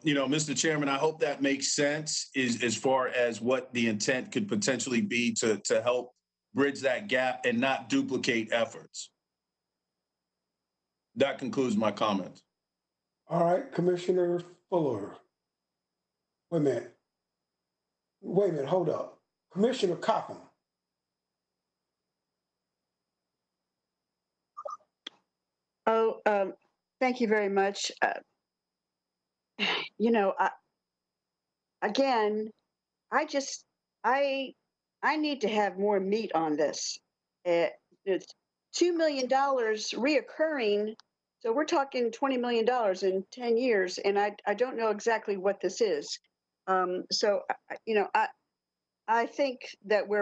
F: Mr. Chairman, I hope that makes sense as far as what the intent could potentially be to help bridge that gap and not duplicate efforts. That concludes my comments.
A: All right, Commissioner Fuller. Wait a minute, hold up. Commissioner Coppin.
B: Oh, thank you very much. You know, again, I need to have more meat on this. It's $2 million reoccurring. So we're talking $20 million in 10 years, and I don't know exactly what this is. So, I think that we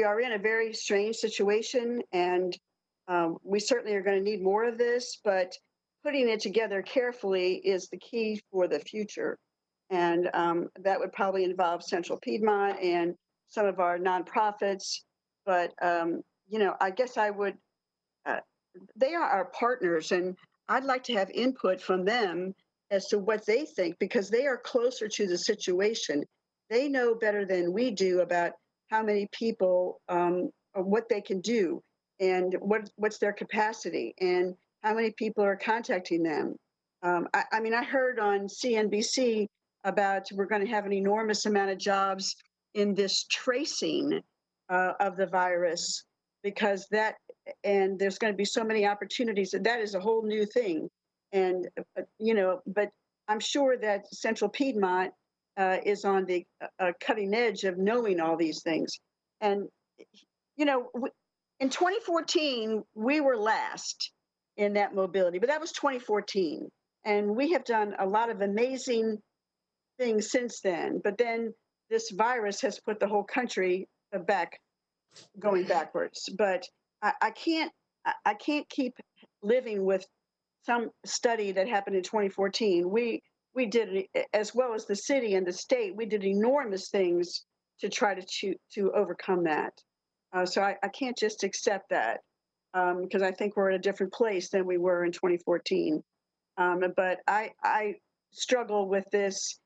B: are in a very strange situation, and we certainly are going to need more of this, but putting it together carefully is the key for the future. And that would probably involve Central Piedmont and some of our nonprofits. But, I guess they are our partners, and I'd like to have input from them as to what they think, because they are closer to the situation. They know better than we do about how many people, what they can do, and what's their capacity, and how many people are contacting them. I heard on CNBC about we're going to have an enormous amount of jobs in this tracing of the virus, because and there's going to be so many opportunities. That is a whole new thing. And, but I'm sure that Central Piedmont is on the cutting edge of knowing all these things. And, in 2014, we were last in that mobility, but that was 2014. And we have done a lot of amazing things since then. But then this virus has put the whole country going backwards. But I can't keep living with some study that happened in 2014. We did, as well as the city and the state, we did enormous things to try to overcome that. So I can't just accept that, because I think we're in a different place than we were in 2014. But I struggle with this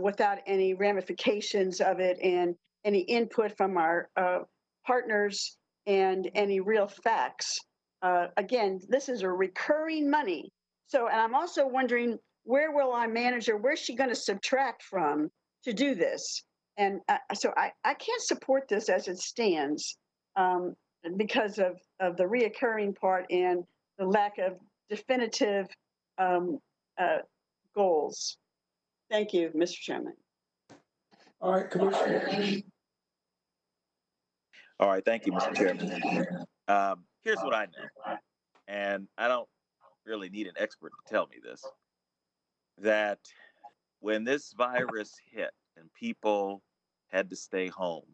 B: without any ramifications of it and any input from our partners and any real facts. Again, this is a recurring money. So, and I'm also wondering, where will our manager, where's she going to subtract from to do this? And so I can't support this as it stands, because of the reoccurring part and the lack of definitive goals. Thank you, Mr. Chairman.
A: All right, Commissioner.
I: All right, thank you, Mr. Chairman. Here's what I know, and I don't really need an expert to tell me this, that when this virus hit and people had to stay home,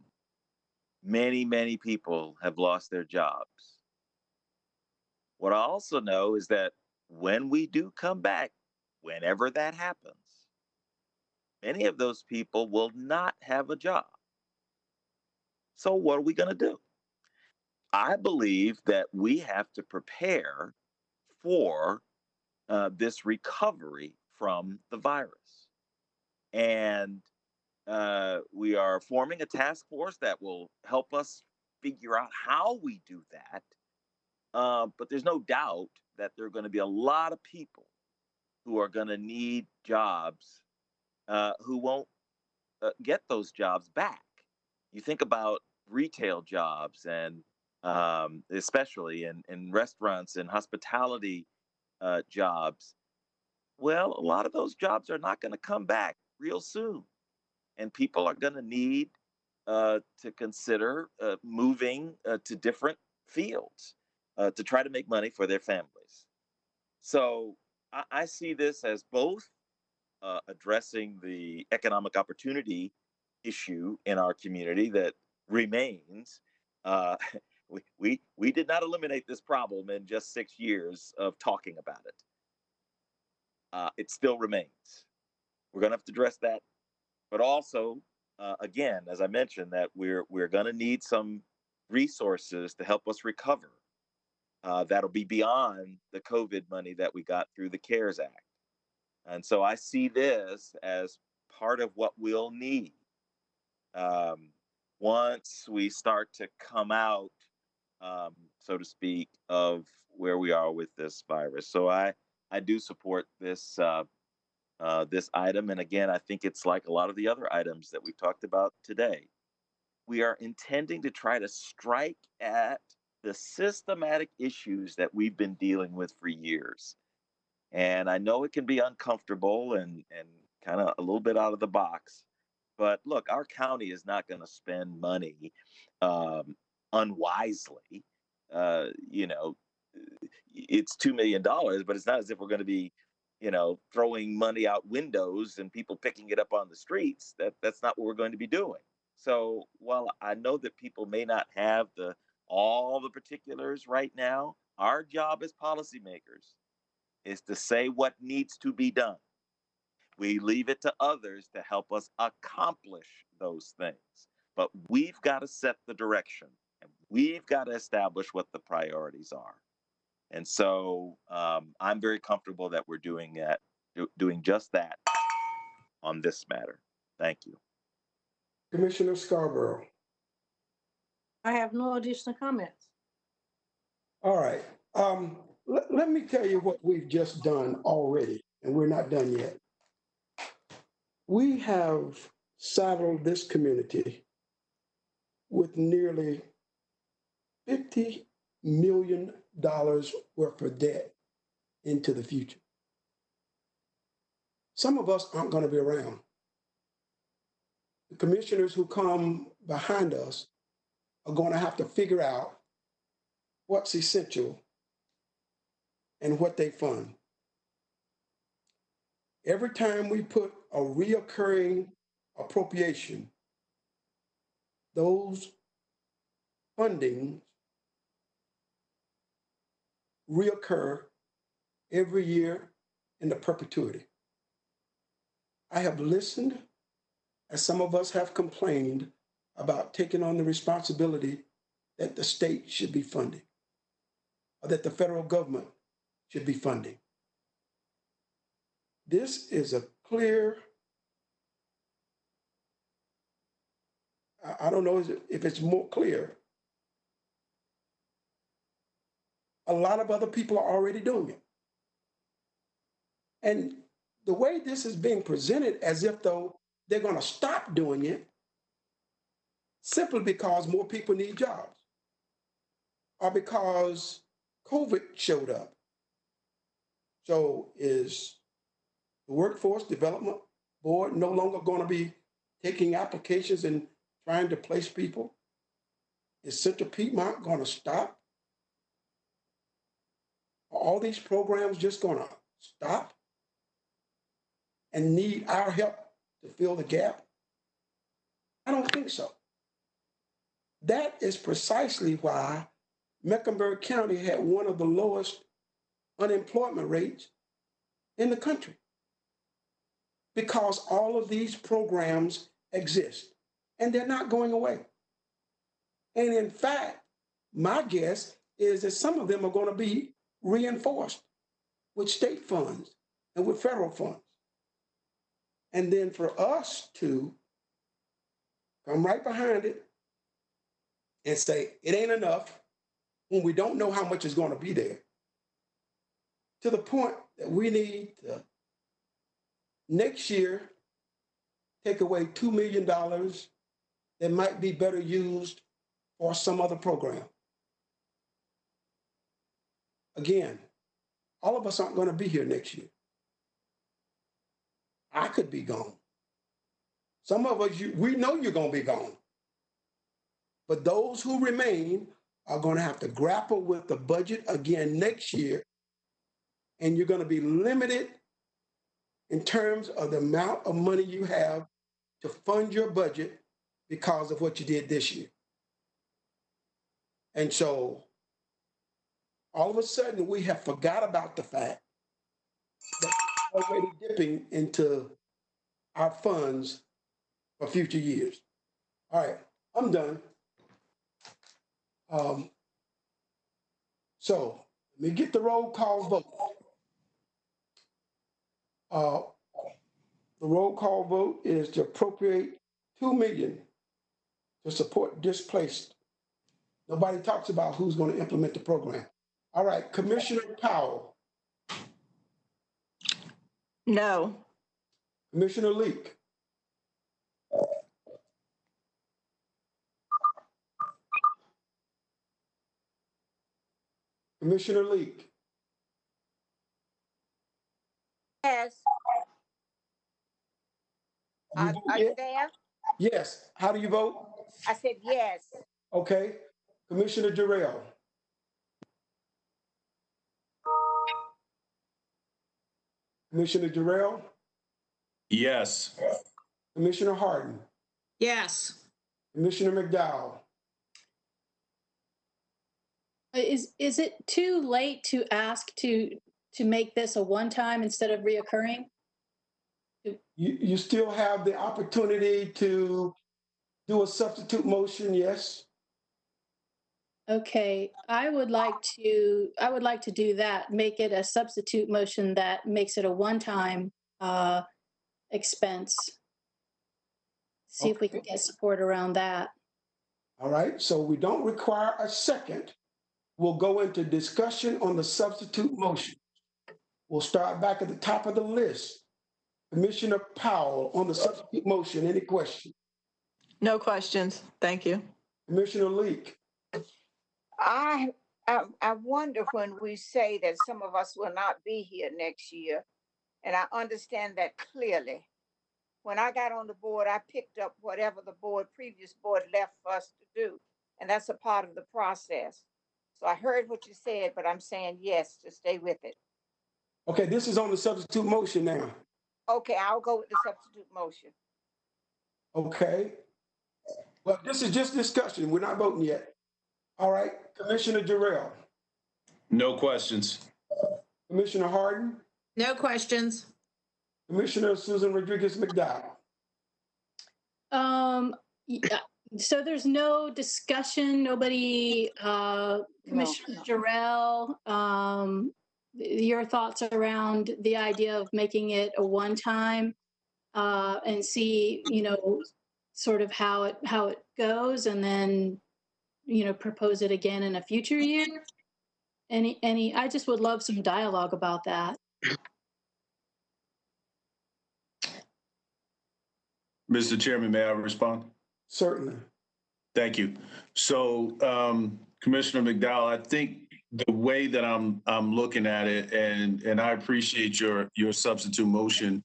I: many, many people have lost their jobs. What I also know is that when we do come back, whenever that happens, many of those people will not have a job. So what are we going to do? I believe that we have to prepare for this recovery from the virus. And we are forming a task force that will help us figure out how we do that. But there's no doubt that there are going to be a lot of people who are going to need jobs who won't get those jobs back. you think about retail jobs and especially in restaurants and hospitality jobs. Well, a lot of those jobs are not going to come back real soon, and people are going to need to consider moving to different fields to try to make money for their families. So I see this as both addressing the economic opportunity issue in our community that remains. Uh, we did not eliminate this problem in just 6 years of talking about it. It still remains. We're going to have to address that, but also, again, as I mentioned, that we're going to need some resources to help us recover. That'll be beyond the COVID money that we got through the CARES Act. And so I see this as part of what we'll need once we start to come out, so to speak, of where we are with this virus. So I do support this this item. And again, I think it's like a lot of the other items that we've talked about today. We are intending to try to strike at the systematic issues that we've been dealing with for years. And I know it can be uncomfortable and kind of a little bit out of the box. But look, our county is not going to spend money unwisely. You know, it's $2 million, but it's not as if we're going to be, you know, throwing money out windows and people picking it up on the streets. That's not what we're going to be doing. So while I know that people may not have all the particulars right now, our job as policymakers is to say what needs to be done. We leave it to others to help us accomplish those things. But we've got to set the direction and we've got to establish what the priorities are. And so I'm very comfortable that we're doing just that on this matter. Thank you.
A: Commissioner Scarborough.
C: I have no additional comments.
A: All right. Let me tell you what we've just done already, and we're not done yet. We have saddled this community with nearly $50 million worth of debt into the future. Some of us aren't going to be around. The commissioners who come behind us are going to have to figure out what's essential and what they fund. Every time we put a reoccurring appropriation, those fundings reoccur every year in the perpetuity. I have listened as some of us have complained about taking on the responsibility that the state should be funding, or that the federal government should be funding. This is a clear, I don't know if it's more clear. A lot of other people are already doing it. And the way this is being presented as if though they're going to stop doing it simply because more people need jobs or because COVID showed up. So is the Workforce Development Board no longer going to be taking applications and trying to place people? Is Central Piedmont going to stop? Are all these programs just going to stop and need our help to fill the gap? I don't think so. That is precisely why Mecklenburg County had one of the lowest unemployment rates in the country, because all of these programs exist and they're not going away. And in fact, my guess is that some of them are going to be reinforced with state funds and with federal funds. And then for us to come right behind it and say it ain't enough when we don't know how much is going to be there, to the point that we need to next year take away $2 million that might be better used for some other program. Again, all of us aren't going to be here next year. I could be gone. Some of us, we know you're going to be gone. But those who remain are going to have to grapple with the budget again next year. And you're going to be limited in terms of the amount of money you have to fund your budget because of what you did this year. And so all of a sudden we have forgot about the fact that we're already dipping into our funds for future years. All right, I'm done. So let me get the roll call vote. The roll call vote is to appropriate $2 million to support displaced. Nobody talks about who's going to implement the program. All right, Commissioner Powell.
D: No.
A: Commissioner Leek. Commissioner Leek.
E: Yes. Are you there?
A: Yes. How do you vote?
E: I said yes.
A: Okay. Commissioner Jarrell. Commissioner Jarrell.
F: Yes.
A: Commissioner Harden.
G: Yes.
A: Commissioner McDowell.
H: Is it too late to ask to make this a one-time instead of reoccurring?
A: You still have the opportunity to do a substitute motion, yes?
H: Okay, I would like to do that, make it a substitute motion that makes it a one-time expense. See if we can get support around that.
A: All right, so we don't require a second. We'll go into discussion on the substitute motion. We'll start back at the top of the list. Commissioner Powell on the substitute motion, any question?
D: No questions. Thank you.
A: Commissioner Leek.
E: I wonder when we say that some of us will not be here next year, and I understand that clearly. When I got on the board, I picked up whatever the previous board left for us to do, and that's a part of the process. So I heard what you said, but I'm saying yes to stay with it.
A: Okay, this is on the substitute motion now.
E: Okay, I'll go with the substitute motion.
A: Okay. Well, this is just discussion. We're not voting yet. All right, Commissioner Jarrell.
F: No questions.
A: Commissioner Harden.
G: No questions.
A: Commissioner Susan Rodriguez McDowell.
H: Yeah, so there's no discussion, nobody, Commissioner Jarrell, your thoughts around the idea of making it a one-time and see, sort of how it goes, and then, propose it again in a future year? I just would love some dialogue about that.
F: Mr. Chairman, may I respond?
A: Certainly.
F: Thank you. So, Commissioner McDowell, I think the way that I'm looking at it, and I appreciate your substitute motion.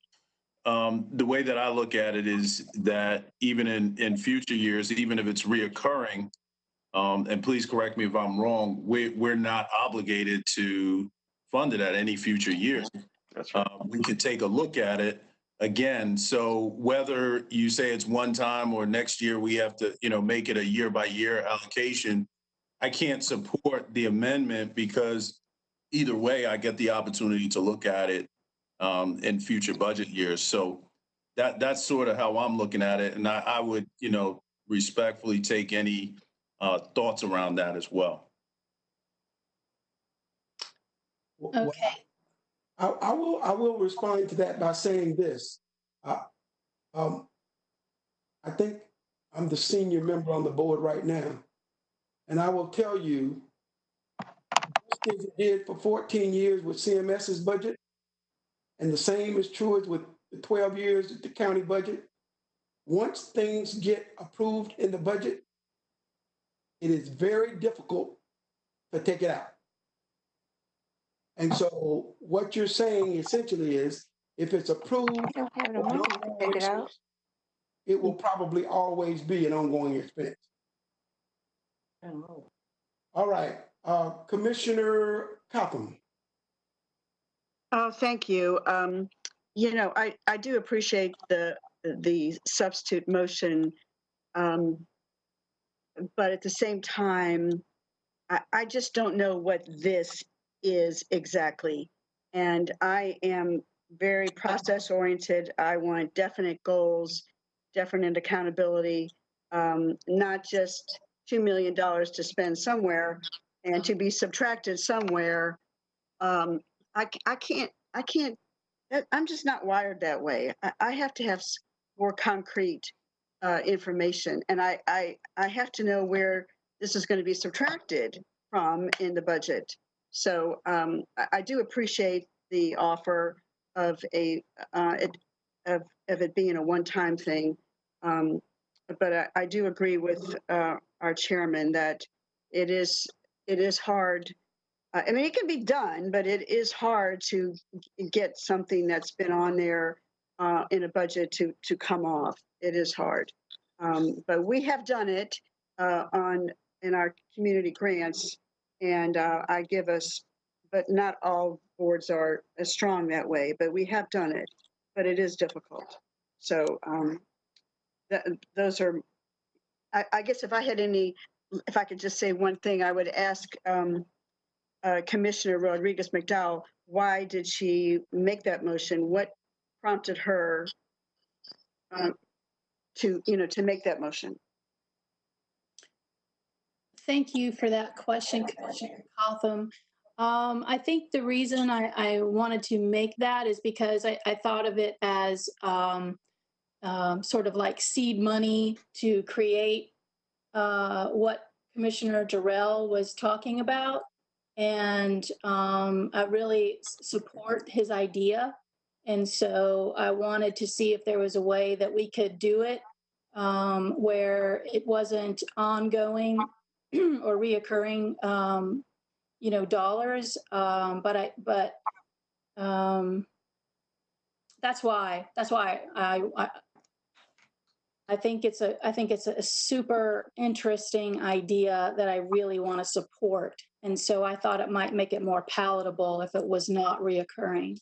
F: The way that I look at it is that even in future years, even if it's reoccurring, and please correct me if I'm wrong, we're not obligated to fund it at any future years.
I: That's right.
F: We could take a look at it again. So whether you say it's one time or next year we have to, make it a year by year allocation, I can't support the amendment because either way, I get the opportunity to look at it in future budget years. So that's sort of how I'm looking at it. And I would, respectfully take any thoughts around that as well.
H: Okay.
A: I will respond to that by saying this. I think I'm the senior member on the board right now, and I will tell you, just as it did for 14 years with CMS's budget, and the same is true as with the 12 years with the county budget, once things get approved in the budget, it is very difficult to take it out. And so what you're saying essentially is, if it's approved
E: I don't have no
A: for no
E: money to take it out.
A: operations, it will probably always be an ongoing expense. All right, Commissioner Cotham.
B: Oh, thank you. I do appreciate the substitute motion, but at the same time, I just don't know what this is exactly. And I am very process oriented. I want definite goals, definite accountability, not just $2 million to spend somewhere and to be subtracted somewhere. I can't, I'm just not wired that way. I have to have more concrete information, and I have to know where this is going to be subtracted from in the budget. So I do appreciate the offer of of it being a one-time thing, but I do agree with our chairman that it is hard. I mean, it can be done, but it is hard to get something that's been on there in a budget to come off. It is hard, but we have done it in our community grants, and I give us, but not all boards are as strong that way. But we have done it, but it is difficult. So those are. I guess if I could just say one thing, I would ask. Commissioner Rodriguez McDowell, why did she make that motion? What prompted her to make that motion?
H: Thank you for that question, Commissioner Cotham. I think the reason I wanted to make that is because I thought of it as sort of like seed money to create what Commissioner Jarrell was talking about. And I really support his idea. And so I wanted to see if there was a way that we could do it where it wasn't ongoing or reoccurring, dollars. But that's why I think it's a super interesting idea that I really want to support. And so I thought it might make it more palatable if it was not reoccurring.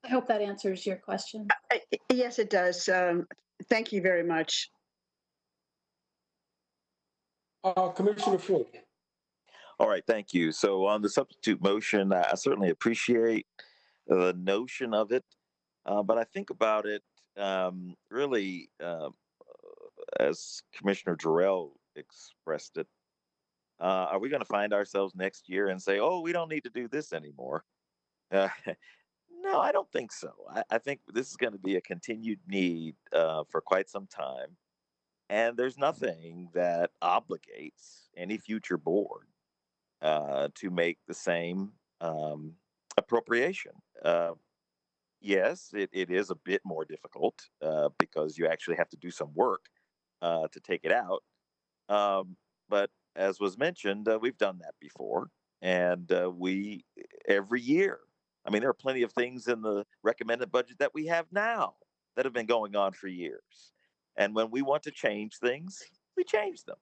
H: I hope that answers your question.
B: Yes, it does. Thank you very much.
A: Commissioner Floyd.
I: All right, thank you. So on the substitute motion, I certainly appreciate the notion of it, but I think about it really as Commissioner Jarrell expressed it. Are we going to find ourselves next year and say, oh, we don't need to do this anymore? No, I don't think so. I think this is going to be a continued need for quite some time. And there's nothing that obligates any future board to make the same appropriation. Yes, it is a bit more difficult because you actually have to do some work to take it out. But as was mentioned, we've done that before. And we, every year, I mean, there are plenty of things in the recommended budget that we have now that have been going on for years. And when we want to change things, we change them.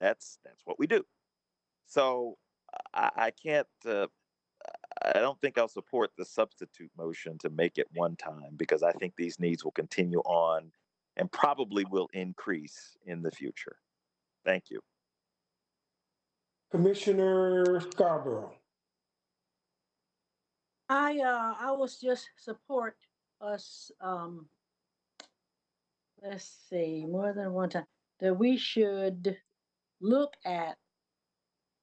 I: That's what we do. So I can't. I don't think I'll support the substitute motion to make it one time because I think these needs will continue on and probably will increase in the future. Thank you.
A: Commissioner Scarborough.
C: I was just support us, let's see, more than one time, that we should look at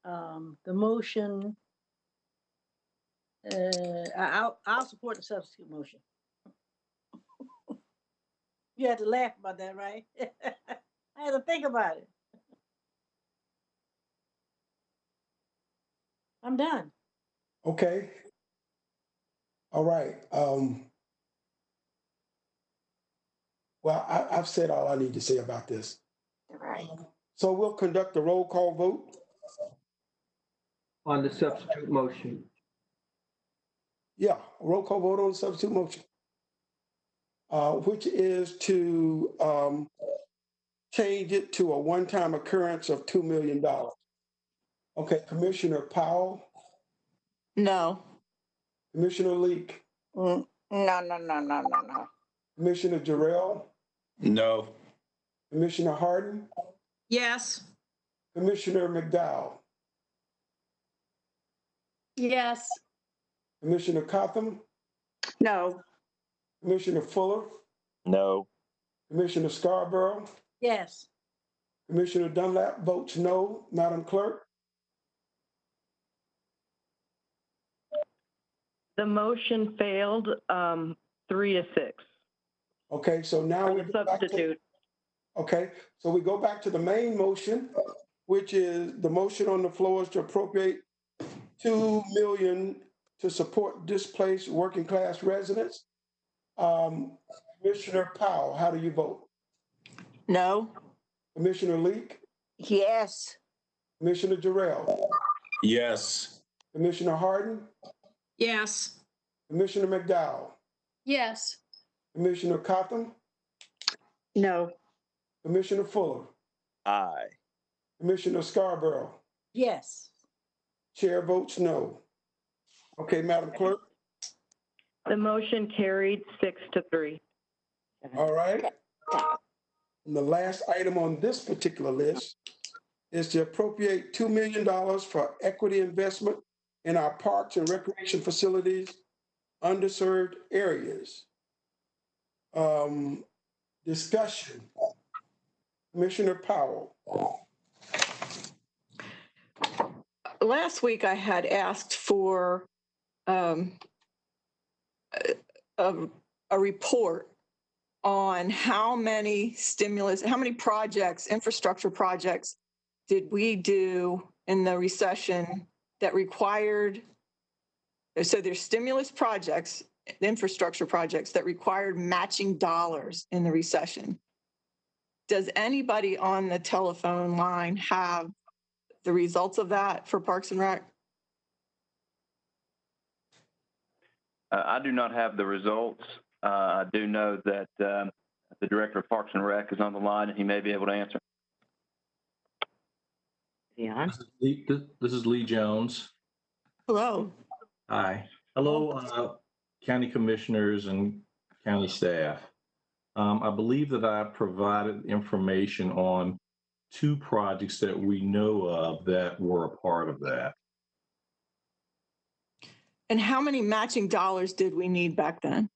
C: the motion. I'll support the substitute motion. You had to laugh about that, right? I had to think about it. I'm done.
A: Okay. All right. Well, I've said all I need to say about this.
E: Right.
A: So we'll conduct a roll call vote.
L: On the substitute motion,
A: Yeah, roll call vote on the substitute motion, which is to change it to a one-time occurrence of $2 million. Okay, Commissioner Powell,
D: No.
A: Commissioner Leak,
E: No.
A: Commissioner Jarrell,
F: No.
A: Commissioner Harden,
G: Yes.
A: Commissioner McDowell,
H: Yes.
A: Commissioner Cotham,
B: No.
A: Commissioner Fuller,
I: No.
A: Commissioner Scarborough,
C: Yes.
A: Commissioner Dunlap votes no. Madam Clerk?
O: The motion failed, 3-6.
A: Okay, so now we
O: The
A: go back to,
O: substitute.
A: okay, so we go back to the main motion, which is the motion on the floor is to appropriate $2 million to support displaced working class residents. Commissioner Powell, how do you vote?
D: No.
A: Commissioner Leak,
E: Yes.
A: Commissioner Jarrell,
F: Yes.
A: Commissioner Harden,
G: Yes.
A: Commissioner McDowell,
H: Yes.
A: Commissioner Cotham,
B: No.
A: Commissioner Fuller,
I: Aye.
A: Commissioner Scarborough.
C: Yes.
A: Chair votes no. Okay, Madam Clerk.
O: The motion carried 6-3.
A: All right. And the last item on this particular list is to appropriate $2 million for equity investment in our parks and recreation facilities, underserved areas. Discussion. Commissioner Powell.
D: Last week I had asked for a report on how many projects, infrastructure projects did we do in the recession that required, so there's stimulus projects, infrastructure projects that required matching dollars in the recession. Does anybody on the telephone line have the results of that for Parks and Rec?
M: I do not have the results. I do know that the Director of Parks and Rec is on the line, and he may be able to answer.
P: This is Lee Jones.
D: Hello.
P: Hi. Hello, county commissioners and county staff. I believe that I provided information on 2 projects that we know of that were a part of that.
D: And how many matching dollars did we need back then?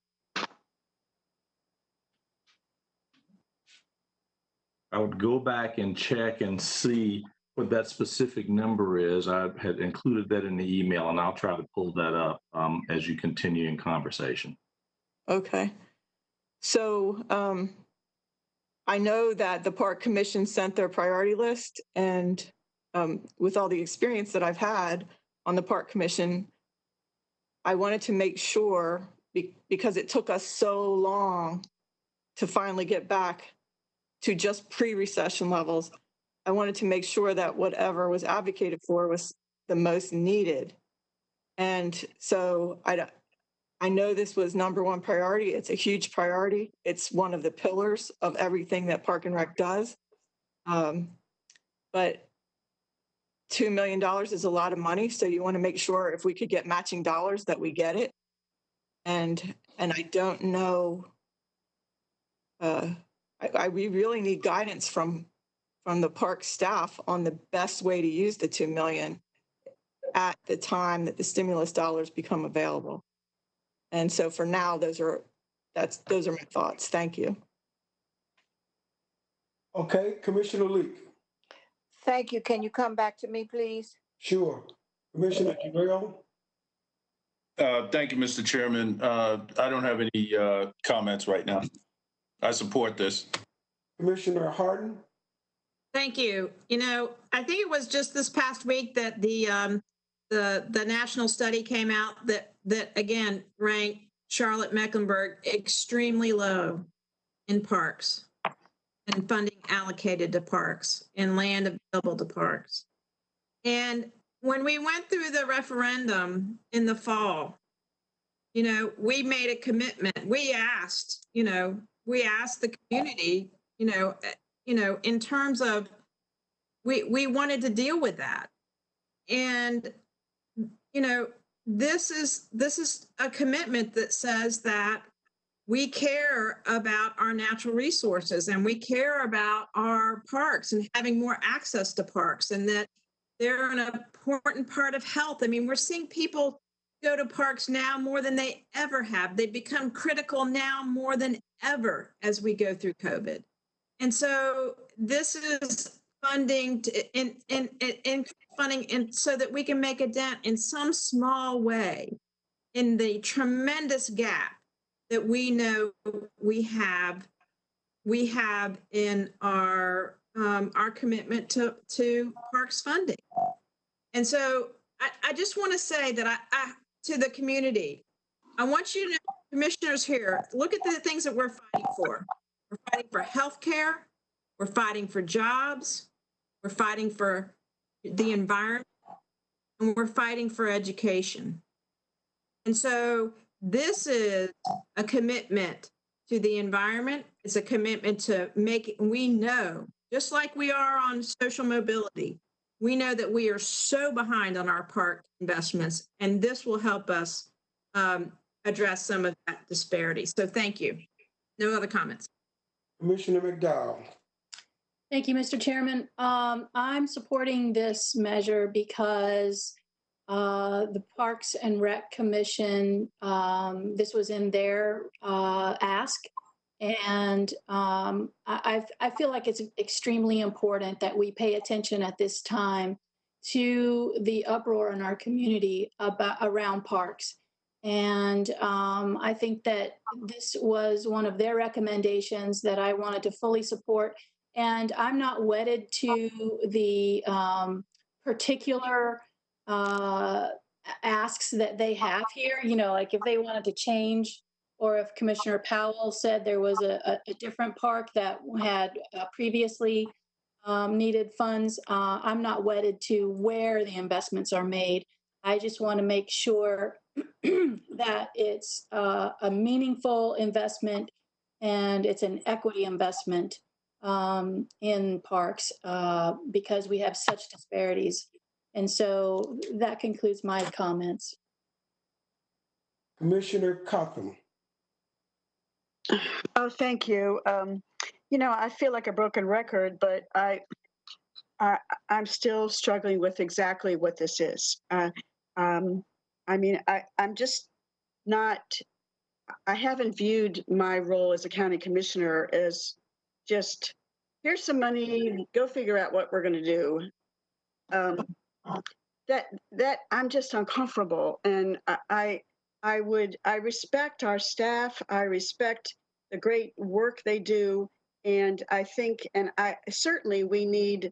P: I would go back and check and see what that specific number is. I had included that in the email, and I'll try to pull that up as you continue in conversation.
D: Okay. So I know that the Park Commission sent their priority list, and with all the experience that I've had on the Park Commission, I wanted to make sure, because it took us so long to finally get back to just pre-recession levels, I wanted to make sure that whatever was advocated for was the most needed. And so I know this was #1 priority. It's a huge priority. It's one of the pillars of everything that Park and Rec does. But $2 million is a lot of money. So you want to make sure if we could get matching dollars that we get it. And I don't know, we really need guidance from the park staff on the best way to use the $2 million at the time that the stimulus dollars become available. And so for now, those are my thoughts. Thank you.
A: Okay, Commissioner Leak.
E: Thank you. Can you come back to me, please?
A: Sure. Commissioner Jarrell.
F: Thank you, Mr. Chairman. I don't have any comments right now. I support this.
A: Commissioner Harden.
G: Thank you. You know, I think it was just this past week that the national study came out that again ranked Charlotte Mecklenburg extremely low in parks and funding allocated to parks and land available to parks. And when we went through the referendum in the fall, we made a commitment. We asked the community, in terms of we wanted to deal with that. And, this is a commitment that says that we care about our natural resources and we care about our parks and having more access to parks, and that they're an important part of health. I mean, we're seeing people go to parks now more than they ever have. They've become critical now more than ever as we go through COVID. And so this is funding in funding, and so that we can make a dent in some small way in the tremendous gap that we know we have in our commitment to parks funding. And so I just want to say that I to the community, I want you to, commissioners here, look at the things that we're fighting for. We're fighting for healthcare. We're fighting for jobs. We're fighting for the environment, and we're fighting for education. And so this is a commitment to the environment. It's a commitment to make, we know, just like we are on social mobility, we know that we are so behind on our park investments, and this will help us address some of that disparity. So thank you. No other comments.
A: Commissioner McDowell.
H: Thank you, Mr. Chairman. I'm supporting this measure because the Parks and Rec Commission, this was in their ask. And I feel like it's extremely important that we pay attention at this time to the uproar in our community around parks. And I think that this was one of their recommendations that I wanted to fully support. And I'm not wedded to the particular asks that they have here. Like if they wanted to change, or if Commissioner Powell said there was a different park that had previously needed funds, I'm not wedded to where the investments are made. I just want to make sure that it's a meaningful investment and it's an equity investment in parks because we have such disparities. And so that concludes my comments.
A: Commissioner Cotham.
B: Oh, thank you. I feel like a broken record, but I'm still struggling with exactly what this is. I'm just not, I haven't viewed my role as a county commissioner as just, here's some money, go figure out what we're going to do. That I'm just uncomfortable. And I respect our staff. I respect the great work they do. And I think, certainly we need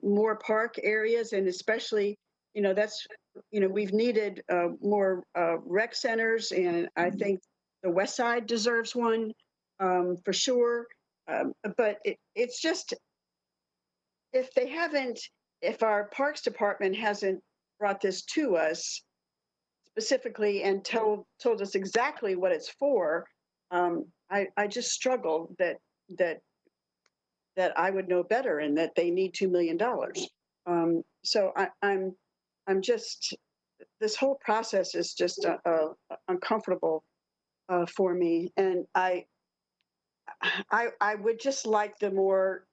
B: more park areas, and especially, we've needed more rec centers, and I think the West Side deserves one for sure. But it's just, if our Parks Department hasn't brought this to us specifically and told us exactly what it's for, I just struggle that I would know better and that they need $2 million. So I'm just, this whole process is just uncomfortable for me. And I would just like the more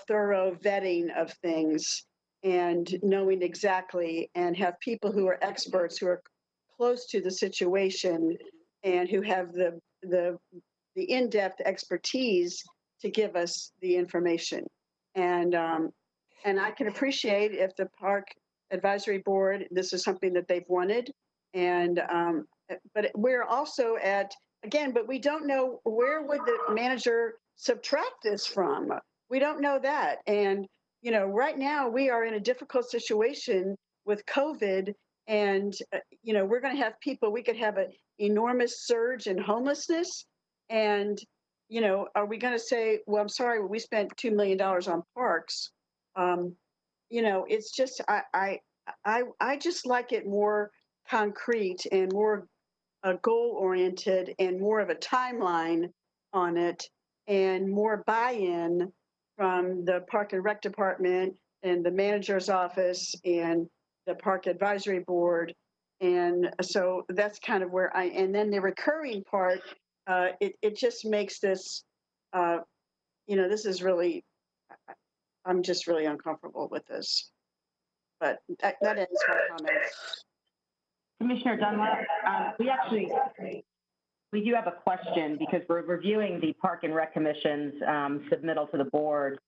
B: thorough vetting of things and knowing exactly, and have people who are experts, who are close to the situation and who have the in-depth expertise to give us the information. And I can appreciate if the Park Advisory Board, this is something that they've wanted. And but we're also but we don't know, where would the manager subtract this from? We don't know that. And, right now we are in a difficult situation with COVID, and, we're going to have people, we could have an enormous surge in homelessness. And, are we going to say, well, I'm sorry, we spent $2 million on parks? It's just, I just like it more concrete and more goal oriented and more of a timeline on it and more buy-in from the Park and Rec Department and the manager's office and the Park Advisory Board. And so that's kind of where and then the recurring part, it just makes this, this is really, I'm just really uncomfortable with this. But that ends my comments.
K: Commissioner Dunlap, we do have a question because we're reviewing the Park and Rec Commission's submittal to the board,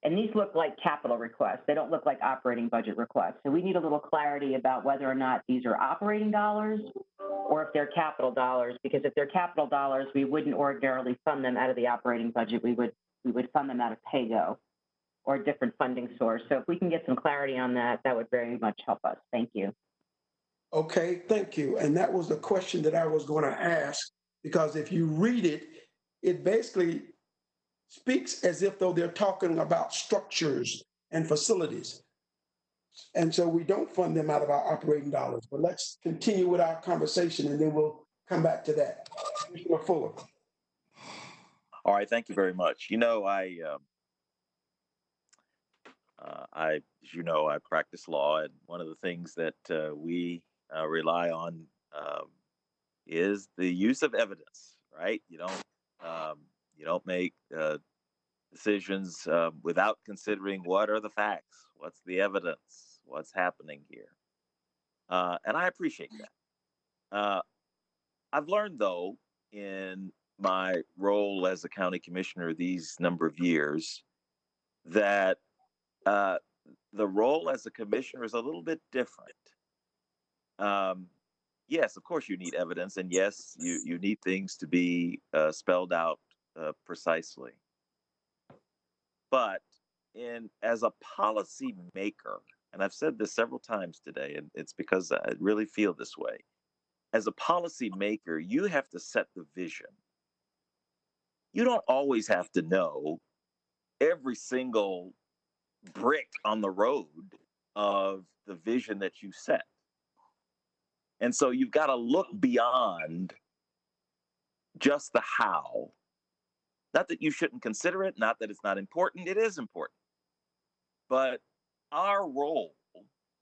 K: and these look like capital requests. They don't look like operating budget requests. So we need a little clarity about whether or not these are operating dollars or if they're capital dollars, because if they're capital dollars, we wouldn't ordinarily fund them out of the operating budget. We would fund them out of PAYGO or a different funding source. So if we can get some clarity on that, that would very much help us. Thank you.
A: Okay, thank you. And that was the question that I was going to ask, because if you read it, it basically speaks as if though they're talking about structures and facilities. And so we don't fund them out of our operating dollars. But let's continue with our conversation and then we'll come back to that. Commissioner Fuller.
I: All right, thank you very much. As you know, I practice law, and one of the things that we rely on is the use of evidence. Right? You don't make decisions without considering what are the facts, what's the evidence, what's happening here, and I appreciate that. I've learned, though, in my role as a county commissioner these number of years, that the role as a commissioner is a little bit different. Yes, of course you need evidence, and yes, you need things to be spelled out precisely. But as a policy maker, and I've said this several times today, and it's because I really feel this way. As a policy maker, you have to set the vision. You don't always have to know every single brick on the road of the vision that you set. And so you've got to look beyond just the how. Not that you shouldn't consider it, not that it's not important, it is important. But our role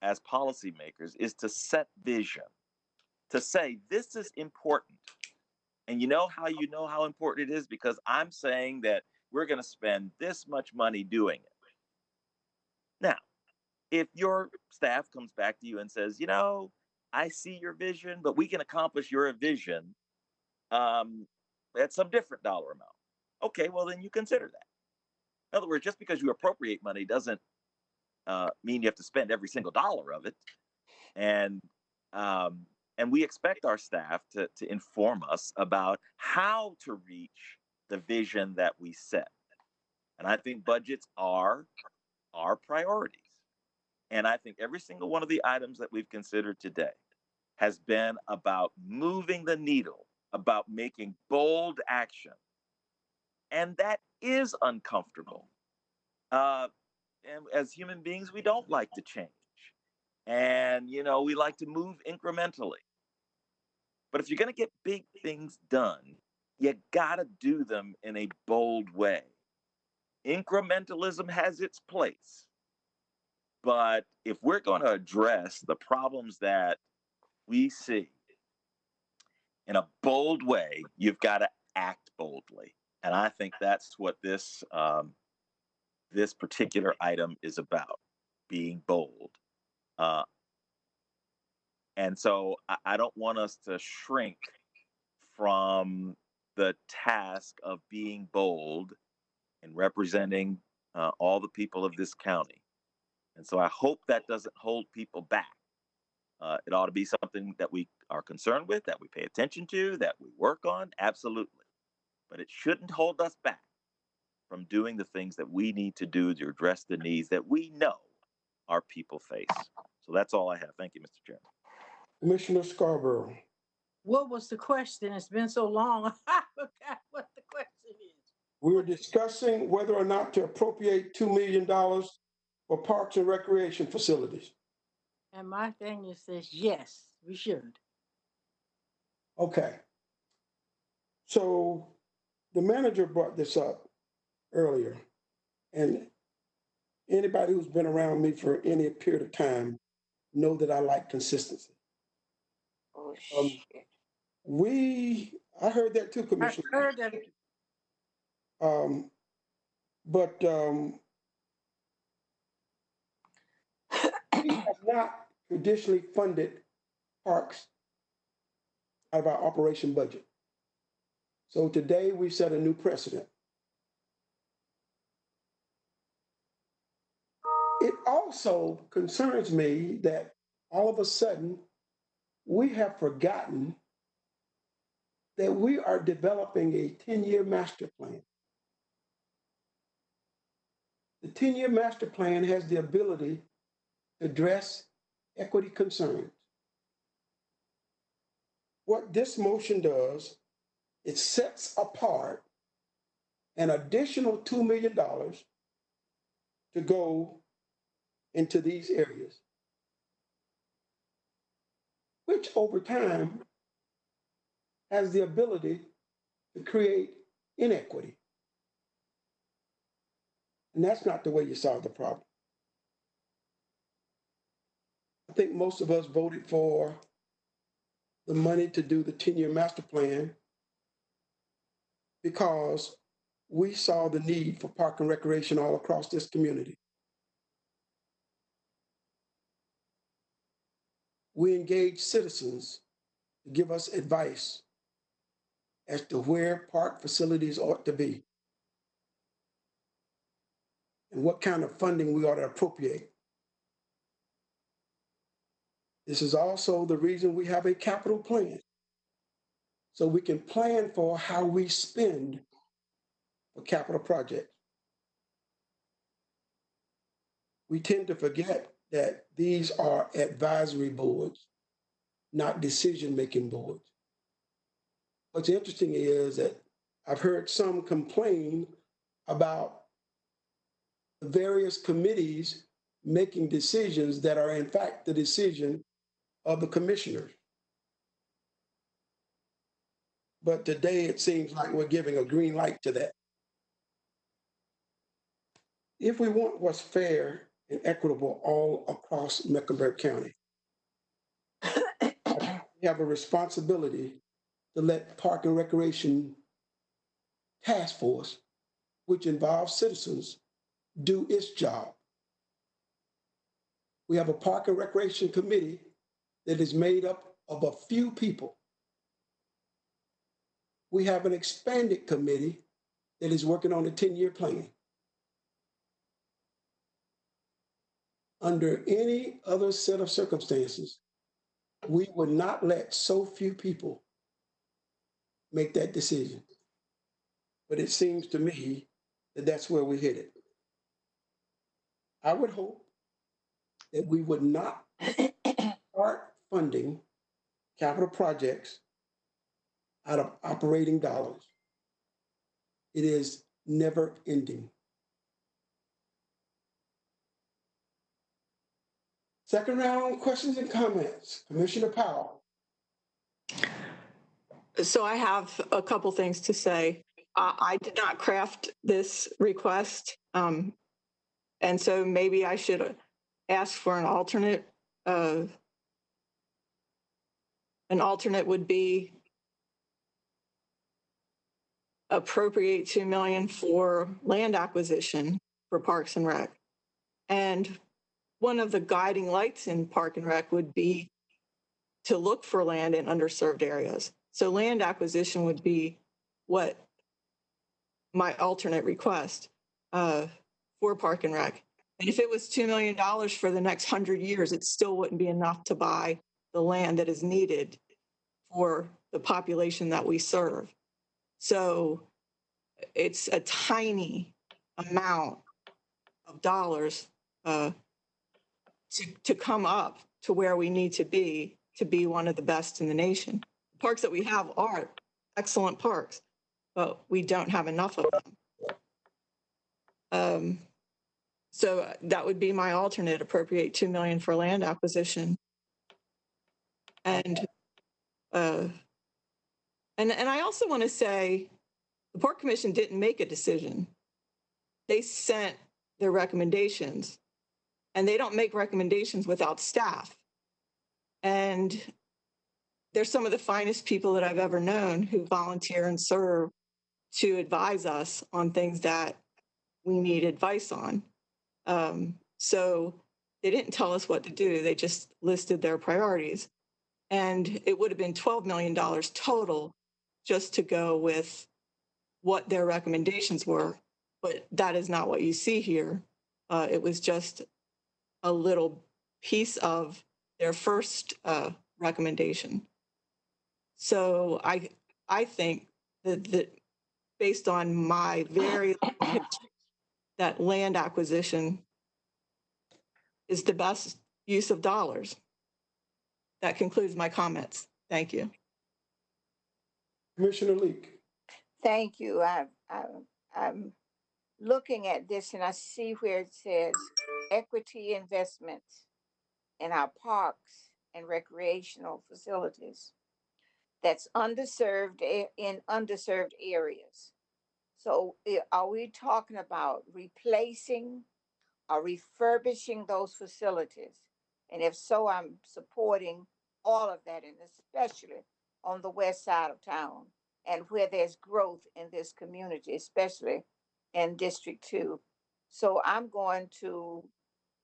I: as policymakers is to set vision, to say this is important. And you know how important it is? Because I'm saying that we're going to spend this much money doing it. Now, if your staff comes back to you and says, I see your vision, but we can accomplish your vision at some different dollar amount. Okay, well, then you consider that. In other words, just because you appropriate money doesn't mean you have to spend every single dollar of it. And we expect our staff to inform us about how to reach the vision that we set. And I think budgets are our priorities. And I think every single one of the items that we've considered today has been about moving the needle, about making bold action. And that is uncomfortable. And as human beings, we don't like to change. And, we like to move incrementally. But if you're going to get big things done, you got to do them in a bold way. Incrementalism has its place. But if we're going to address the problems that we see in a bold way, you've got to act boldly. And I think that's what this particular item is about, being bold. And so I don't want us to shrink from the task of being bold and representing all the people of this county. And so I hope that doesn't hold people back. It ought to be something that we are concerned with, that we pay attention to, that we work on, absolutely. But it shouldn't hold us back from doing the things that we need to do to address the needs that we know our people face. So that's all I have. Thank you, Mr. Chairman.
A: Commissioner Scarborough.
C: What was the question? It's been so long. I forgot what the question is.
A: We were discussing whether or not to appropriate $2 million for parks and recreation facilities.
C: And my thing is says, yes, we should.
A: Okay. So the manager brought this up earlier, and anybody who's been around me for any period of time know that I like consistency.
E: Oh,
A: I heard that too, Commissioner.
C: I heard that.
A: But we have not traditionally funded parks out of our operation budget. So today we set a new precedent. It also concerns me that all of a sudden we have forgotten that we are developing a 10-year master plan. The 10-year master plan has the ability to address equity concerns. What this motion does, it sets apart an additional $2 million to go into these areas, which over time has the ability to create inequity. And that's not the way you solve the problem. I think most of us voted for the money to do the 10-year master plan because we saw the need for park and recreation all across this community. We engaged citizens to give us advice as to where park facilities ought to be and what kind of funding we ought to appropriate. This is also the reason we have a capital plan, so we can plan for how we spend for capital projects. We tend to forget that these are advisory boards, not decision-making boards. What's interesting is that I've heard some complain about the various committees making decisions that are in fact the decision of the commissioners. But today it seems like we're giving a green light to that. If we want what's fair and equitable all across Mecklenburg County, we have a responsibility to let Park and Recreation Task Force, which involves citizens, do its job. We have a Park and Recreation Committee that is made up of a few people. We have an expanded committee that is working on a 10-year plan. Under any other set of circumstances, we would not let so few people make that decision. But it seems to me that that's where we're headed. I would hope that we would not start funding capital projects out of operating dollars. It is never ending. Second round, questions and comments. Commissioner Powell.
D: So I have a couple things to say. I did not craft this request. And so maybe I should ask for an alternate. An alternate would be appropriate $2 million for land acquisition for Parks and Rec. And one of the guiding lights in Park and Rec would be to look for land in underserved areas. So land acquisition would be what my alternate request for Park and Rec. And if it was $2 million for the next 100 years, it still wouldn't be enough to buy the land that is needed for the population that we serve. So it's a tiny amount of dollars to come up to where we need to be one of the best in the nation. The parks that we have are excellent parks. but we don't have enough of them. So that would be my alternate, appropriate 2 million for land acquisition. And I also want to say the Port Commission didn't make a decision. They sent their recommendations, and they don't make recommendations without staff. And they're some of the finest people that I've ever known who volunteer and serve to advise us on things that we need advice on. So they didn't tell us what to do. They just listed their priorities. And it would have been $12 million total just to go with what their recommendations were. But that is not what you see here. It was just a little piece of their first recommendation. So I think that based on my very history, that land acquisition is the best use of dollars. That concludes my comments. Thank you.
A: Commissioner Leak.
E: Thank you. I'm looking at this and I see where it says equity investments in our parks and recreational facilities. That's underserved in underserved areas. So are we talking about replacing or refurbishing those facilities? And if so, I'm supporting all of that, and especially on the west side of town and where there's growth in this community, especially in District 2. So I'm going to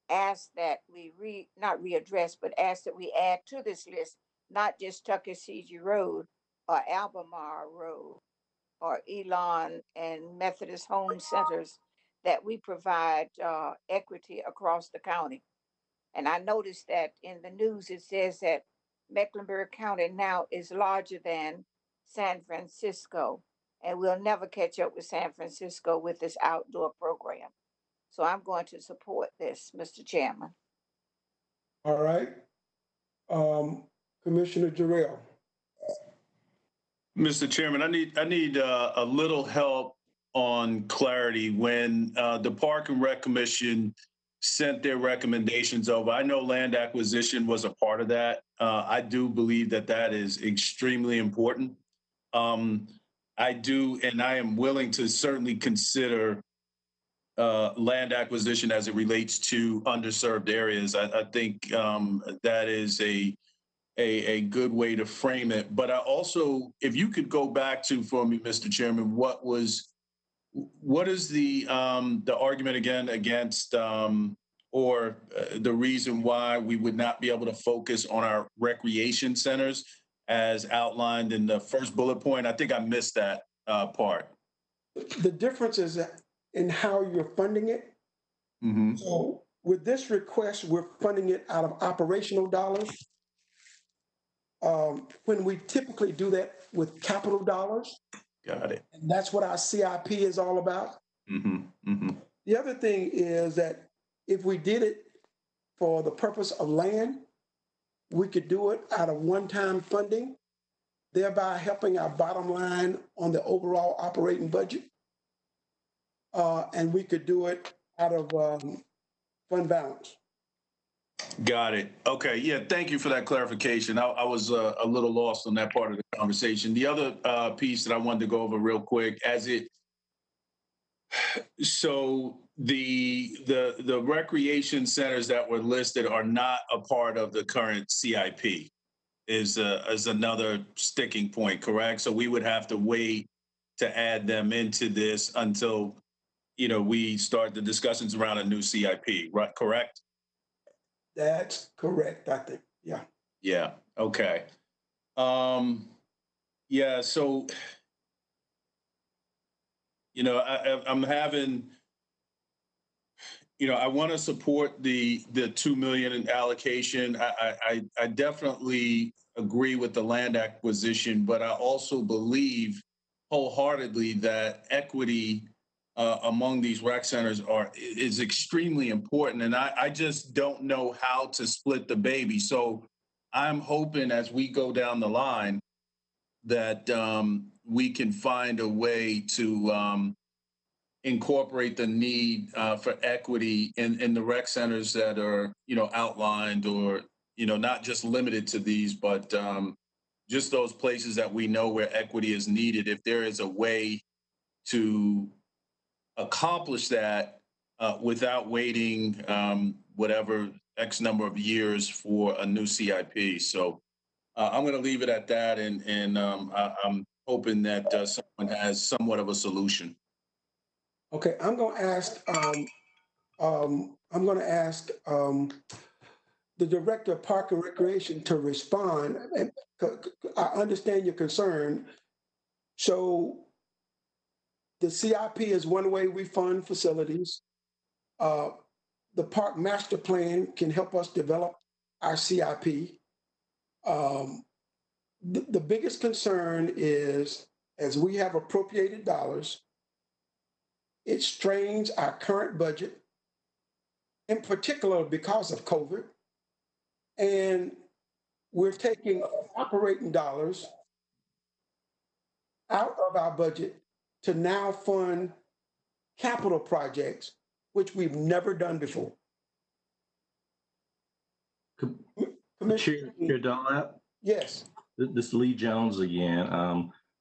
E: ask that we not readdress, but ask that we add to this list, not just Tuckasegee Road or Albemarle Road or Elon and Methodist Home Centers, that we provide equity across the county. And I noticed that in the news, it says that Mecklenburg County now is larger than San Francisco, and we'll never catch up with San Francisco with this outdoor program. So I'm going to support this, Mr. Chairman.
A: All right. Commissioner Jarrell.
F: Mr. Chairman, I need a little help on clarity. When the Park and Rec Commission sent their recommendations over, I know land acquisition was a part of that. I do believe that that is extremely important. I do, and I am willing to certainly consider land acquisition as it relates to underserved areas. I think that is a good way to frame it. But I also, if you could go back to for me, Mr. Chairman, what is the argument again against or the reason why we would not be able to focus on our recreation centers as outlined in the first bullet point? I think I missed that part.
A: The difference is in how you're funding it.
F: Mm-hmm.
A: So with this request, we're funding it out of operational dollars. When we typically do that with capital dollars.
F: Got it.
A: And that's what our CIP is all about.
F: Mm-hmm. Mm-hmm.
A: The other thing is that if we did it for the purpose of land, we could do it out of one-time funding, thereby helping our bottom line on the overall operating budget. And we could do it out of fund balance.
F: Got it. Okay. Yeah. Thank you for that clarification. I was a little lost on that part of the conversation. The other piece that I wanted to go over real quick, so the recreation centers that were listed are not a part of the current CIP is another sticking point, correct? So we would have to wait to add them into this until, we start the discussions around a new CIP, right? Correct?
A: That's correct, I think. Yeah.
F: Yeah. Okay. Yeah. So, I'm having, I want to support the 2 million in allocation. I definitely agree with the land acquisition, but I also believe wholeheartedly that equity among these rec centers is extremely important. And I just don't know how to split the baby. So I'm hoping as we go down the line that we can find a way to incorporate the need for equity in the rec centers that are, outlined, or, not just limited to these, but just those places that we know where equity is needed. If there is a way to accomplish that without waiting whatever X number of years for a new CIP. So I'm going to leave it at that, and I'm hoping that someone has somewhat of a solution.
A: Okay, I'm going to ask. I'm going to ask the Director of Park and Recreation to respond. And I understand your concern. So the CIP is one way we fund facilities. The Park Master Plan can help us develop our CIP. The biggest concern is, as we have appropriated dollars, it strains our current budget, in particular because of COVID. And we're taking operating dollars out of our budget to now fund capital projects, which we've never done before.
P: Chair Dunlap?
A: Yes.
P: This is Lee Jones again.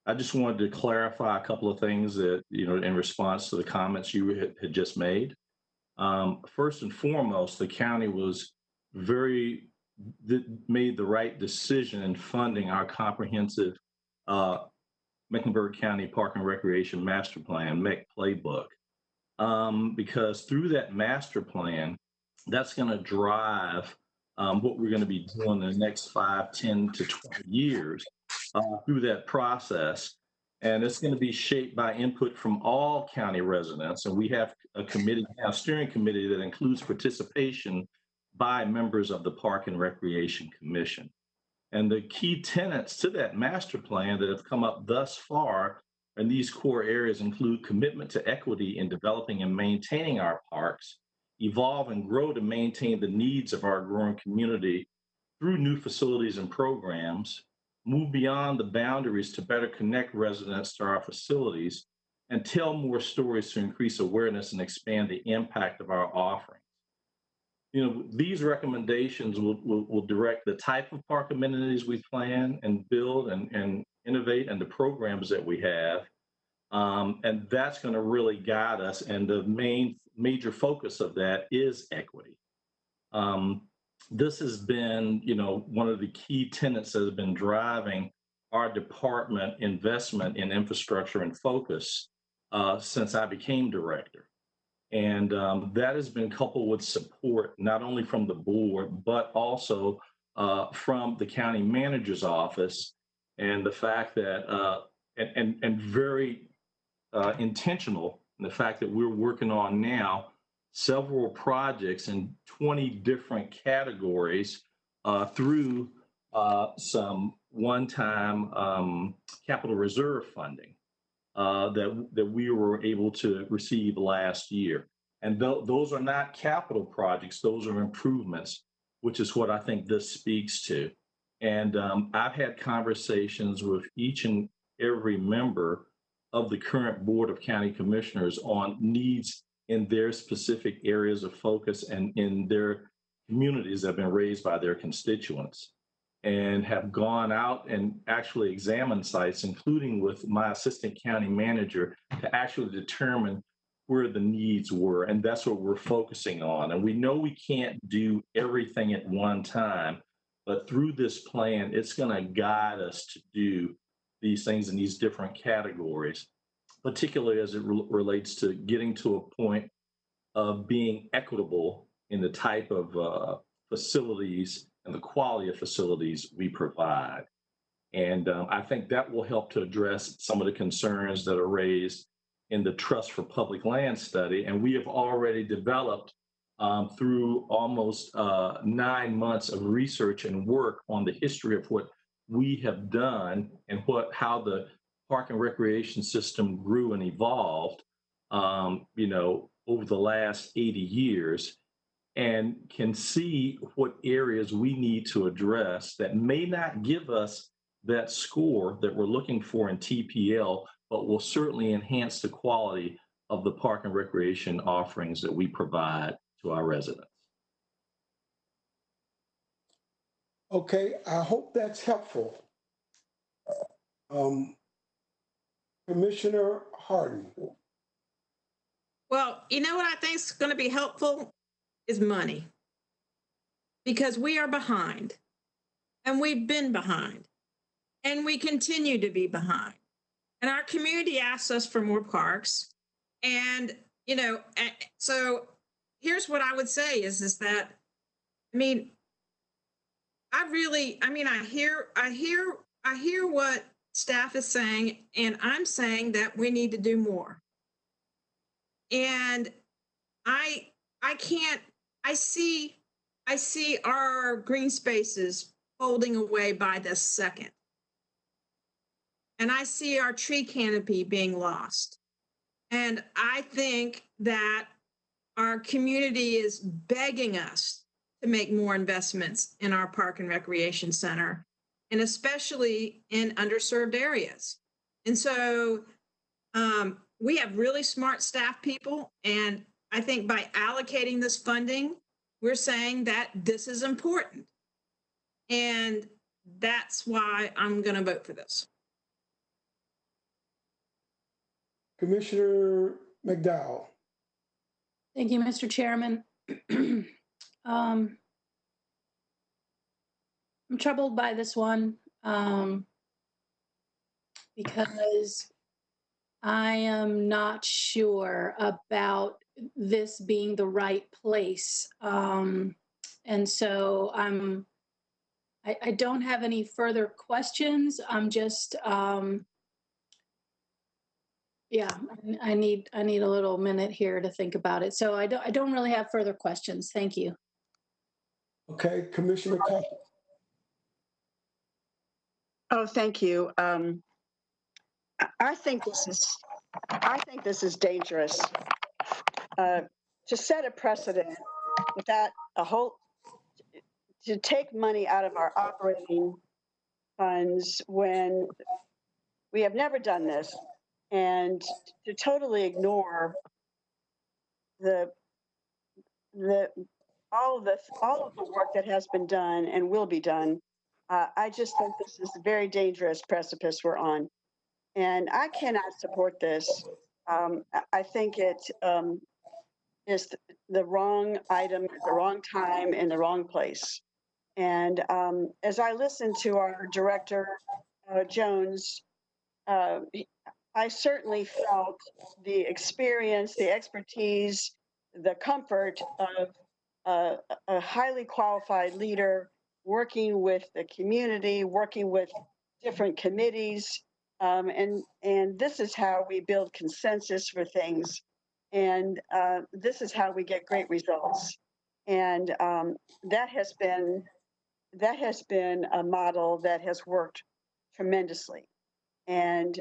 P: I just wanted to clarify a couple of things that, in response to the comments you had just made. First and foremost, the county made the right decision in funding our comprehensive Mecklenburg County Park and Recreation Master Plan, MEC Playbook, because through that master plan, that's going to drive what we're going to be doing in the next 5, 10 to 20 years through that process. And it's going to be shaped by input from all county residents. And we have a steering committee that includes participation by members of the Park and Recreation Commission. And the key tenets to that master plan that have come up thus far in these core areas include commitment to equity in developing and maintaining our parks, evolve and grow to maintain the needs of our growing community through new facilities and programs, move beyond the boundaries to better connect residents to our facilities, and tell more stories to increase awareness and expand the impact of our offerings. These recommendations will direct the type of park amenities we plan and build and innovate, and the programs that we have. And that's going to really guide us. And the major focus of that is equity. This has been, one of the key tenets that has been driving our department investment in infrastructure and focus since I became director. And that has been coupled with support, not only from the board, but also from the county manager's office, and the fact that, and very intentional in the fact that we're working on now several projects in 20 different categories through some one-time capital reserve funding that we were able to receive last year. And those are not capital projects, those are improvements, which is what I think this speaks to. And I've had conversations with each and every member of the current Board of County Commissioners on needs in their specific areas of focus and in their communities that have been raised by their constituents, and have gone out and actually examined sites, including with my assistant county manager, to actually determine where the needs were. And that's what we're focusing on. And we know we can't do everything at one time, but through this plan, it's going to guide us to do these things in these different categories, particularly as it relates to getting to a point of being equitable in the type of facilities and the quality of facilities we provide. And I think that will help to address some of the concerns that are raised in the Trust for Public Land study. And we have already developed through almost 9 months of research and work on the history of what we have done and how the park and recreation system grew and evolved, over the last 80 years, and can see what areas we need to address that may not give us that score that we're looking for in TPL, but will certainly enhance the quality of the park and recreation offerings that we provide to our residents.
A: Okay, I hope that's helpful. Commissioner Harden.
G: Well, you know what I think is going to be helpful is money. Because we are behind, and we've been behind, and we continue to be behind. And our community asks us for more parks. And, you know, so here's what I would say is that, I mean, I hear what staff is saying, and I'm saying that we need to do more. And I see our green spaces folding away by the second. And I see our tree canopy being lost. And I think that our community is begging us to make more investments in our park and recreation center, and especially in underserved areas. And so we have really smart staff people. And I think by allocating this funding, we're saying that this is important. And that's why I'm going to vote for this.
A: Commissioner McDowell.
H: Thank you, Mr. Chairman. I'm troubled by this one because I am not sure about this being the right place. And so I don't have any further questions. I'm just, yeah, I need a little minute here to think about it. So I don't really have further questions. Thank you.
A: Okay, Commissioner Cox.
B: Oh, thank you. I think this is dangerous. To set a precedent without to take money out of our operating funds when we have never done this, and to totally ignore all of the work that has been done and will be done. I just think this is a very dangerous precipice we're on, and I cannot support this. I think it is the wrong item at the wrong time in the wrong place. And as I listened to our director, Jones, I certainly felt the experience, the expertise, the comfort of a highly qualified leader working with the community, working with different committees. And this is how we build consensus for things. And this is how we get great results. And that has been a model that has worked tremendously. And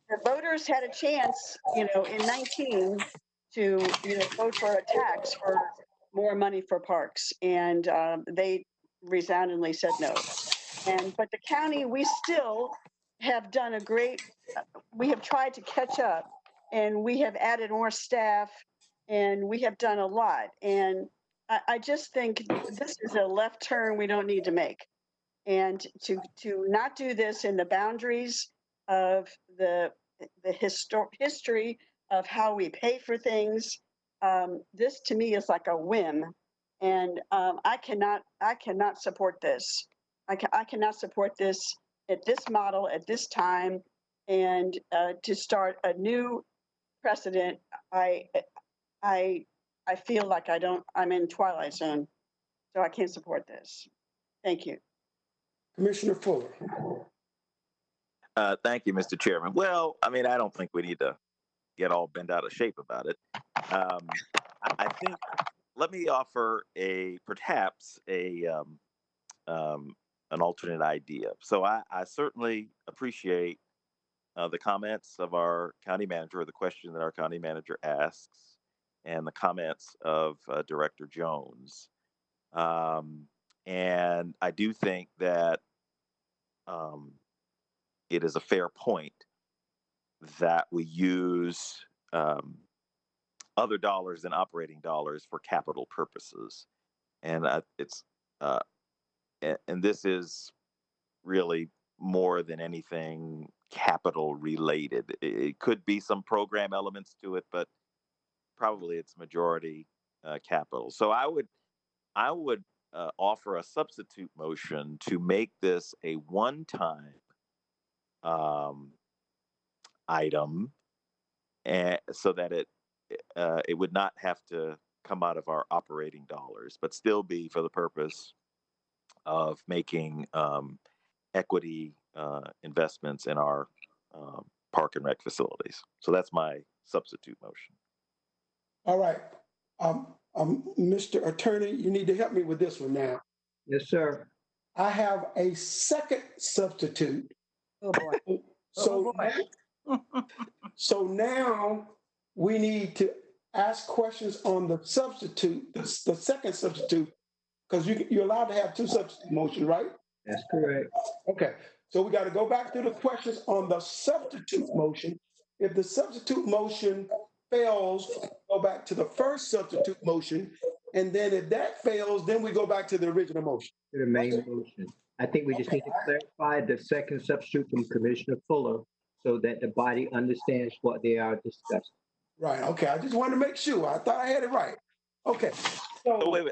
B: the voters had a chance, in 19 to vote for a tax for more money for parks, and they resoundingly said no. But the county, we still have done we have tried to catch up, and we have added more staff, and we have done a lot. And I just think this is a left turn we don't need to make. And to not do this in the boundaries of the history of how we pay for things, this to me is like a whim. And I cannot support this. I cannot support this at this model, at this time. And to start a new precedent, I feel like I'm in Twilight Zone, so I can't support this. Thank you.
A: Commissioner Fuller.
I: Thank you, Mr. Chairman. Well, I mean, I don't think we need to get all bent out of shape about it. I think, let me offer perhaps an alternate idea. So I certainly appreciate the comments of our county manager, or the question that our county manager asks, and the comments of Director Jones. And I do think that it is a fair point that we use other dollars than operating dollars for capital purposes. And and this is really more than anything capital related. It could be some program elements to it, but probably it's majority capital. So I would offer a substitute motion to make this a one-time item, and so that it would not have to come out of our operating dollars, but still be for the purpose of making equity investments in our park and rec facilities. So that's my substitute motion.
A: All right. Mr. Attorney, you need to help me with this one now.
L: Yes, sir.
A: I have a second substitute.
C: Oh, boy.
A: So, so now we need to ask questions on the substitute, the second substitute, because you're allowed to have two substitute motions, right?
L: That's correct.
A: Okay, so we got to go back to the questions on the substitute motion. If the substitute motion fails, go back to the first substitute motion. And then if that fails, then we go back to the original motion.
L: To the main motion. I think we just need to clarify the second substitute from Commissioner Fuller so that the body understands what they are discussing.
A: Right, okay, I just wanted to make sure. I thought I had it right. Okay.
I: So wait,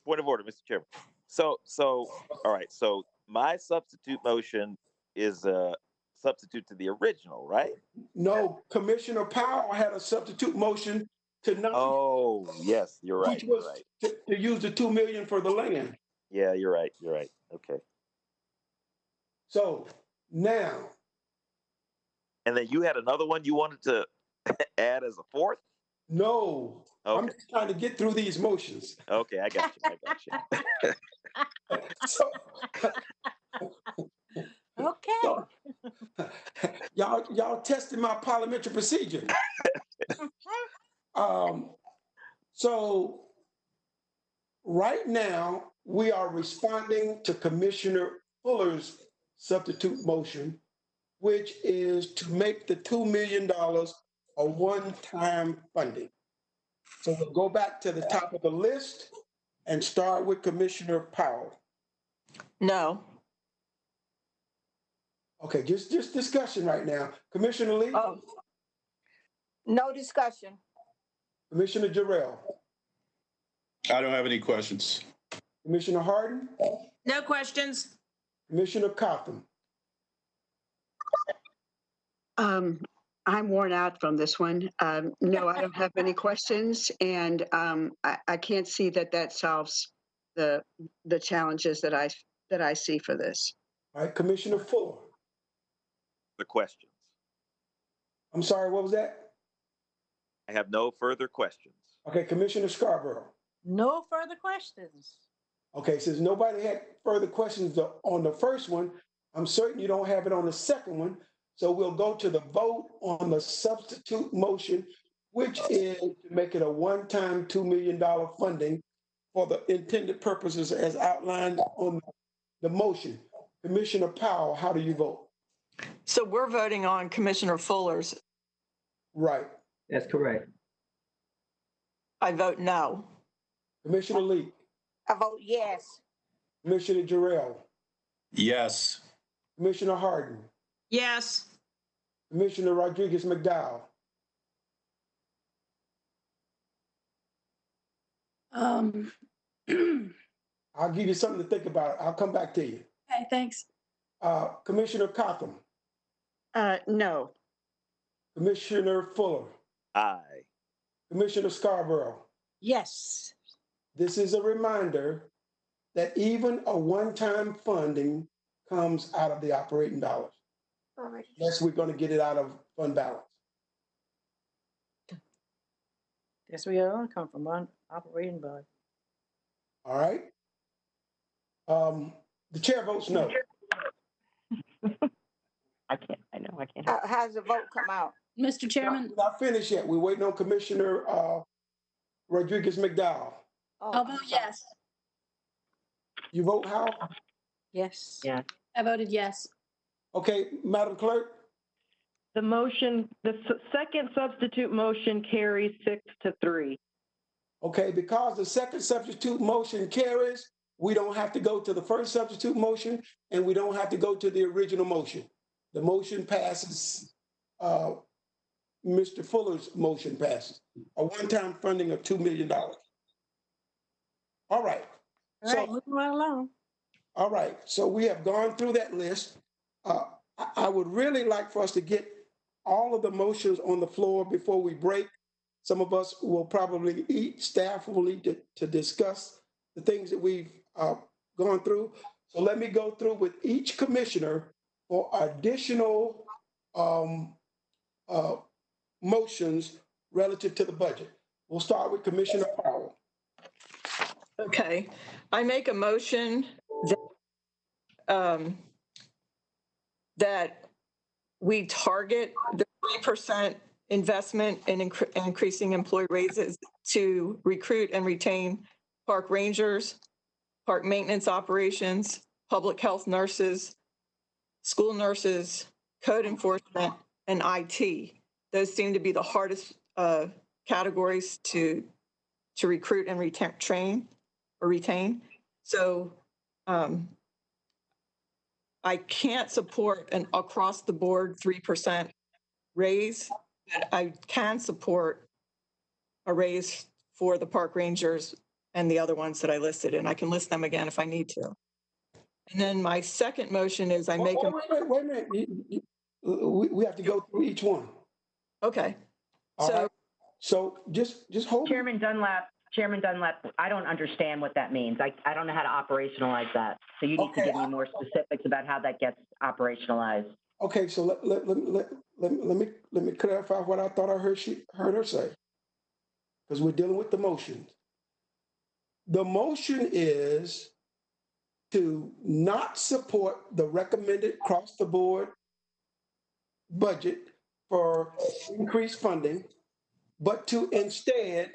I: point of order, Mr. Chairman. So, all right, so my substitute motion is a substitute to the original, right?
A: No, Commissioner Powell had a substitute motion to not.
I: Oh, yes, you're right.
A: Which was
I: right.
A: to use the 2 million for the land.
I: Yeah, you're right. Okay.
A: So now.
I: And then you had another one you wanted to add as a fourth?
A: No, okay. I'm just trying to get through these motions.
I: Okay, I got you.
A: So,
C: okay.
A: So, y'all tested my parliamentary procedure. So right now we are responding to Commissioner Fuller's substitute motion, which is to make the $2 million a one-time funding. So we'll go back to the top of the list and start with Commissioner Powell.
D: No.
A: Okay, just discussion right now. Commissioner Lee?
E: Oh. No discussion.
A: Commissioner Jarrell?
F: I don't have any questions.
A: Commissioner Harden?
G: No questions.
A: Commissioner Cotham?
B: I'm worn out from this one. No, I don't have any questions, and I can't see that solves the challenges that I see for this.
A: All right, Commissioner Fuller.
I: The questions.
A: I'm sorry, what was that?
I: I have no further questions.
A: Okay, Commissioner Scarborough.
C: No further questions.
A: Okay, since nobody had further questions on the first one, I'm certain you don't have it on the second one. So we'll go to the vote on the substitute motion, which is to make it a one-time $2 million funding for the intended purposes as outlined on the motion. Commissioner Powell, how do you vote?
D: So we're voting on Commissioner Fuller's.
A: Right.
L: That's correct.
D: I vote no.
A: Commissioner Lee?
E: I vote yes.
A: Commissioner Jarrell?
F: Yes.
A: Commissioner Harden?
G: Yes.
A: Commissioner Rodriguez McDowell? I'll give you something to think about. I'll come back to you.
H: Okay, thanks.
A: Commissioner Cotham?
B: No.
A: Commissioner Fuller?
I: Aye.
A: Commissioner Scarborough?
C: Yes.
A: This is a reminder that even a one-time funding comes out of the operating dollars. Unless we're going to get it out of fund balance.
C: Guess we are going to come from on operating budget.
A: All right. The chair votes no.
K: I can't.
E: How's the vote come out?
H: Mr. Chairman,
A: We're not finished yet. We're waiting on Commissioner Rodriguez McDowell.
E: Oh,
H: I'll vote yes.
A: You vote how?
C: Yes.
K: Yeah.
H: I voted yes.
A: Okay, Madam Clerk?
O: The motion, second substitute motion carries 6-3.
A: Okay, because the second substitute motion carries, we don't have to go to the first substitute motion, and we don't have to go to the original motion. The motion passes, Mr. Fuller's motion passes, a one-time funding of $2 million. All right.
C: All right, moving right along.
A: All right, so we have gone through that list. I would really like for us to get all of the motions on the floor before we break. Some of us will probably eat, staff will need to discuss the things that we've gone through. So let me go through with each commissioner for additional motions relative to the budget. We'll start with Commissioner Powell.
D: Okay, I make a motion that we target the 3% investment in increasing employee raises to recruit and retain park rangers, park maintenance operations, public health nurses, school nurses, code enforcement, and IT. Those seem to be the hardest categories to recruit and retain. So I can't support an across-the-board 3% raise, but I can support a raise for the park rangers and the other ones that I listed, and I can list them again if I need to. And then my second motion is I make a...
A: Wait a minute. We have to go through each one.
D: Okay.
A: All right. So just hold.
K: Chairman Dunlap, I don't understand what that means. I don't know how to operationalize that. So you need to give me more specifics about how that gets operationalized.
A: Okay, so let me clarify what I thought I heard her say, because we're dealing with the motions. The motion is to not support the recommended across-the-board budget for increased funding, but to instead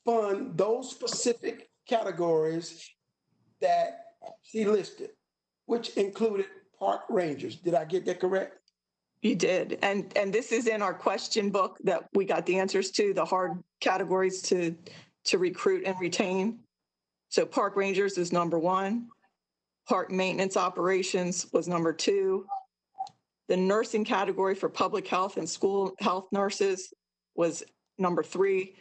A: fund those specific categories that she listed, which included park rangers. Did I get that correct?
D: You did. And this is in our question book that we got the answers to, the hard categories to recruit and retain. So park rangers is number 1. Park maintenance operations was number 2. The nursing category for public health and school health nurses was number 3.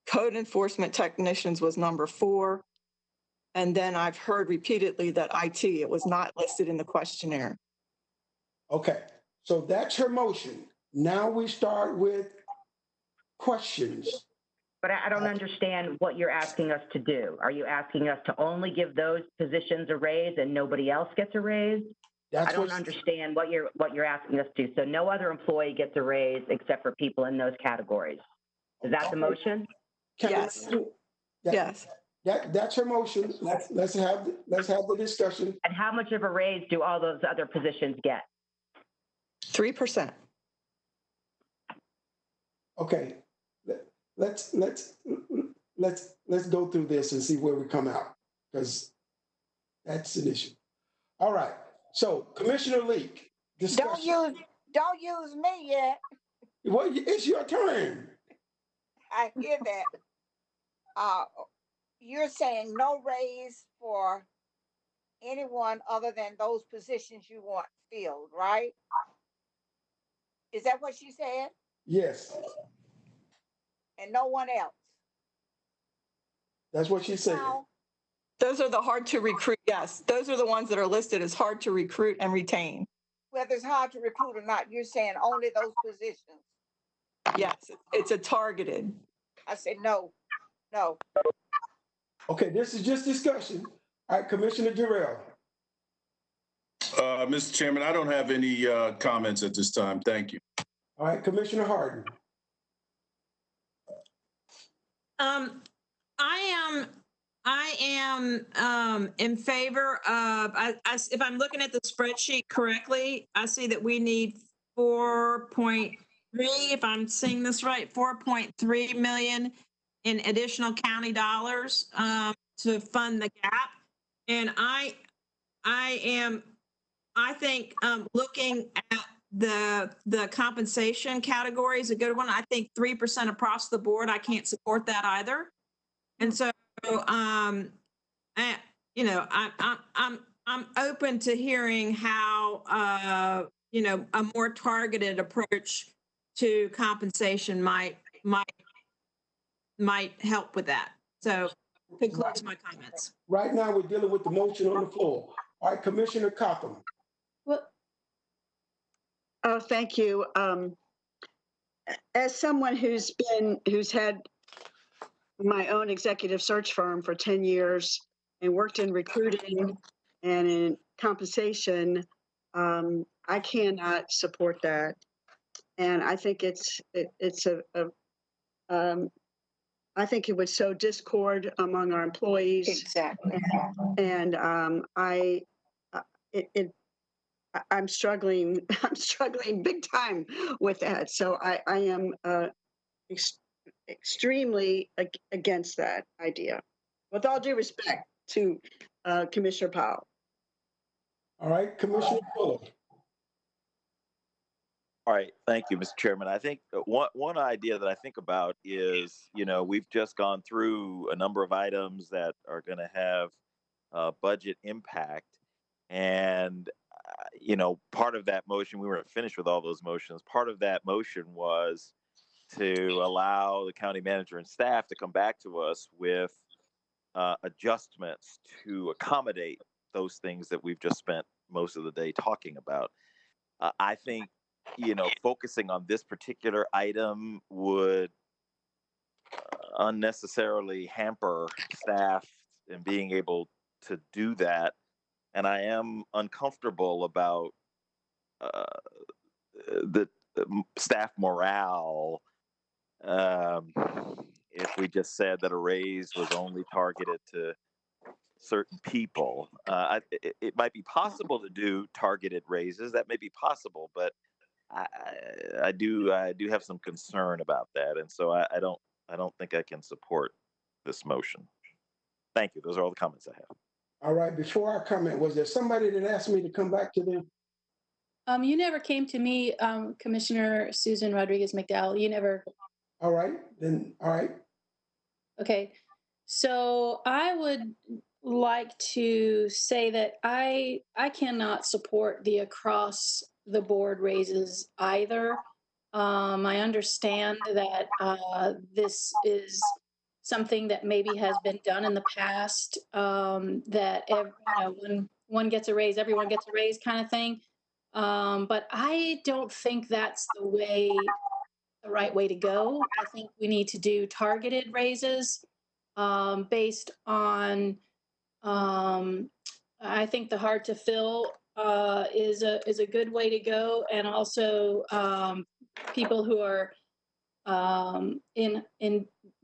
D: Code enforcement technicians was number 4. And then I've heard repeatedly that it was not listed in the questionnaire.
A: Okay, so that's her motion. Now we start with questions.
K: But I don't understand what you're asking us to do. Are you asking us to only give those positions a raise and nobody else gets a raise? I don't understand what you're asking us to. So no other employee gets a raise except for people in those categories. Is that the motion?
D: Yes. Yes.
A: That's her motion. Let's have the discussion.
K: And how much of a raise do all those other positions get?
D: 3%.
A: Okay, let's go through this and see where we come out, because that's an issue. All right. So Commissioner Leek, discussion.
E: Don't use me yet.
A: Well, it's your turn.
E: I hear that. You're saying no raise for anyone other than those positions you want filled, right? Is that what she said?
A: Yes.
E: And no one else?
A: That's what she said.
D: Those are the hard to recruit. Yes, those are the ones that are listed as hard to recruit and retain.
E: Whether it's hard to recruit or not, you're saying only those positions?
D: Yes, it's a targeted.
E: I said no.
A: Okay, this is just discussion. All right, Commissioner Jarrell.
F: Mr. Chairman, I don't have any comments at this time. Thank you.
A: All right, Commissioner Harden.
G: I am in favor of, if I'm looking at the spreadsheet correctly, I see that we need 4.3, if I'm seeing this right, 4.3 million in additional county dollars to fund the gap. And I think looking at the compensation category is a good one. I think 3% across the board, I can't support that either. And so, you know, I'm open to hearing how, you know, a more targeted approach to compensation might help with that. So concludes my comments.
A: Right now, we're dealing with the motion on the floor. All right, Commissioner Cochran.
B: Oh, thank you. As someone who's had my own executive search firm for 10 years and worked in recruiting and in compensation, I cannot support that. And I think I think it would sow discord among our employees.
E: Exactly.
B: And I'm struggling. I'm struggling big time with that. So I am extremely against that idea. With all due respect to Commissioner Powell.
A: All right, Commissioner Fuller.
I: All right, thank you, Mr. Chairman. I think one idea that I think about is, you know, we've just gone through a number of items that are going to have budget impact, and you know, part of that motion, we weren't finished with all those motions. Part of that motion was to allow the county manager and staff to come back to us with adjustments to accommodate those things that we've just spent most of the day talking about. I think, you know, focusing on this particular item would unnecessarily hamper staff in being able to do that. And I am uncomfortable about the staff morale if we just said that a raise was only targeted to certain people. It might be possible to do targeted raises. That may be possible, but I do have some concern about that, and so I don't think I can support this motion. Thank you. Those are all the comments I have.
A: All right. Before I comment, was there somebody that asked me to come back to them?
H: You never came to me, Commissioner Susan Rodriguez McDowell. You never.
A: All right. Then, all right.
H: Okay. So I would like to say that I cannot support the across the board raises either. I understand that this is something that maybe has been done in the past, that when one gets a raise, everyone gets a raise kind of thing. But I don't think that's the right way to go. I think we need to do targeted raises based on, I think the hard to fill is a good way to go, and also people who are in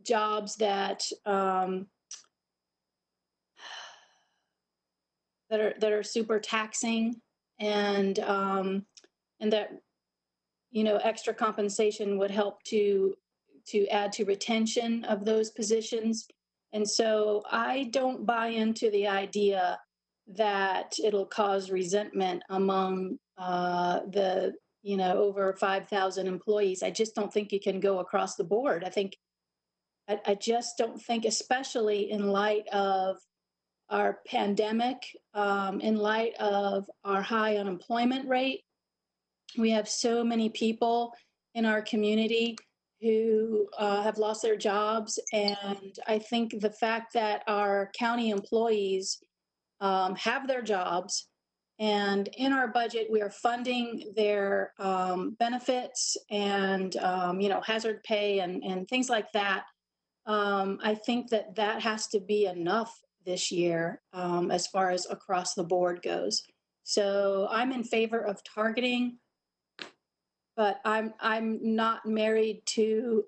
H: jobs that that are super taxing, and that, you know, extra compensation would help to add to retention of those positions. And so I don't buy into the idea that it'll cause resentment among the, you know, over 5,000 employees. I just don't think you can go across the board. I just don't think, especially in light of our pandemic, in light of our high unemployment rate. We have so many people in our community who have lost their jobs. And I think the fact that our county employees have their jobs, and in our budget, we are funding their benefits and, you know, hazard pay and things like that. I think that has to be enough this year as far as across the board goes. So I'm in favor of targeting, but I'm not married to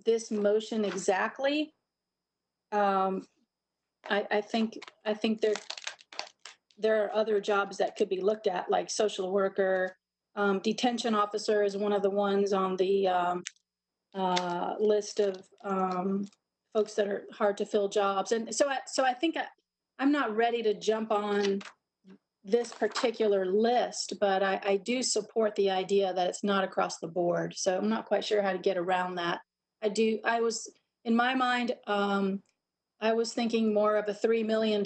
H: this motion exactly. I think there are other jobs that could be looked at, like social worker. Detention officer is one of the ones on the list of folks that are hard to fill jobs. And so I think I'm not ready to jump on this particular list, but I do support the idea that it's not across the board. So I'm not quite sure how to get around that. In my mind, I was thinking more of a $3 million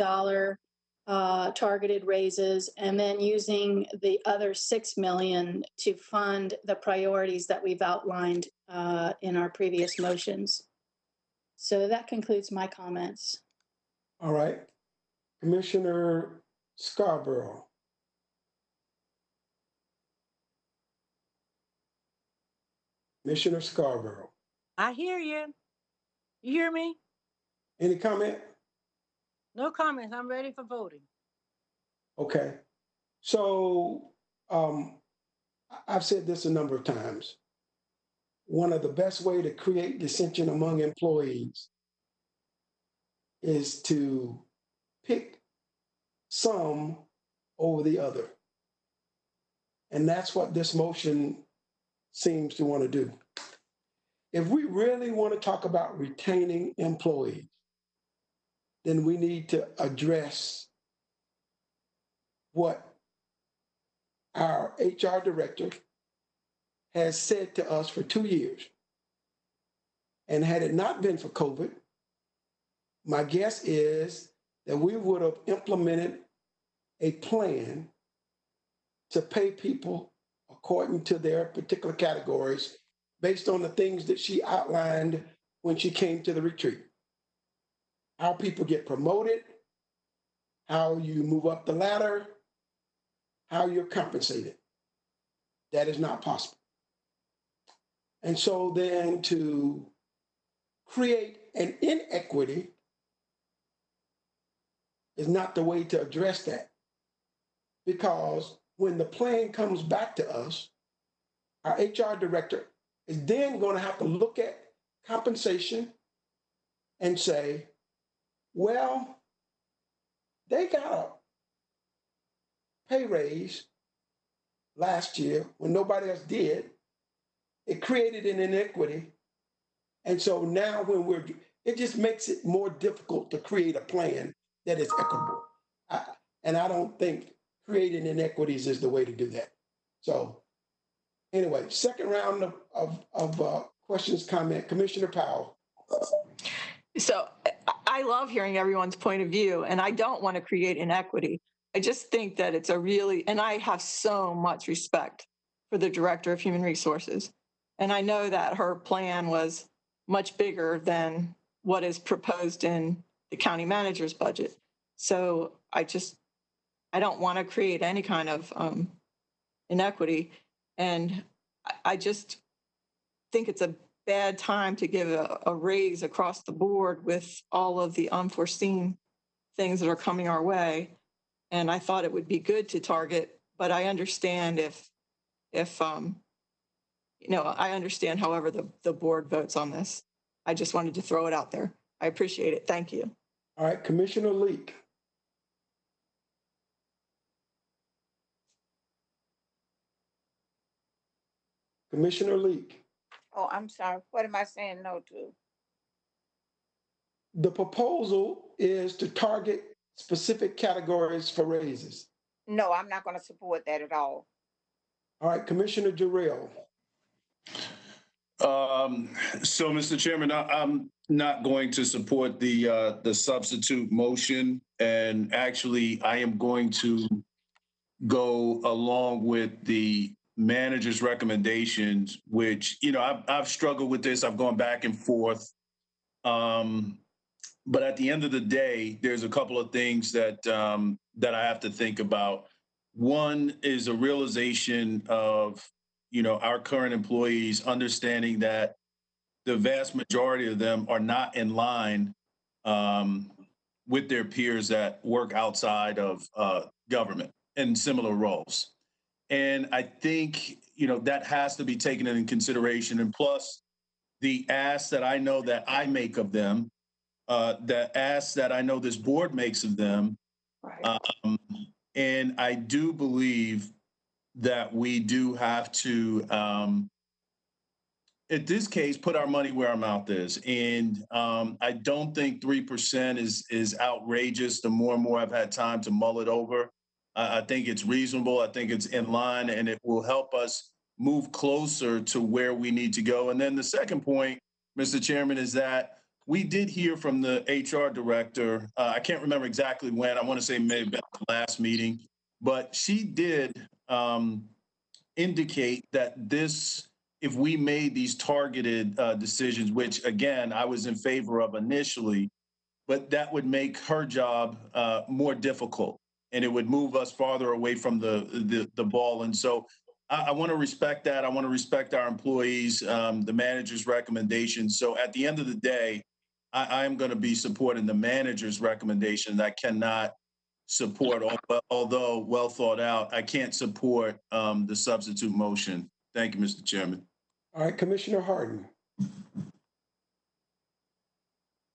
H: targeted raises, and then using the other $6 million to fund the priorities that we've outlined in our previous motions. So that concludes my comments.
A: All right. Commissioner Scarborough. Commissioner Scarborough.
Q: I hear you. You hear me?
A: Any comment?
Q: No comments. I'm ready for voting.
A: Okay. So I've said this a number of times. One of the best way to create dissension among employees is to pick some over the other. And that's what this motion seems to want to do. If we really want to talk about retaining employees, then we need to address what our HR director has said to us for 2 years. And had it not been for COVID, my guess is that we would have implemented a plan to pay people according to their particular categories based on the things that she outlined when she came to the retreat. How people get promoted, how you move up the ladder, how you're compensated. That is not possible. And so then to create an inequity is not the way to address that. Because when the plan comes back to us, our HR director is then going to have to look at compensation and say, well, they got a pay raise last year when nobody else did. It created an inequity. And so now it just makes it more difficult to create a plan that is equitable. And I don't think creating inequities is the way to do that. So anyway, second round of questions, comment. Commissioner Powell.
D: So I love hearing everyone's point of view, and I don't want to create inequity. I just think that it's and I have so much respect for the Director of Human Resources. And I know that her plan was much bigger than what is proposed in the county manager's budget. So I don't want to create any kind of inequity. And I just think it's a bad time to give a raise across the board with all of the unforeseen things that are coming our way. And I thought it would be good to target, but I understand I understand however the board votes on this. I just wanted to throw it out there. I appreciate it. Thank you.
A: All right, Commissioner Leek. Commissioner Leek.
E: Oh, I'm sorry. What am I saying no to?
A: The proposal is to target specific categories for raises.
E: No, I'm not going to support that at all.
A: All right, Commissioner Jarrell.
F: So, Mr. Chairman, I'm not going to support the substitute motion, and actually, I am going to go along with the manager's recommendations, which I've struggled with this. I've gone back and forth, but at the end of the day, there's a couple of things that I have to think about. One is a realization of our current employees understanding that the vast majority of them are not in line with their peers that work outside of government in similar roles. And I think, that has to be taken into consideration. And plus the ask that I know that I make of them, the ask that I know this board makes of them. Right. And I do believe that we do have to in this case, put our money where our mouth is. And I don't think 3% is outrageous. The more and more I've had time to mull it over, I think it's reasonable. I think it's in line, and it will help us move closer to where we need to go. And then the second point, Mr. Chairman, is that we did hear from the HR director. I can't remember exactly when. I want to say maybe the last meeting, but she did indicate that this, if we made these targeted decisions, which again, I was in favor of initially, but that would make her job more difficult and it would move us farther away from the ball. And so I want to respect that. I want to respect our employees, the manager's recommendations. So at the end of the day, I am going to be supporting the manager's recommendation. I cannot support, although well thought out, I can't support the substitute motion. Thank you, Mr. Chairman.
A: All right, Commissioner Harden.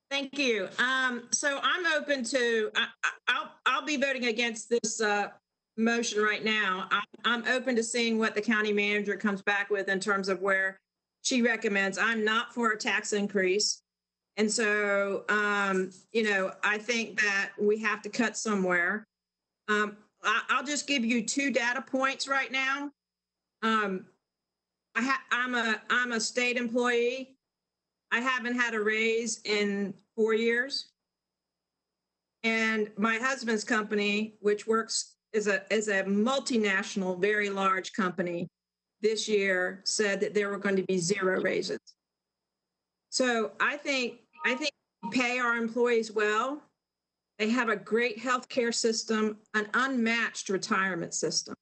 G: Thank you. So I'm open to, I'll be voting against this motion right now. I'm open to seeing what the county manager comes back with in terms of where she recommends. I'm not for a tax increase. And so, I think that we have to cut somewhere. I'll just give you 2 data points right now. I'm a state employee. I haven't had a raise in 4 years. And my husband's company, which works is a multinational, very large company, this year said that there were going to be 0 raises. So I think we pay our employees well. They have a great healthcare system, an unmatched retirement system,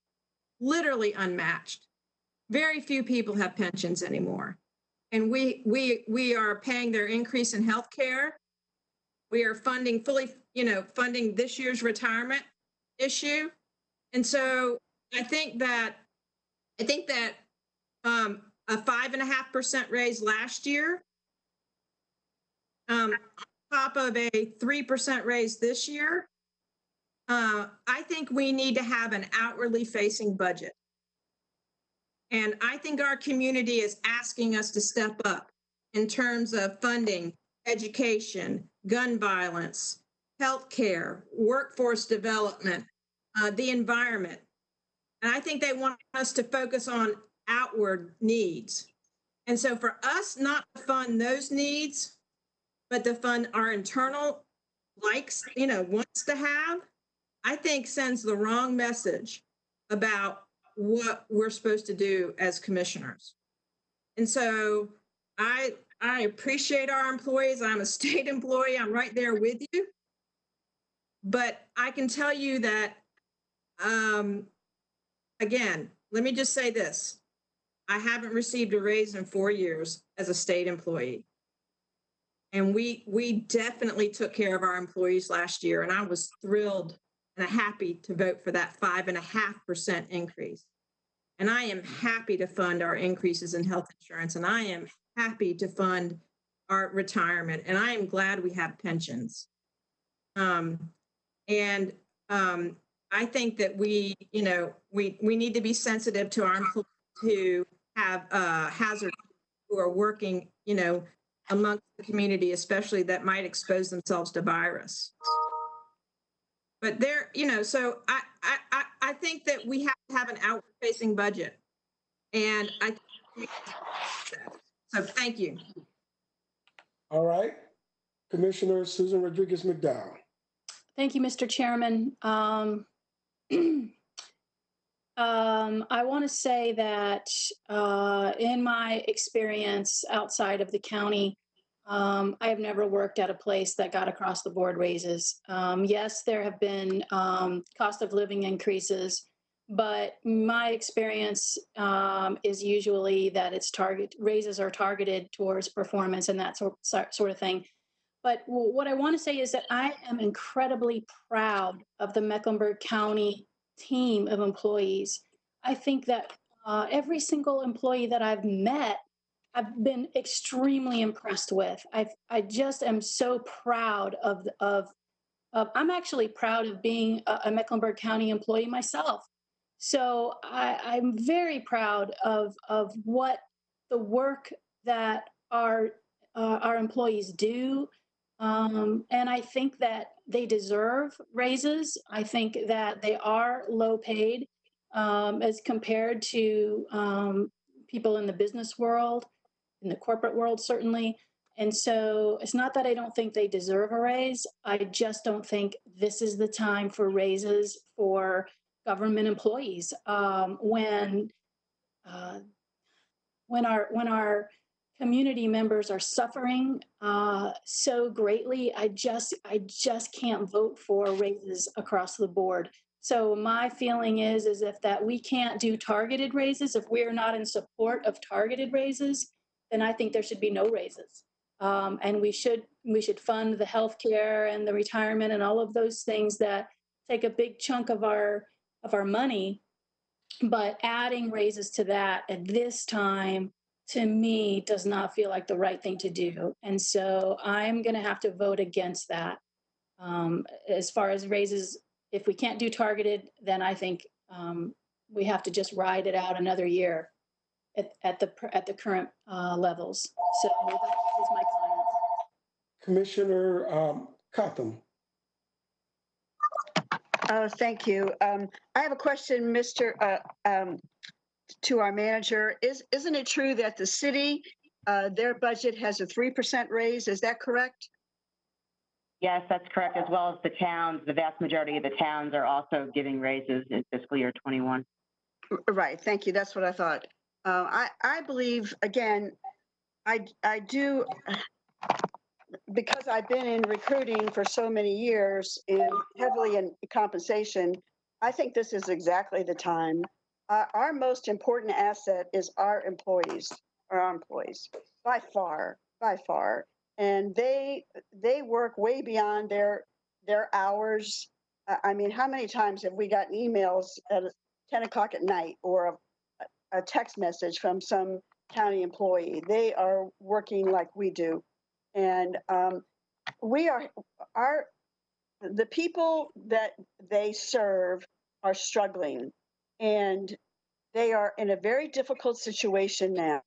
G: literally unmatched. Very few people have pensions anymore. And we are paying their increase in healthcare. We are funding funding this year's retirement issue. And so I think that a 5.5% raise last year, on top of a 3% raise this year, I think we need to have an outwardly facing budget. And I think our community is asking us to step up in terms of funding education, gun violence, healthcare, workforce development, the environment. And I think they want us to focus on outward needs. And so for us not to fund those needs, but to fund our internal wants to have, I think sends the wrong message about what we're supposed to do as commissioners. And so I appreciate our employees. I'm a state employee. I'm right there with you. But I can tell you that, again, let me just say this. I haven't received a raise in 4 years as a state employee. And we definitely took care of our employees last year. And I was thrilled and happy to vote for that 5.5% increase. And I am happy to fund our increases in health insurance. And I am happy to fund our retirement. And I am glad we have pensions. I think that we need to be sensitive to our employees who have hazard, who are working, amongst the community, especially that might expose themselves to virus. But so I think that we have to have an outward-facing budget, and so thank you.
A: All right, Commissioner Susan Rodriguez McDowell.
H: Thank you, Mr. Chairman. I want to say that in my experience outside of the county, I have never worked at a place that got across the board raises. Yes, there have been cost of living increases, but my experience is usually that raises are targeted towards performance and that sort of thing. But what I want to say is that I am incredibly proud of the Mecklenburg County team of employees. I think that every single employee that I've met, I've been extremely impressed with. I just am so proud of I'm actually proud of being a Mecklenburg County employee myself. So I'm very proud of what the work that our employees do. And I think that they deserve raises. I think that they are low paid as compared to people in the business world, in the corporate world, certainly. And so it's not that I don't think they deserve a raise. I just don't think this is the time for raises for government employees. When our community members are suffering so greatly, I just can't vote for raises across the board. So my feeling is if that we can't do targeted raises, if we're not in support of targeted raises, then I think there should be no raises. And we should fund the healthcare and the retirement and all of those things that take a big chunk of our money. But adding raises to that at this time, to me, does not feel like the right thing to do. And so I'm going to have to vote against that. As far as raises, if we can't do targeted, then I think we have to just ride it out another year at the current levels. So that is my comment.
A: Commissioner Cotham.
B: Thank you. I have a question, to our manager. Isn't it true that the city, their budget has a 3% raise? Is that correct?
K: Yes, that's correct, as well as the towns. The vast majority of the towns are also giving raises in fiscal year 21.
B: Right. Thank you. That's what I thought. I believe, again, I do, because I've been in recruiting for so many years and heavily in compensation, I think this is exactly the time. Our most important asset is our employees, by far. And they work way beyond their hours. I mean, how many times have we gotten emails at 10 o'clock at night or a text message from some county employee? They are working like we do. And the people that they serve are struggling, and they are in a very difficult situation now.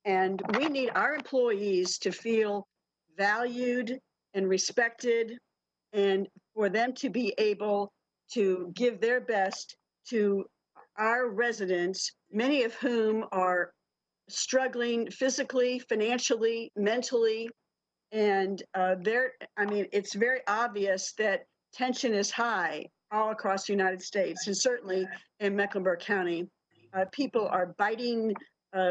B: And we need our employees to feel valued and respected, and for them to be able to give their best to our residents, many of whom are struggling physically, financially, mentally. And it's very obvious that tension is high all across the United States, and certainly in Mecklenburg County. People are biting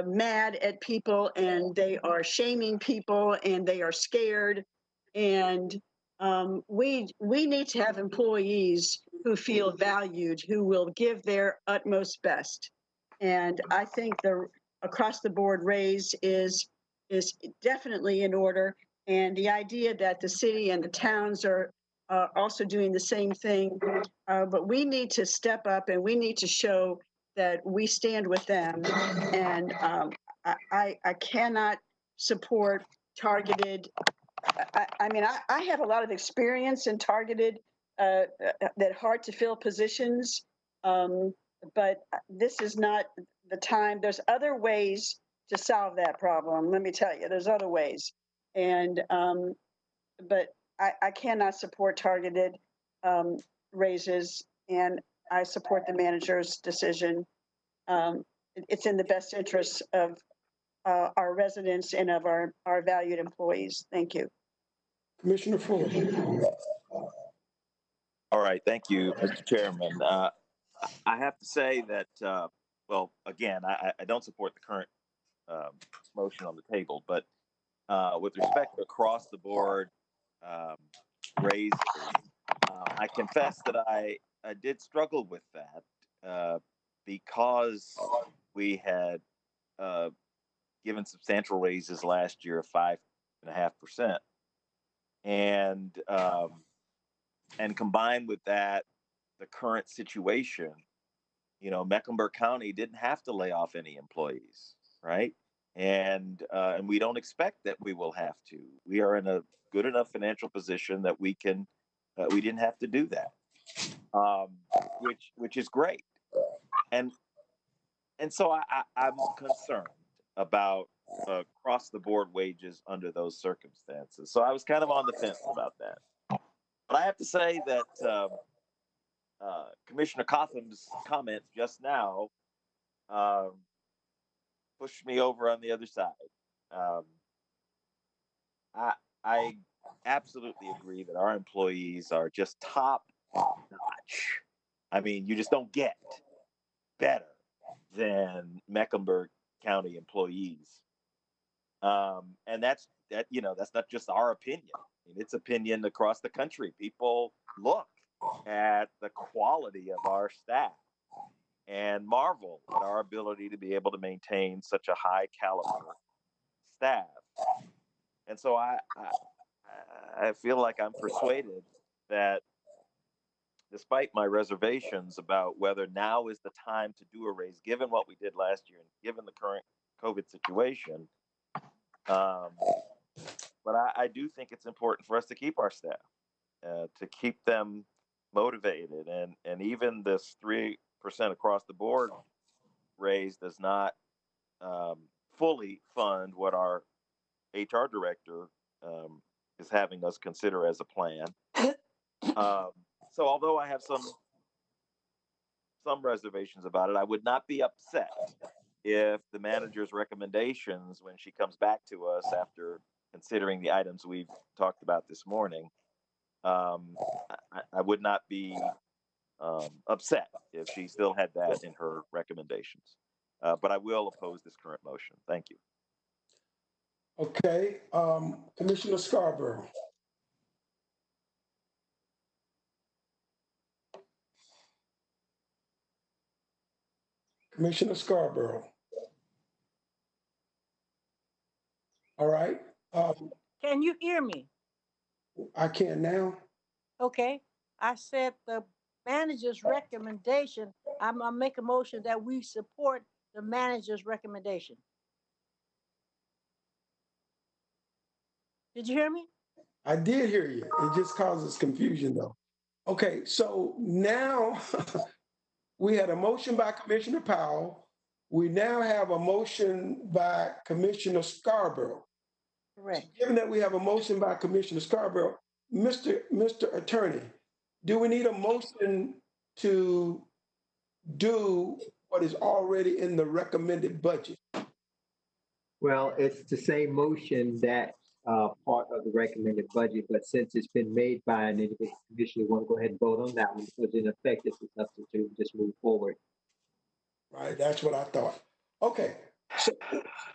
B: mad at people, and they are shaming people, and they are scared. And we need to have employees who feel valued, who will give their utmost best. And I think the across the board raise is definitely in order. And the idea that the city and the towns are also doing the same thing, but we need to step up and we need to show that we stand with them. And I cannot support targeted. I have a lot of experience in targeted, that hard to fill positions, but this is not the time. There's other ways to solve that problem. Let me tell you, there's other ways. And, but I cannot support targeted raises, and I support the manager's decision. It's in the best interest of our residents and of our valued employees. Thank you.
A: Commissioner Fuller.
I: All right, thank you, Mr. Chairman. I have to say that, well, again, I don't support the current motion on the table, but with respect to across the board raises, I confess that I did struggle with that because we had given substantial raises last year of 5.5%. And combined with that, the current situation, Mecklenburg County didn't have to lay off any employees, right? And we don't expect that we will have to. We are in a good enough financial position that we didn't have to do that, which is great. And so I'm concerned about across the board wages under those circumstances. So I was kind of on the fence about that. But I have to say that Commissioner Cotham's comments just now pushed me over on the other side. I absolutely agree that our employees are just top notch. I mean, you just don't get better than Mecklenburg County employees. And that's not just our opinion. I mean, it's opinion across the country. People look at the quality of our staff and marvel at our ability to be able to maintain such a high caliber staff. And so I feel like I'm persuaded that despite my reservations about whether now is the time to do a raise, given what we did last year and given the current COVID situation, but I do think it's important for us to keep our staff, to keep them motivated. And even this 3% across the board raise does not fully fund what our HR director is having us consider as a plan. So although I have some reservations about it, I would not be upset if the manager's recommendations, when she comes back to us after considering the items we've talked about this morning, I would not be upset if she still had that in her recommendations. But I will oppose this current motion. Thank you.
A: Okay, Commissioner Scarborough. Commissioner Scarborough. All right.
Q: Can you hear me?
A: I can now.
Q: Okay. I said the manager's recommendation, I'm gonna make a motion that we support the manager's recommendation. Did you hear me?
A: I did hear you. It just causes confusion though. Okay, so now we had a motion by Commissioner Powell. We now have a motion by Commissioner Scarborough.
Q: Correct.
A: Given that we have a motion by Commissioner Scarborough, Mr. Attorney, do we need a motion to do what is already in the recommended budget?
L: Well, it's the same motion that part of the recommended budget, but since it's been made by an individual commissioner, we want to go ahead and vote on that one because in effect, it's a substitute, just move forward.
A: Right, that's what I thought. Okay,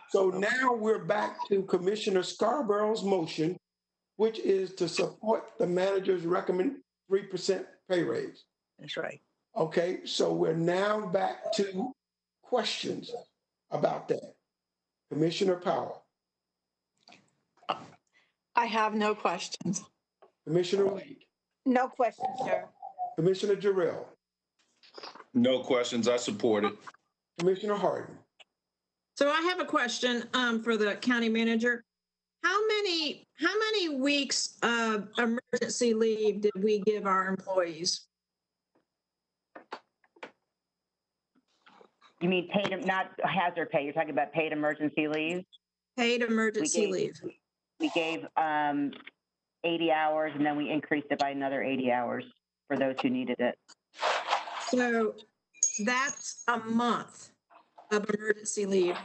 A: so now we're back to Commissioner Scarborough's motion, which is to support the manager's recommend 3% pay raise.
Q: That's right.
A: Okay, so we're now back to questions about that. Commissioner Powell.
D: I have no questions.
A: Commissioner Lee.
E: No questions, sir.
A: Commissioner Jarrell.
F: No questions. I support it.
A: Commissioner Harden.
G: So I have a question for the county manager. How many weeks of emergency leave did we give our employees?
K: You mean paid, not hazard pay? You're talking about paid emergency leave?
G: Paid emergency leave.
K: We gave 80 hours and then we increased it by another 80 hours for those who needed it.
G: So that's a month of emergency leave.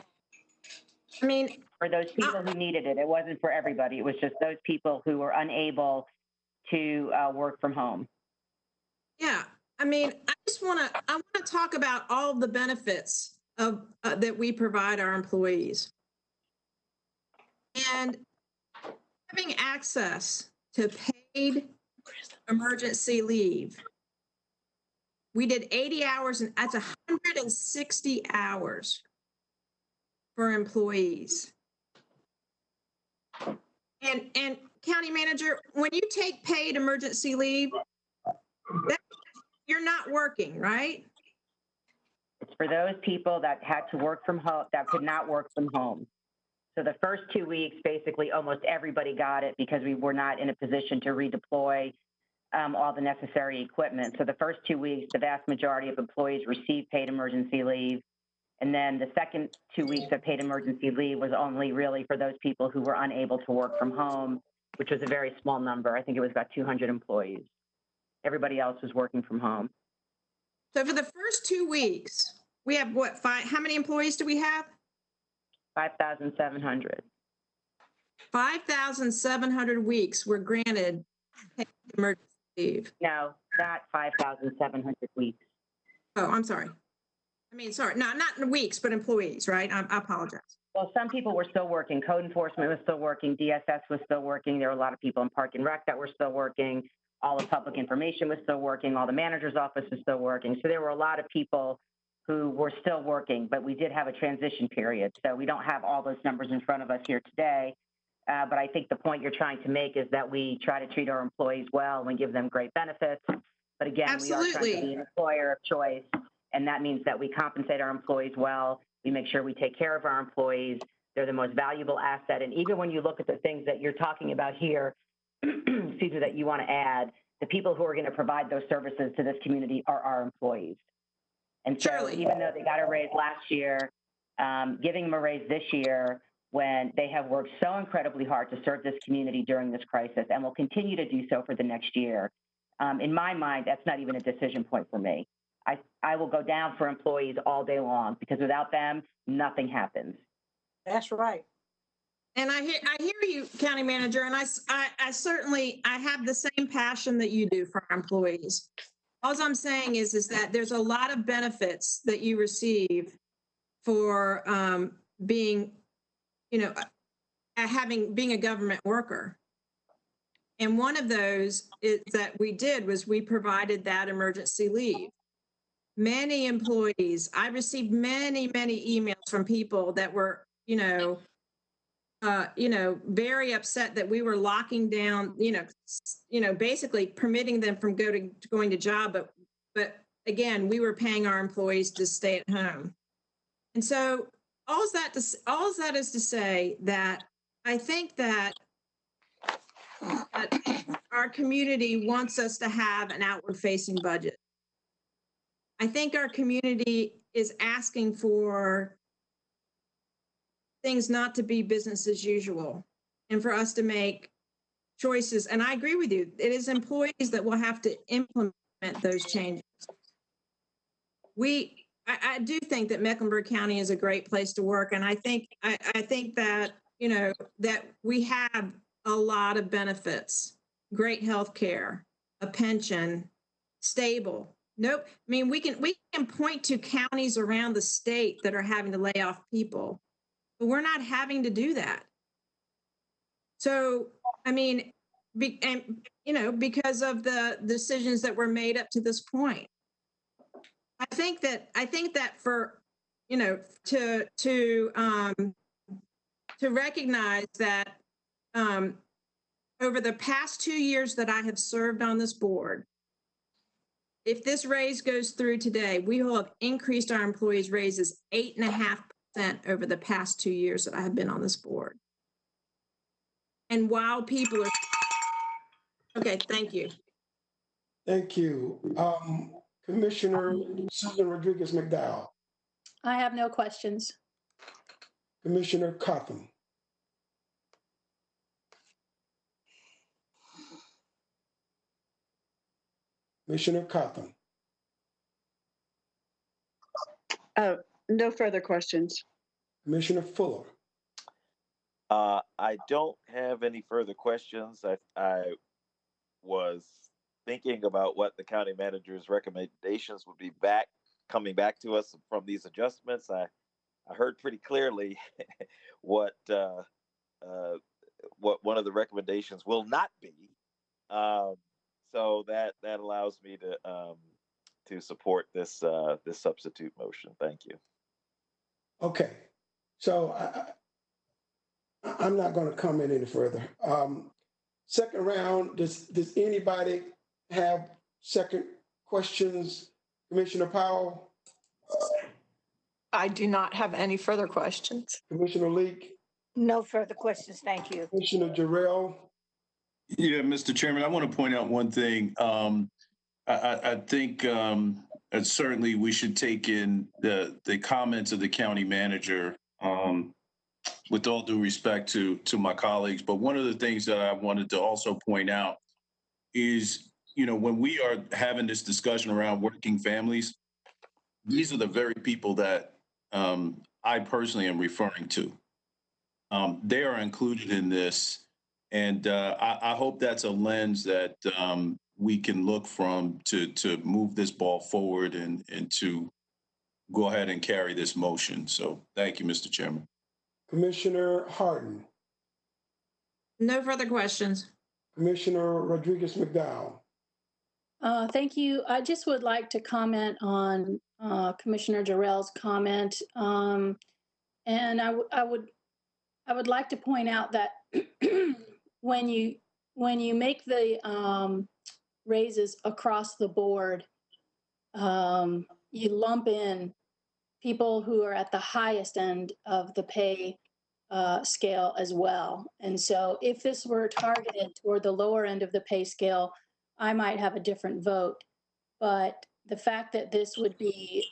G: I mean,
K: for those people who needed it, it wasn't for everybody. It was just those people who were unable to work from home.
G: Yeah, I mean, I want to talk about all the benefits of that we provide our employees. And having access to paid emergency leave. We did 80 hours, and that's 160 hours for employees. And county manager, when you take paid emergency leave, you're not working, right?
K: It's for those people that had to work from home, that could not work from home. So the first 2 weeks, basically almost everybody got it because we were not in a position to redeploy all the necessary equipment. So the first 2 weeks, the vast majority of employees received paid emergency leave. And then the second 2 weeks of paid emergency leave was only really for those people who were unable to work from home, which was a very small number. I think it was about 200 employees. Everybody else was working from home.
G: So for the first 2 weeks, we have what, how many employees do we have?
K: 5,700.
G: 5,700 weeks were granted paid emergency leave.
K: No, not 5,700 weeks.
G: Oh, I'm sorry. I mean, sorry, no, not in weeks, but employees, right? I apologize.
K: Well, some people were still working. Code enforcement was still working. DSS was still working. There were a lot of people in Park and Rec that were still working. All of public information was still working. All the manager's office was still working. So there were a lot of people who were still working, but we did have a transition period. So we don't have all those numbers in front of us here today. But I think the point you're trying to make is that we try to treat our employees well and give them great benefits. But again,
G: Absolutely.
K: We are trying to be an employer of choice. And that means that we compensate our employees well. We make sure we take care of our employees. They're the most valuable asset. And even when you look at the things that you're talking about here, excuse me, that you want to add, the people who are going to provide those services to this community are our employees. And so even though they got a raise last year, giving them a raise this year when they have worked so incredibly hard to serve this community during this crisis and will continue to do so for the next year, in my mind, that's not even a decision point for me. I will go down for employees all day long because without them, nothing happens.
Q: That's right.
G: And I hear you, County Manager, and I certainly have the same passion that you do for our employees. All I'm saying is that there's a lot of benefits that you receive for being, being a government worker. And one of those that we did was we provided that emergency leave. Many employees, I received many emails from people that were, very upset that we were locking down, basically permitting them from going to job, but again, we were paying our employees to stay at home. And so all that is to say that I think that our community wants us to have an outward-facing budget. I think our community is asking for things not to be business as usual and for us to make choices. And I agree with you. It is employees that will have to implement those changes. I do think that Mecklenburg County is a great place to work. And I think that, that we have a lot of benefits, great health care, a pension, stable. Nope. I mean, we can point to counties around the state that are having to lay off people, but we're not having to do that. So, I mean, because of the decisions that were made up to this point, I think that for, to recognize that over the past 2 years that I have served on this board, if this raise goes through today, we will have increased our employees' raises 8.5% over the past 2 years that I have been on this board. And while people are, okay, thank you.
A: Thank you. Commissioner Susan Rodriguez McDowell.
H: I have no questions.
A: Commissioner Cotham. Commissioner Cotham.
B: No further questions.
A: Commissioner Fuller.
I: I don't have any further questions. I was thinking about what the county manager's recommendations would be coming back to us from these adjustments. I heard pretty clearly what one of the recommendations will not be. So that allows me to support this this substitute motion. Thank you.
A: Okay, so I'm not going to comment any further. Second round, does anybody have second questions? Commissioner Powell?
D: I do not have any further questions.
A: Commissioner Leek?
E: No further questions, thank you.
A: Commissioner Jarrell?
F: Yeah, Mr. Chairman, I want to point out one thing. I think and certainly we should take in the comments of the county manager, with all due respect to my colleagues. But one of the things that I wanted to also point out is, when we are having this discussion around working families, these are the very people that I personally am referring to. They are included in this. And I hope that's a lens that we can look from to move this ball forward and to go ahead and carry this motion. So thank you, Mr. Chairman.
A: Commissioner Harden,
G: No further questions.
A: Commissioner Rodriguez McDowell.
H: Thank you. I just would like to comment on Commissioner Jarrell's comment. And I would like to point out that when you make the raises across the board, you lump in people who are at the highest end of the pay scale as well. And so if this were targeted toward the lower end of the pay scale, I might have a different vote. But the fact that this would be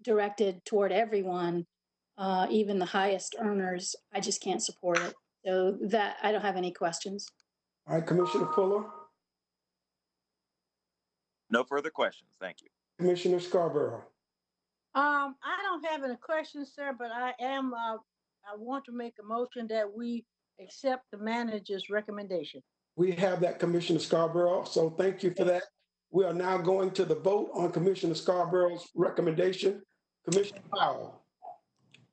H: directed toward everyone, even the highest earners, I just can't support it. So that I don't have any questions.
A: All right, Commissioner Fuller,
I: No further questions. Thank you.
A: Commissioner Scarborough.
Q: I don't have any questions, sir, but I want to make a motion that we accept the manager's recommendation.
A: We have that, Commissioner Scarborough. So thank you for that. We are now going to the vote on Commissioner Scarborough's recommendation. Commissioner Powell,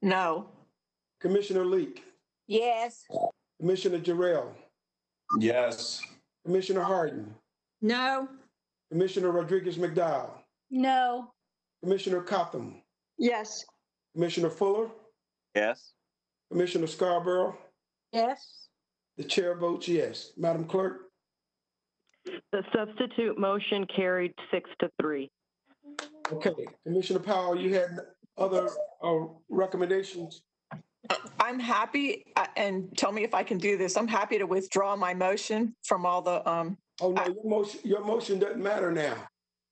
D: No.
A: Commissioner Leak,
E: Yes.
A: Commissioner Jarrell,
F: Yes.
A: Commissioner Harden,
G: No.
A: Commissioner Rodriguez McDowell,
H: No.
A: Commissioner Cotham,
B: Yes.
A: Commissioner Fuller,
I: Yes.
A: Commissioner Scarborough.
Q: Yes.
A: The chair votes yes. Madam Clerk?
O: The substitute motion carried 6-3.
A: Okay, Commissioner Powell, you had other recommendations?
D: I'm happy, and tell me if I can do this. I'm happy to withdraw my motion from all the,
A: Oh, no, your motion doesn't matter now.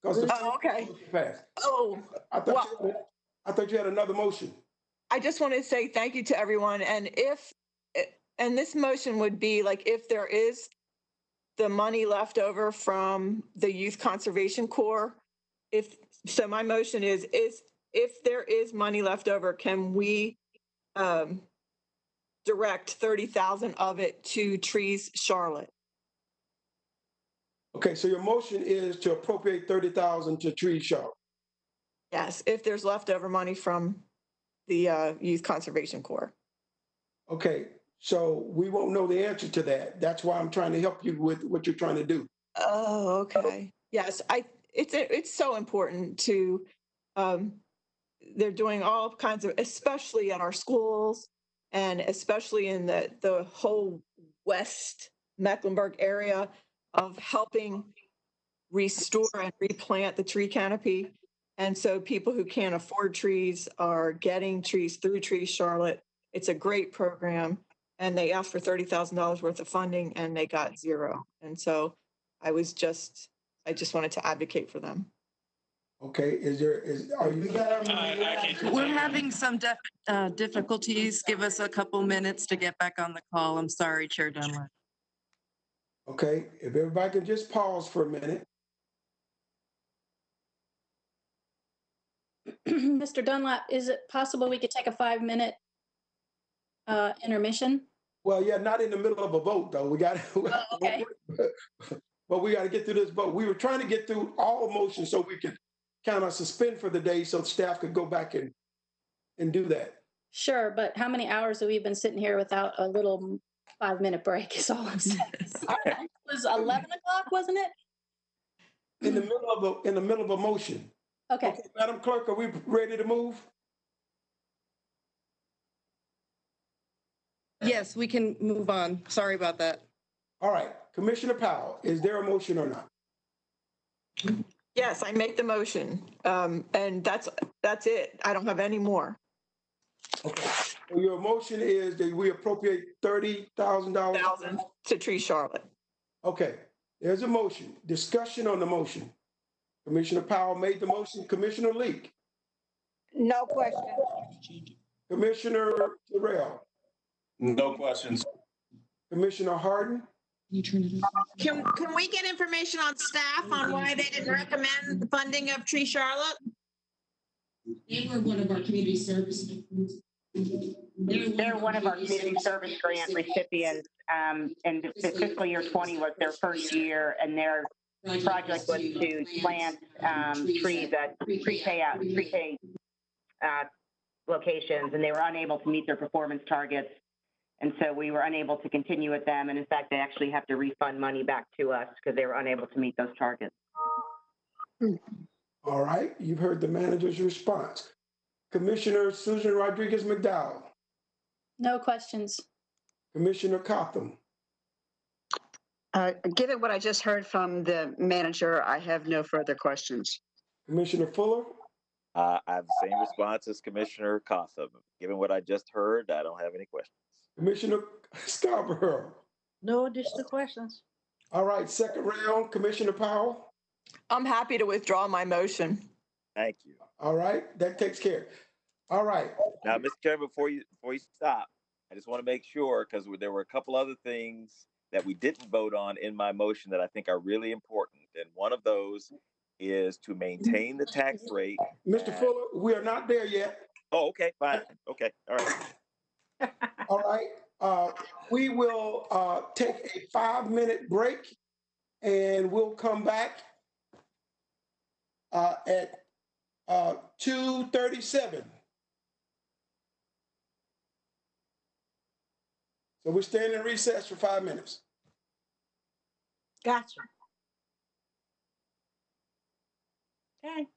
D: Oh, okay.
A: Passed.
D: Oh,
A: I thought you had another motion.
D: I just want to say thank you to everyone. And this motion would be like, if there is the money left over from the Youth Conservation Corps, so my motion is if there is money left over, can we direct 30,000 of it to Trees Charlotte?
A: Okay, so your motion is to appropriate 30,000 to Trees Charlotte.
D: Yes, if there's leftover money from the Youth Conservation Corps.
A: Okay, so we won't know the answer to that. That's why I'm trying to help you with what you're trying to do.
D: Oh, okay. Yes, it's so important to, they're doing all kinds of, especially in our schools and especially in the whole West Mecklenburg area, of helping restore and replant the tree canopy. And so people who can't afford trees are getting trees through Trees Charlotte. It's a great program. And they asked for $30,000 worth of funding and they got zero. And so I just wanted to advocate for them.
A: Okay, are you?
R: We're having some difficulties. Give us a couple minutes to get back on the call. I'm sorry, Chair Dunlap.
A: Okay, if everybody can just pause for a minute.
H: Mr. Dunlap, is it possible we could take a 5-minute intermission?
A: Well, yeah, not in the middle of a vote, though. We got
H: okay.
A: But we got to get through this vote. We were trying to get through all motions so we could kind of suspend for the day so staff could go back and do that.
H: Sure, but how many hours have we been sitting here without a little 5-minute break is all I'm saying. It was 11 o'clock, wasn't it?
A: In the middle of a motion.
H: Okay.
A: Madam Clerk, are we ready to move?
R: Yes, we can move on. Sorry about that.
A: All right, Commissioner Powell, is there a motion or not?
D: Yes, I make the motion. And that's it. I don't have any more.
A: Okay. So your motion is that we appropriate $30,000
D: to Trees Charlotte.
A: Okay. There's a motion. Discussion on the motion. Commissioner Powell made the motion. Commissioner Leak,
E: No question.
A: Commissioner Terrell,
F: No questions.
A: Commissioner Harden,
G: Can we get information on staff on why they didn't recommend the funding of Tree Charlotte?
K: They were one of our community service. They're one of our community service grant recipients. And the fiscal year 20 was their first year, and their project was to plant trees at pre-K locations, and they were unable to meet their performance targets. And so we were unable to continue with them. And in fact, they actually have to refund money back to us because they were unable to meet those targets.
A: all right, you've heard the manager's response. Commissioner Susan Rodriguez McDowell,
H: No questions.
A: Commissioner Cotham,
B: Given what I just heard from the manager, I have no further questions.
A: Commissioner Fuller,
I: I have the same response as Commissioner Cotham. Given what I just heard, I don't have any questions.
A: Commissioner Scarborough.
C: No additional questions.
A: All right, second round, Commissioner Powell.
D: I'm happy to withdraw my motion.
I: Thank you.
A: All right, that takes care. All right.
I: Now, Mr. Chairman, before you stop, I just want to make sure, because there were a couple other things that we didn't vote on in my motion that I think are really important. And one of those is to maintain the tax rate.
A: Mr. Fuller, we are not there yet.
I: Oh, okay, fine. Okay, all right.
A: All right. We will take a 5-minute break, and we'll come back at 2:37. So we're staying in recess for 5 minutes.
C: Gotcha. Okay.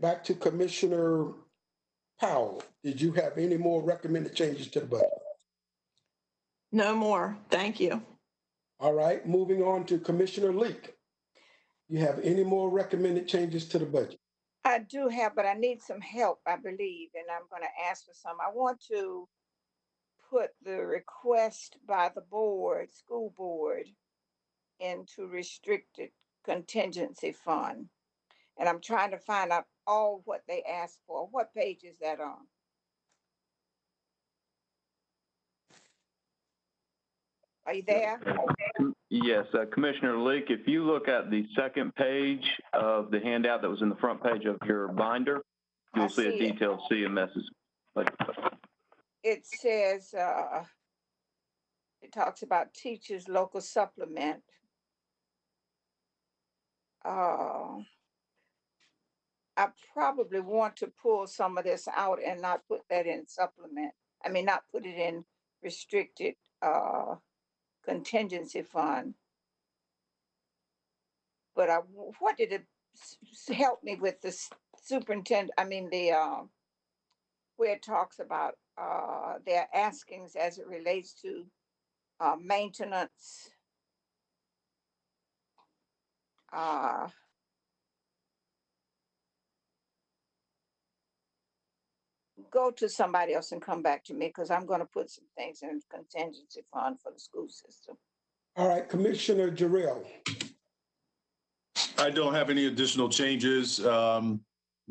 A: back to Commissioner Powell. Did you have any more recommended changes to the budget?
D: No more. Thank you.
A: All right, moving on to Commissioner Leak. You have any more recommended changes to the budget?
E: I do have, but I need some help, I believe, and I'm going to ask for some. I want to put the request by the board, school board, into restricted contingency fund. And I'm trying to find out all what they asked for. What page is that on? Are you there?
M: Yes, Commissioner Leak, if you look at the second page of the handout that was in the front page of your binder, you'll see a detailed CMS's.
E: It says, it talks about teachers' local supplement. I probably want to pull some of this out and not put that in supplement. I mean, not put it in restricted contingency fund. But what did it help me with the superintendent? I mean, where it talks about their askings as it relates to maintenance. Go to somebody else and come back to me because I'm going to put some things in contingency fund for the school system.
A: All right, Commissioner Jarrell.
F: I don't have any additional changes, but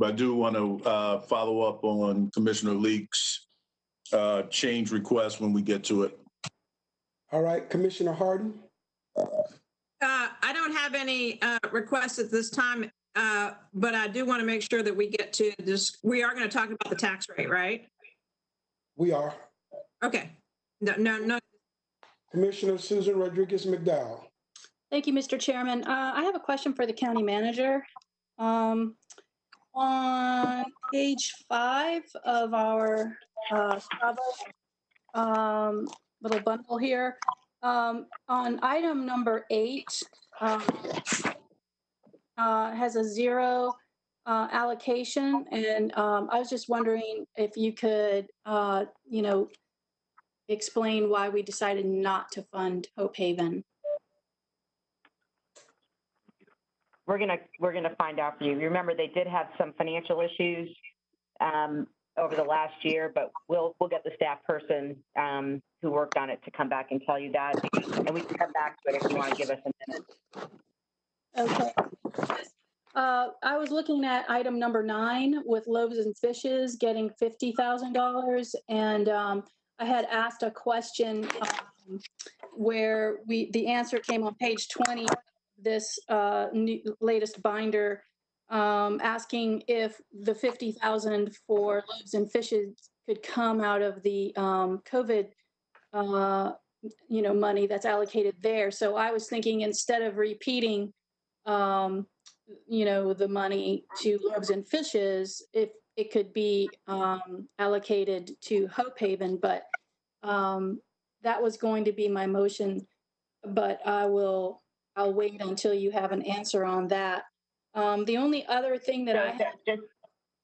F: I do want to follow up on Commissioner Leak's change request when we get to it.
A: All right, Commissioner Harden.
G: I don't have any requests at this time, but I do want to make sure that we get to this. We are going to talk about the tax rate, right?
A: We are.
G: Okay. No.
A: Commissioner Susan Rodriguez McDowell.
H: Thank you, Mr. Chairman. I have a question for the county manager. On page 5 of our little bundle here, on item number 8, has a 0 allocation, and I was just wondering if you could, explain why we decided not to fund Hope Haven.
K: We're gonna find out for you. Remember, they did have some financial issues over the last year, but we'll get the staff person who worked on it to come back and tell you that, and we can come back to it if you want to give us a minute.
H: Okay. I was looking at item number 9 with Loaves and Fishes getting $50,000, and I had asked a question where the answer came on page 20. This latest binder, asking if the $50,000 for Loaves and Fishes could come out of the COVID, money that's allocated there. So I was thinking, instead of repeating, the money to Loaves and Fishes, if it could be allocated to Hope Haven, but that was going to be my motion. But I'll wait until you have an answer on that. The only other thing that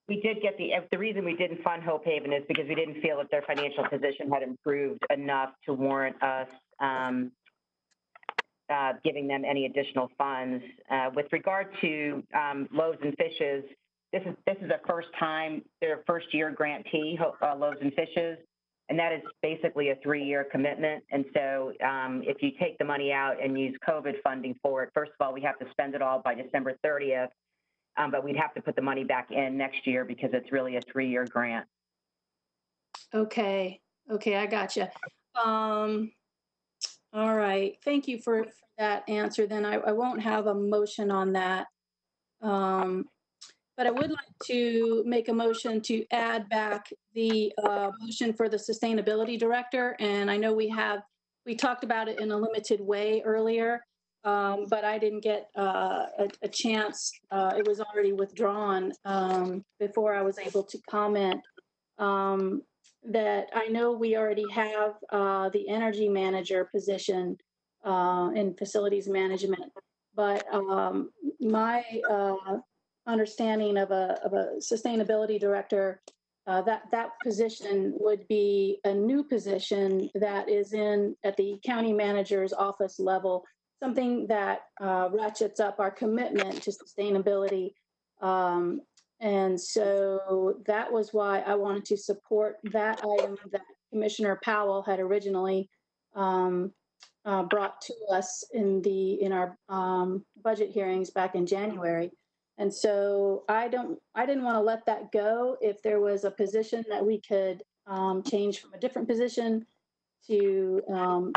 K: we did get the reason we didn't fund Hope Haven is because we didn't feel that their financial position had improved enough to warrant us giving them any additional funds. With regard to Loaves and Fishes, this is the first time, their first year grantee, Loaves and Fishes. And that is basically a 3-year commitment. And so if you take the money out and use COVID funding for it, first of all, we have to spend it all by December 30th, but we'd have to put the money back in next year because it's really a 3-year grant.
H: Okay, I gotcha. All right, thank you for that answer. Then I won't have a motion on that. But I would like to make a motion to add back the motion for the sustainability director. And I know we talked about it in a limited way earlier, but I didn't get a chance. It was already withdrawn before I was able to comment. That I know we already have the energy manager position in facilities management, but my understanding of a sustainability director, that position would be a new position that is at the county manager's office level, something that ratchets up our commitment to sustainability. And so that was why I wanted to support that item that Commissioner Powell had originally brought to us in our budget hearings back in January. And so I didn't want to let that go. If there was a position that we could change from a different position to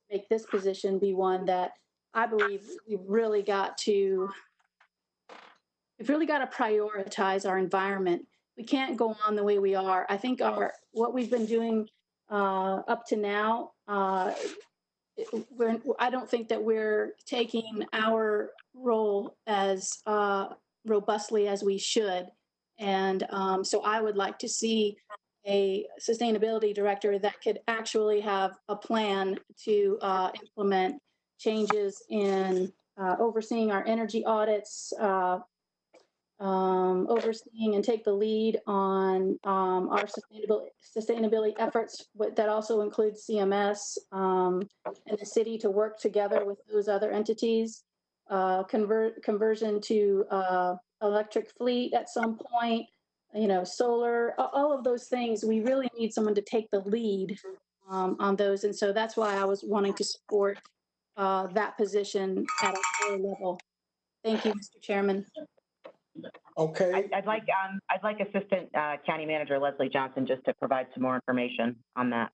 H: make this position be one that I believe we've really got to prioritize our environment. We can't go on the way we are. I think what we've been doing up to now, I don't think that we're taking our role as robustly as we should. And so I would like to see a sustainability director that could actually have a plan to implement changes in overseeing our energy audits, overseeing and take the lead on our sustainability efforts. That also includes CMS and the city to work together with those other entities. Conversion to electric fleet at some point, solar, all of those things. We really need someone to take the lead on those. And so that's why I was wanting to support that position at a higher level. Thank you, Mr. Chairman.
A: Okay.
K: I'd like Assistant County Manager Leslie Johnson just to provide some more information on that.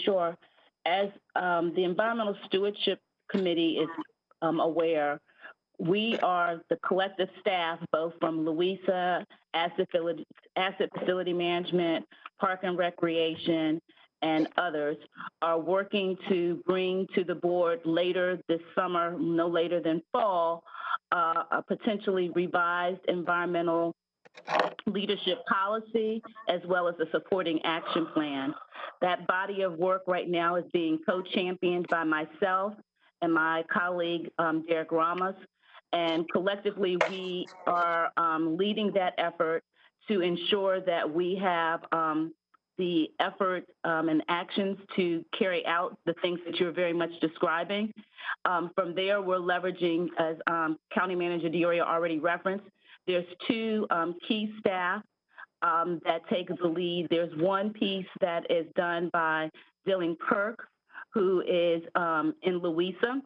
N: Sure. As the Environmental Stewardship Committee is aware, we are the collective staff, both from Louisa, Asset Facility Management, Park and Recreation, and others, are working to bring to the board later this summer, no later than fall, a potentially revised environmental leadership policy, as well as a supporting action plan. That body of work right now is being co-championed by myself and my colleague, Derek Ramos. And collectively, we are leading that effort to ensure that we have the effort and actions to carry out the things that you're very much describing. From there, we're leveraging, as County Manager Dioria already referenced, there's two key staff that take the lead. There's one piece that is done by Dylan Kirk, who is in Louisa,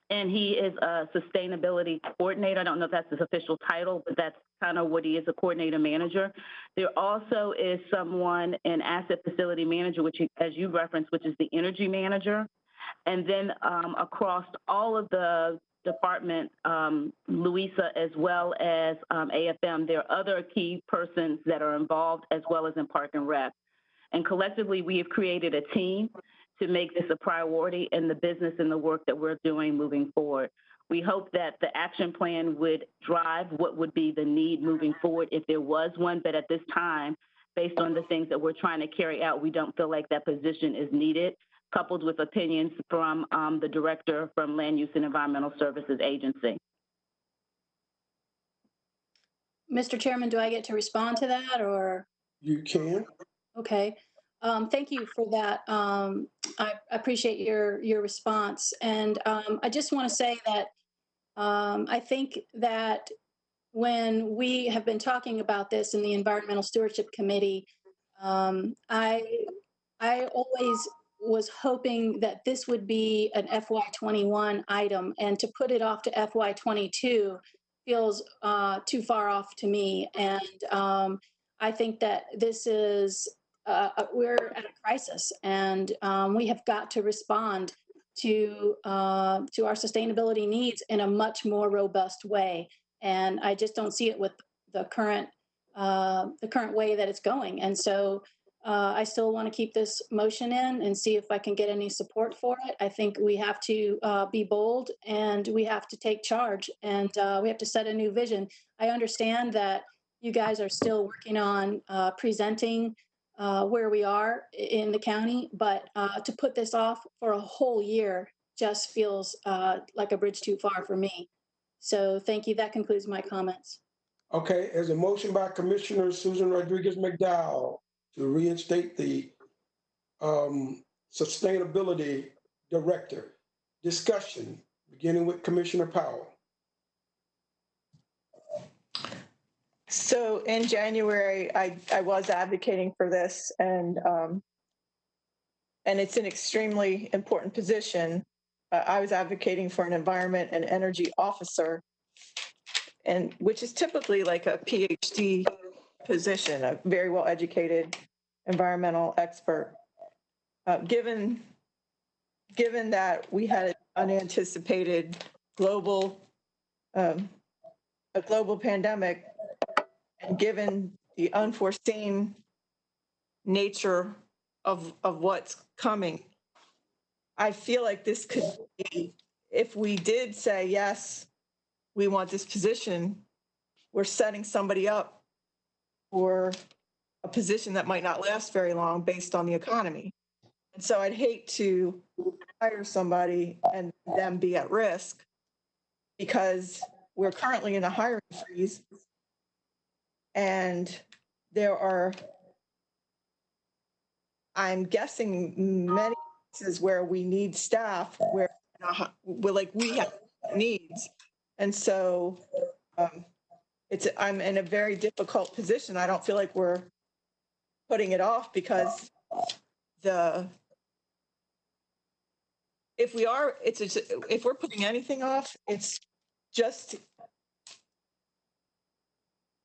N: and he is a sustainability coordinator. I don't know if that's his official title, but that's kind of what he is, a coordinator manager. There also is someone in Asset Facility Manager, which, as you referenced, which is the energy manager. And then across all of the department, Louisa, as well as AFM, there are other key persons that are involved, as well as in Park and Rec. And collectively, we have created a team to make this a priority in the business and the work that we're doing moving forward. We hope that the action plan would drive what would be the need moving forward if there was one, but at this time, based on the things that we're trying to carry out, we don't feel like that position is needed, coupled with opinions from the director from Land Use and Environmental Services Agency.
H: Mr. Chairman, do I get to respond to that, or?
A: You can.
H: Okay. Thank you for that. I appreciate your response. And I just want to say that I think that when we have been talking about this in the Environmental Stewardship Committee, I always was hoping that this would be an FY21 item, and to put it off to FY22 feels too far off to me. And I think that this is we're at a crisis, and we have got to respond to our sustainability needs in a much more robust way. And I just don't see it with the current way that it's going. And so I still want to keep this motion in and see if I can get any support for it. I think we have to be bold, and we have to take charge, and we have to set a new vision. I understand that you guys are still working on presenting where we are in the county, but to put this off for a whole year just feels like a bridge too far for me. So thank you. That concludes my comments.
A: Okay, there's a motion by Commissioner Susan Rodriguez McDowell to reinstate the Sustainability Director. Discussion, beginning with Commissioner Powell.
D: So in January, I was advocating for this, and it's an extremely important position. I was advocating for an environment and energy officer, and which is typically like a PhD position, a very well-educated environmental expert. Given that we had an unanticipated a global pandemic, and given the unforeseen nature of what's coming, I feel like this could be, if we did say, yes, we want this position, we're setting somebody up for a position that might not last very long based on the economy. And so I'd hate to hire somebody and them be at risk, because we're currently in a hiring freeze. And there are, I'm guessing, many places where we need staff, where we have needs. And so I'm in a very difficult position. I don't feel like we're putting it off, because if we're putting anything off, it's just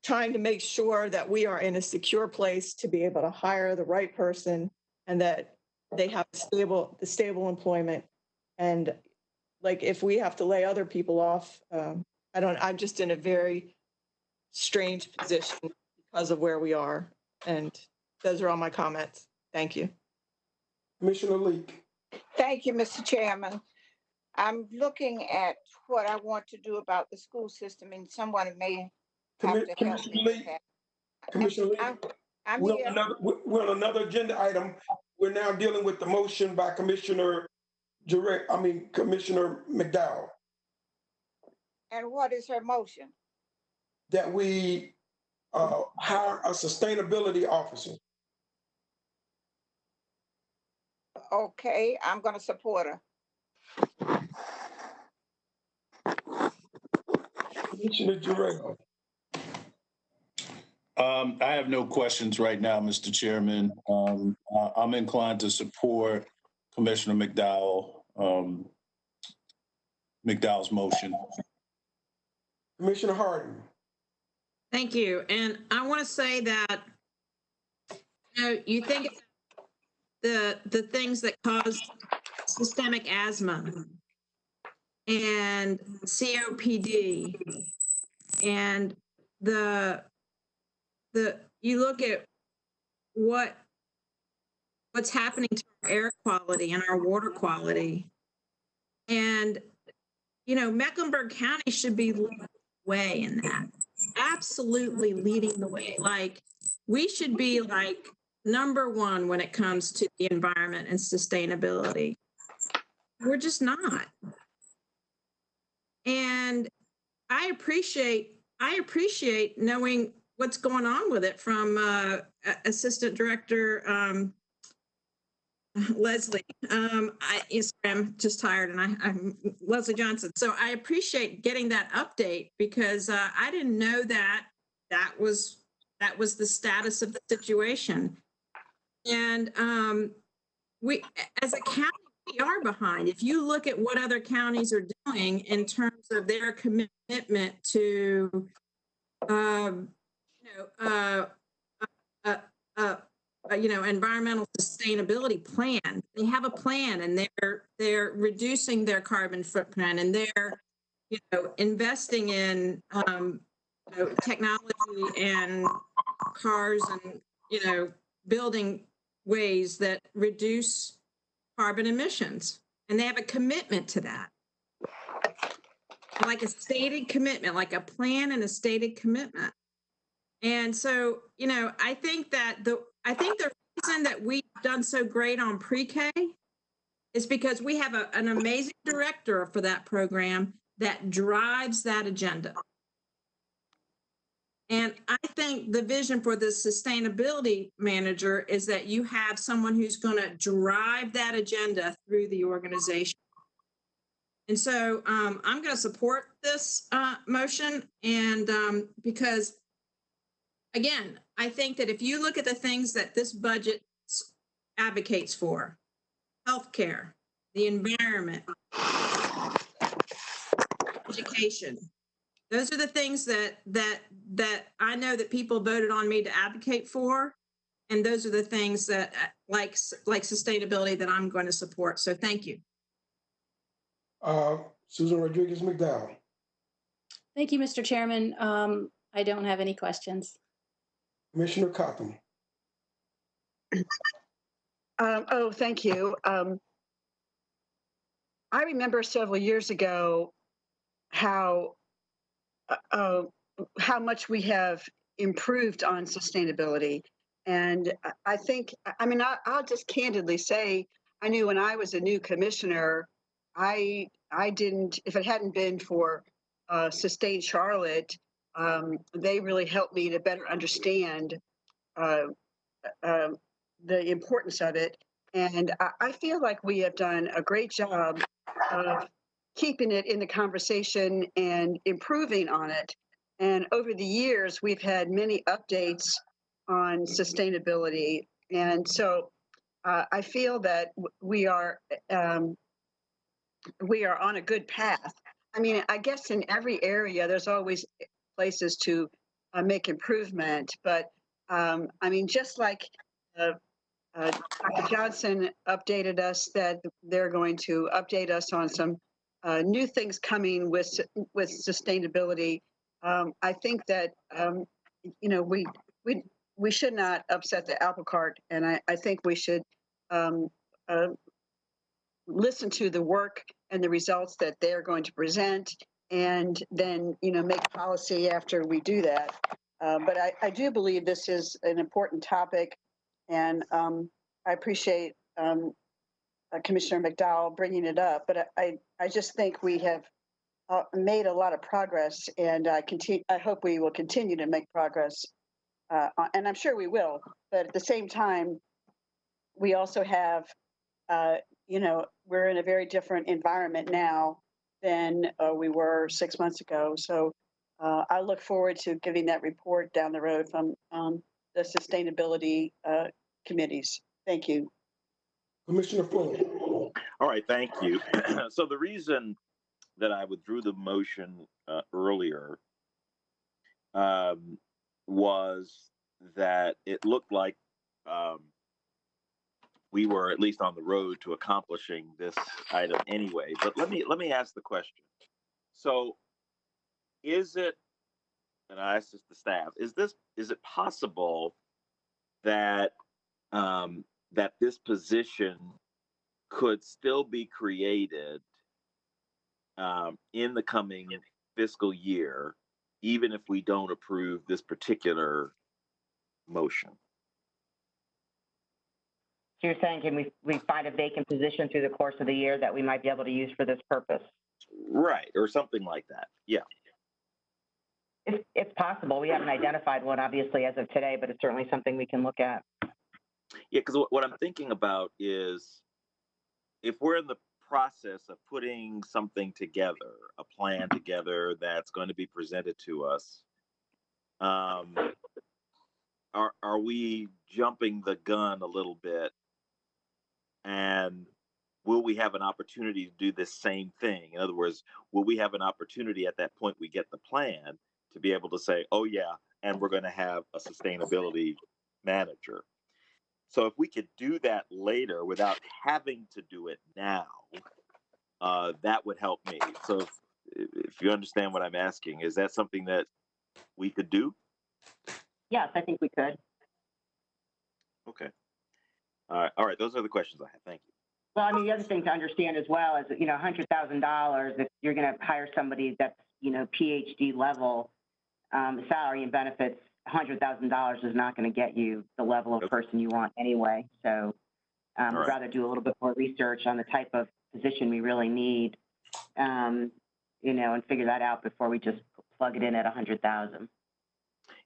D: trying to make sure that we are in a secure place to be able to hire the right person, and that they have the stable employment. And like, if we have to lay other people off, I'm just in a very strange position because of where we are. And those are all my comments. Thank you.
A: Commissioner Leek.
E: Thank you, Mr. Chairman. I'm looking at what I want to do about the school system, and someone may have to help me with that.
A: Commissioner Leek,
E: I'm
A: we're
E: here.
A: on another agenda item. We're now dealing with the motion by Commissioner McDowell.
E: And what is her motion?
A: That we hire a sustainability officer.
E: Okay, I'm going to support her.
A: Commissioner Jarrell.
F: I have no questions right now, Mr. Chairman. I'm inclined to support Commissioner McDowell's motion.
A: Commissioner Harden.
G: Thank you. And I want to say that, you think the things that cause systemic asthma and COPD, and you look at what's happening to our air quality and our water quality, and Mecklenburg County should be leading the way in that. Absolutely leading the way. Like, we should be like number one when it comes to the environment and sustainability. We're just not. And I appreciate knowing what's going on with it from Assistant Director Leslie. I'm just tired, and I'm Leslie Johnson. So I appreciate getting that update, because I didn't know that was the status of the situation. And we, as a county, we are behind. If you look at what other counties are doing in terms of their commitment to environmental sustainability plan. They have a plan, and they're reducing their carbon footprint, and they're investing in technology and cars, and building ways that reduce carbon emissions, and they have a commitment to that, like a stated commitment, like a plan and a stated commitment. And so, I think the reason that we've done so great on pre-K is because we have an amazing director for that program that drives that agenda. And I think the vision for the sustainability manager is that you have someone who's going to drive that agenda through the organization. And so I'm going to support this motion. And because, again, I think that if you look at the things that this budget advocates for, healthcare, the environment, education, those are the things that I know that people voted on me to advocate for, and those are the things that, like sustainability, that I'm going to support. So thank you.
A: Susan Rodriguez McDowell.
H: Thank you, Mr. Chairman. I don't have any questions.
A: Commissioner Cotham.
B: Thank you. I remember several years ago how much we have improved on sustainability. And I think, I'll just candidly say, I knew when I was a new commissioner, I didn't, if it hadn't been for Sustain Charlotte, they really helped me to better understand the importance of it. And I feel like we have done a great job of keeping it in the conversation and improving on it. And over the years, we've had many updates on sustainability. And so I feel that we are on a good path. I mean, I guess in every area, there's always places to make improvement. But just like Dr. Johnson updated us that they're going to update us on some new things coming with sustainability. I think that we should not upset the apple cart, and I think we should listen to the work and the results that they're going to present, and then make policy after we do that. But I do believe this is an important topic, and I appreciate Commissioner McDowell bringing it up. But I just think we have made a lot of progress, and I hope we will continue to make progress, and I'm sure we will. But at the same time, we also have, we're in a very different environment now than we were 6 months ago. So I look forward to giving that report down the road from the sustainability committees. Thank you.
A: Commissioner Fuller.
I: All right, thank you. So the reason that I withdrew the motion earlier was that it looked like we were at least on the road to accomplishing this item anyway. But let me ask the question. So is it, and I asked this to staff, is it possible that that this position could still be created in the coming fiscal year, even if we don't approve this particular motion?
K: So you're saying, can we find a vacant position through the course of the year that we might be able to use for this purpose?
I: Right, or something like that. Yeah.
K: It's possible. We haven't identified one, obviously, as of today, but it's certainly something we can look at.
I: Yeah, because what I'm thinking about is if we're in the process of putting something together, a plan together that's going to be presented to us, are we jumping the gun a little bit? And will we have an opportunity to do this same thing? In other words, will we have an opportunity at that point we get the plan to be able to say, oh yeah, and we're going to have a sustainability manager? So if we could do that later without having to do it now, that would help me. So if you understand what I'm asking, is that something that we could do?
K: Yes, I think we could.
I: Okay. All right. Those are the questions I have. Thank you.
K: Well, I mean, the other thing to understand as well is, $100,000, if you're going to hire somebody that's, PhD level salary and benefits, $100,000 is not going to get you the level of person you want anyway. So I'd rather do a little bit more research on the type of position we really need. and figure that out before we just plug it in at 100,000.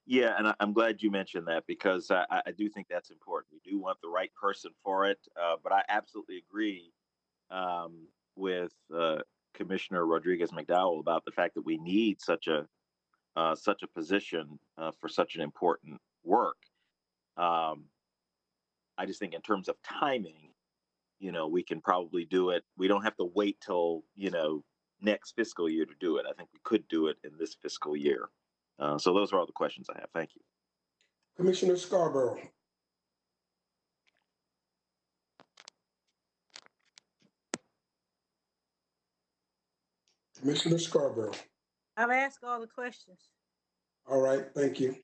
I: Yeah, and I'm glad you mentioned that because I do think that's important. We do want the right person for it, but I absolutely agree with Commissioner Rodriguez McDowell about the fact that we need such a position for such an important work. I just think in terms of timing, we can probably do it. We don't have to wait till next fiscal year to do it. I think we could do it in this fiscal year. So those are all the questions I have. Thank you.
A: Commissioner Scarborough. Commissioner Scarborough.
Q: I've asked all the questions.
A: All right, thank you.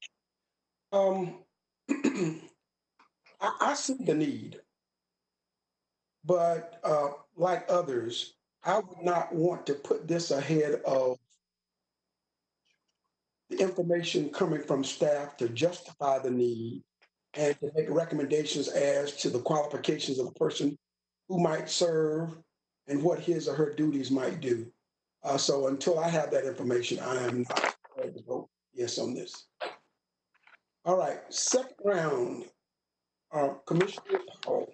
A: I see the need, but like others, I would not want to put this ahead of the information coming from staff to justify the need and to make recommendations as to the qualifications of the person who might serve and what his or her duties might do. So until I have that information, I am not prepared to vote yes on this. All right, second round, Commissioner Powell.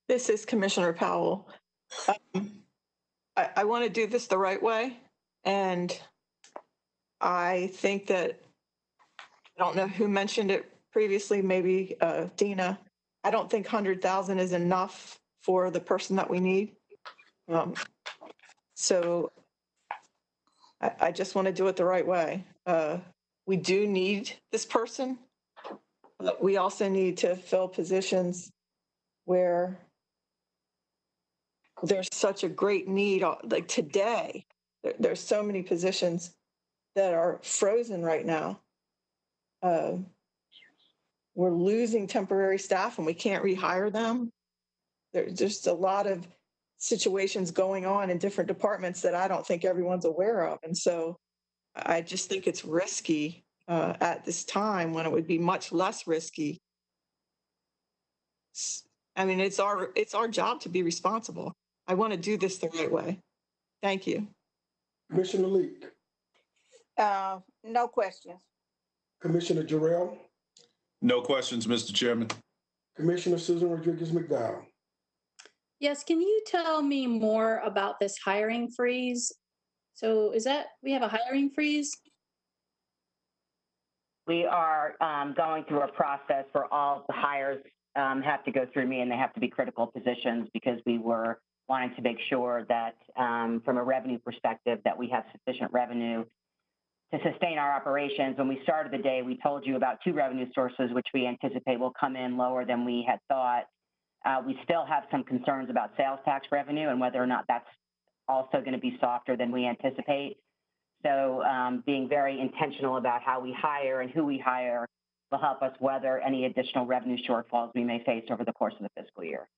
D: This is Commissioner Powell. I want to do this the right way. And I think that, I don't know who mentioned it previously, maybe Dina. I don't think 100,000 is enough for the person that we need. So I just want to do it the right way. We do need this person, but we also need to fill positions where there's such a great need. Like today, there's so many positions that are frozen right now. We're losing temporary staff and we can't rehire them. There's just a lot of situations going on in different departments that I don't think everyone's aware of. And so I just think it's risky at this time when it would be much less risky. I mean, it's our job to be responsible. I want to do this the right way. Thank you.
A: Commissioner Leek.
E: No questions.
A: Commissioner Jarrell.
F: No questions, Mr. Chairman.
A: Commissioner Susan Rodriguez McDowell.
H: Yes, can you tell me more about this hiring freeze? So we have a hiring freeze?
K: We are going through a process where all the hires have to go through me and they have to be critical positions because we were wanting to make sure that from a revenue perspective that we have sufficient revenue to sustain our operations. When we started the day, we told you about 2 revenue sources, which we anticipate will come in lower than we had thought. We still have some concerns about sales tax revenue and whether or not that's also going to be softer than we anticipate. So being very intentional about how we hire and who we hire will help us weather any additional revenue shortfalls we may face over the course of the fiscal year.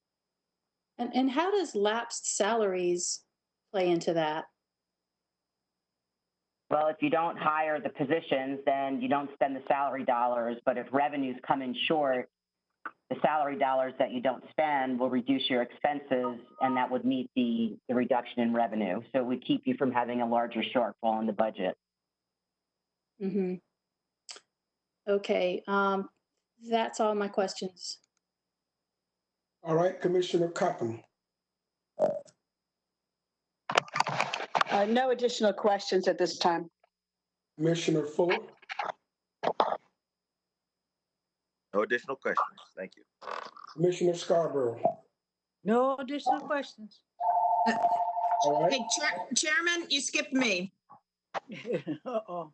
H: And how does lapsed salaries play into that?
K: Well, if you don't hire the positions, then you don't spend the salary dollars. But if revenues come in short, the salary dollars that you don't spend will reduce your expenses, and that would meet the reduction in revenue. So it would keep you from having a larger shortfall in the budget.
H: Mm-hmm. Okay, that's all my questions.
A: All right, Commissioner Coppin.
B: No additional questions at this time.
A: Commissioner Fuller.
I: No additional questions. Thank you.
A: Commissioner Scarborough.
Q: No additional questions.
A: All right.
G: Hey, Chairman, you skipped me.
Q: Uh-oh.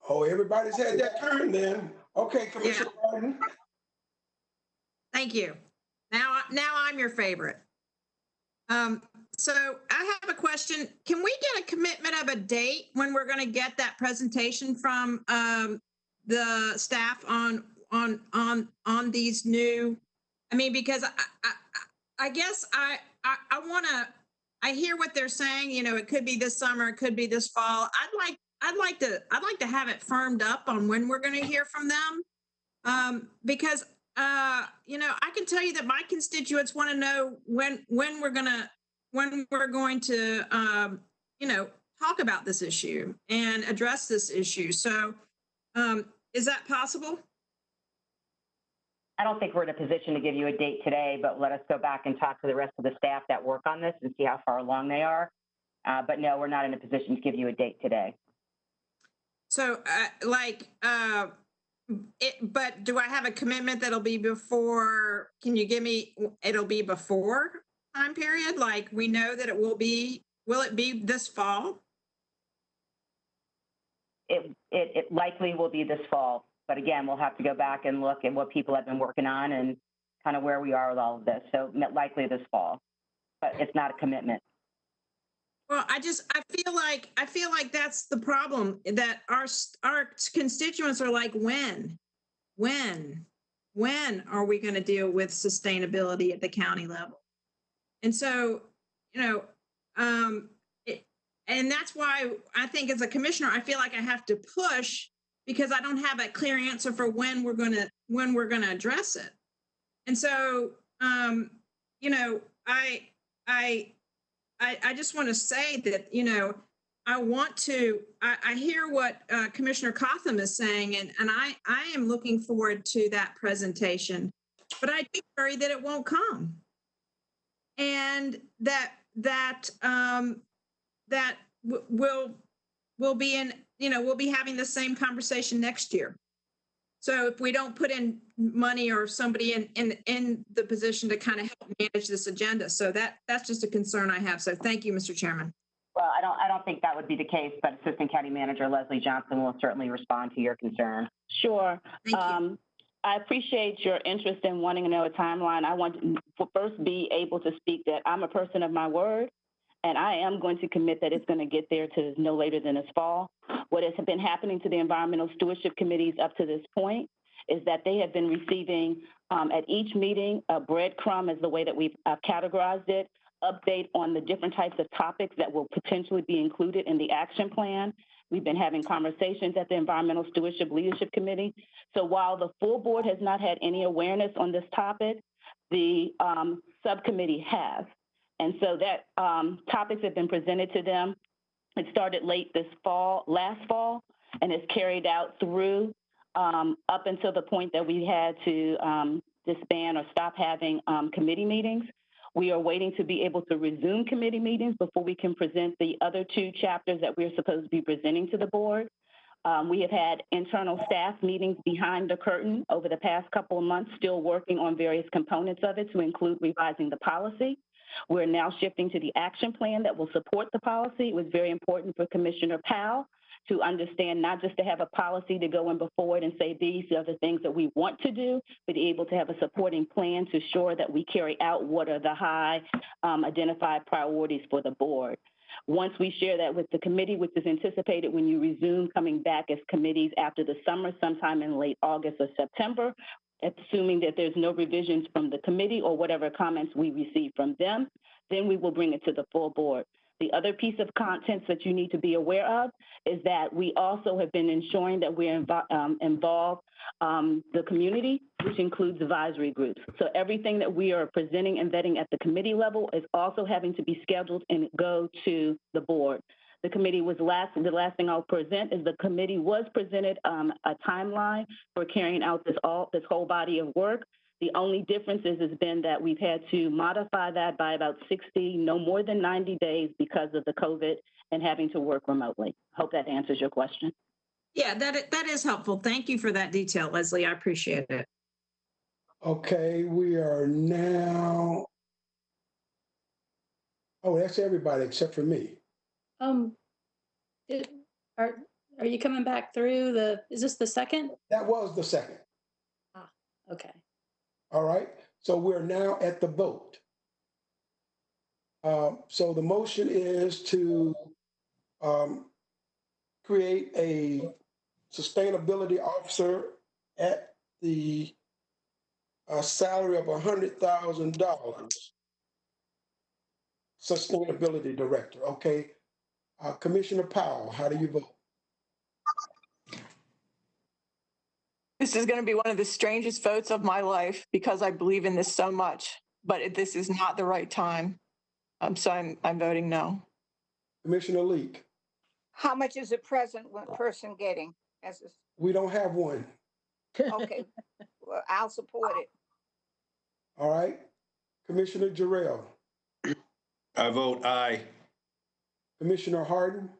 A: Oh, everybody's had their turn then. Okay, Commissioner Martin.
G: Thank you. Now I'm your favorite. So I have a question. Can we get a commitment of a date when we're going to get that presentation from the staff on these new? I mean, because I guess I want to. I hear what they're saying. You know, it could be this summer, it could be this fall. I'd like to have it firmed up on when we're going to hear from them, because you know, I can tell you that my constituents want to know when we're going to we're going to, talk about this issue and address this issue. So is that possible?
K: I don't think we're in a position to give you a date today, but let us go back and talk to the rest of the staff that work on this and see how far along they are. But no, we're not in a position to give you a date today.
G: So but do I have a commitment that'll be before, can you give me, it'll be before time period? Like we know that will it be this fall?
K: It likely will be this fall. But again, we'll have to go back and look at what people have been working on and kind of where we are with all of this. So likely this fall, but it's not a commitment.
G: Well, I feel like that's the problem, that our constituents are like, when are we going to deal with sustainability at the county level? And so, and that's why I think as a commissioner, I feel like I have to push, because I don't have a clear answer for when we're gonna address it. And so, I just want to say that, I hear what Commissioner Cotham is saying, and I am looking forward to that presentation, but I do worry that it won't come, and that we'll be in. We'll be having the same conversation next year. So if we don't put in money or somebody in the position to kind of help manage this agenda. So that's just a concern I have. So thank you, Mr. Chairman.
K: Well, I don't think that would be the case, but Assistant County Manager Leslie Johnson will certainly respond to your concern.
N: Sure. I appreciate your interest in wanting to know a timeline. I want to first be able to speak that I'm a person of my word. And I am going to commit that it's going to get there to no later than this fall. What has been happening to the environmental stewardship committees up to this point is that they have been receiving at each meeting a breadcrumb, is the way that we've categorized it, update on the different types of topics that will potentially be included in the action plan. We've been having conversations at the Environmental Stewardship Leadership Committee. So while the full board has not had any awareness on this topic, the subcommittee has. And so that topics have been presented to them. It started late last fall, and it's carried out through up until the point that we had to disband or stop having committee meetings. We are waiting to be able to resume committee meetings before we can present the other two chapters that we're supposed to be presenting to the board. We have had internal staff meetings behind the curtain over the past couple of months, still working on various components of it to include revising the policy. We're now shifting to the action plan that will support the policy. It was very important for Commissioner Powell to understand, not just to have a policy to go in before it and say these are the things that we want to do, but able to have a supporting plan to ensure that we carry out what are the high identified priorities for the board. Once we share that with the committee, which is anticipated when you resume coming back as committees after the summer, sometime in late August or September, assuming that there's no revisions from the committee or whatever comments we receive from them, then we will bring it to the full board. The other piece of content that you need to be aware of is that we also have been ensuring that we involve the community, which includes advisory groups. So everything that we are presenting and vetting at the committee level is also having to be scheduled and go to the board. The committee was the last thing I'll present is the committee was presented a timeline for carrying out this whole body of work. The only difference has been that we've had to modify that by about 60, no more than 90 days because of the COVID and having to work remotely. Hope that answers your question.
G: Yeah, that is helpful. Thank you for that detail, Leslie. I appreciate it.
A: Okay, we are now. Oh, that's everybody except for me.
H: Are you coming back through is this the second?
A: That was the second.
H: Ah, okay.
A: All right, so we're now at the vote. So the motion is to create a sustainability officer at the salary of $100,000. Sustainability director, okay. Commissioner Powell, how do you vote?
D: This is going to be one of the strangest votes of my life because I believe in this so much, but this is not the right time. So I'm voting no.
A: Commissioner Leak,
E: How much is the present person getting?
A: we don't have one.
E: Okay, well, I'll support it.
A: All right. Commissioner Jarrell,
F: I vote aye.
A: Commissioner Harden,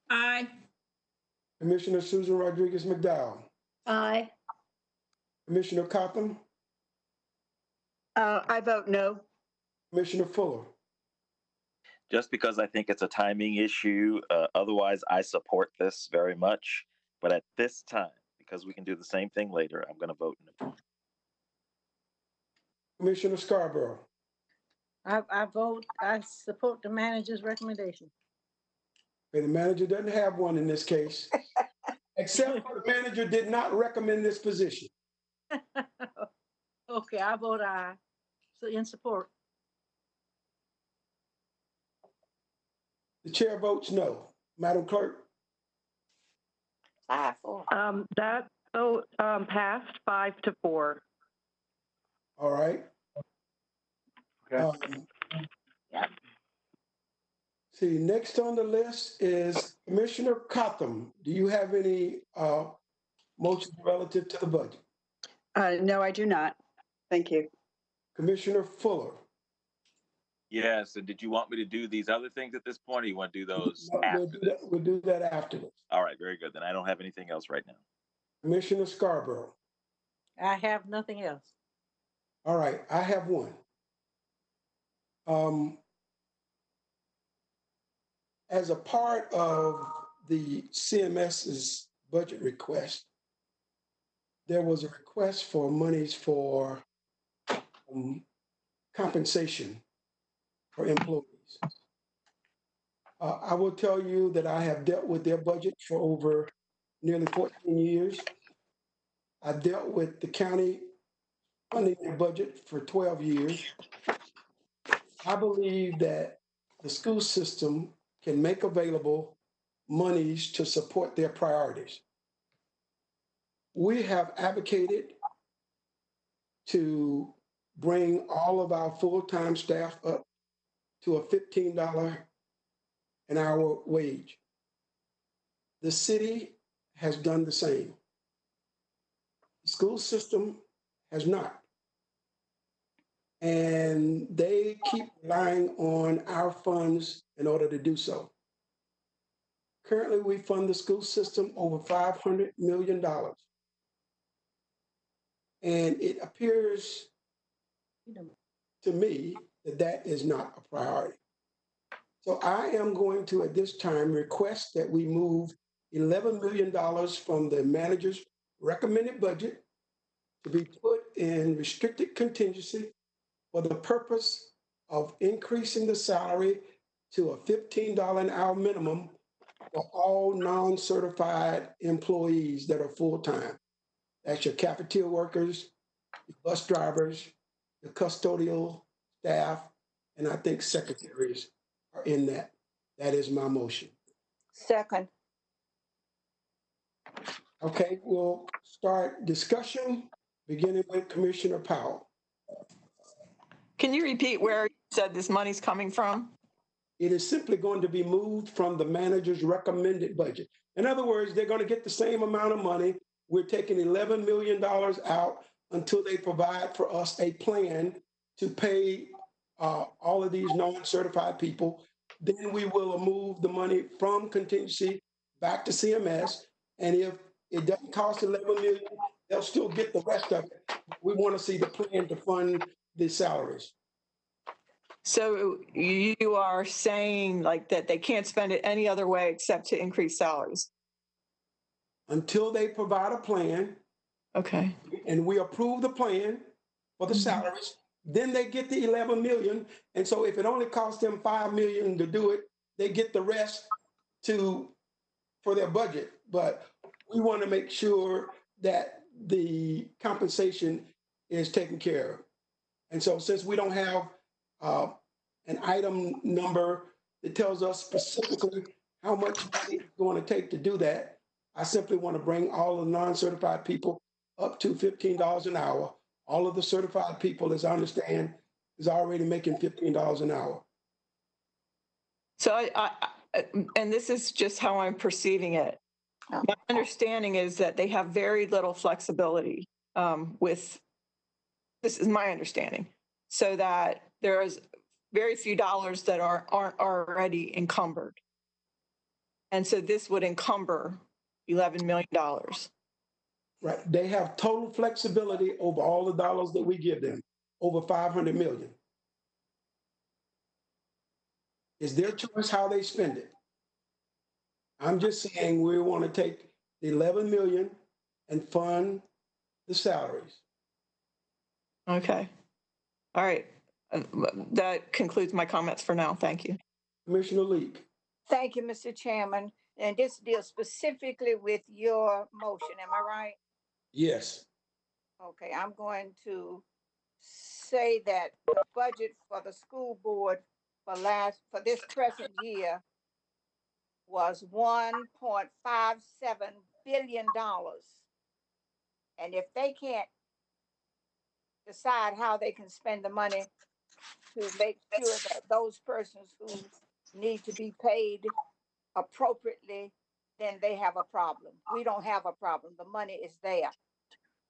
G: Aye.
A: Commissioner Susan Rodriguez McDowell,
H: Aye.
A: Commissioner Cotham,
B: I vote no.
A: Commissioner Fuller.
I: Just because I think it's a timing issue. Otherwise, I support this very much. But at this time, because we can do the same thing later, I'm going to vote no.
A: Commissioner Scarborough,
Q: I support the manager's recommendation.
A: okay, the manager doesn't have one in this case, except for the manager did not recommend this position.
Q: Okay, I vote aye. So in support.
A: The chair votes no. Madam Clerk,
E: 5-4.
O: That passed 5-4.
A: all right. See, next on the list is Commissioner Cotham. Do you have any motions relative to the budget?
B: No, I do not. Thank you.
A: Commissioner Fuller.
I: Yeah, so did you want me to do these other things at this point, or you want to do those
A: No,
I: after this?
A: we'll do that afterwards.
I: All right, very good. Then I don't have anything else right now.
A: Commissioner Scarborough.
Q: I have nothing else.
A: All right, I have one. As a part of the CMS's budget request, there was a request for monies for compensation for employees. I will tell you that I have dealt with their budget for over nearly 14 years. I dealt with the county funding their budget for 12 years. I believe that the school system can make available monies to support their priorities. We have advocated to bring all of our full-time staff up to a $15 an hour wage. The city has done the same. The school system has not. And they keep relying on our funds in order to do so. Currently, we fund the school system over $500 million. And it appears to me that that is not a priority. So I am going to, at this time, request that we move $11 million from the manager's recommended budget to be put in restricted contingency for the purpose of increasing the salary to a $15 an hour minimum for all non-certified employees that are full-time. That's your cafeteria workers, your bus drivers, your custodial staff, and I think secretaries are in that. That is my motion.
E: Second.
A: Okay, we'll start discussion, beginning with Commissioner Powell.
D: Can you repeat where you said this money's coming from?
A: It is simply going to be moved from the manager's recommended budget. In other words, they're going to get the same amount of money. We're taking $11 million out until they provide for us a plan to pay all of these non-certified people. Then we will move the money from contingency back to CMS. And if it doesn't cost $11 million, they'll still get the rest of it. We want to see the plan to fund the salaries.
D: So you are saying like that they can't spend it any other way except to increase salaries?
A: Until they provide a plan.
D: Okay.
A: And we approve the plan for the salaries, then they get the 11 million. And so if it only costs them 5 million to do it, they get the rest for their budget. But we want to make sure that the compensation is taken care of. And so since we don't have an item number that tells us specifically how much money it's going to take to do that, I simply want to bring all the non-certified people up to $15 an hour. All of the certified people, as I understand, is already making $15 an hour.
D: So and this is just how I'm perceiving it. My understanding is that they have very little flexibility with, this is my understanding, so that there is very few dollars that aren't already encumbered. And so this would encumber $11 million.
A: Right. They have total flexibility over all the dollars that we give them, over 500 million. It's their choice how they spend it. I'm just saying we want to take the 11 million and fund the salaries.
D: Okay. All right. That concludes my comments for now. Thank you.
A: Commissioner Leak.
E: Thank you, Mr. Chairman. And this deals specifically with your motion, am I right?
A: Yes.
E: Okay, I'm going to say that the budget for the school board for this present year was $1.57 billion. And if they can't decide how they can spend the money to make sure that those persons who need to be paid appropriately, then they have a problem. We don't have a problem. The money is there.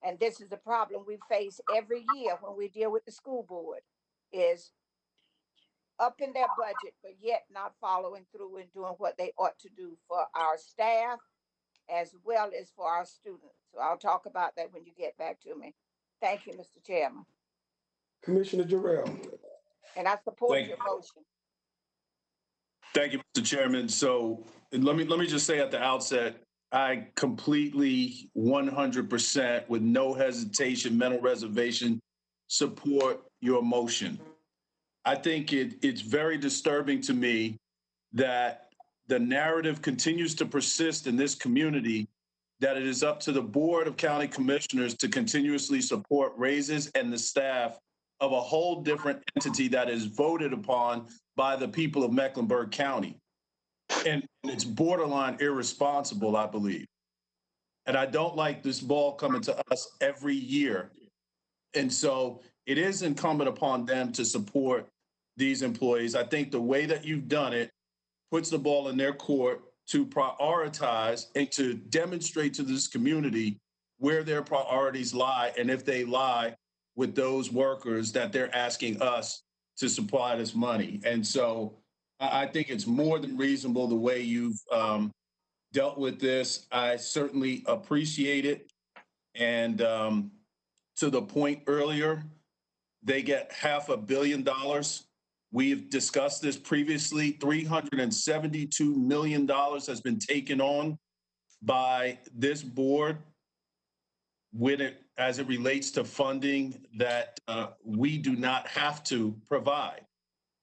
E: And this is the problem we face every year when we deal with the school board, is up in their budget, but yet not following through and doing what they ought to do for our staff as well as for our students. So I'll talk about that when you get back to me. Thank you, Mr. Chairman.
A: Commissioner Jarrell.
E: And I support your motion.
F: Thank you, Mr. Chairman. So let me just say at the outset, I completely 100% with no hesitation, mental reservation, support your motion. I think it's very disturbing to me that the narrative continues to persist in this community that it is up to the Board of County Commissioners to continuously support raises and the staff of a whole different entity that is voted upon by the people of Mecklenburg County. And it's borderline irresponsible, I believe. And I don't like this ball coming to us every year. And so it is incumbent upon them to support these employees. I think the way that you've done it puts the ball in their court to prioritize and to demonstrate to this community where their priorities lie, and if they lie with those workers that they're asking us to supply this money. And so I think it's more than reasonable the way you've dealt with this. I certainly appreciate it. And to the point earlier, they get $500 million. We've discussed this previously. $372 million has been taken on by this board as it relates to funding that we do not have to provide.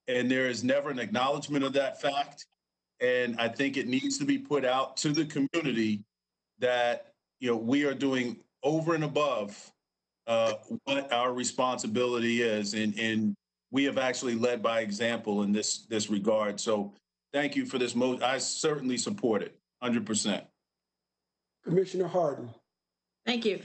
F: And there is never an acknowledgement of that fact. And I think it needs to be put out to the community that, we are doing over and above what our responsibility is. And we have actually led by example in this regard. So thank you for this motion. I certainly support it 100%.
A: Commissioner Harden.
G: Thank you.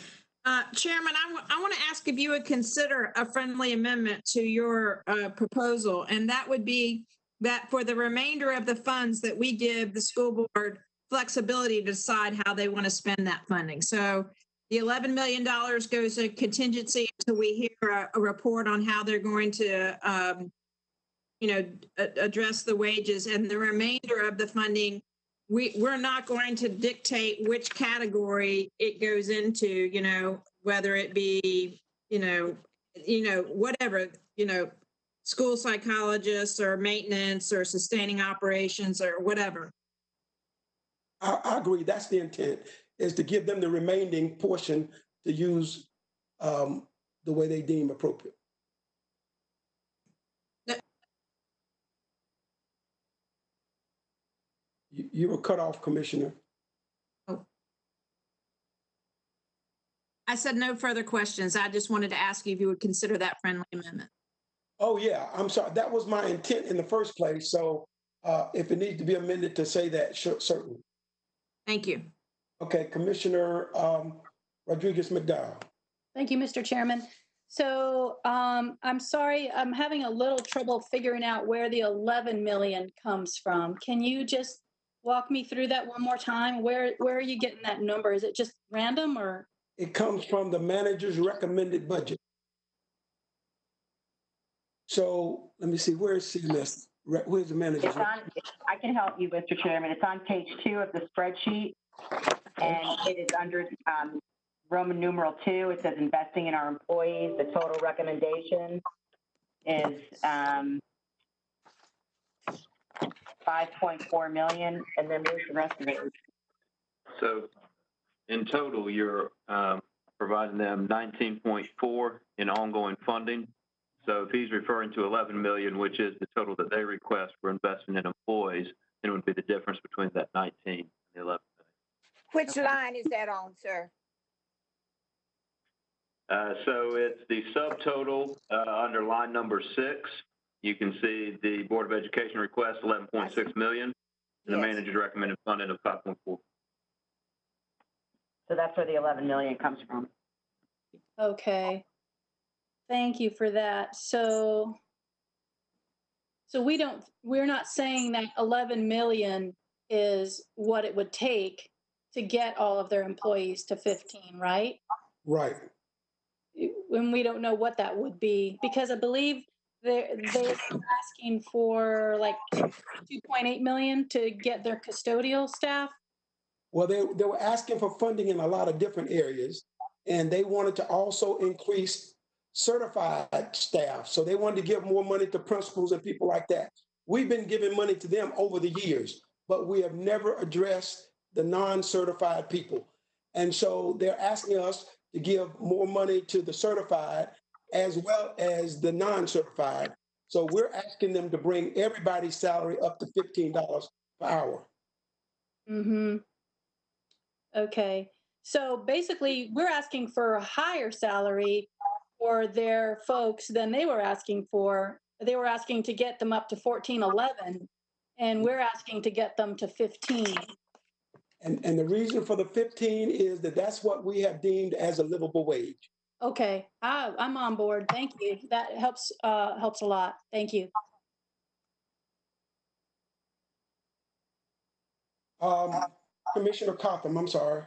G: Chairman, I want to ask if you would consider a friendly amendment to your proposal, and that would be that for the remainder of the funds that we give the school board flexibility to decide how they want to spend that funding. So the $11 million goes to contingency until we hear a report on how they're going to, address the wages, and the remainder of the funding, we're not going to dictate which category it goes into, whether it be, whatever, school psychologists or maintenance or sustaining operations or whatever.
A: I agree. That's the intent, is to give them the remaining portion to use the way they deem appropriate. You were cut off, Commissioner.
G: Oh. I said no further questions. I just wanted to ask you if you would consider that friendly amendment.
A: Oh, yeah. I'm sorry. That was my intent in the first place. So if it needs to be amended to say that, sure, certainly.
G: Thank you.
A: Okay, Commissioner Rodriguez McDowell.
H: Thank you, Mr. Chairman. So I'm sorry, I'm having a little trouble figuring out where the 11 million comes from. Can you just walk me through that one more time? Where are you getting that number? Is it just random or?
A: It comes from the manager's recommended budget. So let me see, where is CMS? Where's the manager's?
K: It's on, I can help you, Mr. Chairman. It's on page 2 of the spreadsheet, and it is under Roman numeral 2. It says investing in our employees. The total recommendation is 5.4 million, and then there's the rest of it.
M: So in total, you're providing them 19.4 in ongoing funding. So if he's referring to 11 million, which is the total that they request for investment in employees, then it would be the difference between that 19 and the 11 million.
E: Which line is that on, sir?
M: So it's the subtotal under line number 6. You can see the Board of Education request 11.6 million, and the manager's recommended funding of 5.4.
K: So that's where the 11 million comes from.
H: Okay. Thank you for that. So we're not saying that 11 million is what it would take to get all of their employees to 15, right?
A: Right.
H: When we don't know what that would be, because I believe they're asking for like 2.8 million to get their custodial staff.
A: Well, they were asking for funding in a lot of different areas, and they wanted to also increase certified staff. So they wanted to give more money to principals and people like that. We've been giving money to them over the years, but we have never addressed the non-certified people. And so they're asking us to give more money to the certified as well as the non-certified. So we're asking them to bring everybody's salary up to $15 per hour.
H: Mm-hmm. Okay. So basically, we're asking for a higher salary for their folks than they were asking for. They were asking to get them up to 14.11, and we're asking to get them to 15.
A: And the reason for the 15 is that that's what we have deemed as a livable wage.
H: Okay, I'm on board. Thank you. That helps a lot. Thank you.
A: Commissioner Cotham, I'm sorry.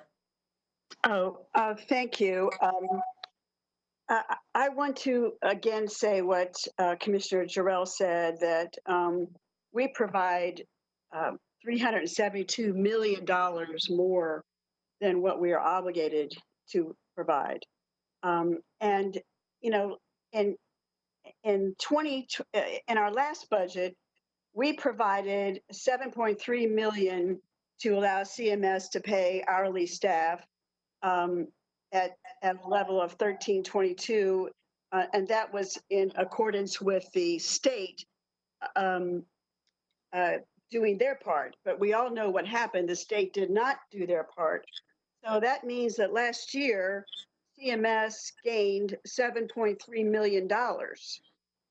B: Thank you. I want to again say what Commissioner Jarrell said, that we provide $372 million more than what we are obligated to provide. And, you know, in our last budget, we provided 7.3 million to allow CMS to pay hourly staff at a level of 1322, and that was in accordance with the state doing their part. But we all know what happened. The state did not do their part. So that means that last year, CMS gained $7.3 million.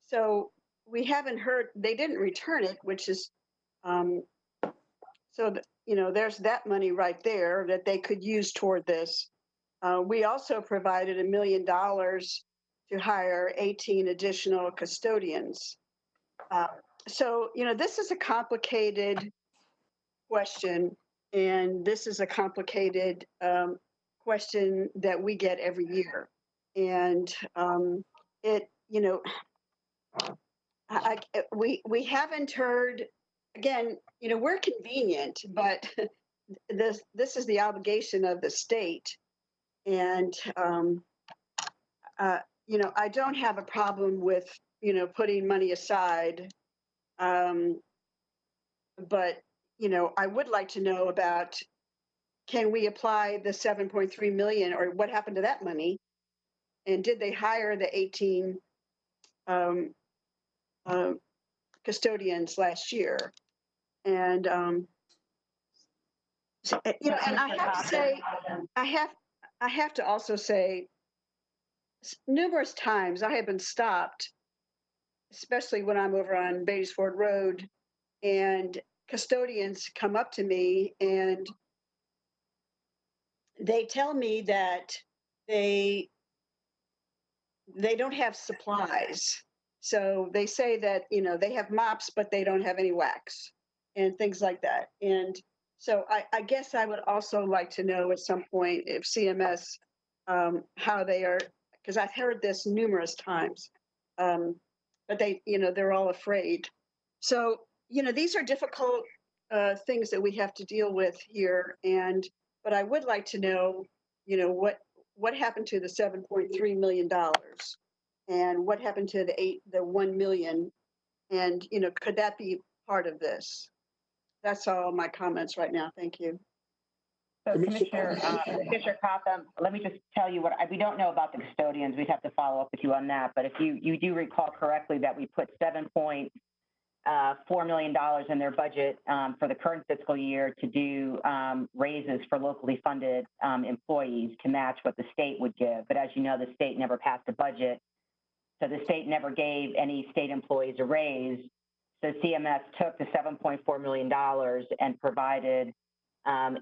B: So we haven't heard, they didn't return it, which is, so that, you know, there's that money right there that they could use toward this. We also provided $1 million to hire 18 additional custodians. So, you know, this is a complicated question, and this is a complicated question that we get every year. And it, you know, we haven't heard, again, you know, we're convenient, but this is the obligation of the state. And, you know, I don't have a problem with, you know, putting money aside. But, you know, I would like to know about, can we apply the 7.3 million, or what happened to that money? And did they hire the 18 custodians last year? And, you know, and I have to say, I have to also say, numerous times I have been stopped, especially when I'm over on Beatty's-Ford Road, and custodians come up to me and they tell me that they they don't have supplies. So they say that, they have mops, but they don't have any wax and things like that. And so I guess I would also like to know at some point if CMS, how they are, because I've heard this numerous times, but they're all afraid. So, these are difficult things that we have to deal with here. But I would like to know, what happened to the $7.3 million and what happened to the 1 million? And, could that be part of this? That's all my comments right now. Thank you.
K: So Commissioner Cotham, let me just tell you we don't know about the custodians. We'd have to follow up with you on that. But if you do recall correctly that we put $7.4 million in their budget for the current fiscal year to do raises for locally funded employees to match what the state would give. But as you know, the state never passed a budget. So the state never gave any state employees a raise. So CMS took the $7.4 million and provided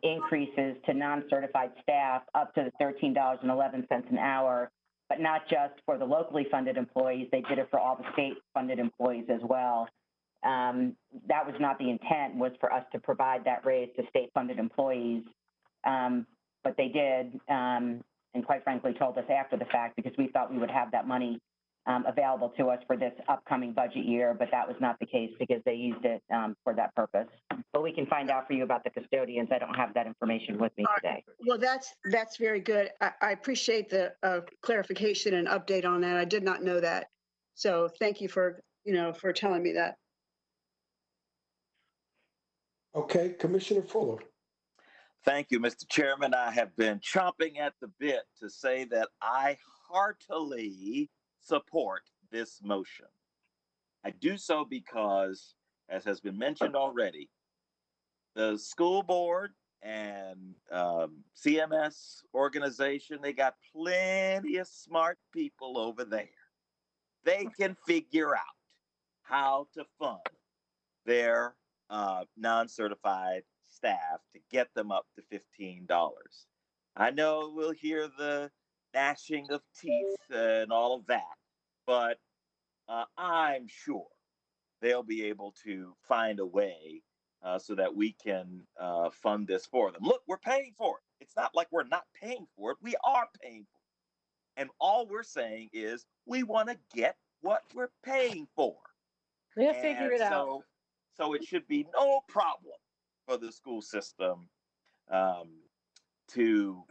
K: increases to non-certified staff up to the $13.11 an hour, but not just for the locally funded employees. They did it for all the state-funded employees as well. That was not the intent, was for us to provide that raise to state-funded employees, but they did, and quite frankly told us after the fact because we thought we would have that money available to us for this upcoming budget year, but that was not the case because they used it for that purpose. But we can find out for you about the custodians. I don't have that information with me today.
B: Well, that's very good. I appreciate the clarification and update on that. I did not know that. So thank you for telling me that.
A: Okay, Commissioner Fuller.
I: Thank you, Mr. Chairman. I have been chomping at the bit to say that I heartily support this motion. I do so because, as has been mentioned already, the school board and CMS organization, they got plenty of smart people over there. They can figure out how to fund their non-certified staff to get them up to $15. I know we'll hear the gnashing of teeth and all of that, but I'm sure they'll be able to find a way so that we can fund this for them. Look, we're paying for it. It's not like we're not paying for it. We are paying for it. And all we're saying is we want to get what we're paying for.
Q: They'll figure it out.
I: So it should be no problem for the school system to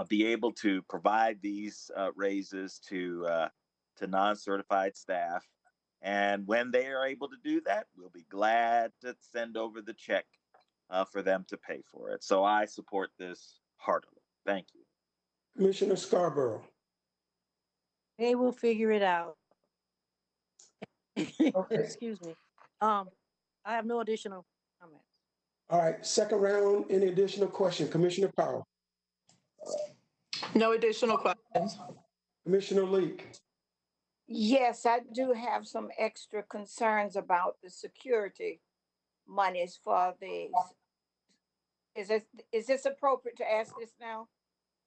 I: be able to provide these raises to non-certified staff. And when they are able to do that, we'll be glad to send over the check for them to pay for it. So I support this heartily. Thank you.
A: Commissioner Scarborough.
Q: They will figure it out.
A: Okay.
Q: Excuse me. I have no additional comments.
A: All right, second round, any additional question? Commissioner Powell.
D: No additional questions.
A: Commissioner Leek.
E: Yes, I do have some extra concerns about the security monies for the, is this appropriate to ask this now?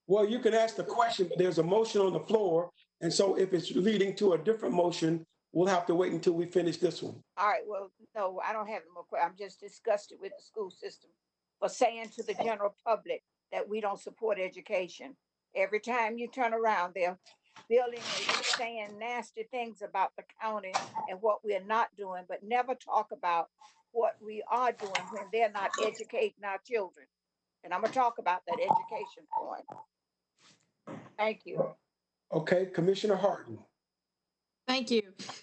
A: Well, you can ask the question, but there's a motion on the floor. And so if it's leading to a different motion, we'll have to wait until we finish this one.
E: All right, well, no, I don't have any more questions. I'm just disgusted with the school system for saying to the general public that we don't support education. Every time you turn around, they're building and saying nasty things about the county and what we're not doing, but never talk about what we are doing when they're not educating our children. And I'm gonna talk about that education point. Thank you.
A: Okay, Commissioner Harden.
G: Thank you.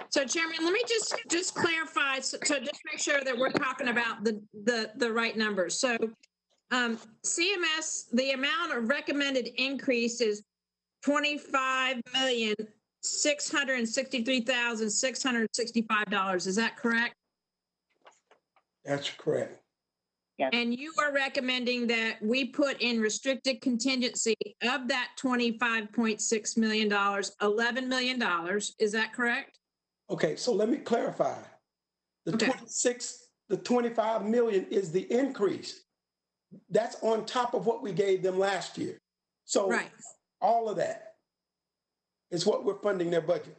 G: So Chairman, let me just clarify, so just make sure that we're talking about the right numbers. So CMS, the amount of recommended increase is $25,663,665. Is that correct?
A: That's correct.
K: Yes.
G: And you are recommending that we put in restricted contingency of that $25.6 million, $11 million. Is that correct?
A: Okay, so let me clarify. The 25 million is the increase. That's on top of what we gave them last year. So all of that. is what we're funding their budget.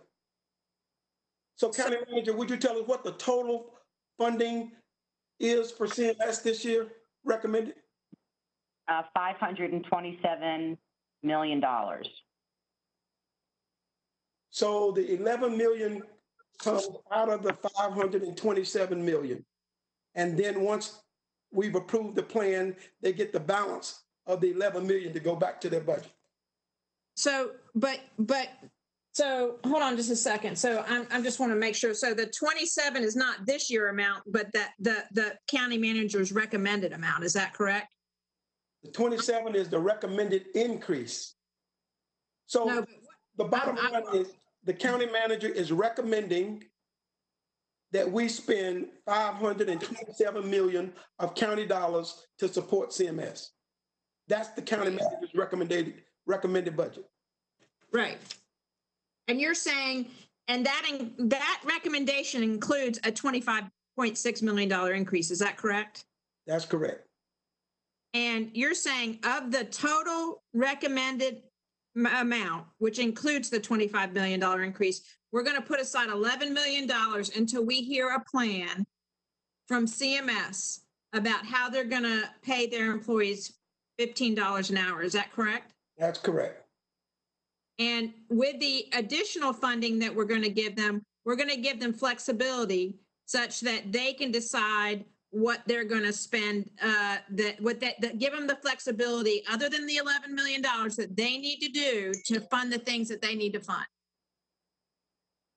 A: So County Manager, would you tell us what the total funding is for CMS this year recommended?
K: $527 million.
A: So the 11 million comes out of the 527 million. And then once we've approved the plan, they get the balance of the 11 million to go back to their budget.
G: So, so hold on just a second. So I'm just want to make sure. So the 27 is not this year amount, but that the county manager's recommended amount. Is that correct?
A: The 27 is the recommended increase. So
G: No,
A: the bottom line is the county manager is recommending that we spend 527 million of county dollars to support CMS. That's the county manager's recommended budget.
G: Right. And you're saying, and that recommendation includes a $25.6 million increase. Is that correct?
A: That's correct.
G: And you're saying of the total recommended amount, which includes the $25 million increase, we're going to put aside $11 million until we hear a plan from CMS about how they're going to pay their employees $15 an hour. Is that correct?
A: That's correct.
G: And with the additional funding that we're going to give them, we're going to give them flexibility such that they can decide what they're going to spend, give them the flexibility other than the $11 million that they need to do to fund the things that they need to fund.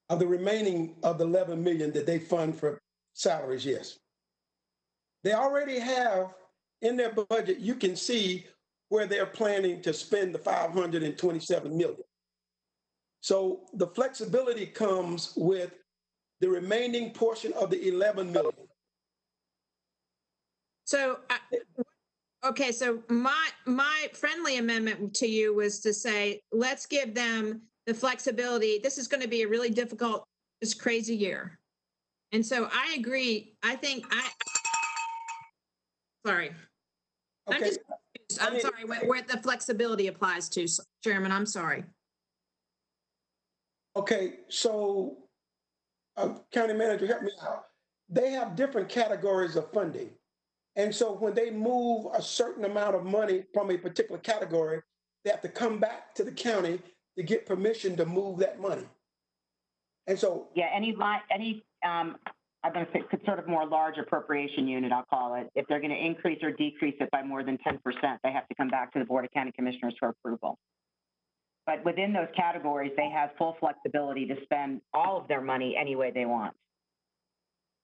A: Of the remaining of the 11 million that they fund for salaries, yes. They already have in their budget, you can see where they're planning to spend the 527 million. So the flexibility comes with the remaining portion of the 11 million.
G: So, okay, so my friendly amendment to you was to say, let's give them the flexibility. This is going to be a really difficult, this crazy year. And so I agree. Sorry.
A: Okay.
G: I'm sorry, where the flexibility applies to, Chairman, I'm sorry.
A: Okay, so County Manager, help me out. They have different categories of funding. And so when they move a certain amount of money from a particular category, they have to come back to the county to get permission to move that money. And so
K: Yeah, I'm going to say sort of more large appropriation unit, I'll call it. If they're going to increase or decrease it by more than 10%, they have to come back to the Board of County Commissioners for approval. But within those categories, they have full flexibility to spend all of their money any way they want.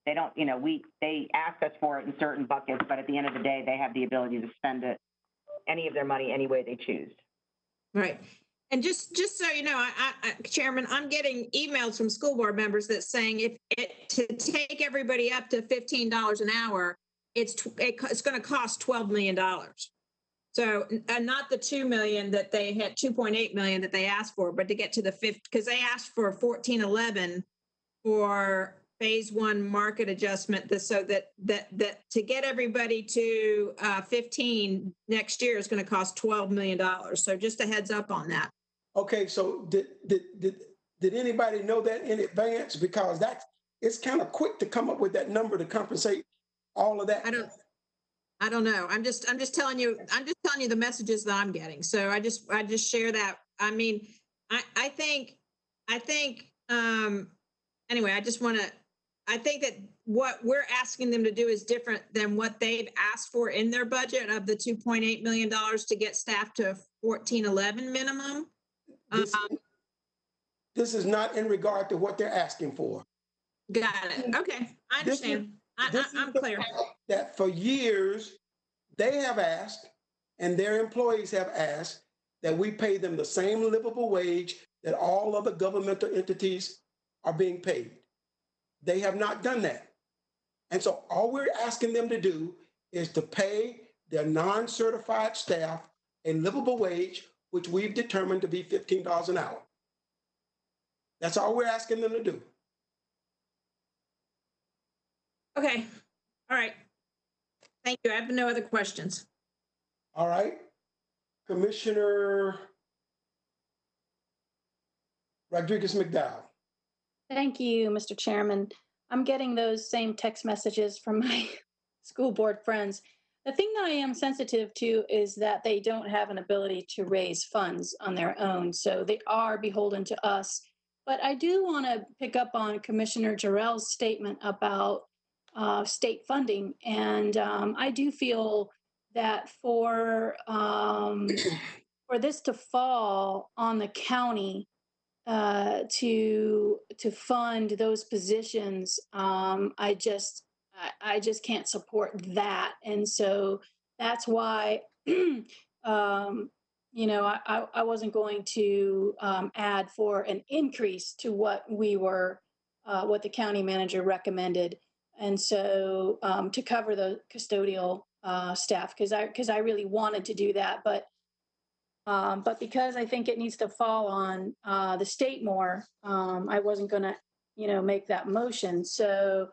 K: They don't, they ask us for it in certain buckets, but at the end of the day, they have the ability to spend it, any of their money, any way they choose.
G: Right. And just so you know, Chairman, I'm getting emails from school board members that's saying to take everybody up to $15 an hour, it's going to cost $12 million. So, and not the 2 million that they had, 2.8 million that they asked for, but to get to the 50, because they asked for 1411 for phase one market adjustment, so that to get everybody to 15 next year is going to cost $12 million. So just a heads up on that.
A: Okay, so did anybody know that in advance? Because it's kind of quick to come up with that number to compensate all of that.
G: I don't know. I'm just telling you the messages that I'm getting. So I just share that. I mean, I think anyway, I think that what we're asking them to do is different than what they've asked for in their budget of the $2.8 million to get staff to 1411 minimum.
A: This is not in regard to what they're asking for.
G: Got it. Okay, I understand. I'm clear.
A: That for years, they have asked, and their employees have asked, that we pay them the same livable wage that all other governmental entities are being paid. They have not done that. And so all we're asking them to do is to pay their non-certified staff a livable wage, which we've determined to be $15 an hour. That's all we're asking them to do.
G: Okay. All right. Thank you. I have no other questions.
A: All right. Commissioner Rodriguez McDowell.
H: Thank you, Mr. Chairman. I'm getting those same text messages from my school board friends. The thing that I am sensitive to is that they don't have an ability to raise funds on their own, so they are beholden to us. But I do want to pick up on Commissioner Jarrell's statement about state funding, and I do feel that for this to fall on the county to fund those positions, I just can't support that, and so that's why I wasn't going to add for an increase to what what the county manager recommended, and so to cover the custodial staff because I really wanted to do that, but because I think it needs to fall on the state more, I wasn't going to, make that motion. So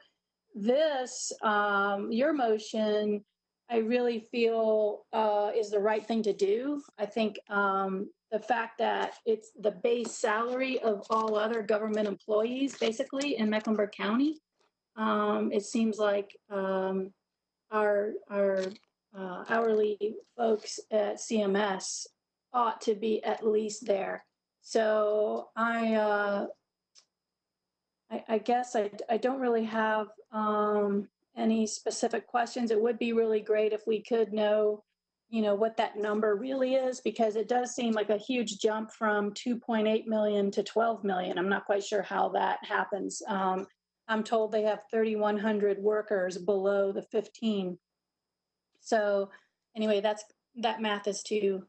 H: this, your motion, I really feel is the right thing to do. I think the fact that it's the base salary of all other government employees, basically in Mecklenburg County, it seems like our hourly folks at CMS ought to be at least there. So I guess I don't really have any specific questions. It would be really great if we could know, what that number really is, because it does seem like a huge jump from 2.8 million to 12 million. I'm not quite sure how that happens. I'm told they have 3,100 workers below the 15. So anyway, that math is too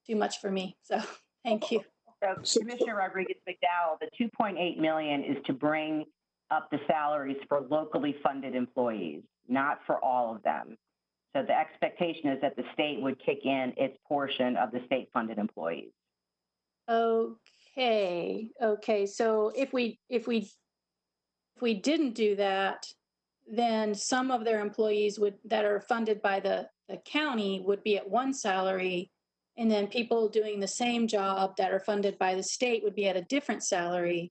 H: much for me. So thank you.
K: So Commissioner Rodriguez McDowell, the 2.8 million is to bring up the salaries for locally funded employees, not for all of them. So the expectation is that the state would kick in its portion of the state funded employees.
H: Okay. So if we didn't do that, then some of their employees that are funded by the county would be at one salary, and then people doing the same job that are funded by the state would be at a different salary.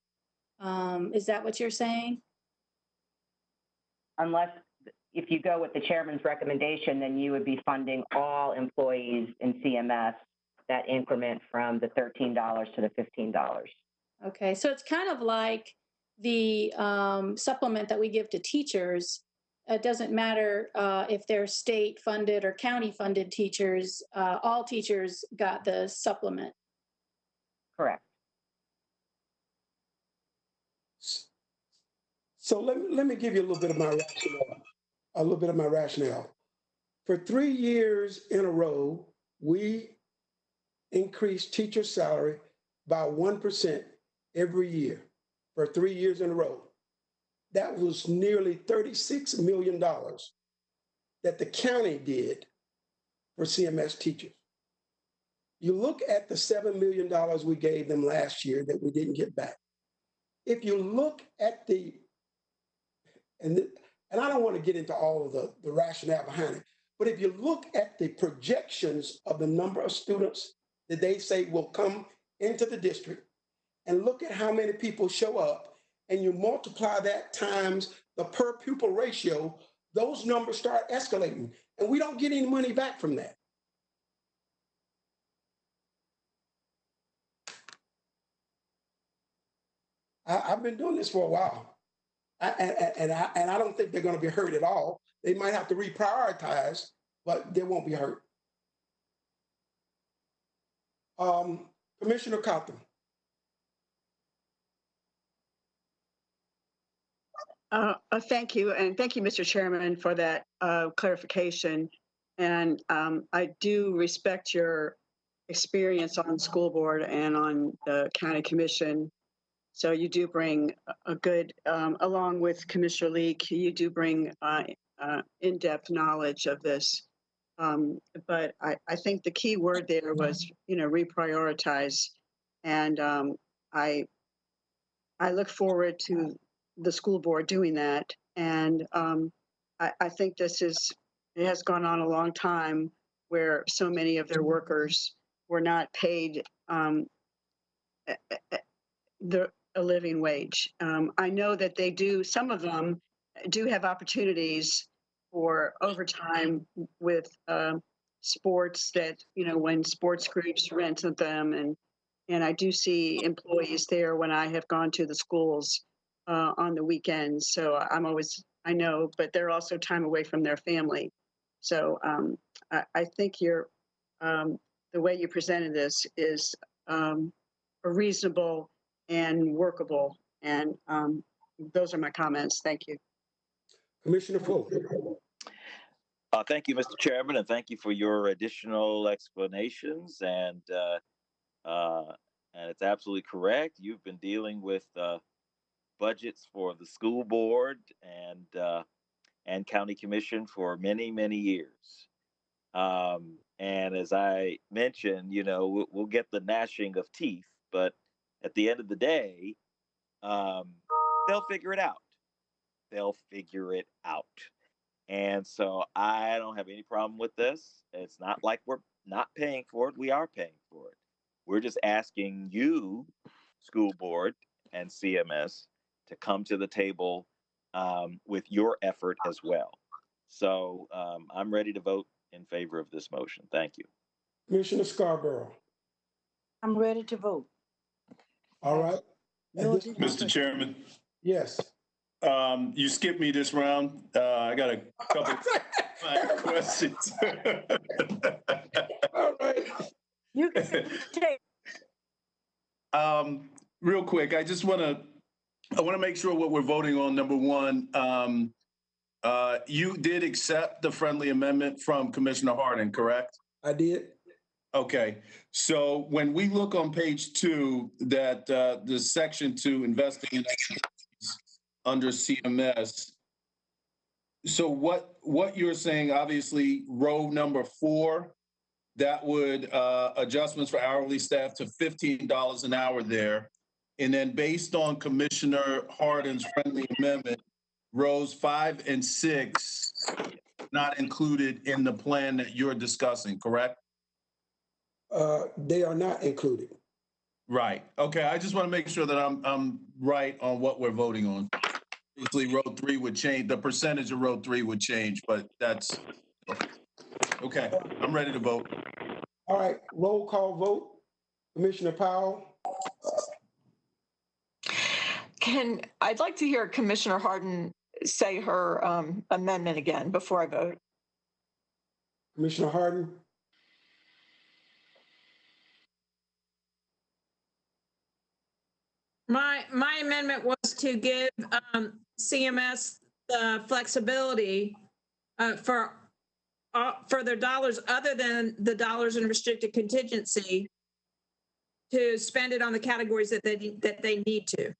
H: Is that what you're saying?
K: Unless, if you go with the chairman's recommendation, then you would be funding all employees in CMS that increment from the $13 to the $15.
H: Okay, so it's kind of like the supplement that we give to teachers. It doesn't matter if they're state funded or county funded teachers, all teachers got the supplement.
K: Correct.
A: So let me give you a little bit of my rationale. For 3 years in a row, we increased teacher salary by 1% every year for 3 years in a row. That was nearly $36 million that the county did for CMS teachers. You look at the $7 million we gave them last year that we didn't get back. If you look at and I don't want to get into all of the rationale behind it, but if you look at the projections of the number of students that they say will come into the district, and look at how many people show up, and you multiply that times the per pupil ratio, those numbers start escalating, and we don't get any money back from that. I've been doing this for a while, and I don't think they're going to be hurt at all. They might have to reprioritize, but they won't be hurt. Commissioner Cotton.
B: Thank you. And thank you, Mr. Chairman, for that clarification. And I do respect your experience on school board and on the county commission. So you do bring a good, along with Commissioner Leek, you do bring in-depth knowledge of this. But I think the key word there was, reprioritize. And I look forward to the school board doing that. And I think it has gone on a long time where so many of their workers were not paid a living wage. I know that they do, some of them do have opportunities for overtime with sports that, when sports groups rent them. And I do see employees there when I have gone to the schools on the weekends. So I know, but they're also time away from their family. So I think the way you presented this is a reasonable and workable. And those are my comments. Thank you.
A: Commissioner Fuller.
I: Thank you, Mr. Chairman, and thank you for your additional explanations. And it's absolutely correct. You've been dealing with budgets for the school board and county commission for many, many years. And as I mentioned, we'll get the gnashing of teeth, but at the end of the day, they'll figure it out. They'll figure it out. And so I don't have any problem with this. It's not like we're not paying for it. We are paying for it. We're just asking you, school board and CMS, to come to the table with your effort as well. So I'm ready to vote in favor of this motion. Thank you.
A: Commissioner Scarborough.
Q: I'm ready to vote.
A: All right.
F: Mr. Chairman.
A: Yes.
F: You skipped me this round. I got a couple questions.
A: All right.
Q: You can take.
F: Real quick, I want to make sure what we're voting on. Number one, you did accept the friendly amendment from Commissioner Hardin, correct?
A: I did.
F: Okay. So when we look on page 2, that the section 2, investing in under CMS. So what you're saying, obviously, row number 4, that would adjustments for hourly staff to $15 an hour there. And then based on Commissioner Hardin's friendly amendment, rows 5 and 6 not included in the plan that you're discussing, correct?
A: They are not included.
F: Right. Okay. I just want to make sure that I'm right on what we're voting on. Obviously, row 3 would change. The percentage of row 3 would change, but that's okay. I'm ready to vote.
A: All right. Roll call vote. Commissioner Powell.
D: I'd like to hear Commissioner Hardin say her amendment again before I vote.
A: Commissioner Hardin.
G: My amendment was to give CMS the flexibility for their dollars other than the dollars in restricted contingency to spend it on the categories that they need to.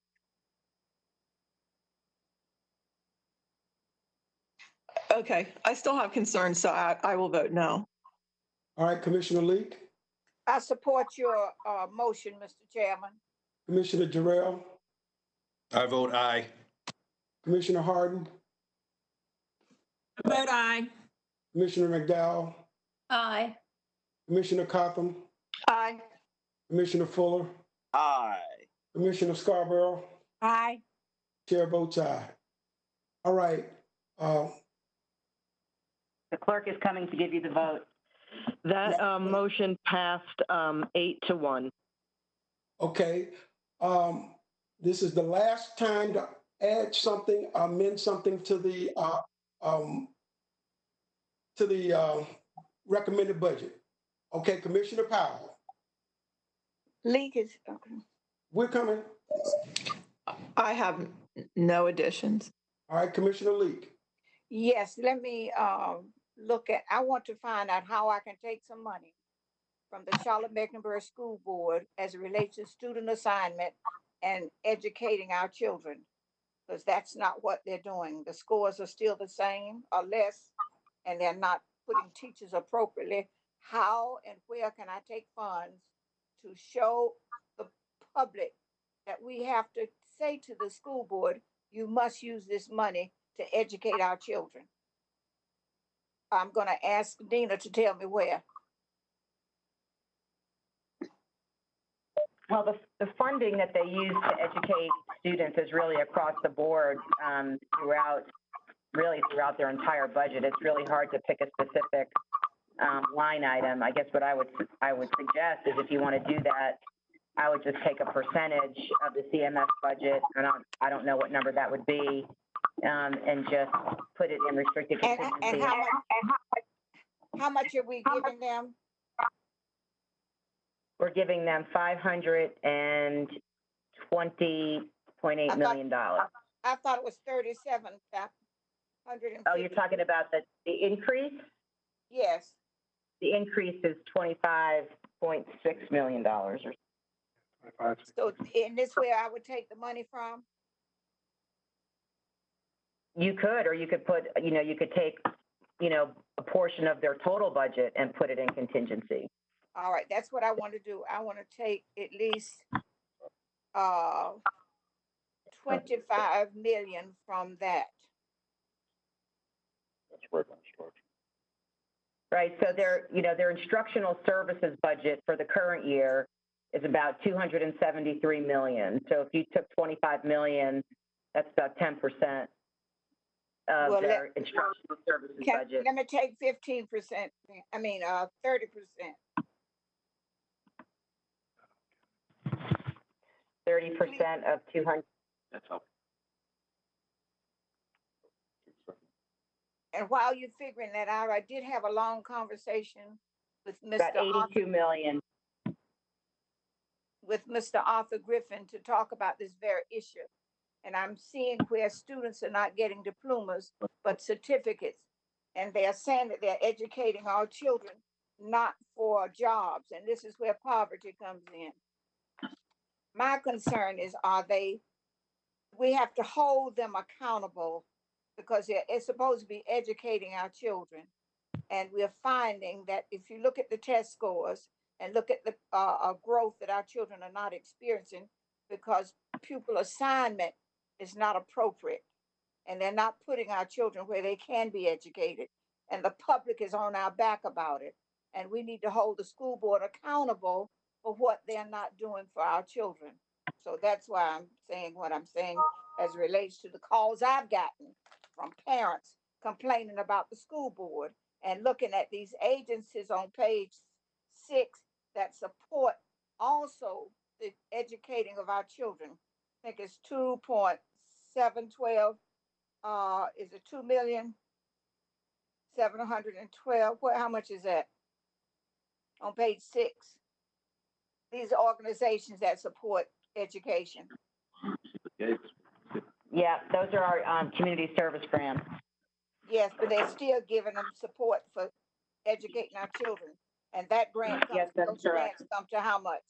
D: Okay, I still have concerns, so I will vote no.
A: All right, Commissioner Leek.
E: I support your motion, Mr. Chairman.
A: Commissioner Jarrell.
F: I vote aye.
A: Commissioner Hardin.
G: Vote aye.
A: Commissioner McDowell.
H: Aye.
A: Commissioner Cotham.
D: Aye.
A: Commissioner Fuller.
I: Aye.
A: Commissioner Scarborough.
Q: Aye.
A: Chair votes aye. All right.
K: The clerk is coming to give you the vote.
O: That motion passed 8-1.
A: Okay. This is the last time to add something, amend something to the recommended budget. Okay, Commissioner Powell.
E: Leak is okay.
A: We're coming.
D: I have no additions.
A: All right, Commissioner Leek.
E: Yes, let me look at, I want to find out how I can take some money from the Charlotte-Mecklenburg School Board as it relates to student assignment and educating our children, because that's not what they're doing. The scores are still the same or less, and they're not putting teachers appropriately. How and where can I take funds to show the public that we have to say to the school board, you must use this money to educate our children? I'm going to ask Dina to tell me where.
K: Well, the funding that they use to educate students is really across the board throughout their entire budget. It's really hard to pick a specific line item. I guess what I would suggest is if you want to do that, I would just take a percentage of the CMS budget. I don't know what number that would be, and just put it in restricted contingency.
E: And how much are we giving them?
K: We're giving them $520.8 million.
E: I thought it was 37,100.
K: Oh, you're talking about the increase?
E: Yes.
K: The increase is $25.6 million.
E: So in this way, I would take the money from?
K: You could, or you could put, you could take, a portion of their total budget and put it in contingency.
E: All right, that's what I want to do. I want to take at least 25 million from that.
K: Right, so their instructional services budget for the current year is about $273 million. So if you took 25 million, that's about 10% of their instructional services budget.
E: Let me take 15%. 30%.
K: 30% of 200.
M: That's helpful.
E: And while you're figuring that out, I did have a long conversation with
K: About $82 million.
E: With Mr. Arthur Griffin to talk about this very issue. And I'm seeing where students are not getting diplomas, but certificates. And they're saying that they're educating our children not for jobs. And this is where poverty comes in. My concern is, we have to hold them accountable because it's supposed to be educating our children. And we're finding that if you look at the test scores and look at the growth that our children are not experiencing because pupil assignment is not appropriate. And they're not putting our children where they can be educated. And the public is on our back about it. And we need to hold the school board accountable for what they're not doing for our children. So that's why I'm saying what I'm saying as it relates to the calls I've gotten from parents complaining about the school board and looking at these agencies on page 6 that support also the educating of our children. I think it's 2.712. Is it 2,712,000? How much is that? On page 6. These are organizations that support education.
K: Yeah, those are our community service grants.
E: Yes, but they're still giving them support for educating our children. And that grant comes,
K: yes, that's
E: those
K: correct.
E: grants come to how much?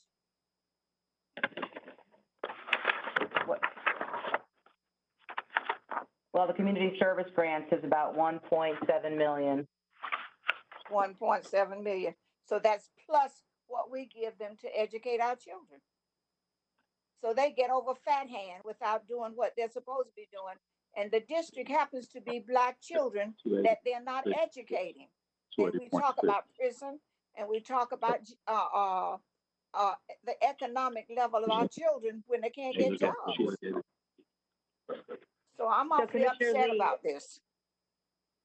K: Well, the community service grants is about 1.7 million.
E: 1.7 million. So that's plus what we give them to educate our children. So they get over fat hand without doing what they're supposed to be doing. And the district happens to be Black children that they're not educating. And we talk about prison and we talk about the economic level of our children when they can't get jobs. So I'm awfully upset about this.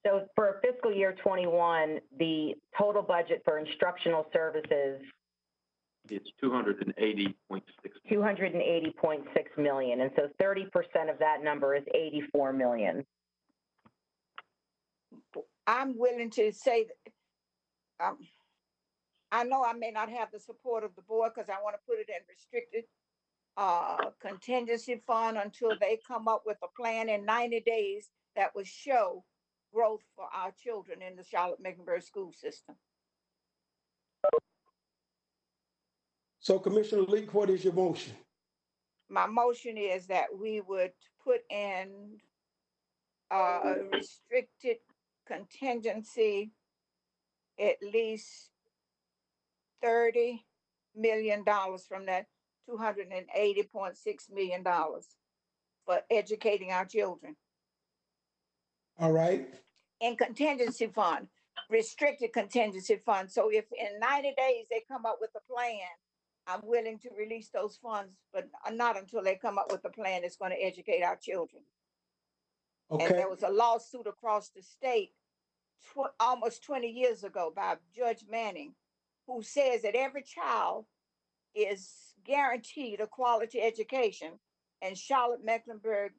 K: So for fiscal year 21, the total budget for instructional services
M: It's 280.6.
K: 280.6 million. And so 30% of that number is 84 million.
E: I'm willing to say that, I know I may not have the support of the board because I want to put it in restricted contingency fund until they come up with a plan in 90 days that will show growth for our children in the Charlotte-Mecklenburg school system.
A: So Commissioner Leak, what is your motion?
E: My motion is that we would put in a restricted contingency at least $30 million from that $280.6 million for educating our children.
A: All right.
E: In contingency fund, restricted contingency fund. So if in 90 days they come up with a plan, I'm willing to release those funds, but not until they come up with a plan that's going to educate our children. And
A: Okay,
E: there was a lawsuit across the state almost 20 years ago by Judge Manning, who says that every child is guaranteed a quality education, and Charlotte Mecklenburg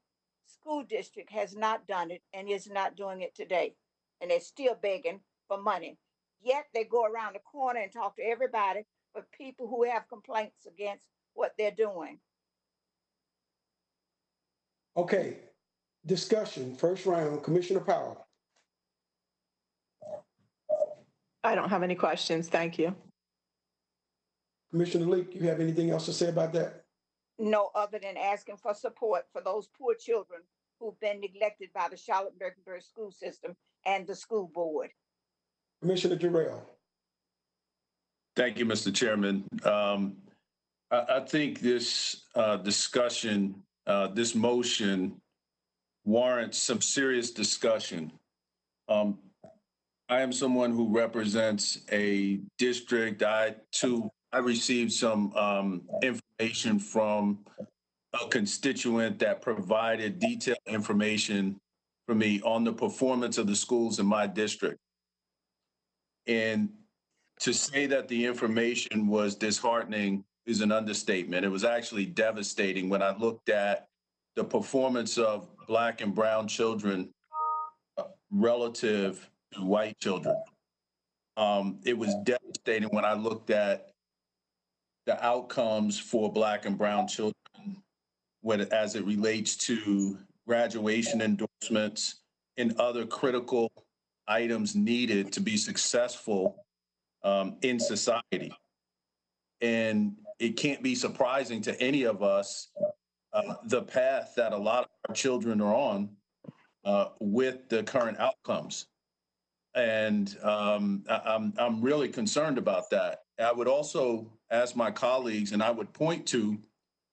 E: School District has not done it and is not doing it today. And they're still begging for money. Yet they go around the corner and talk to everybody but people who have complaints against what they're doing.
A: okay. Discussion, first round, Commissioner Powell.
D: I don't have any questions. Thank you.
A: Commissioner Leak, you have anything else to say about that?
E: No, other than asking for support for those poor children who've been neglected by the Charlotte Mecklenburg school system and the school board.
A: Commissioner Jarrell.
F: Thank you, Mr. Chairman. I think this discussion, this motion warrants some serious discussion. I am someone who represents a district. I received some information from a constituent that provided detailed information for me on the performance of the schools in my district. And to say that the information was disheartening is an understatement. It was actually devastating when I looked at the performance of Black and brown children relative to white children. It was devastating when I looked at the outcomes for Black and brown children as it relates to graduation endorsements and other critical items needed to be successful in society. And it can't be surprising to any of us the path that a lot of our children are on with the current outcomes. And I'm really concerned about that. I would also ask my colleagues, and I would point to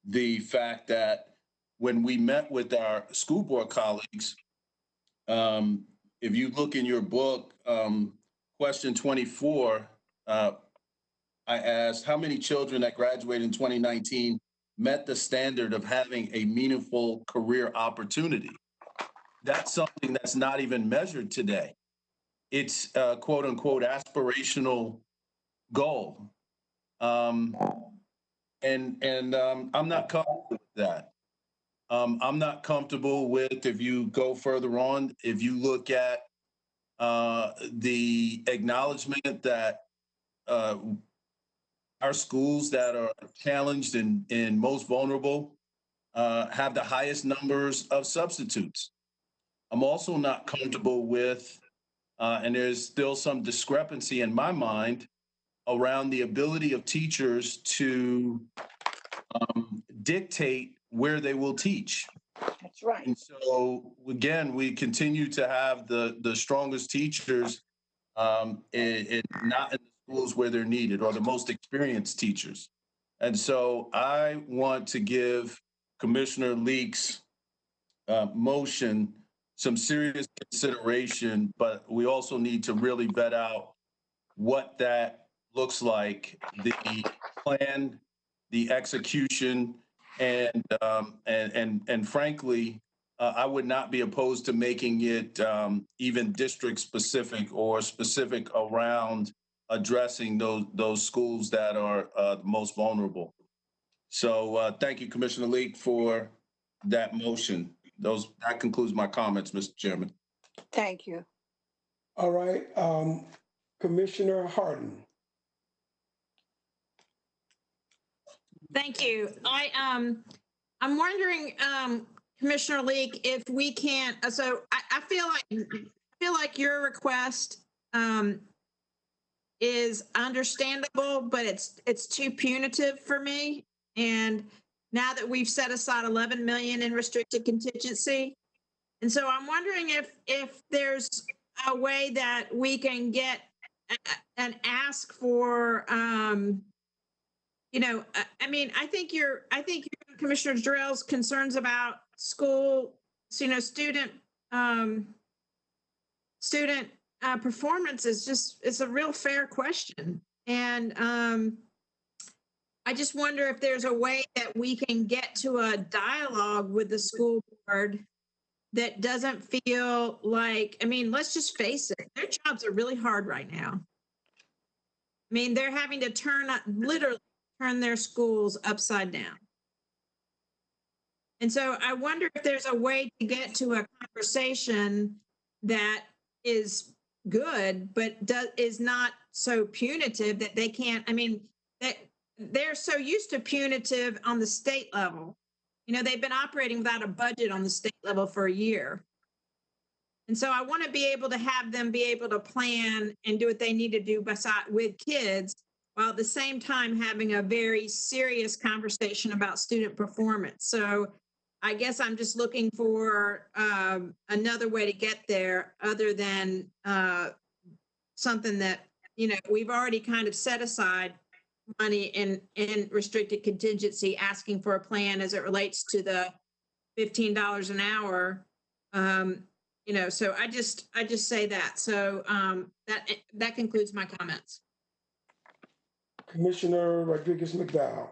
F: the fact that when we met with our school board colleagues, if you look in your book, question 24, I asked how many children that graduated in 2019 met the standard of having a meaningful career opportunity. That's something that's not even measured today. It's a quote unquote aspirational goal. I'm not comfortable with that. I'm not comfortable with, if you go further on, if you look at the acknowledgement that our schools that are challenged and most vulnerable have the highest numbers of substitutes. I'm also not comfortable with, and there's still some discrepancy in my mind around the ability of teachers to dictate where they will teach.
E: That's right.
F: And so again, we continue to have the strongest teachers not in the schools where they're needed, or the most experienced teachers. And so I want to give Commissioner Leak's motion some serious consideration, but we also need to really vet out what that looks like, the plan, the execution, and frankly, I would not be opposed to making it even district specific or specific around addressing those schools that are the most vulnerable. So thank you, Commissioner Leak, for that motion. That concludes my comments, Mr. Chairman.
E: Thank you.
A: All right, Commissioner Harden.
G: Thank you. I'm wondering, Commissioner Leak, if we can't. So I feel like your request is understandable, but it's too punitive for me. And now that we've set aside 11 million in restricted contingency, and so I'm wondering if there's a way that we can get and ask for. I think Commissioner Jarrell's concerns about school, student performance is a real fair question. And I just wonder if there's a way that we can get to a dialogue with the school board that doesn't feel like, I mean, let's just face it, their jobs are really hard right now. I mean, they're having to literally turn their schools upside down. And so I wonder if there's a way to get to a conversation that is good, but is not so punitive that they can't, I mean, that they're so used to punitive on the state level. You know, they've been operating without a budget on the state level for a year. And so I want to be able to have them be able to plan and do what they need to do with kids, while at the same time having a very serious conversation about student performance. So I guess I'm just looking for another way to get there other than something that, you know, we've already kind of set aside money in restricted contingency, asking for a plan as it relates to the $15 an hour. You know, so I just say that. So that concludes my comments.
A: Commissioner Rodriguez McDowell.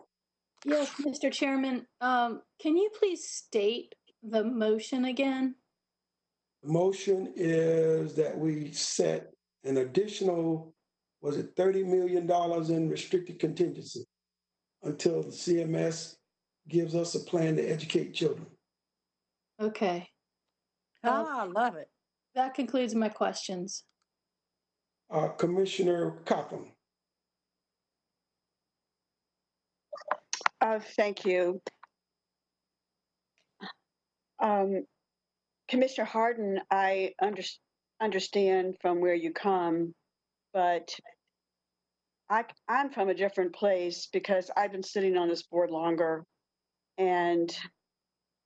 H: Yes, Mr. Chairman, can you please state the motion again?
A: The motion is that we set an additional, was it $30 million in restricted contingency until the CMS gives us a plan to educate children.
H: Okay.
Q: I love it.
H: That concludes my questions.
A: Commissioner Copham.
B: Thank you. Commissioner Harden, I understand from where you come, but I'm from a different place because I've been sitting on this board longer, and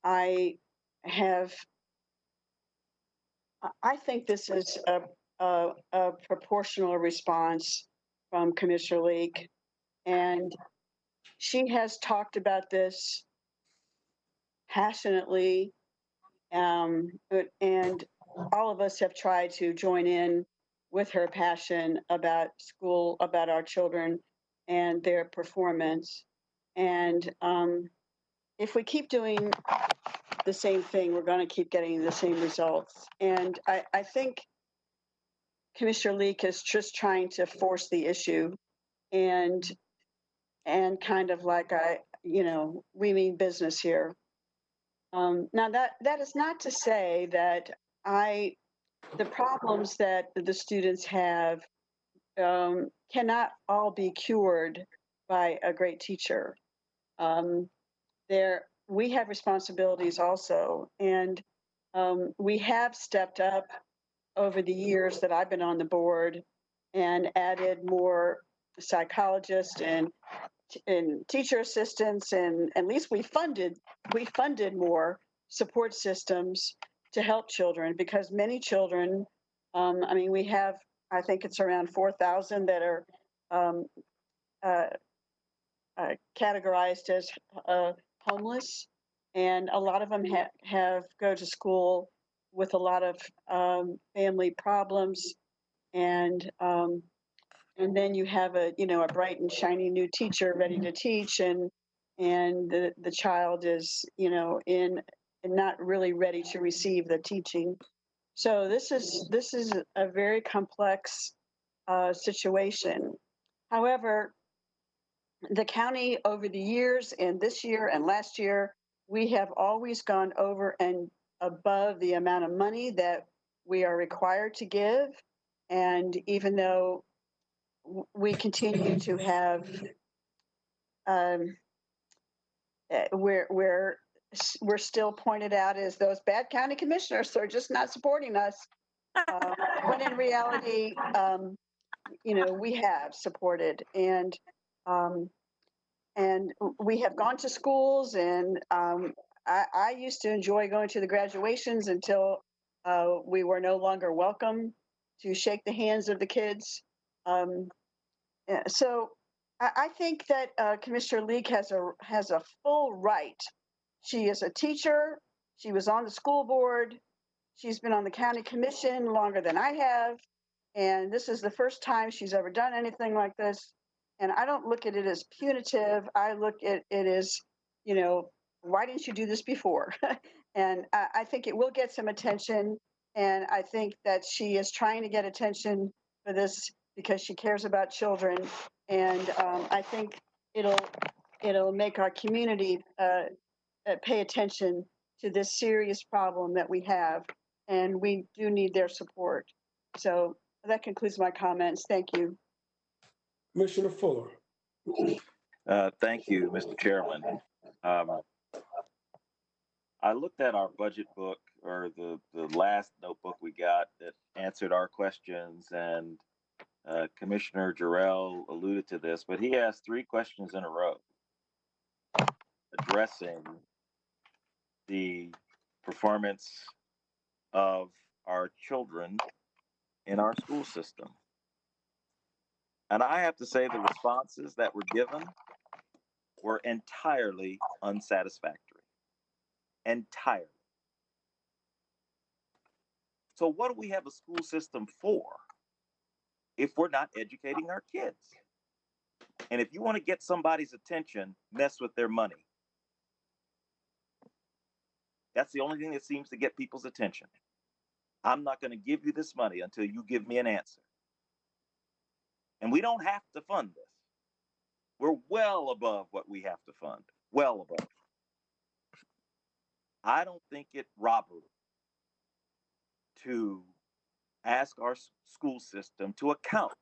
B: I think this is a proportional response from Commissioner Leek, and she has talked about this passionately, and all of us have tried to join in with her passion about school, about our children and their performance. And if we keep doing the same thing, we're going to keep getting the same results. And I think Commissioner Leek is just trying to force the issue and kind of like, we mean business here. Now that is not to say that the problems that the students have cannot all be cured by a great teacher. We have responsibilities also, and we have stepped up over the years that I've been on the board and added more psychologists and teacher assistants, and at least we funded more support systems to help children, because many children, I mean, we have, I think it's around 4,000 that are categorized as homeless, and a lot of them go to school with a lot of family problems, and then you have a bright and shiny new teacher ready to teach, and the child is not really ready to receive the teaching. So this is a very complex situation. However, the county over the years, and this year and last year, we have always gone over and above the amount of money that we are required to give. And even though we continue to have, we're still pointed out as those bad county commissioners, they're just not supporting us. When in reality, we have supported, and we have gone to schools, and I used to enjoy going to the graduations until we were no longer welcome to shake the hands of the kids. So I think that Commissioner Leek has a full right. She is a teacher. She was on the school board. She's been on the county commission longer than I have. And this is the first time she's ever done anything like this. And I don't look at it as punitive. I look at it as, why didn't you do this before? And I think it will get some attention. And I think that she is trying to get attention for this because she cares about children. And I think it'll make our community pay attention to this serious problem that we have. And we do need their support. So that concludes my comments. Thank you.
A: Commissioner Fuller.
I: Thank you, Mr. Chairman. I looked at our budget book, or the last notebook we got that answered our questions, and Commissioner Jarrell alluded to this, but he asked 3 questions in a row addressing the performance of our children in our school system. And I have to say the responses that were given were entirely unsatisfactory. Entirely. So what do we have a school system for if we're not educating our kids? And if you want to get somebody's attention, mess with their money. That's the only thing that seems to get people's attention. I'm not going to give you this money until you give me an answer. And we don't have to fund this. We're well above what we have to fund. Well above. I don't think it robbery to ask our school system to account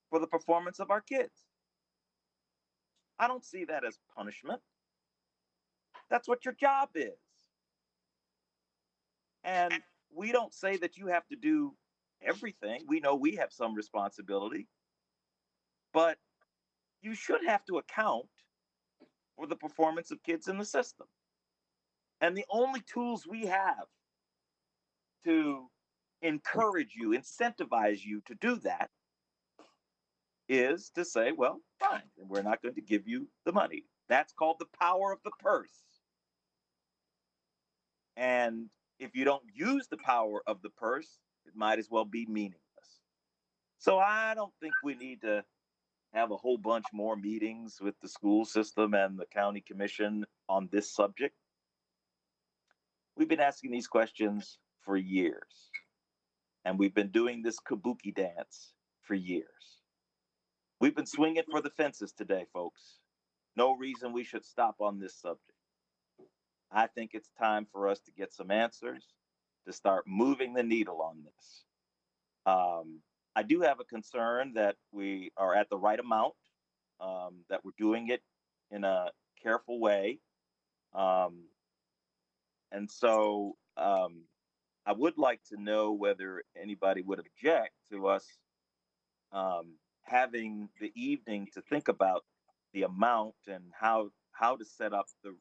I: for the performance of our kids. I don't see that as punishment. That's what your job is. And we don't say that you have to do everything. We know we have some responsibility, but you should have to account for the performance of kids in the system. And the only tools we have to encourage you, incentivize you to do that is to say, well, fine, we're not going to give you the money. That's called the power of the purse. And if you don't use the power of the purse, it might as well be meaningless. So I don't think we need to have a whole bunch more meetings with the school system and the county commission on this subject. We've been asking these questions for years, and we've been doing this kabuki dance for years. We've been swinging for the fences today, folks. No reason we should stop on this subject. I think it's time for us to get some answers, to start moving the needle on this. I do have a concern that we are at the right amount, that we're doing it in a careful way. And so I would like to know whether anybody would object to us having the evening to think about the amount and how to set up the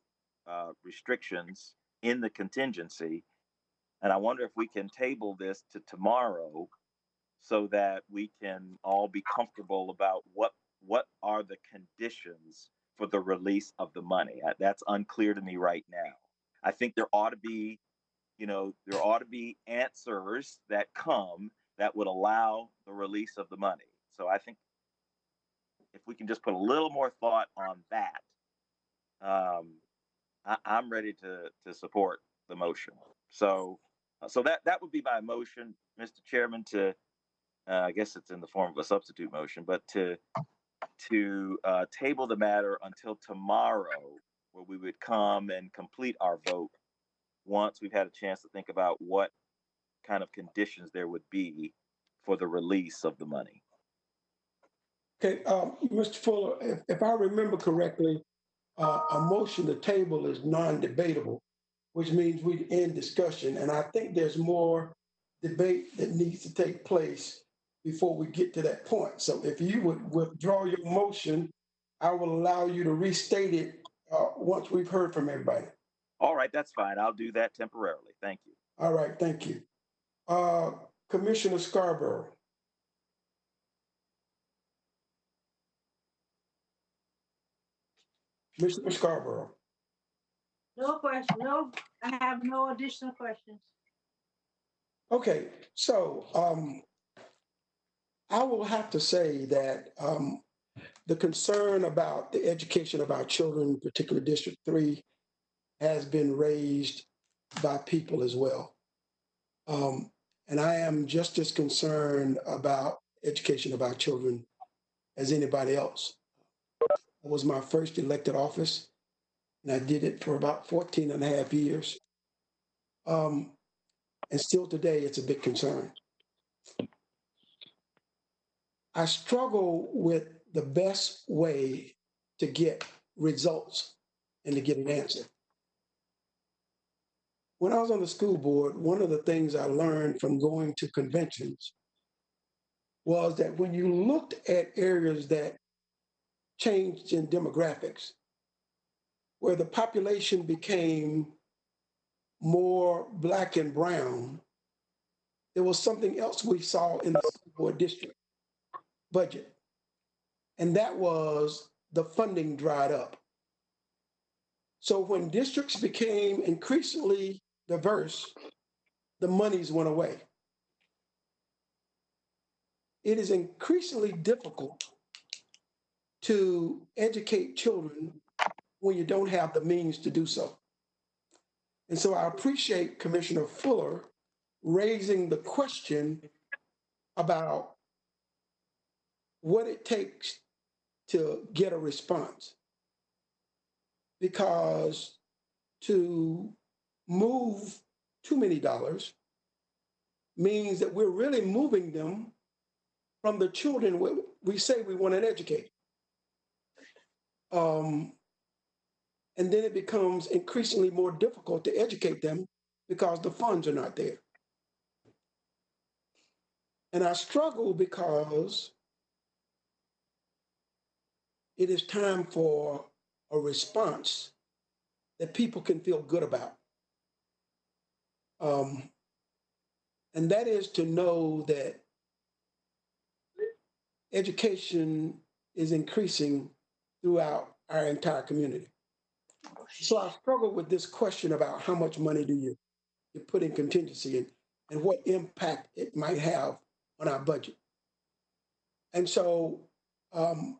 I: restrictions in the contingency. And I wonder if we can table this to tomorrow so that we can all be comfortable about what are the conditions for the release of the money. That's unclear to me right now. I think there ought to be, answers that come that would allow the release of the money. So I think if we can just put a little more thought on that, I'm ready to support the motion. So that would be my motion, Mr. Chairman, to I guess it's in the form of a substitute motion, but to table the matter until tomorrow, where we would come and complete our vote once we've had a chance to think about what kind of conditions there would be for the release of the money.
A: Okay, Mr. Fuller, if I remember correctly, a motion to table is non-debatable, which means we end discussion. And I think there's more debate that needs to take place before we get to that point. So if you would withdraw your motion, I will allow you to restate it once we've heard from everybody.
I: All right, that's fine. I'll do that temporarily. Thank you.
A: All right, thank you. Commissioner Scarborough. Commissioner Scarborough.
Q: No question. No, I have no additional questions.
A: Okay, so I will have to say that the concern about the education of our children, particularly District 3, has been raised by people as well. And I am just as concerned about education of our children as anybody else. It was my first elected office, and I did it for about 14 and a half years. And still today, it's a big concern. I struggle with the best way to get results and to get an answer. When I was on the school board, one of the things I learned from going to conventions was that when you looked at areas that changed in demographics, where the population became more Black and brown, there was something else we saw in the school board district budget, and that was the funding dried up. So when districts became increasingly diverse, the monies went away. It is increasingly difficult to educate children when you don't have the means to do so. And so I appreciate Commissioner Fuller raising the question about what it takes to get a response. Because to move too many dollars means that we're really moving them from the children we say we want to educate. And then it becomes increasingly more difficult to educate them because the funds are not there. And I struggle because it is time for a response that people can feel good about. And that is to know that education is increasing throughout our entire community. So I struggle with this question about how much money do you put in contingency and what impact it might have on our budget. And so I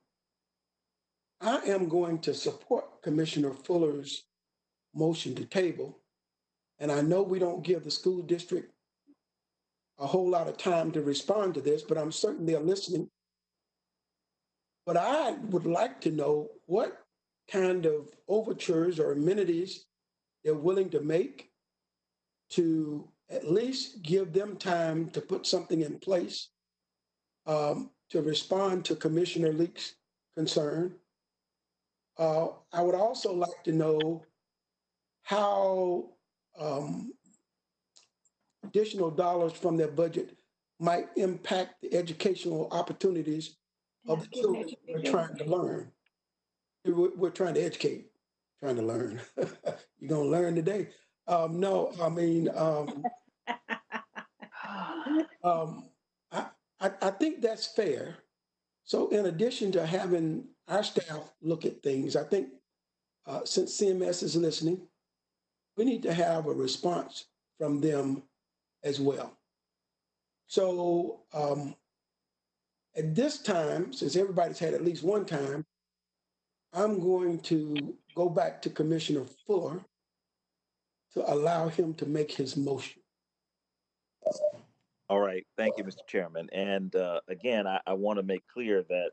A: am going to support Commissioner Fuller's motion to table. And I know we don't give the school district a whole lot of time to respond to this, but I'm certain they're listening. But I would like to know what kind of overtures or amenities they're willing to make to at least give them time to put something in place to respond to Commissioner Leake's concern. I would also like to know how additional dollars from their budget might impact the educational opportunities of the children we're trying to learn. We're trying to educate, trying to learn. You're going to learn today. No, I mean, I think that's fair. So in addition to having our staff look at things, I think since CMS is listening, we need to have a response from them as well. So at this time, since everybody's had at least one time, I'm going to go back to Commissioner Fuller to allow him to make his motion.
I: All right. Thank you, Mr. Chairman. And again, I want to make clear that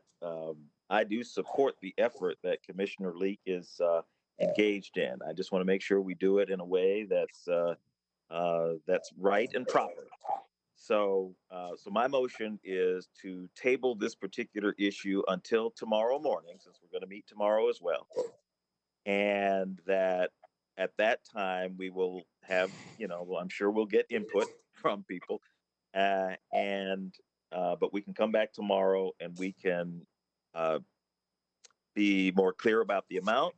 I: I do support the effort that Commissioner Leake is engaged in. I just want to make sure we do it in a way that's right and proper. So my motion is to table this particular issue until tomorrow morning, since we're going to meet tomorrow as well. And that at that time we will have, I'm sure we'll get input from people. But we can come back tomorrow and we can be more clear about the amount.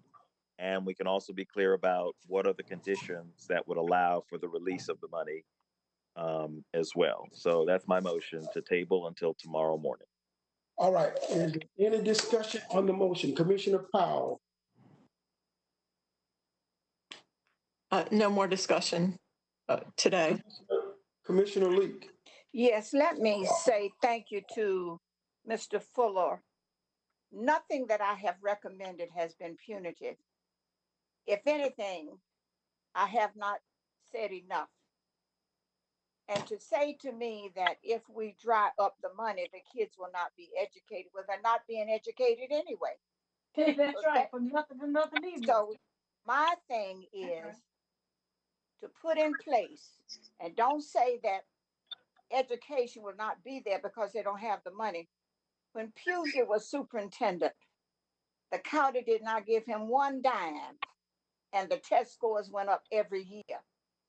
I: And we can also be clear about what are the conditions that would allow for the release of the money as well. So that's my motion to table until tomorrow morning.
A: All right. And any discussion on the motion? Commissioner Powell?
D: No more discussion today.
A: Commissioner Leake?
E: Yes, let me say thank you to Mr. Fuller Nothing that I have recommended has been punitive. If anything, I have not said enough. And to say to me that if we dry up the money, the kids will not be educated, well, they're not being educated anyway.
Q: Okay, that's
E: So
Q: right, from nothing to nothing either.
E: So my thing is to put in place, and don't say that education will not be there because they don't have the money. When Pusey was superintendent, the county did not give him one dime, and the test scores went up every year.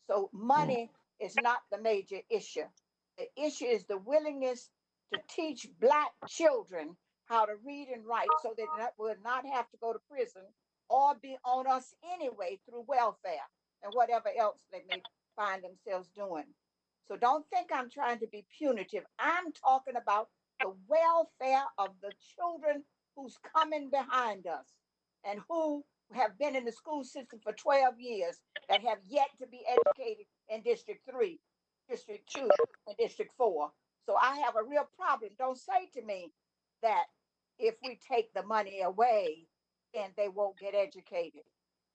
E: So money is not the major issue. The issue is the willingness to teach Black children how to read and write so they will not have to go to prison or be on us anyway through welfare and whatever else they may find themselves doing. So don't think I'm trying to be punitive. I'm talking about the welfare of the children who's coming behind us and who have been in the school system for 12 years that have yet to be educated in District 3, District 2, and District 4. So I have a real problem. Don't say to me that if we take the money away, then they won't get educated.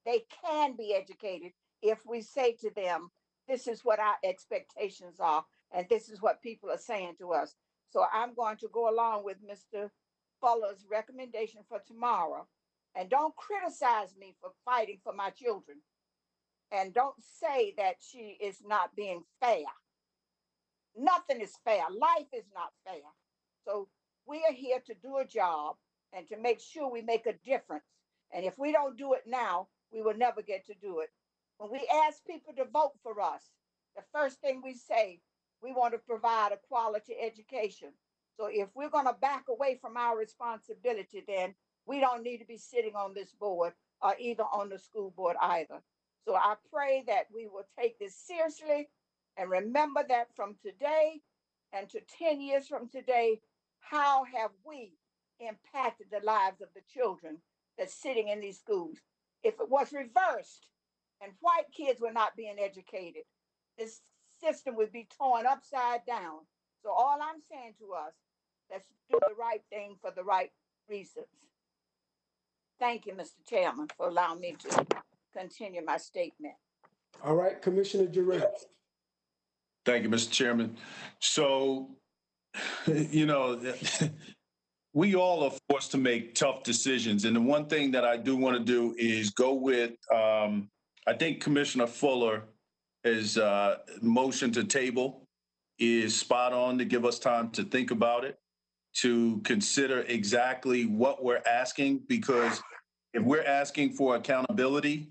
E: They can be educated if we say to them, this is what our expectations are, and this is what people are saying to us. So I'm going to go along with Mr. Fuller's recommendation for tomorrow. And don't criticize me for fighting for my children. And don't say that she is not being fair. Nothing is fair. Life is not fair. So we are here to do a job and to make sure we make a difference. And if we don't do it now, we will never get to do it. When we ask people to vote for us, the first thing we say, we want to provide a quality education. So if we're going to back away from our responsibility, then we don't need to be sitting on this board or either on the school board either. So I pray that we will take this seriously and remember that from today and to 10 years from today, how have we impacted the lives of the children that's sitting in these schools? If it was reversed and white kids were not being educated, this system would be torn upside down. So all I'm saying to us, let's do the right thing for the right reasons. Thank you, Mr. Chairman, for allowing me to continue my statement.
A: All right, Commissioner Jarrett.
F: Thank you, Mr. Chairman. So, you know, we all are forced to make tough decisions. And the one thing that I do want to do is go with, I think Commissioner Fuller his motion to table is spot on to give us time to think about it, to consider exactly what we're asking, because if we're asking for accountability,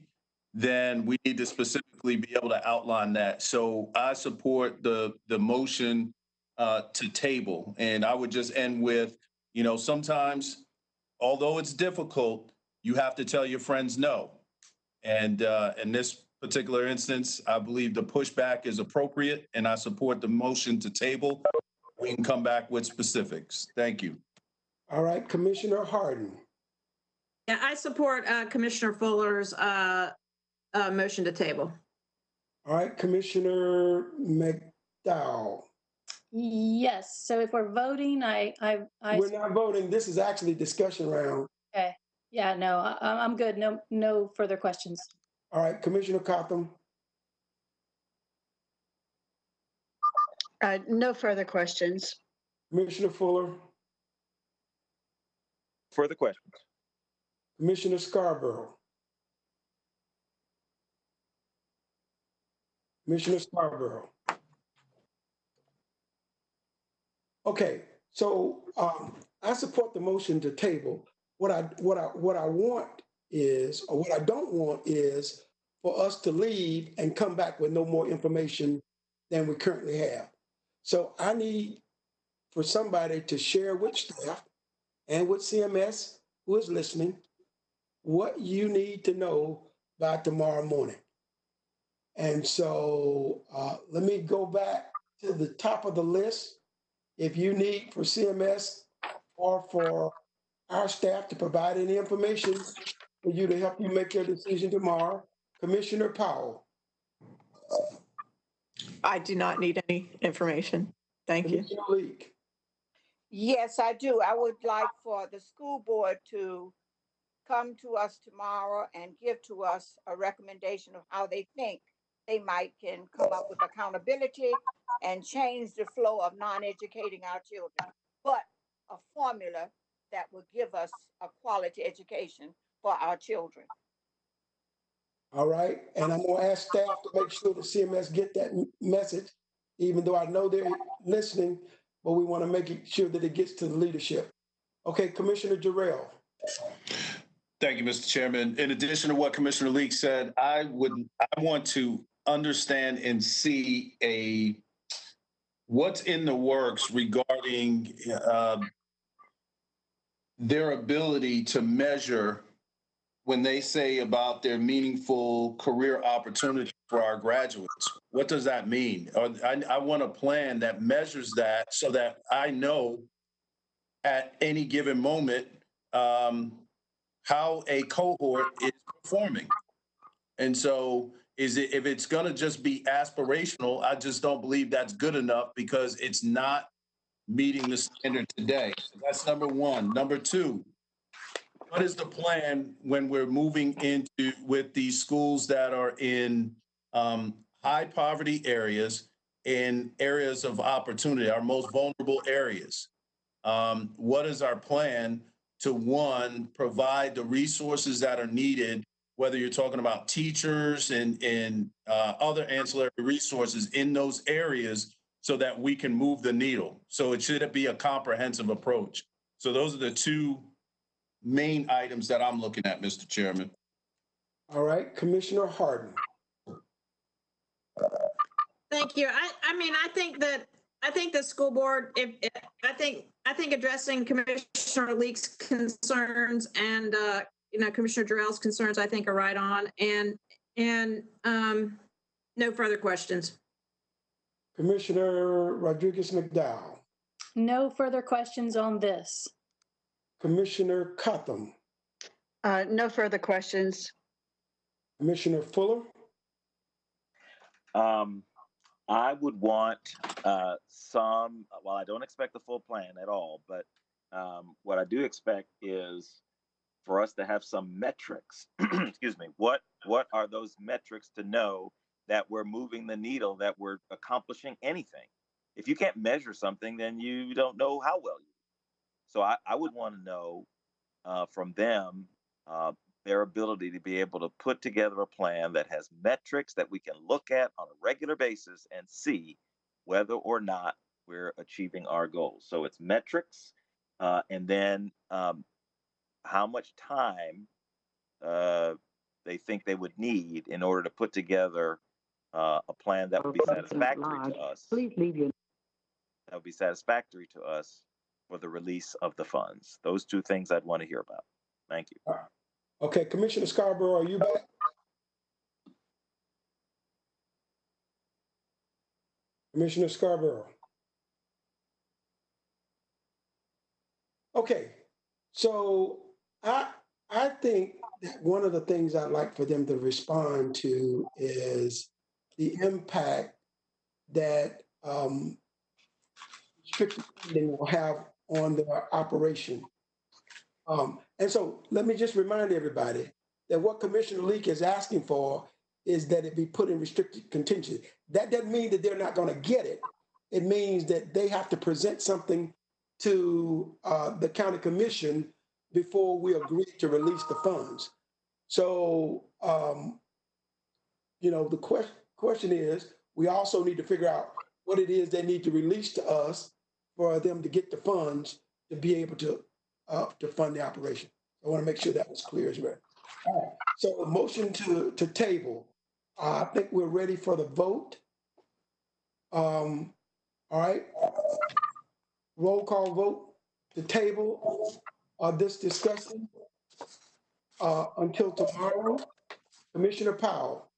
F: then we need to specifically be able to outline that. So I support the motion to table. And I would just end with, you know, sometimes, although it's difficult, you have to tell your friends no. And in this particular instance, I believe the pushback is appropriate, and I support the motion to table. We can come back with specifics. Thank you.
A: All right, Commissioner Harden.
G: Yeah, I support Commissioner Fuller's motion to table.
A: All right, Commissioner McDowell.
H: Yes, so if we're voting,
A: We're not voting. This is actually discussion round.
H: Okay, yeah, no, I'm good. No further questions.
A: All right, Commissioner Cotham.
B: No further questions.
A: Commissioner Fuller.
I: Further questions?
A: Commissioner Scarborough. Commissioner Scarborough. Okay, so I support the motion to table. What I want is, or what I don't want is for us to leave and come back with no more information than we currently have. So I need for somebody to share with staff and with CMS, who is listening, what you need to know by tomorrow morning. And so let me go back to the top of the list. If you need for CMS or for our staff to provide any information for you to help you make your decision tomorrow, Commissioner Powell.
D: I do not need any information. Thank you.
A: Commissioner Leek.
E: Yes, I do. I would like for the school board to come to us tomorrow and give to us a recommendation of how they think they might can come up with accountability and change the flow of non-educating our children, but a formula that will give us a quality education for our children.
A: All right, and I'm gonna ask staff to make sure the CMS get that message, even though I know they're listening, but we want to make it sure that it gets to the leadership. Okay, Commissioner Jarrell.
F: Thank you, Mr. Chairman. In addition to what Commissioner Leek said, I want to understand and see what's in the works regarding their ability to measure when they say about their meaningful career opportunity for our graduates. What does that mean? I want a plan that measures that so that I know at any given moment how a cohort is performing. And so if it's going to just be aspirational, I just don't believe that's good enough because it's not meeting the standard today. So that's number one. Number two, what is the plan when we're moving into with these schools that are in high poverty areas, in areas of opportunity, our most vulnerable areas? What is our plan to, one, provide the resources that are needed, whether you're talking about teachers and other ancillary resources in those areas so that we can move the needle? So it should be a comprehensive approach. So those are the two main items that I'm looking at, Mr. Chairman.
A: All right, Commissioner Harden.
G: Thank you. I think the school board, I think addressing Commissioner Leek's concerns and, Commissioner Jarrell's concerns, I think are right on, and no further questions.
A: Commissioner Rodriguez McDowell.
H: No further questions on this.
A: Commissioner Cotham.
B: No further questions.
A: Commissioner Fuller.
I: I would want well, I don't expect the full plan at all, but what I do expect is for us to have some metrics. Excuse me. What are those metrics to know that we're moving the needle, that we're accomplishing anything? If you can't measure something, then you don't know how well you do. So I would want to know from them their ability to be able to put together a plan that has metrics that we can look at on a regular basis and see whether or not we're achieving our goals. So it's metrics, and then how much time they think they would need in order to put together a plan that would be satisfactory to us. Please leave your. That would be satisfactory to us for the release of the funds. Those two things I'd want to hear about. Thank you.
A: Okay, Commissioner Scarborough, are you back? Commissioner Scarborough. Okay, so I think that one of the things I'd like for them to respond to is the impact that restricted funding will have on their operation. And so let me just remind everybody that what Commissioner Leek is asking for is that it be put in restricted contingency. That doesn't mean that they're not going to get it. It means that they have to present something to the county commission before we agree to release the funds. So, the question is, we also need to figure out what it is they need to release to us for them to get the funds to be able to fund the operation. I want to make sure that was clear as well. All right. So a motion to table. I think we're ready for the vote. All right. Roll call vote to table this discussion until tomorrow. Commissioner Powell.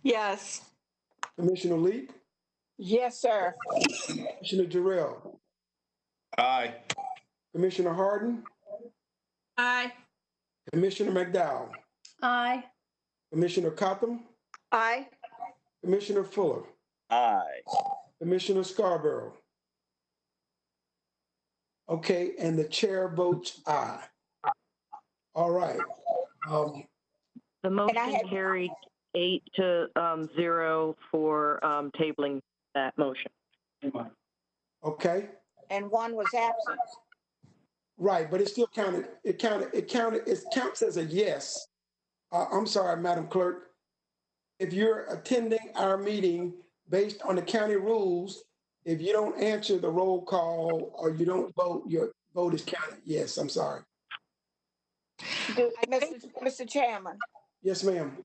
D: Yes.
A: Commissioner Leek.
E: Yes, sir.
A: Commissioner Jarrell.
F: Aye.
A: Commissioner Harden.
G: Aye.
A: Commissioner McDowell.
H: Aye.
A: Commissioner Cotham.
B: Aye.
A: Commissioner Fuller.
I: Aye.
A: Commissioner Scarborough. Okay, and the chair votes aye. All right.
K: The motion carried 8-0 for tabling that motion.
A: Okay,
E: And one was absent.
A: right, but it still counted. It counts as a yes. I'm sorry, Madam Clerk. If you're attending our meeting based on the county rules, if you don't answer the roll call or you don't vote, your vote is counted. Yes, I'm sorry.
E: Mr. Chairman,
A: Yes, ma'am.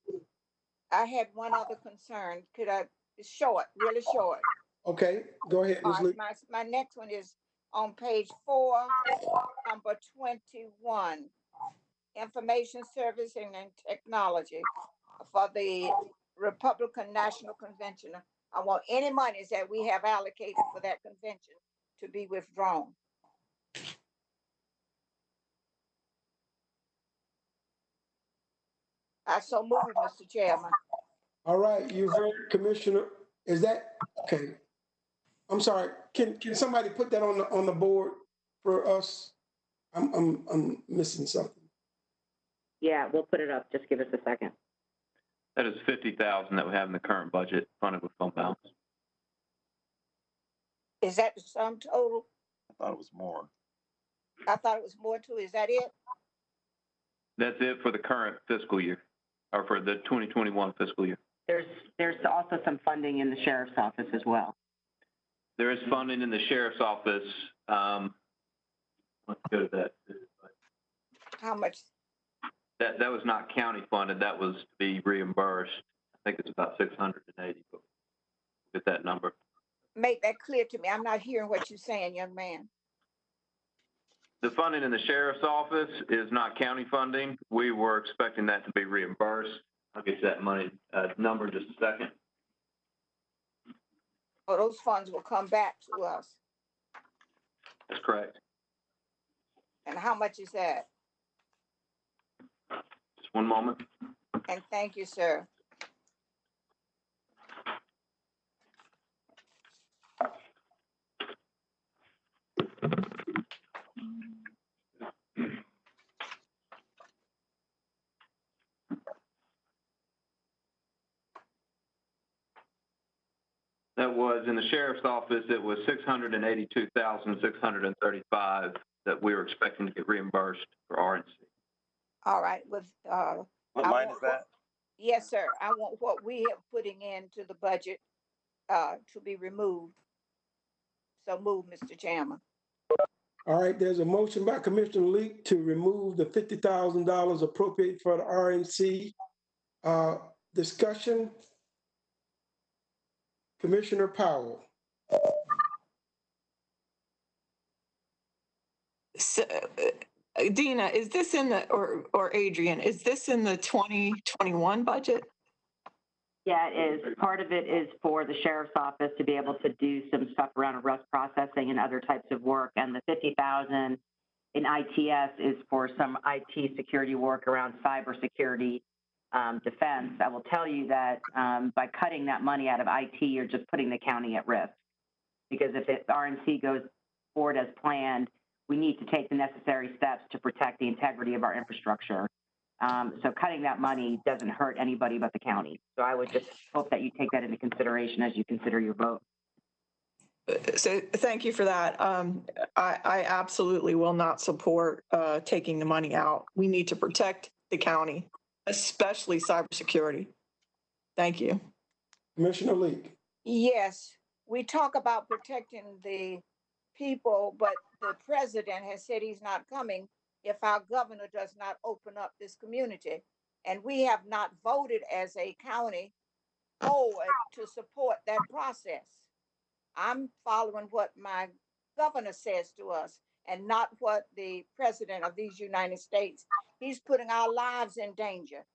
E: I had one other concern. Could I, it's short, really short.
A: Okay, go ahead, Ms. Lee.
E: My next one is on page 4, number 21. Information Servicing and Technology for the Republican National Convention. I want any monies that we have allocated for that convention to be withdrawn. I so move it, Mr. Chairman.
A: All right, you heard, Commissioner. Is that okay? I'm sorry. Can somebody put that on the board for us? I'm missing something.
K: Yeah, we'll put it up. Just give us a second.
M: That is 50,000 that we have in the current budget funded with fund balance.
E: Is that the sum total?
I: I thought it was more.
E: I thought it was more too. Is that it?
M: That's it for the current fiscal year, or for the 2021 fiscal year.
K: There's also some funding in the sheriff's office as well.
M: There is funding in the sheriff's office. Let's go to that.
E: How much?
M: That was not county funded. That was to be reimbursed. I think it's about 680. But get that number.
E: Make that clear to me. I'm not hearing what you're saying, young man.
M: The funding in the sheriff's office is not county funding. We were expecting that to be reimbursed. I'll get you that money number in just a second.
E: Oh, those funds will come back to us.
M: That's correct.
E: And how much is that?
M: Just one moment.
E: And thank you, sir.
M: That was in the sheriff's office. It was 682,635 that we were expecting to get reimbursed for RNC.
E: All right. With
I: What line is that?
E: Yes, sir. I want what we have putting into the budget to be removed. So move, Mr. Chairman.
A: All right, there's a motion by Commissioner Leak to remove the $50,000 appropriate for the RNC. Discussion. Commissioner Powell.
D: So, Dina, is this in the, or Adrian, is this in the 2021 budget?
K: Yeah, it is. Part of it is for the sheriff's office to be able to do some stuff around arrest processing and other types of work. And the 50,000 in ITS is for some IT security work around cybersecurity defense. I will tell you that by cutting that money out of IT, you're just putting the county at risk. Because if RNC goes forward as planned, we need to take the necessary steps to protect the integrity of our infrastructure. So cutting that money doesn't hurt anybody but the county. So I would just hope that you take that into consideration as you consider your vote.
D: So thank you for that. I absolutely will not support taking the money out. We need to protect the county, especially cybersecurity. Thank you.
A: Commissioner Leak.
E: Yes, we talk about protecting the people, but the president has said he's not coming if our governor does not open up this community. And we have not voted as a county forward to support that process. I'm following what my governor says to us and not what the president of these United States. He's putting our lives in danger.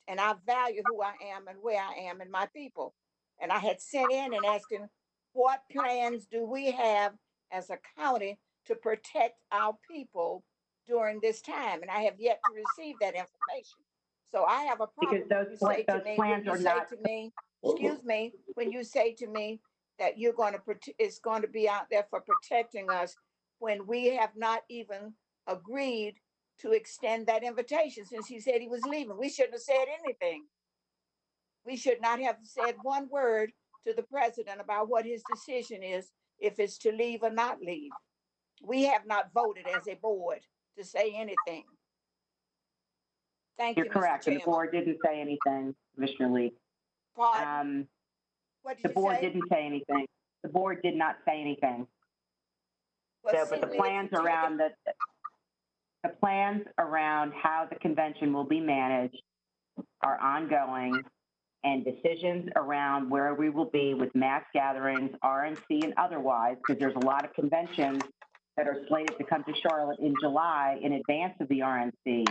E: And I value who I am and where I am and my people. And I had sent in and asking, what plans do we have as a county to protect our people during this time? And I have yet to receive that information. So I have a problem when you say to me that you're going to it's going to be out there for protecting us. when we have not even agreed to extend that invitation since he said he was leaving. We shouldn't have said anything. We should not have said one word to the president about what his decision is, if it's to leave or not leave. We have not voted as a board to say anything. Thank
K: You're
E: you, Mr.
K: correct. And the
E: Chairman.
K: board didn't say anything, Commissioner Lee.
E: Pardon? What did
K: The
E: you
K: board
E: say?
K: didn't say anything. The board did not say anything.
E: Well,
K: So, but the
E: simply,
K: plans
E: if you
K: around the plans around how the convention will be managed are ongoing, and decisions around where we will be with mass gatherings, RNC and otherwise, because there's a lot of conventions that are slated to come to Charlotte in July in advance of the RNC.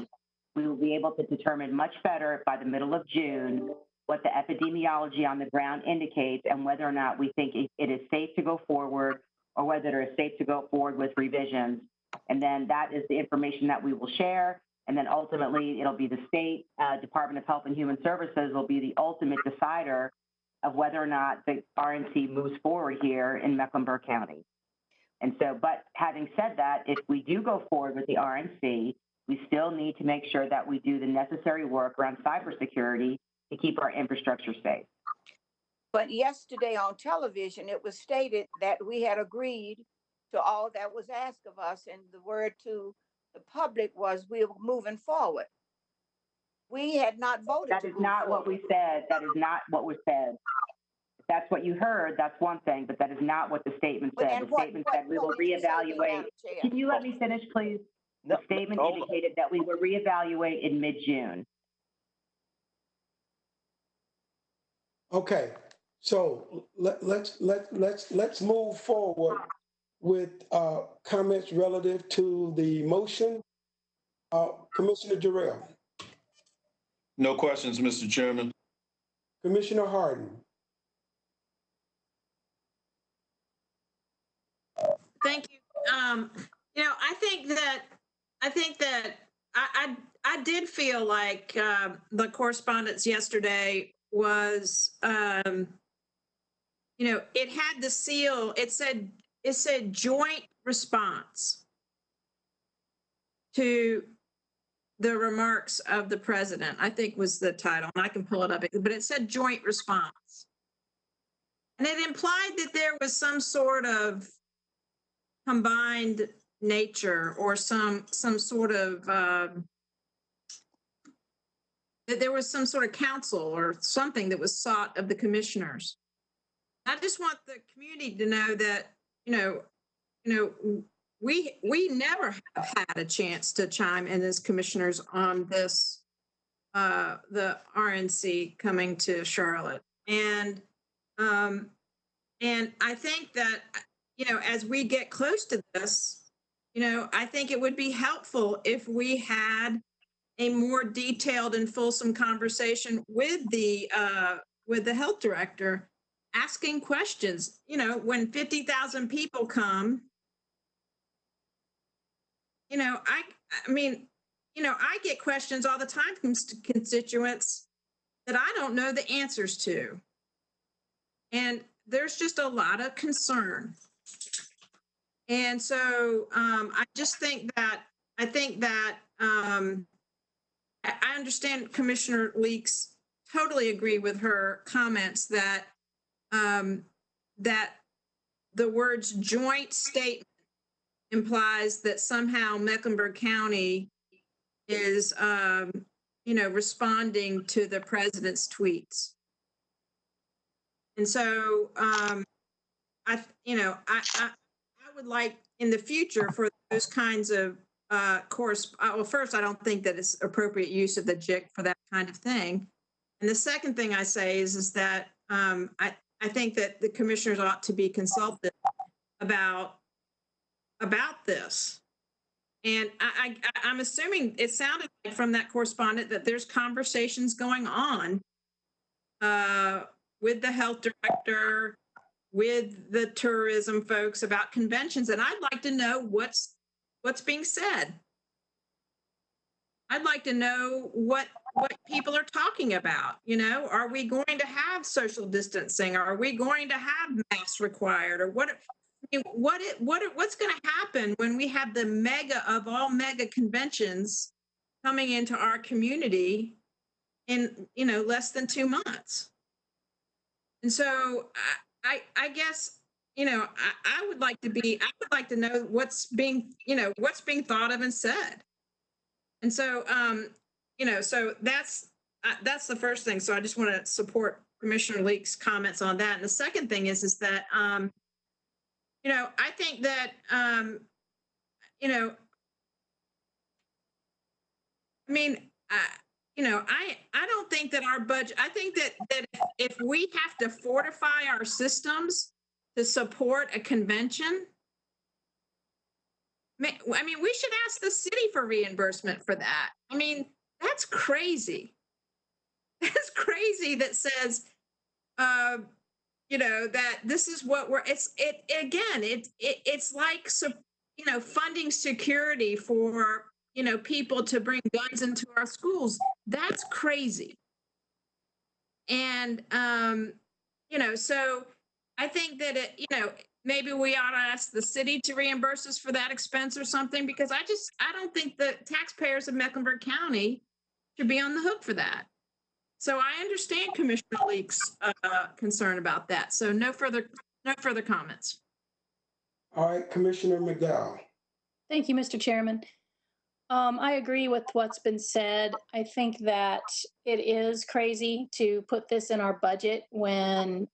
K: We will be able to determine much better by the middle of June what the epidemiology on the ground indicates and whether or not we think it is safe to go forward or whether it is safe to go forward with revisions. And then that is the information that we will share. And then ultimately, it'll be the state Department of Health and Human Services will be the ultimate decider of whether or not the RNC moves forward here in Mecklenburg County. And so, but having said that, if we do go forward with the RNC, we still need to make sure that we do the necessary work around cybersecurity to keep our infrastructure safe.
E: But yesterday on television, it was stated that we had agreed to all that was asked of us, and the word to the public was we were moving forward. We had not voted.
K: That is not what we said. That is not what was said. If that's what you heard, that's one thing, but that is not what the statement said. The statement said we will reevaluate. Can you let me finish, please? The statement indicated that we will reevaluate in mid-June.
A: Okay, so let's move forward with comments relative to the motion. Commissioner Jarrell.
F: No questions, Mr. Chairman.
A: Commissioner Harden.
G: Thank you. You know, I think that I did feel like the correspondence yesterday was, you know, it had the seal. It said joint response to the remarks of the president, I think was the title, and I can pull it up, but it said joint response. And it implied that there was some sort of combined nature or some sort of, that there was some sort of counsel or something that was sought of the commissioners. I just want the community to know that, you know, we never have had a chance to chime in as commissioners on this, the RNC coming to Charlotte. And I think that, you know, as we get close to this, you know, I think it would be helpful if we had a more detailed and fulsome conversation with the health director, asking questions. You know, when 50,000 people come, you know, I mean, you know, I get questions all the time from constituents that I don't know the answers to. And there's just a lot of concern. And so I just think that, I understand Commissioner Leeks, totally agree with her comments that, that the words joint statement implies that somehow Mecklenburg County is, you know, responding to the president's tweets. And so, I would like in the future for those kinds of well, first, I don't think that it's appropriate use of the JIC for that kind of thing. And the second thing I say is that I think that the commissioners ought to be consulted about this. And I'm assuming it sounded like from that correspondent that there's conversations going on with the health director, with the tourism folks about conventions, and I'd like to know what's being said. I'd like to know what people are talking about. You know, are we going to have social distancing? Are we going to have masks required? Or what? mean, what's going to happen when we have the mega of all mega conventions coming into our community in, less than 2 months? And so I guess, I would like to know what's being thought of and said. And so, so that's the first thing. So I just want to support Commissioner Leake's comments on that. And the second thing is that, I think that, I don't think that our budget, I think that if we have to fortify our systems to support a convention, I mean, we should ask the city for reimbursement for that. I mean, that's crazy. That's crazy that says, that this is what it's like, funding security for, people to bring guns into our schools. That's crazy. And, so I think that, maybe we ought to ask the city to reimburse us for that expense or something, because I don't think the taxpayers of Mecklenburg County should be on the hook for that. So I understand Commissioner Leake's concern about that. So no further comments.
A: All right, Commissioner McDowell.
H: Thank you, Mr. Chairman. I agree with what's been said. I think that it is crazy to put this in our budget when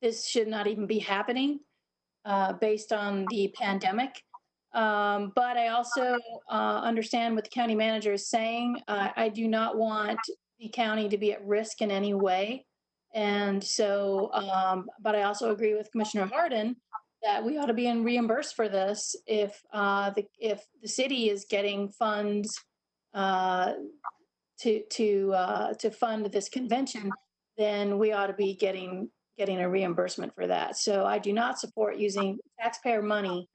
H: this should not even be happening based on the pandemic. But I also understand what the county manager is saying. I do not want the county to be at risk in any way. And so, but I also agree with Commissioner Hardin that we ought to be reimbursed for this if the city is getting funds to fund this convention, then we ought to be getting a reimbursement for that. So I do not support using taxpayer money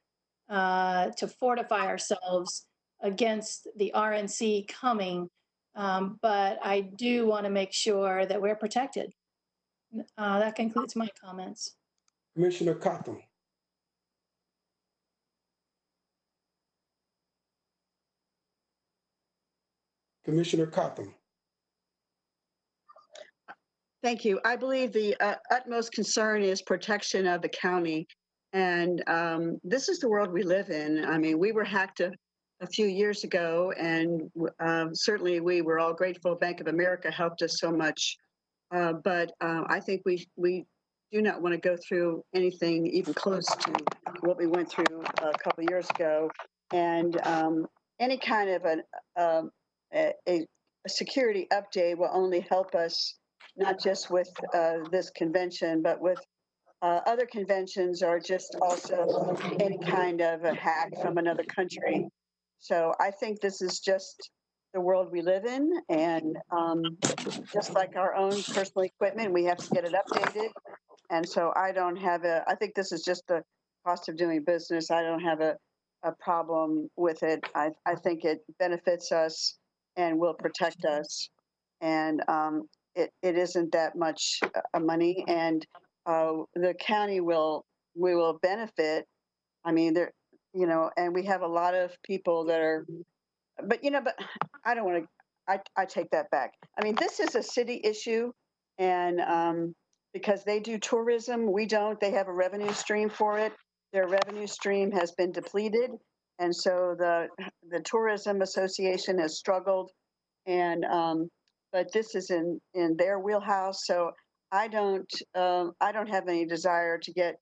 H: to fortify ourselves against the RNC coming, but I do want to make sure that we're protected. That concludes my comments.
A: Commissioner Cotham. Commissioner Cotham.
B: Thank you. I believe the utmost concern is protection of the county. And this is the world we live in. I mean, we were hacked a few years ago, and certainly we were all grateful Bank of America helped us so much. But I think we do not want to go through anything even close to what we went through a couple of years ago. And any kind of a security update will only help us, not just with this convention, but with other conventions, or just also any kind of a hack from another country. So I think this is just the world we live in, and just like our own personal equipment, we have to get it updated. And so I think this is just the cost of doing business. I don't have a problem with it. I think it benefits us and will protect us. And it isn't that much money, and the county we will benefit. I mean, and we have a lot of people that are, but I don't want to, I take that back. I mean, this is a city issue, and because they do tourism, we don't. They have a revenue stream for it. Their revenue stream has been depleted, and so the Tourism Association has struggled, and but this is in their wheelhouse. So I don't have any desire to get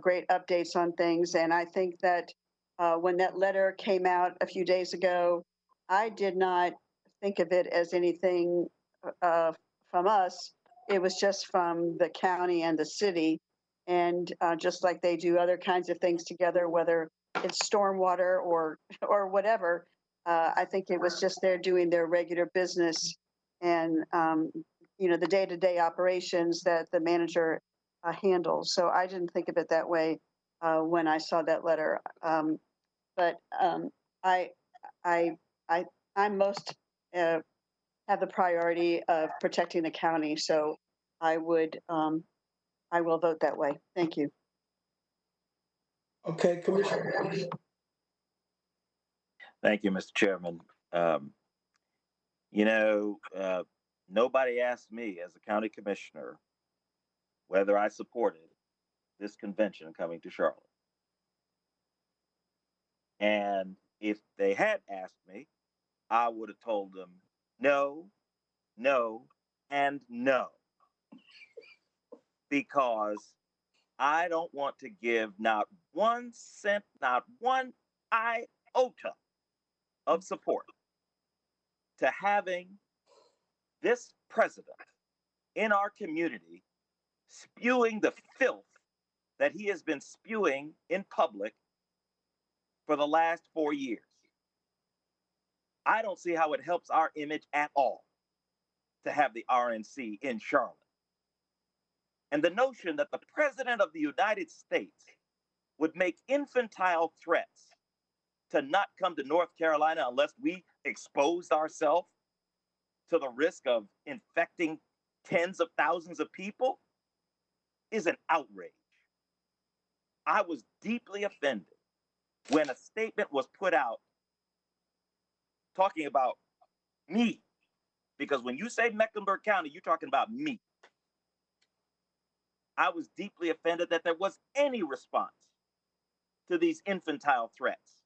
B: great updates on things. And I think that when that letter came out a few days ago, I did not think of it as anything from us. It was just from the county and the city, and just like they do other kinds of things together, whether it's stormwater or whatever. I think it was just they're doing their regular business, and the day-to-day operations that the manager handles. So I didn't think of it that way when I saw that letter. But I'm most have the priority of protecting the county. So I will vote that way. Thank you.
A: Okay, Commissioner.
I: Thank you, Mr. Chairman. You know, nobody asked me as a county commissioner whether I supported this convention coming to Charlotte. And if they had asked me, I would have told them no, no, and no. Because I don't want to give not 1 cent, not 1 iota of support to having this president in our community spewing the filth that he has been spewing in public for the last 4 years. I don't see how it helps our image at all to have the RNC in Charlotte. And the notion that the President of the United States would make infantile threats to not come to North Carolina unless we exposed ourselves to the risk of infecting tens of thousands of people is an outrage. I was deeply offended when a statement was put out talking about me, because when you say Mecklenburg County, you're talking about me. I was deeply offended that there was any response to these infantile threats.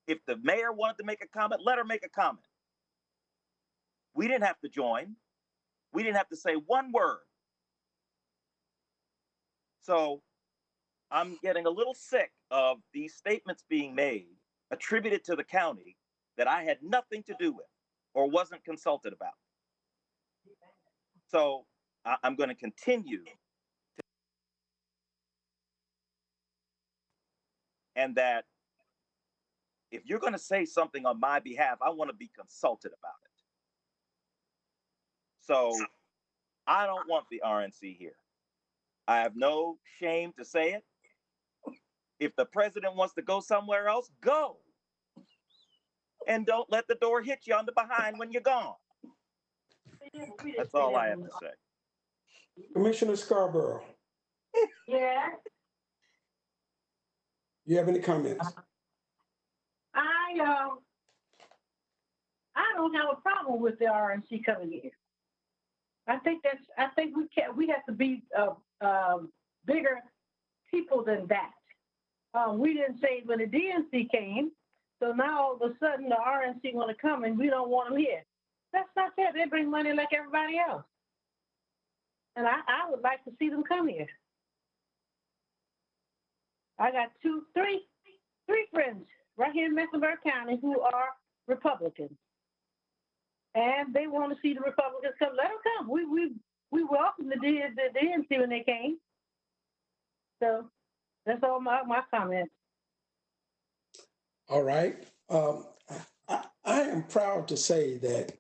I: If the mayor wanted to make a comment, let her make a comment. We didn't have to join. We didn't have to say one word. So I'm getting a little sick of these statements being made, attributed to the county, that I had nothing to do with or wasn't consulted about. So I'm going to continue. And that if you're going to say something on my behalf, I want to be consulted about it. So I don't want the RNC here. I have no shame to say it. If the president wants to go somewhere else, go. And don't let the door hit you on the behind when you're gone. That's all I have to say.
A: Commissioner Scarborough,
Q: Yeah,
A: you have any comments?
Q: I don't have a problem with the RNC coming here. I think we have to be bigger people than that. We didn't say when the DNC came, so now all of a sudden the RNC want to come and we don't want them here. That's not fair. They bring money like everybody else. And I would like to see them come here. I got three friends right here in Mecklenburg County who are Republicans. And they want to see the Republicans come. Let them come. We welcome the DNC when they came. So that's all my comments.
A: All right. I am proud to say that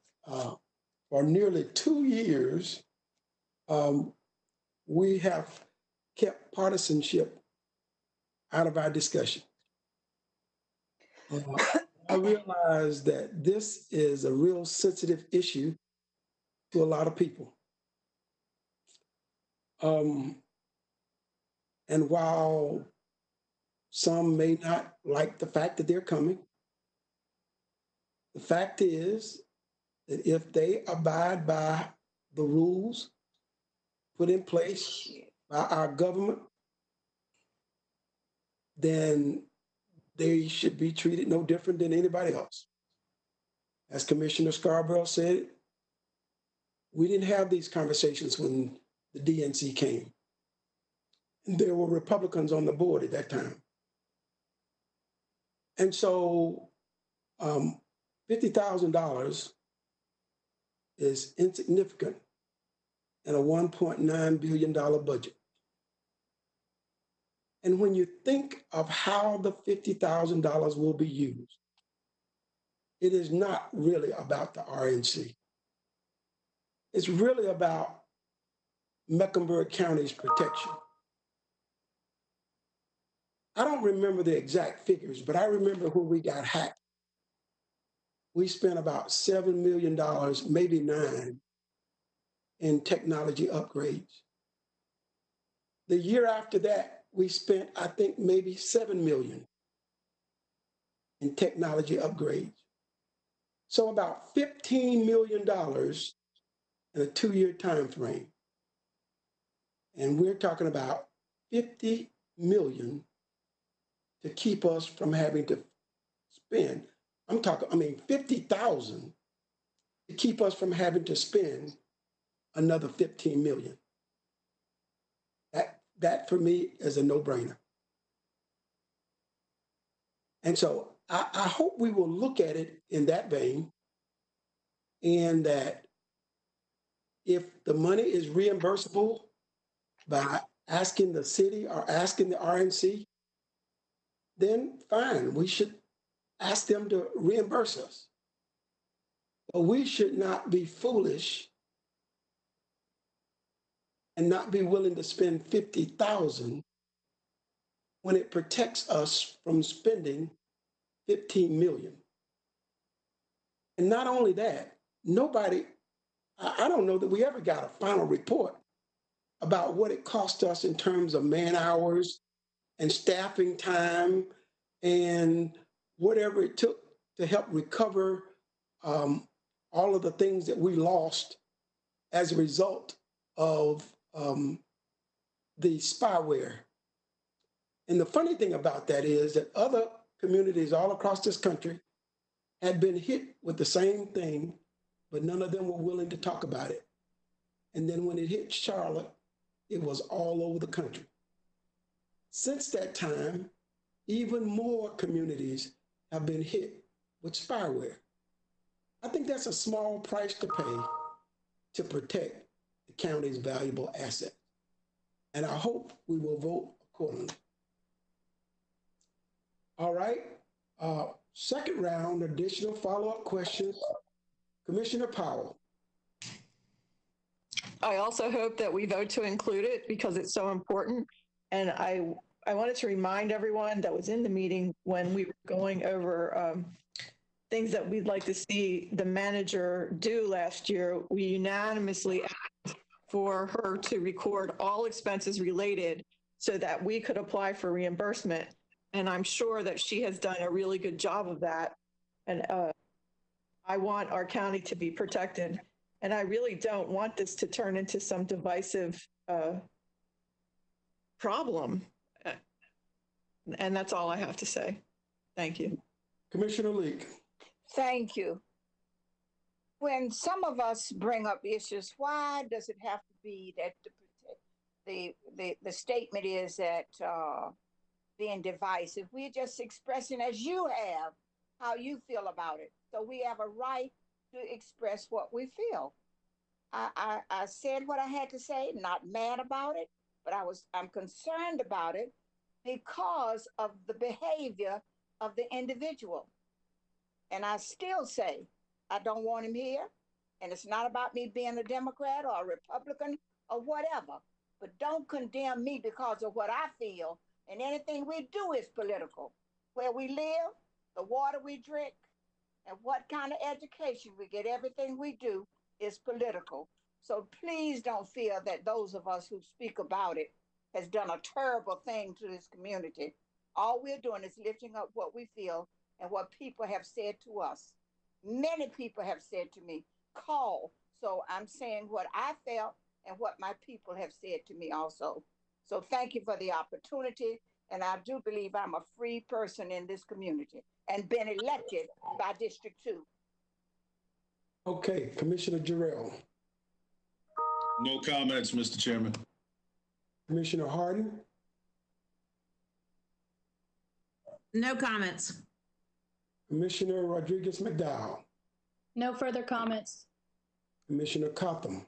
A: for nearly 2 years, we have kept partisanship out of our discussion. I realize that this is a real sensitive issue to a lot of people. And while some may not like the fact that they're coming, the fact is that if they abide by the rules put in place by our government, then they should be treated no different than anybody else. As Commissioner Scarborough said, we didn't have these conversations when the DNC came. And there were Republicans on the board at that time. And so $50,000 is insignificant in a $1.9 billion budget. And when you think of how the $50,000 will be used, it is not really about the RNC. It's really about Mecklenburg County's protection. I don't remember the exact figures, but I remember when we got hacked. We spent about $7 million, maybe $9 million, in technology upgrades. The year after that, we spent, I think, maybe 7 million in technology upgrades. So about $15 million in a 2-year time frame. And we're talking about 50 million to keep us from having to spend. 50,000 to keep us from having to spend another 15 million. That for me is a no-brainer. And so I hope we will look at it in that vein, and that if the money is reimbursable by asking the city or asking the RNC, then fine, we should ask them to reimburse us. But we should not be foolish and not be willing to spend 50,000 when it protects us from spending 15 million. And not only that, I don't know that we ever got a final report about what it cost us in terms of man hours and staffing time and whatever it took to help recover all of the things that we lost as a result of the spyware. And the funny thing about that is that other communities all across this country had been hit with the same thing, but none of them were willing to talk about it. And then when it hit Charlotte, it was all over the country. Since that time, even more communities have been hit with spyware. I think that's a small price to pay to protect the county's valuable asset. And I hope we will vote accordingly. All right. Second round, additional follow-up questions. Commissioner Powell.
D: I also hope that we vote to include it because it's so important. And I wanted to remind everyone that was in the meeting when we were going over things that we'd like to see the manager do last year. We unanimously asked for her to record all expenses related so that we could apply for reimbursement. And I'm sure that she has done a really good job of that. And I want our county to be protected. And I really don't want this to turn into some divisive problem. And that's all I have to say. Thank you. Commissioner Leek.
E: Thank you. When some of us bring up issues, why does it have to be that the statement is that being divisive? We're just expressing, as you have, how you feel about it. So we have a right to express what we feel. I said what I had to say, not mad about it, but I'm concerned about it because of the behavior of the individual. And I still say, I don't want him here. And it's not about me being a Democrat or a Republican or whatever, but don't condemn me because of what I feel. And anything we do is political. Where we live, the water we drink, and what kind of education we get, everything we do is political. So please don't feel that those of us who speak about it has done a terrible thing to this community. All we're doing is lifting up what we feel and what people have said to us. Many people have said to me, call. So I'm saying what I felt and what my people have said to me also. So thank you for the opportunity. And I do believe I'm a free person in this community and been elected by District 2.
A: Okay, Commissioner Jarrell.
F: No comments, Mr. Chairman.
A: Commissioner Harden.
G: No comments.
A: Commissioner Rodriguez McDowell.
H: No further comments.
A: Commissioner Cotham.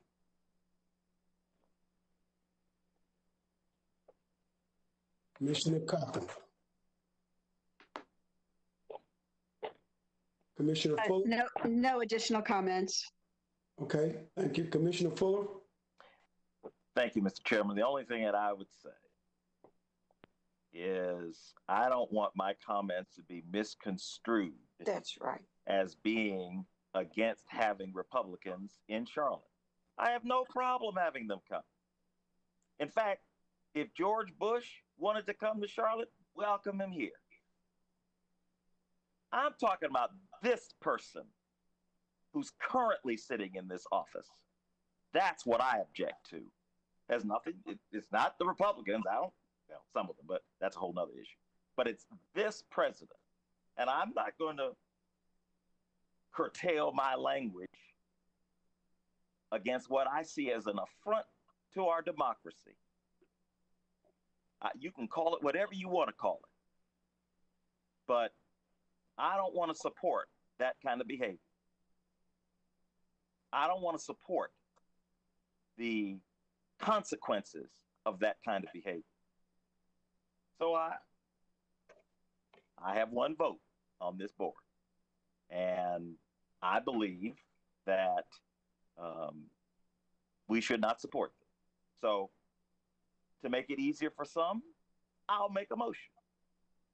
A: Commissioner Cotham. Commissioner Fuller.
B: No additional comments.
A: Okay, thank you. Commissioner Fuller.
I: Thank you, Mr. Chairman. The only thing that I would say is I don't want my comments to be misconstrued.
E: That's right.
I: As being against having Republicans in Charlotte. I have no problem having them come. In fact, If George Bush wanted to come to Charlotte, welcome him here. I'm talking about this person who's currently sitting in this office. That's what I object to. Has nothing, it's not the Republicans, some of them, but that's a whole nother issue. But it's this president. And I'm not going to curtail my language against what I see as an affront to our democracy. You can call it whatever you want to call it. But I don't want to support that kind of behavior. I don't want to support the consequences of that kind of behavior. So I have one vote on this board. And I believe that we should not support them. So to make it easier for some, I'll make a motion.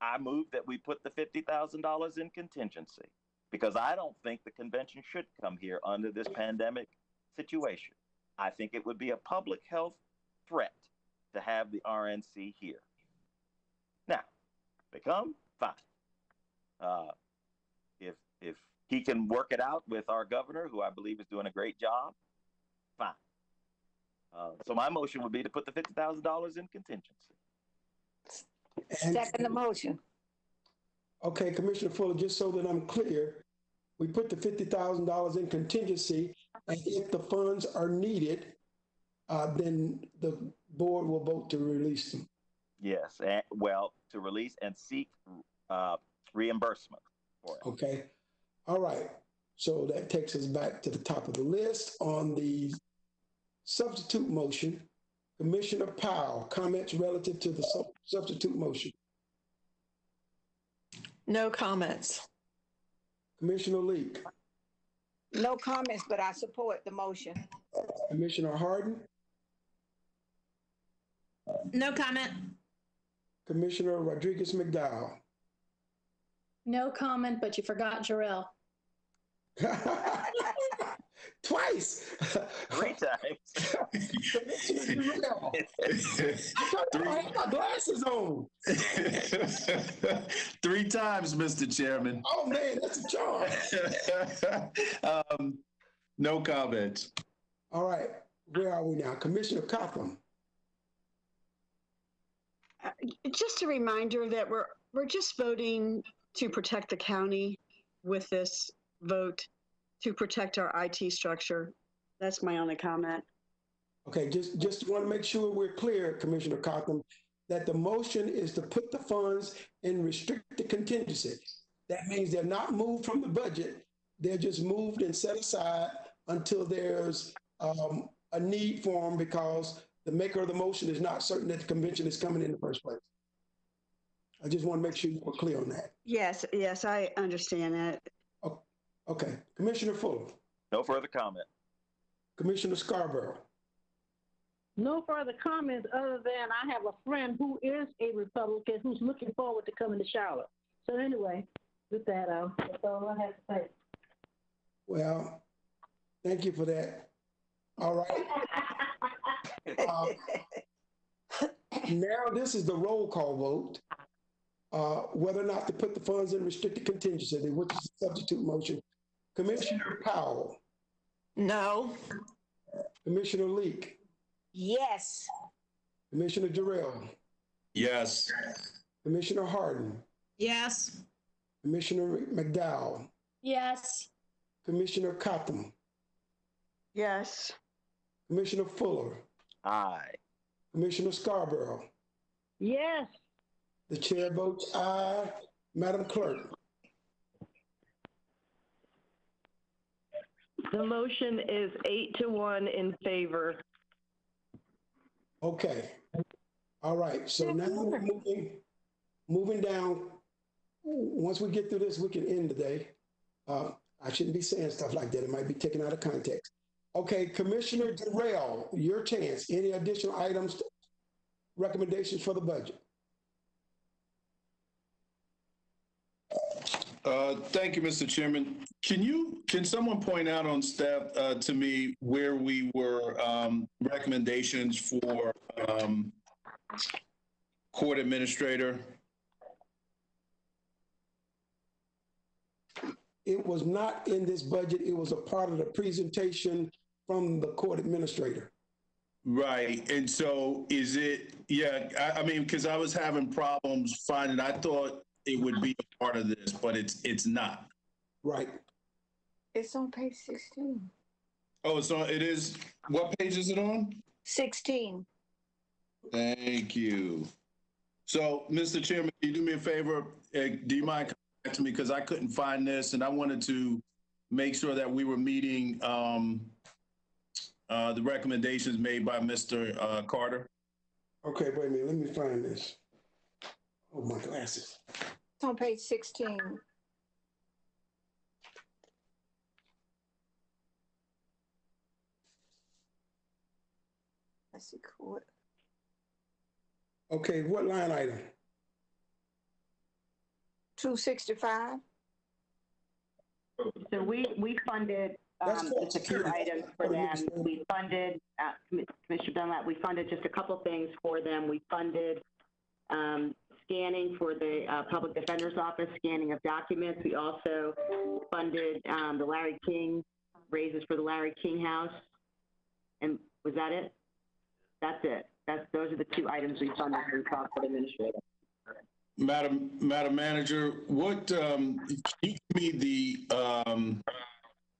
I: I move that we put the $50,000 in contingency because I don't think the convention should come here under this pandemic situation. I think it would be a public health threat to have the RNC here. Now, they come, fine. If he can work it out with our governor, who I believe is doing a great job, fine. So my motion would be to put the $50,000 in contingency.
E: Second the motion.
A: Okay, Commissioner Fuller, just so that I'm clear, we put the $50,000 in contingency, and if the funds are needed, then the board will vote to release them.
I: Yes, to release and seek reimbursement for it.
A: Okay, all right. So that takes us back to the top of the list. On the substitute motion, Commissioner Powell, comments relative to the substitute motion.
D: No comments.
A: Commissioner Leek.
E: No comments, but I support the motion.
A: Commissioner Harden.
G: No comment.
A: Commissioner Rodriguez McDowell.
H: No comment, but you forgot Jarrell.
A: Twice.
I: 3 times.
A: I had my glasses on.
F: 3 times, Mr. Chairman.
A: Oh man, that's a charm.
F: No comments.
A: All right, where are we now? Commissioner Cotham.
B: Just a reminder that we're just voting to protect the county with this vote to protect our IT structure. That's my only comment.
A: Okay, just want to make sure we're clear, Commissioner Cotham, that the motion is to put the funds in restricted contingency. That means they're not moved from the budget. They're just moved and set aside until there's a need for them because the maker of the motion is not certain that the convention is coming in the first place. I just want to make sure we're clear on that.
B: Yes, I understand that.
A: Okay, Commissioner Fuller.
I: No further comment.
A: Commissioner Scarborough.
Q: No further comments other than I have a friend who is a Republican who's looking forward to coming to Charlotte. So anyway, with that, that's all I have to say.
A: Well, thank you for that. All right. Now this is the roll call vote. Whether or not to put the funds in restricted contingency, which is a substitute motion. Commissioner Powell.
D: No.
A: Commissioner Leek.
E: Yes.
A: Commissioner Jarrell.
F: Yes.
A: Commissioner Harden.
G: Yes.
A: Commissioner McDowell.
H: Yes.
A: Commissioner Cotham.
B: Yes.
A: Commissioner Fuller.
I: Aye.
A: Commissioner Scarborough.
Q: Yes.
A: The chair votes aye. Madam Clerk.
O: The motion is 8-1 in favor.
A: Okay. All right. So now we're moving down. Once we get through this, we can end today. I shouldn't be saying stuff like that. It might be taken out of context. Okay, Commissioner Jarrell, your chance. Any additional items, recommendations for the budget?
F: Thank you, Mr. Chairman. Can someone point out on staff to me where we were recommendations for Court administrator.
A: It was not in this budget. It was a part of the presentation from the court administrator.
F: Right. And so is it, yeah, I mean, because I was having problems finding, I thought it would be a part of this, but it's not.
A: Right.
E: It's on page 16.
F: Oh, so it is, what page is it on?
E: 16.
F: Thank you. So, Mr. Chairman, can you do me a favor? Do you mind coming back to me? Because I couldn't find this and I wanted to make sure that we were meeting the recommendations made by Mr. Carter.
A: Okay, wait a minute. Let me find this. Oh, my glasses.
E: It's on page 16. Let's see, court.
A: Okay, what line item?
E: 265.
K: So we funded just a few items for them. We funded, Commissioner Dunlap, we funded just a couple things for them. We funded scanning for the Public Defender's Office, scanning of documents. We also funded the Larry King, raises for the Larry King House. And was that it? That's it. Those are the two items we funded for the court administrator.
F: Madam Manager, what, can you give me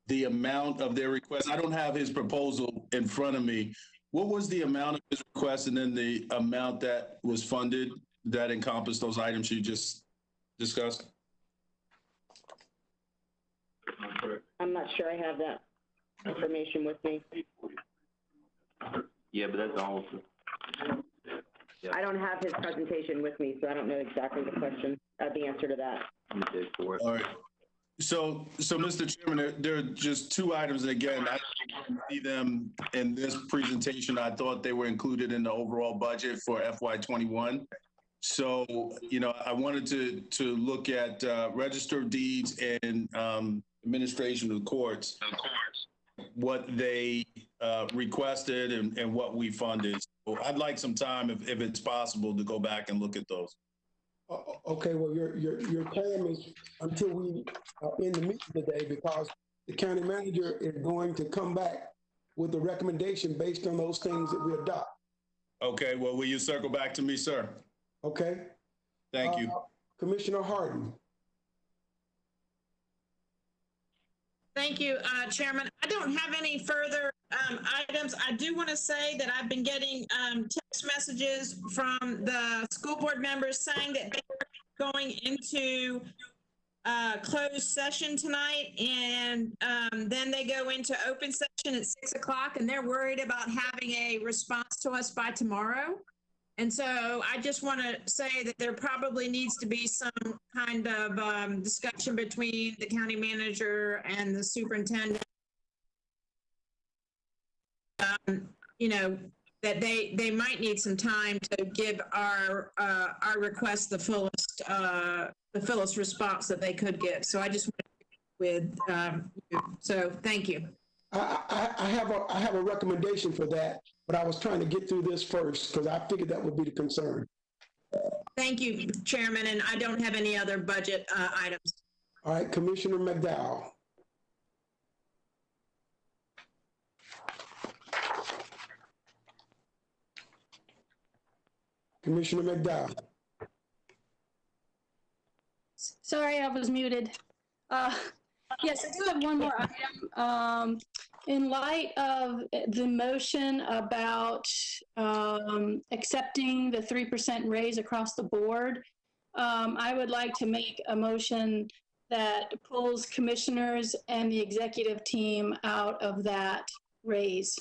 F: the amount of their request? I don't have his proposal in front of me. What was the amount of his request and then the amount that was funded that encompassed those items you just discussed?
K: I'm not sure I have that information with me.
M: Yeah, but that's all.
K: I don't have his presentation with me, so I don't know exactly the answer to that.
F: All right. So Mr. Chairman, there are just two items. And again, I didn't see them in this presentation. I thought they were included in the overall budget for FY21. So, I wanted to look at register of deeds and administration of the courts, what they requested and what we funded. So I'd like some time, if it's possible, to go back and look at those.
A: Okay, well, your time is until we end the meeting today, because the county manager is going to come back with a recommendation based on those things that we adopt.
F: Okay, well, will you circle back to me, sir?
A: Okay.
F: Thank you.
A: Commissioner Harden.
G: Thank you, Chairman. I don't have any further items. I do want to say that I've been getting text messages from the school board members saying that they're going into closed session tonight, and then they go into open session at 6 o'clock, and they're worried about having a response to us by tomorrow. And so I just want to say that there probably needs to be some kind of discussion between the county manager and the superintendent. That they might need some time to give our request the fullest response that they could give. So I just with so thank you.
A: I have a recommendation for that, but I was trying to get through this first because I figured that would be the concern.
G: Thank you, Chairman, and I don't have any other budget items.
A: All right, Commissioner McDowell. Commissioner McDowell.
H: Sorry, I was muted. Yes, I do have one more item. In light of the motion about accepting the 3% raise across the board, I would like to make a motion that pulls commissioners and the executive team out of that raise.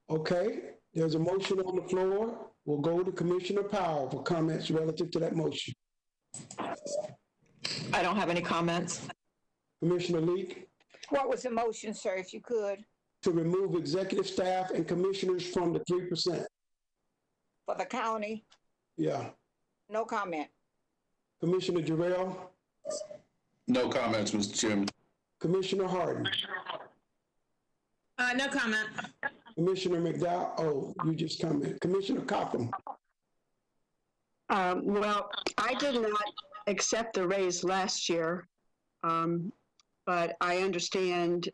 A: Okay, there's a motion on the floor. We'll go to Commissioner Powell for comments relative to that motion.
D: I don't have any comments.
A: Commissioner Leek?
E: What was the motion, sir, if you could?
A: To remove executive staff and commissioners from the 3%.
E: For the county?
A: Yeah.
E: No comment.
A: Commissioner Jarrell?
F: No comments, Mr. Chairman.
A: Commissioner Harden?
G: No comment.
A: Commissioner McDowell, oh, you just commented. Commissioner Copham.
B: Well, I did not accept the raise last year, but I understand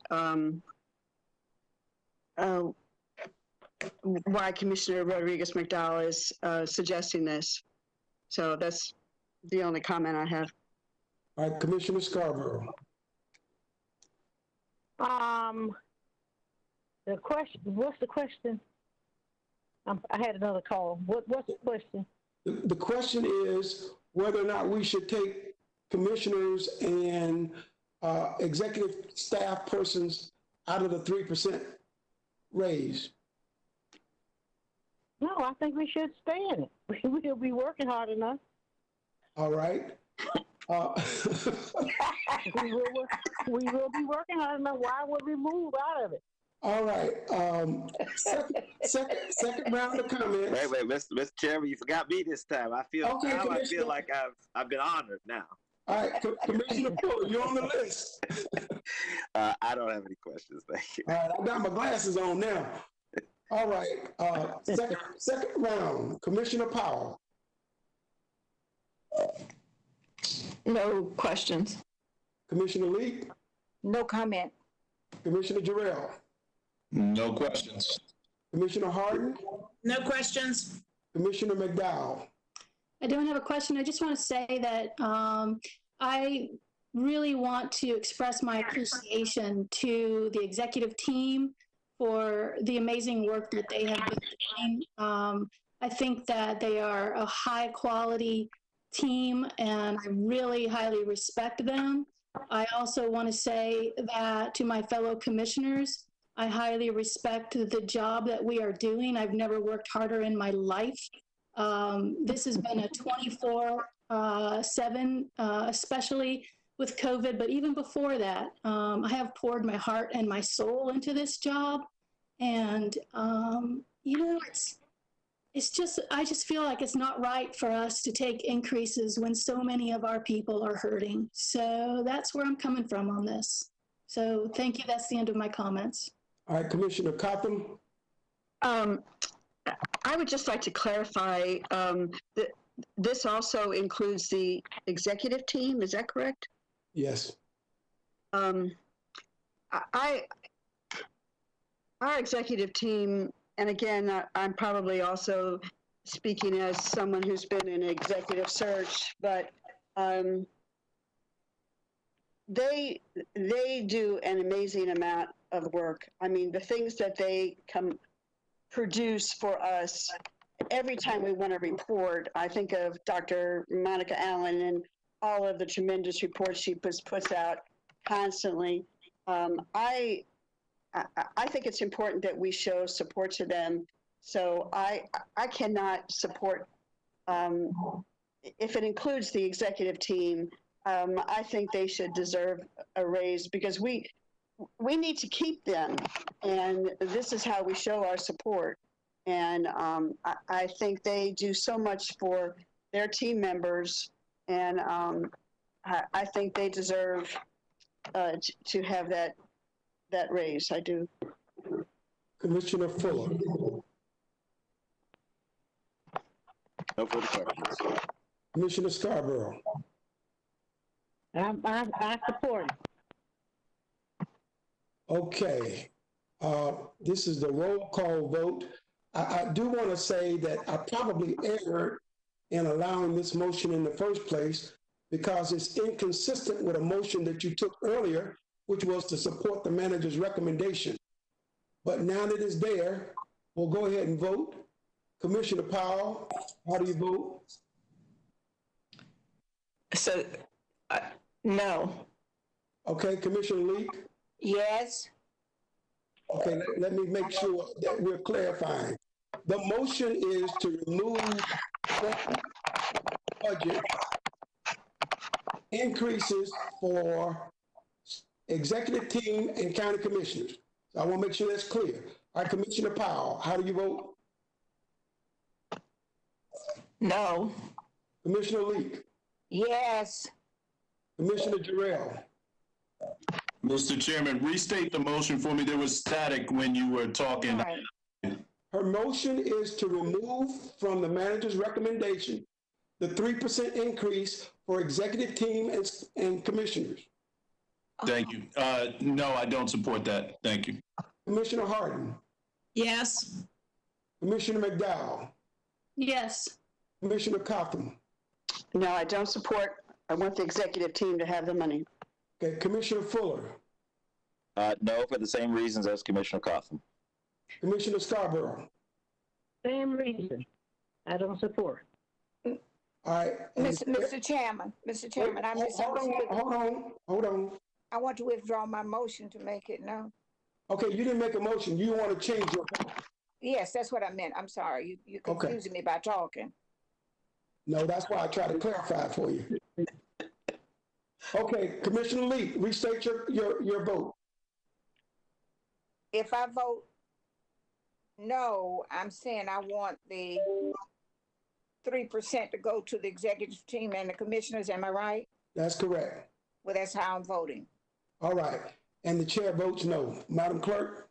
B: why Commissioner Rodriguez McDowell is suggesting this. So that's the only comment I have.
A: All right, Commissioner Scarborough.
Q: The question, what's the question? I had another call. What's the question?
A: The question is whether or not we should take commissioners and executive staff persons out of the 3% raise.
Q: No, I think we should stay in it. We'll be working hard enough.
A: All right.
Q: We will be working hard enough. Why would we move out of it?
A: All right. Second round of comments.
I: Wait, Mr. Chairman, you forgot me this time. I feel like I've been honored now.
A: All right, Commissioner Fuller, you're on the list.
I: I don't have any questions. Thank you.
A: All right, I got my glasses on now. All right. Second round, Commissioner Powell.
D: No questions.
A: Commissioner Lee.
E: No comment.
A: Commissioner Jarrell.
F: No questions.
A: Commissioner Harden.
G: No questions.
A: Commissioner McDowell.
H: I don't have a question. I just want to say that I really want to express my appreciation to the executive team for the amazing work that they have been doing. I think that they are a high quality team and I really highly respect them. I also want to say that to my fellow commissioners, I highly respect the job that we are doing. I've never worked harder in my life. This has been a 24/7, especially with COVID, but even before that, I have poured my heart and my soul into this job. And, you know, it's just, I just feel like it's not right for us to take increases when so many of our people are hurting. So that's where I'm coming from on this. So thank you. That's the end of my comments.
A: All right, Commissioner Copham.
B: I would just like to clarify that this also includes the executive team. Is that correct?
A: Yes.
B: Our executive team, and again, I'm probably also speaking as someone who's been in executive search, but they do an amazing amount of work. I mean, the things that they produce for us every time we want to report. I think of Dr. Monica Allen and all of the tremendous reports she puts out constantly. I think it's important that we show support to them. So I cannot support, if it includes the executive team, I think they should deserve a raise because we need to keep them. And this is how we show our support. And I think they do so much for their team members. And I think they deserve to have that raise. I do.
A: Commissioner Fuller.
I: No further questions.
A: Commissioner Scarborough.
Q: I support it.
A: Okay. This is the roll call vote. I do want to say that I probably erred in allowing this motion in the first place because it's inconsistent with a motion that you took earlier, which was to support the manager's recommendation. But now that it's there, we'll go ahead and vote. Commissioner Powell, how do you vote?
D: So, no.
A: Okay, Commissioner Leek?
E: Yes.
A: Okay, let me make sure that we're clarifying. The motion is to remove from budget increases for executive team and county commissioners. So I want to make sure that's clear. All right, Commissioner Powell, how do you vote?
D: No.
A: Commissioner Leek?
E: Yes.
A: Commissioner Jarrell?
F: Mr. Chairman, restate the motion for me. There was static when you were talking.
E: Right.
A: Her motion is to remove from the manager's recommendation the 3% increase for executive team and commissioners.
F: Thank you. No, I don't support that. Thank you.
A: Commissioner Harden,
G: Yes.
A: Commissioner McDowell,
H: Yes.
A: Commissioner Cotham.
B: No, I don't support. I want the executive team to have the money.
A: Okay, Commissioner Fuller,
I: No, for the same reasons as Commissioner Cotham.
A: Commissioner Scarborough.
Q: Same reason. I don't support.
A: All right. and-
E: Mr. Chairman, I misunderstood.
A: Hold on.
E: I want to withdraw my motion to make it no.
A: Okay, you didn't make a motion. You want to change your,
E: Yes, that's what I meant. I'm sorry. You're
A: Okay.
E: confusing me by talking.
A: no, that's why I tried to clarify it for you. Okay, Commissioner Lee, restate your vote.
E: If I vote no, I'm saying I want the 3% to go to the executive team and the commissioners. Am I right?
A: That's correct.
E: Well, that's how I'm voting.
A: All right, and the chair votes no. Madam Clerk?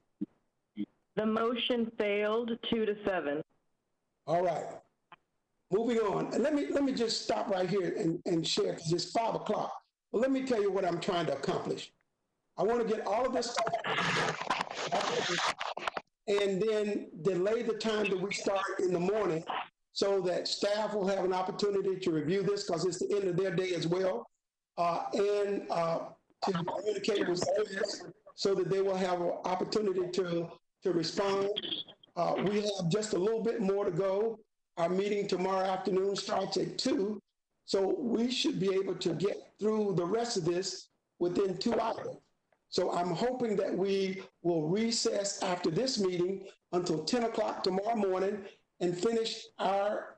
O: The motion failed 2-7.
A: All right. Moving on. And let me just stop right here and share, because it's 5 o'clock. But let me tell you what I'm trying to accomplish. I want to get all of this stuff and then delay the time that we start in the morning so that staff will have an opportunity to review this, because it's the end of their day as well, and to communicate with students so that they will have an opportunity to respond. We have just a little bit more to go. Our meeting tomorrow afternoon starts at 2, so we should be able to get through the rest of this within 2 hours. So I'm hoping that we will recess after this meeting until 10 o'clock tomorrow morning and finish our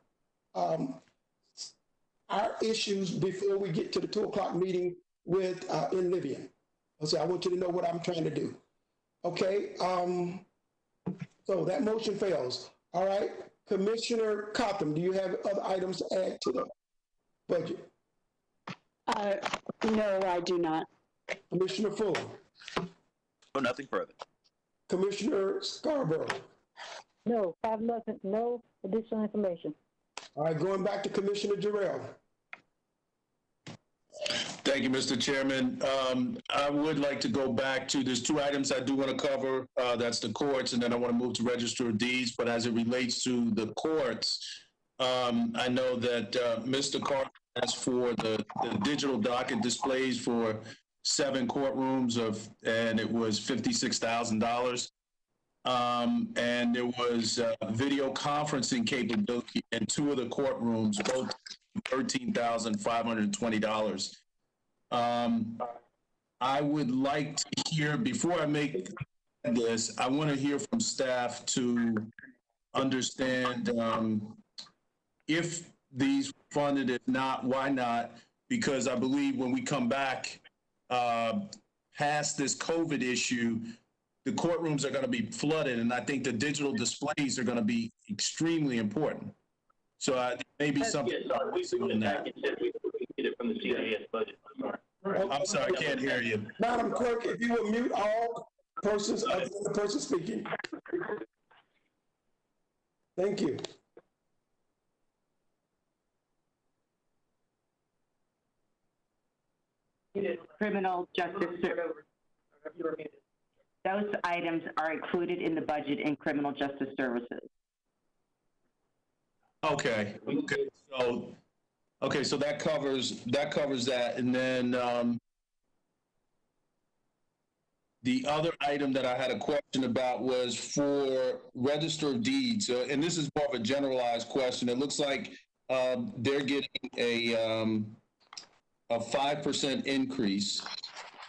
A: issues before we get to the 2 o'clock meeting with in Libyan. So I want you to know what I'm trying to do. Okay, so that motion fails. All right, Commissioner Cotham, do you have other items to add to the budget?
B: No, I do not.
A: Commissioner Fuller?
I: Oh, nothing further.
A: Commissioner Scarborough?
Q: No, have nothing, no additional information.
A: All right, going back to Commissioner Jarrell.
F: Thank you, Mr. Chairman. I would like to go back to, there's 2 items I do want to cover. That's the courts, and then I want to move to Register of Deeds. But as it relates to the courts, I know that Mr. Carter asked for the digital docket displays for 7 courtrooms and it was $56,000. And there was video conferencing capability in 2 of the courtrooms, both $13,520. I would like to hear, before I make this, I want to hear from staff to understand if these funded, if not, why not? Because I believe when we come back past this COVID issue, the courtrooms are going to be flooded, and I think the digital displays are going to be extremely important. So maybe something.
M: We get it from the CIS budget.
F: I'm sorry, I can't hear you.
A: Madam Clerk, if you will mute all persons other than the person speaking. Thank you.
K: Criminal justice. Those items are included in the budget in criminal justice services.
F: Okay. So that covers that. And then the other item that I had a question about was for Register of Deeds. And this is more of a generalized question. It looks like they're getting a 5% increase.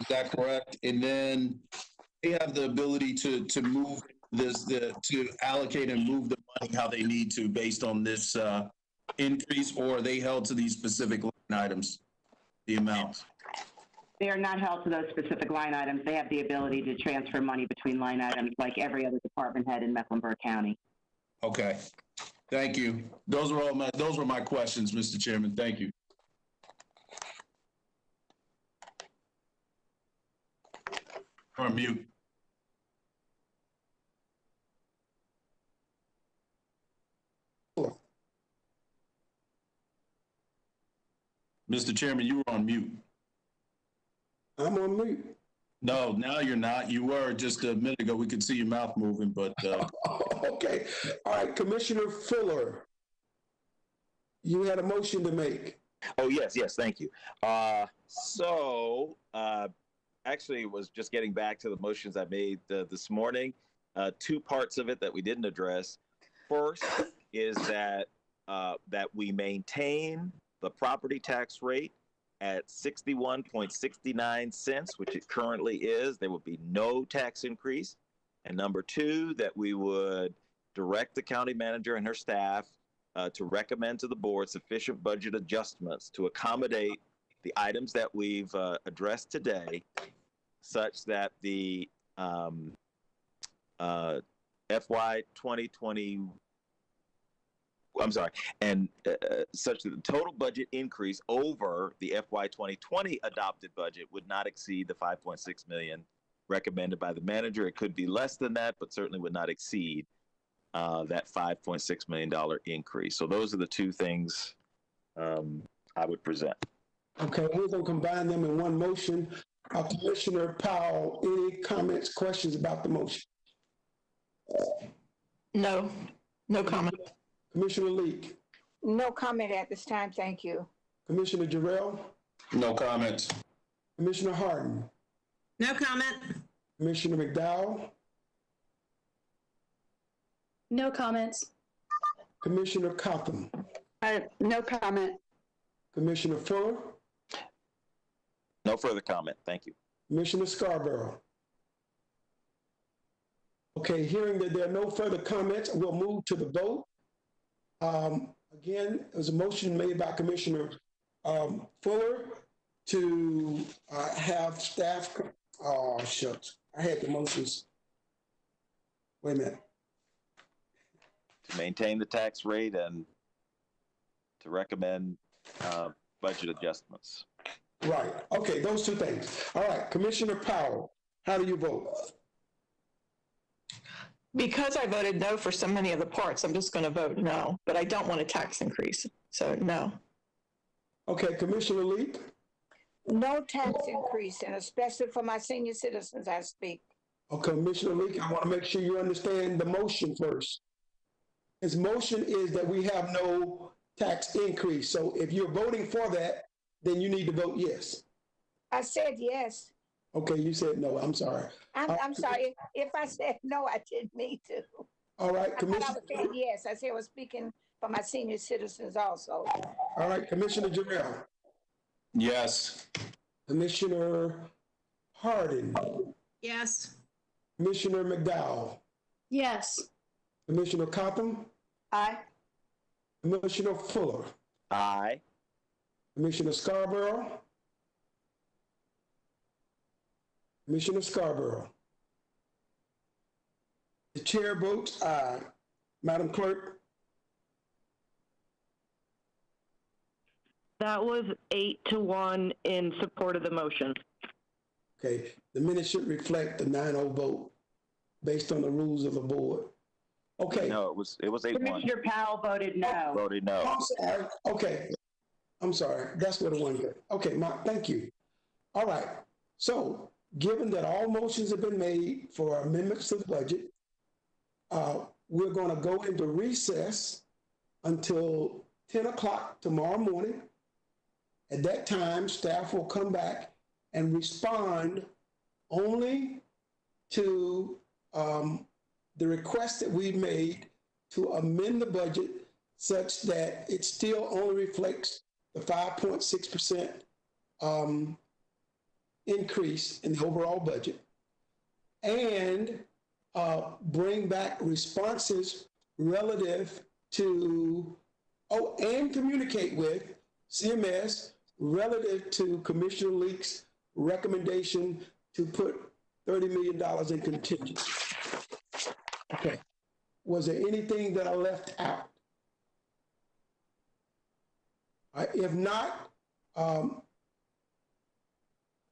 F: Is that correct? And then they have the ability to move this, to allocate and move the money how they need to based on this increase, or are they held to these specific line items, the amounts?
K: They are not held to those specific line items. They have the ability to transfer money between line items like every other department head in Mecklenburg County.
F: Okay, thank you. Those were my questions, Mr. Chairman. Thank you. You're on mute. Mr. Chairman, you were on mute.
A: I'm on mute.
F: No, now you're not. You were just a minute ago. We could see your mouth moving, but
A: Okay. All right, Commissioner Fuller, you had a motion to make.
I: Oh, yes, thank you. Actually, it was just getting back to the motions I made this morning. Two parts of it that we didn't address. First is that we maintain the property tax rate at 61.69 cents, which it currently is. There would be no tax increase. And number two, that we would direct the county manager and her staff to recommend to the board sufficient budget adjustments to accommodate the items that we've addressed today, such that the FY 2020, such that the total budget increase over the FY 2020 adopted budget would not exceed the 5.6 million recommended by the manager. It could be less than that, but certainly would not exceed that $5.6 million increase. So those are the two things I would present.
A: Okay, we're going to combine them in one motion. Commissioner Powell, any comments, questions about the motion?
D: No comment.
A: Commissioner Leek?
E: No comment at this time, thank you.
A: Commissioner Jarrell?
F: no comments.
A: Commissioner Harden?
G: No comment.
A: Commissioner McDowell?
H: No comments.
A: Commissioner Cotham?
B: No comment.
A: Commissioner Fuller?
I: No further comment. Thank you.
A: Commissioner Scarborough? Okay, hearing that there are no further comments, we'll move to the vote. Again, there was a motion made by Commissioner Fuller to have staff, oh, shucks. I had the motions. Wait a minute.
I: To maintain the tax rate and to recommend budget adjustments.
A: Right. Okay, those two things. All right, Commissioner Powell, how do you vote?
D: Because I voted no for so many of the parts, I'm just going to vote no, but I don't want a tax increase, so no.
A: Okay, Commissioner Leek?
E: No tax increase, and especially for my senior citizens, I speak.
A: Okay, Commissioner Leek, I want to make sure you understand the motion first. His motion is that we have no tax increase. So if you're voting for that, then you need to vote yes.
E: I said yes.
A: Okay, you said no. I'm sorry.
E: I'm sorry. If I said no, I didn't mean to.
A: All right,
E: I thought I was saying yes. I said I was speaking for my senior citizens also.
A: All right, Commissioner Jarrell.
F: Yes.
A: Commissioner Harden.
G: Yes.
A: Commissioner McDowell.
H: Yes.
A: Commissioner Cotham.
B: Aye.
A: Commissioner Fuller.
I: Aye.
A: Commissioner Scarborough. Commissioner Scarborough. The chair votes aye. Madam Clerk?
O: That was 8-1 in support of the motion.
A: Okay, the minutes should reflect the 9-0 vote based on the rules of the board. Okay.
I: No, it was 8-1.
K: Commissioner Powell voted no.
I: Voted no.
A: I'm sorry. Okay. I'm sorry. That's what I wanted to. Okay, thank you. All right. So, given that all motions have been made for amendments to the budget, we're going to go into recess until 10 o'clock tomorrow morning. At that time, staff will come back and respond only to the request that we made to amend the budget such that it still only reflects the 5.6% increase in the overall budget, and bring back responses relative to, and communicate with CMS relative to Commissioner Leek's recommendation to put $30 million in contingency. Okay. Was there anything that I left out? If not,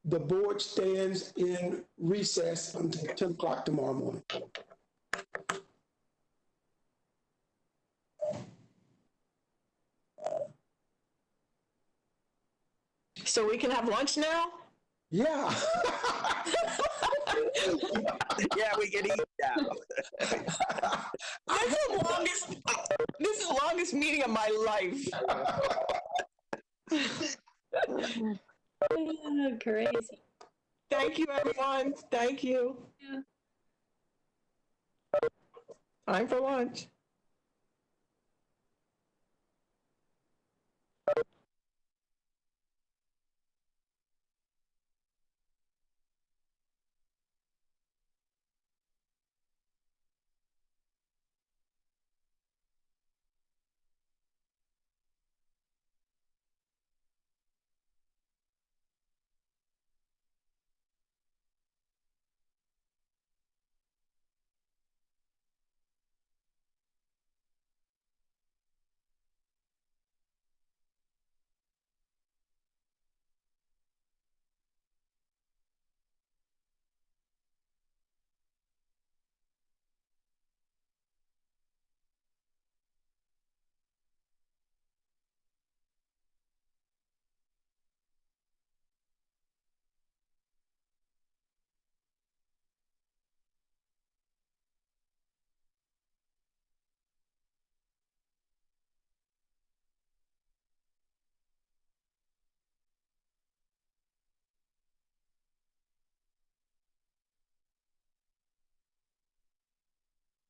A: The board stands in recess until 10 o'clock tomorrow morning.
D: So we can have lunch now?
A: Yeah.
I: Yeah, we can eat now.
D: This is the longest meeting of my life.
H: Oh, crazy.
D: Thank you, everyone. Thank you.
H: Yeah.
D: Time for lunch.